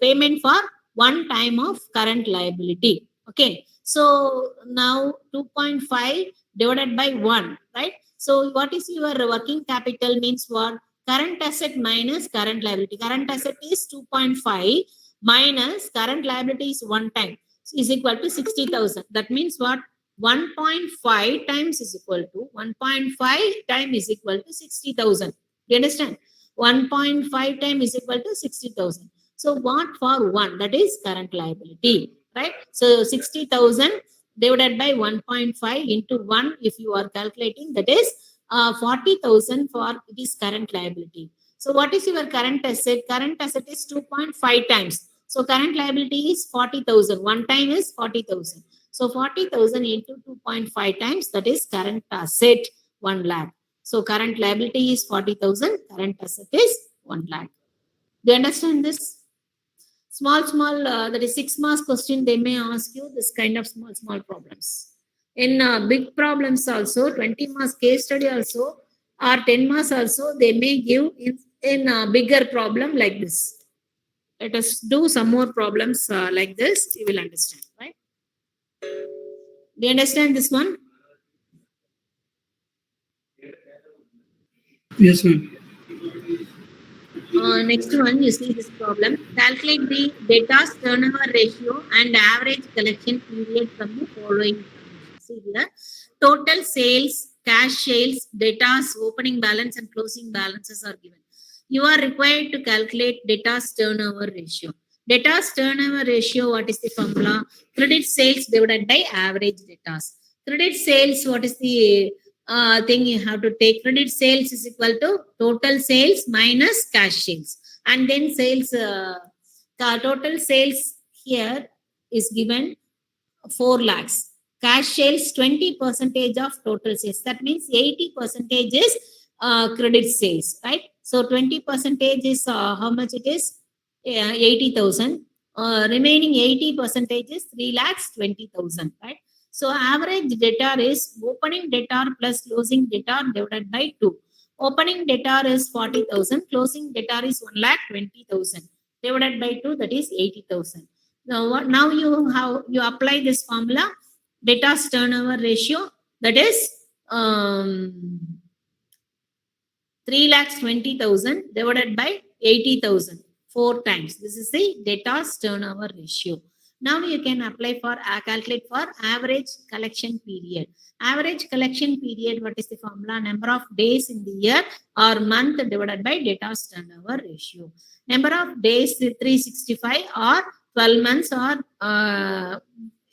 payment for one time of current liability. Okay. So now 2.5 divided by 1, right? So what is your working capital means what? Current asset minus current liability. Current asset is 2.5 minus current liability is one time is equal to 60,000. That means what? 1.5 times is equal to 1.5 time is equal to 60,000. You understand? 1.5 time is equal to 60,000. So what for 1? That is current liability, right? So 60,000 divided by 1.5 into 1 if you are calculating, that is 40,000 for this current liability. So what is your current asset? Current asset is 2.5 times. So current liability is 40,000. One time is 40,000. So 40,000 into 2.5 times, that is current asset 1 lakh. So current liability is 40,000. Current asset is 1 lakh. Do you understand this? Small, that is 6 marks question. They may ask you this kind of small problems. In big problems also, 20 marks case study also, or 10 marks also, they may give in a bigger problem like this. Let us do some more problems like this. You will understand, right? Do you understand this one? Yes, ma'am. Next one, you see this problem. Calculate the data's turnover ratio and average collection period from the following information. See here, total sales, cash sales, data's opening balance and closing balances are given. You are required to calculate data's turnover ratio. Data's turnover ratio, what is the formula? Credit sales divided by average data's. Credit sales, what is the thing you have to take? Credit sales is equal to total sales minus cash sales. And then sales, total sales here is given 4 lakhs. Cash sales 20% of total sales. That means 80% is credit sales, right? So 20% is how much it is? 80,000. Remaining 80% is 3 lakhs 20,000, right? So average debtor is opening debtor plus closing debtor divided by 2. Opening debtor is 40,000, closing debtor is 1,20,000 divided by 2, that is 80,000. Now you apply this formula, debtor's turnover ratio, that is 3,20,000 divided by 80,000, 4 times. This is the debtor's turnover ratio. Now you can apply for calculate for average collection period. Average collection period, what is the formula? Number of days in the year or month divided by debtors turnover ratio. Number of days 365 or 12 months or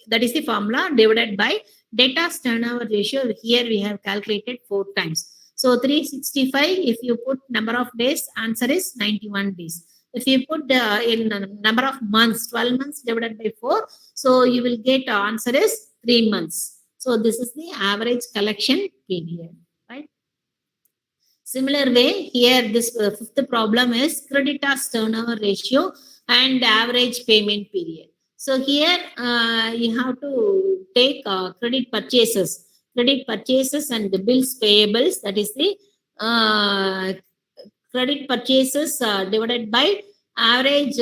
that is the formula divided by debtors turnover ratio. Here we have calculated 4 times. So 365, if you put number of days, answer is 91 days. If you put in number of months, 12 months divided by 4, so you will get answer is 3 months. So this is the average collection period, right? Similar way, here this fifth problem is creditors turnover ratio and average payment period. So here you have to take credit purchases and the bills payables. That is the credit purchases divided by average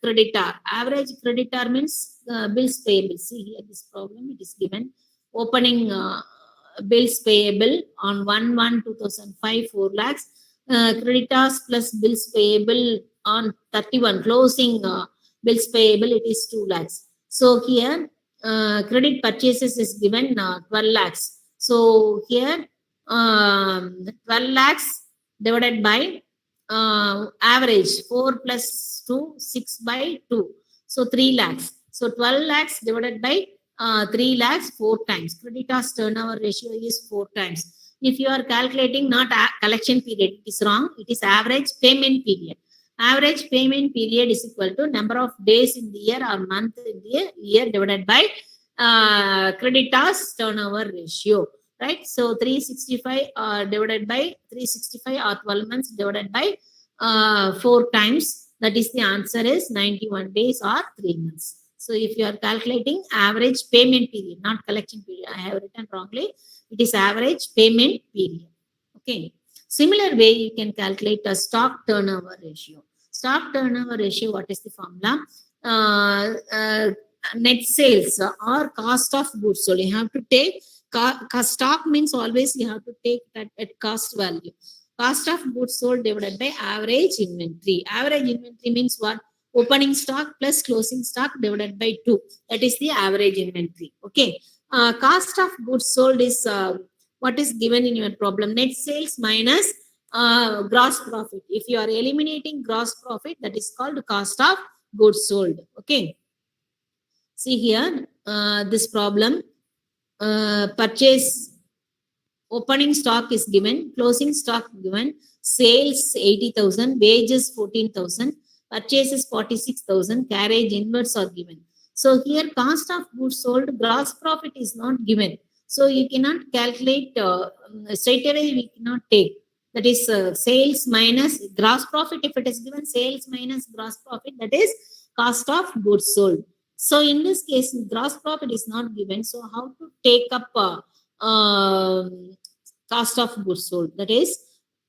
creditor. Average creditor means bills payable. See here this problem, it is given. Opening bills payable on 1/1/2005 4 lakhs. Creditors plus bills payable on 31. Closing bills payable, it is 2 lakhs. So here credit purchases is given 12 lakhs. So here 12 lakhs divided by average 4 plus 2, 6 by 2. So 3 lakhs. So 12 lakhs divided by 3 lakhs 4 times. Creditors turnover ratio is 4 times. If you are calculating not collection period, it is wrong. It is average payment period. Average payment period is equal to number of days in the year or month in the year divided by creditors turnover ratio. Right? So 365 divided by 365 or 12 months divided by 4 times. That is the answer is 91 days or 3 months. So if you are calculating average payment period, not collection period, I have written wrongly. It is average payment period. Okay. Similar way, you can calculate a stock turnover ratio. Stock turnover ratio, what is the formula? Net sales or cost of goods sold. You have to take stock means always you have to take that at cost value. Cost of goods sold divided by average inventory. Average inventory means what? Opening stock plus closing stock divided by 2. That is the average inventory. Okay. Cost of goods sold is what is given in your problem. Net sales minus gross profit. If you are eliminating gross profit, that is called cost of goods sold. Okay. See here, this problem. Purchase opening stock is given, closing stock given, sales 80,000, wages 14,000, purchases 46,000, carriage inwards are given. So here cost of goods sold, gross profit is not given. So you cannot calculate straight away, we cannot take. That is sales minus gross profit. If it is given sales minus gross profit, that is cost of goods sold. So in this case, gross profit is not given. So how to take up cost of goods sold? That is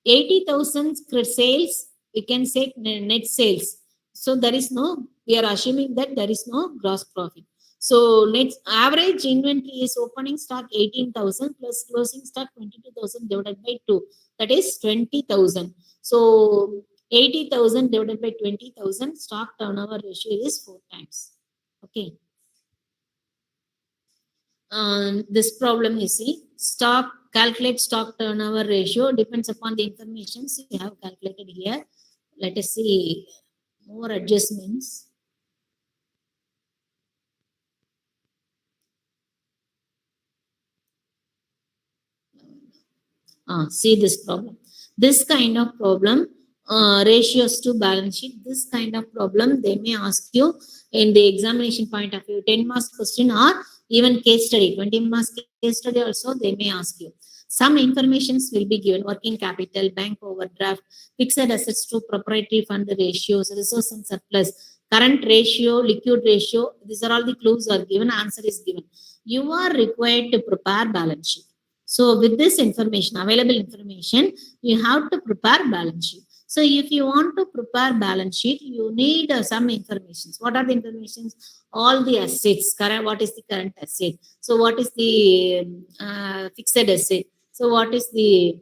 80,000 sales, we can say net sales. So there is no, we are assuming that there is no gross profit. So net average inventory is opening stock 18,000 plus closing stock 22,000 divided by 2. That is 20,000. So 80,000 divided by 20,000, stock turnover ratio is 4 times. Okay. This problem you see, calculate stock turnover ratio depends upon the information you have calculated here. Let us see more adjustments. See this problem. This kind of problem, ratios to balance sheet, this kind of problem, they may ask you in the examination point of view, 10 marks question or even case study, 20 marks case study also, they may ask you. Some informations will be given, working capital, bank overdraft, fixed assets to proprietary fund ratios, resource and surplus, current ratio, liquid ratio. These are all the clues are given, answer is given. You are required to prepare balance sheet. So with this information, available information, you have to prepare balance sheet. So if you want to prepare balance sheet, you need some information. What are the informations? All the assets. What is the current asset? So what is the fixed asset? So what is the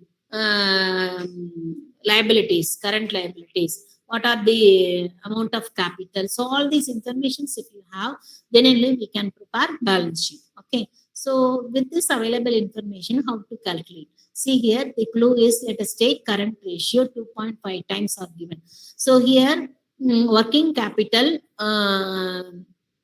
liabilities, current liabilities? what are the amount of capital. So all these informations if you have, then only we can prepare balance sheet. Okay. So with this available information, how to calculate? See here, the clue is, let us take current ratio 2.5 times are given. So here, working capital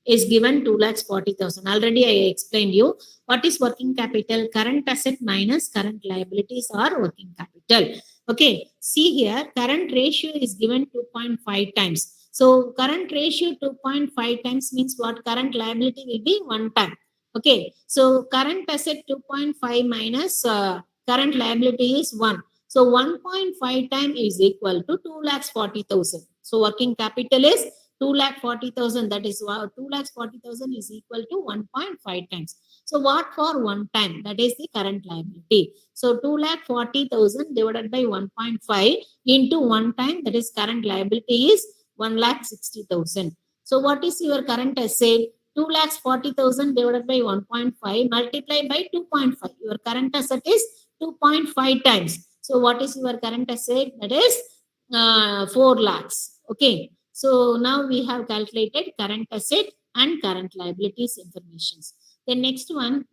is given 2,40,000. Already I explained you what is working capital. Current asset minus current liabilities are working capital. Okay. See here, current ratio is given 2.5 times. So current ratio 2.5 times means what? Current liability will be 1 time. Okay. So current asset 2.5 minus current liability is 1. So 1.5 time is equal to 2,40,000. So working capital is 2,40,000. That is 2,40,000 is equal to 1.5 times. So what for 1 time? That is the current liability. So 2,40,000 divided by 1.5 into 1 time, that is current liability is 1,60,000. So what is your current asset? 2,40,000 divided by 1.5 multiplied by 2.5. Your current asset is 2.5 times. So what is your current asset? That is 4 lakhs. Okay. So now we have calculated current asset and current liabilities informations. The next one,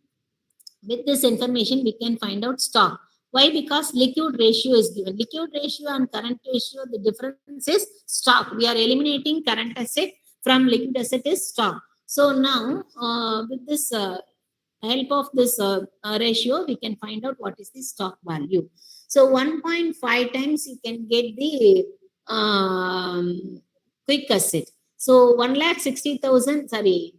with this information, we can find out stock. Why? Because liquid ratio is given. Liquid ratio and current ratio, the difference is stock. We are eliminating current asset from liquid asset is stock. So now, with this help of this ratio, we can find out what is the stock value. So 1.5 times you can get the quick asset. So 1,60,000, sorry,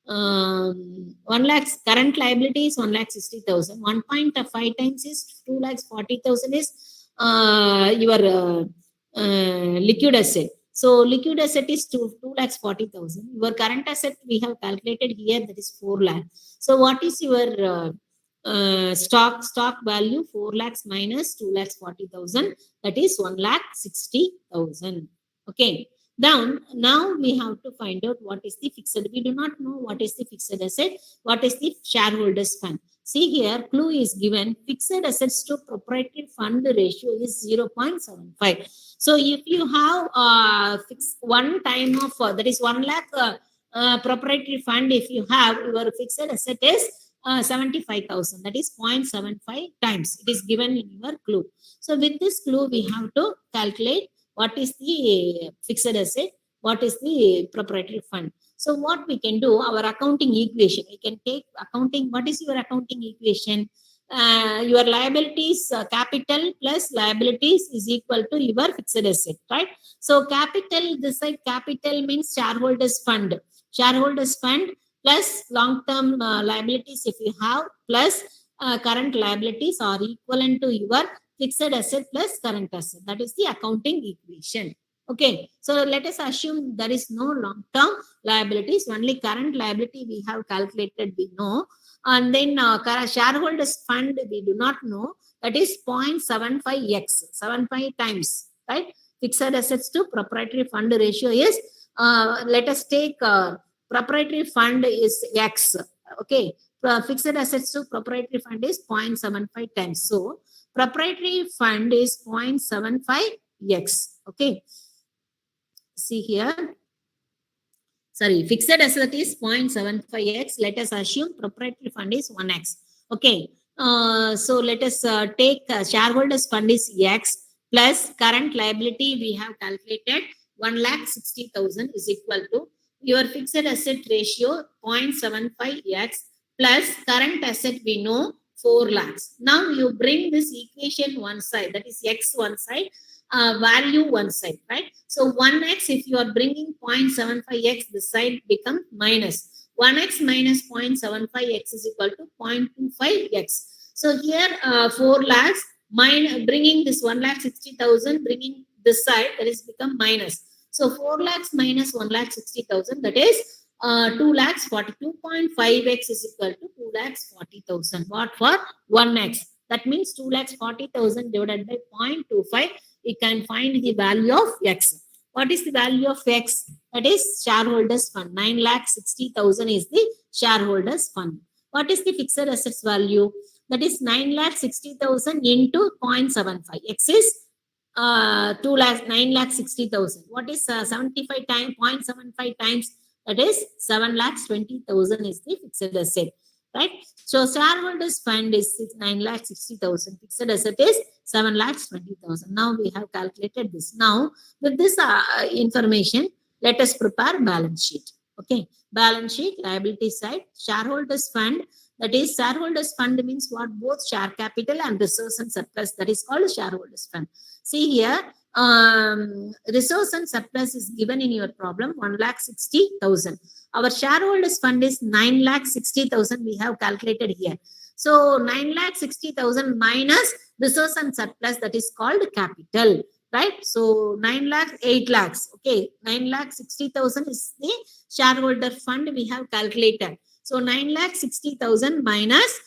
1 lakh current liability is 1,60,000. 1.5 times is 2,40,000 is your liquid asset. So liquid asset is 2,40,000. Your current asset we have calculated here, that is 4 lakh. So what is your stock value? 4 lakhs minus 2,40,000, that is 1,60,000. Okay. Now we have to find out what is the fixed. We do not know what is the fixed asset, what is the shareholders fund. See here, clue is given. Fixed assets to proprietary fund ratio is 0.75. So if you have fixed 1 time of that is 1 lakh proprietary fund, if you have, your fixed asset is 75,000. That is 0.75 times. It is given in your clue. So with this clue, we have to calculate what is the fixed asset, what is the proprietary fund. So what we can do, our accounting equation, we can take accounting. What is your accounting equation? Your liabilities, capital plus liabilities is equal to your fixed asset, right? So capital, this side capital means shareholders fund. Shareholders fund plus long-term liabilities if you have, plus current liabilities are equivalent to your fixed asset plus current asset. That is the accounting equation. Okay. So let us assume there is no long-term liabilities, only current liability we have calculated, we know. And then shareholders fund, we do not know. That is 0.75x, 75 times, right? Fixed assets to proprietary fund ratio is, let us take proprietary fund is X. Okay. Fixed assets to proprietary fund is 0.75 times. So proprietary fund is 0.75x. Okay. See here. Sorry, fixed asset is 0.75x. Let us assume proprietary fund is 1x. Okay. So let us take shareholders fund is X plus current liability we have calculated 1,60,000 is equal to your fixed asset ratio 0.75x plus current asset we know 4 lakhs. Now you bring this equation one side, that is X one side, value one side, right? So 1x, if you are bringing 0.75x, this side becomes minus. 1x minus 0.75x is equal to 0.25x. So here 4 lakhs, bringing this 1,60,000, bringing this side, that is become minus. So 4 lakhs minus 1,60,000, that is 2 lakhs 42.5x is equal to 2 lakhs 40,000. What for 1x? That means 2 lakhs 40,000 divided by 0.25. We can find the value of x. What is the value of x? That is shareholders fund. 9,60,000 is the shareholders fund. What is the fixed assets value? That is 9,60,000 into 0.75. X is 2 lakhs, 9 lakhs 60,000. What is 75 times 0.75 times? That is 7 lakhs 20,000 is the fixed asset, right? So shareholders fund is 9 lakhs 60,000. Fixed asset is 7 lakhs 20,000. Now we have calculated this. Now with this information, let us prepare balance sheet. Okay, balance sheet, liability side, shareholders fund. That is, shareholders fund means what? Both share capital and reserves and surplus. That is called shareholders fund. See here, resource and surplus is given in your problem 1,60,000. Our shareholders fund is 9,60,000. We have calculated here. So 9,60,000 minus resource and surplus, that is called capital, right? So 9 lakhs, 8 lakhs. Okay, 9,60,000 is the shareholder fund we have calculated. So 9,60,000 minus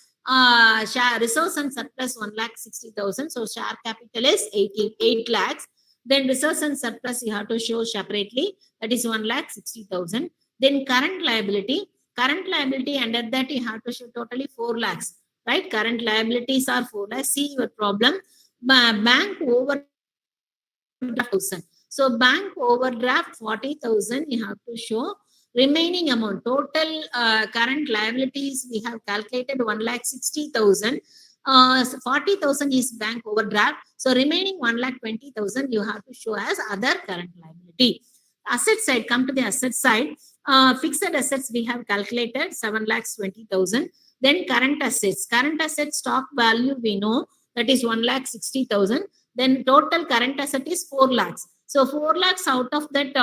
share resource and surplus 1,60,000. So share capital is 8 lakhs. Then resource and surplus you have to show separately. That is 1,60,000. Then current liability under that you have to show totally 4 lakhs. Right? Current liabilities are 4 lakhs. See your problem. Bank overdraft. So bank overdraft 40,000 you have to show. Remaining amount, total current liabilities we have calculated 1,60,000. 40,000 is bank overdraft. So remaining 1,20,000 you have to show as other current liability. Asset side, come to the asset side. Fixed assets we have calculated 7,20,000. Then current assets stock value we know that is 1,60,000. Then total current asset is 4 lakhs. So 4 lakhs out of that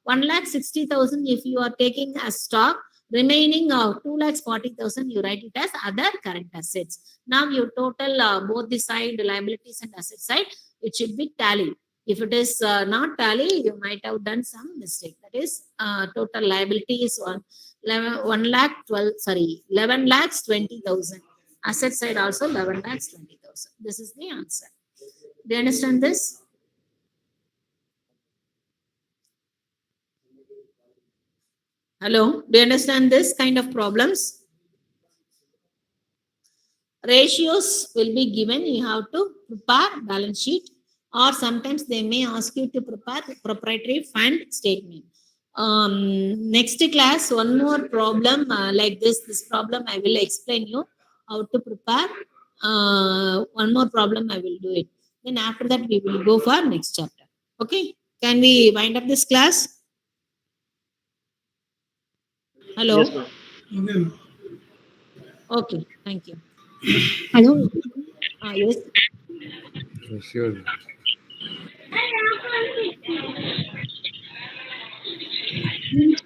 1,60,000 if you are taking as stock, remaining 2,40,000 you write it as other current assets. Now you total both the side liabilities and asset side, it should be tally. If it is not tally, you might have done some mistake. That is total liability is 11 lakhs 20,000. Asset side also 11 lakhs 20,000. This is the answer. Do you understand this? Hello, do you understand this kind of problems? Ratios will be given. You have to prepare balance sheet, or sometimes they may ask you to prepare proprietary fund statement. Next class, one more problem like this. This problem I will explain you how to prepare. One more problem I will do it. Then after that we will go for next chapter. Okay, can we wind up this class? Hello. Yes, ma'am. Okay, thank you. Hello. Yes. Sure. Means,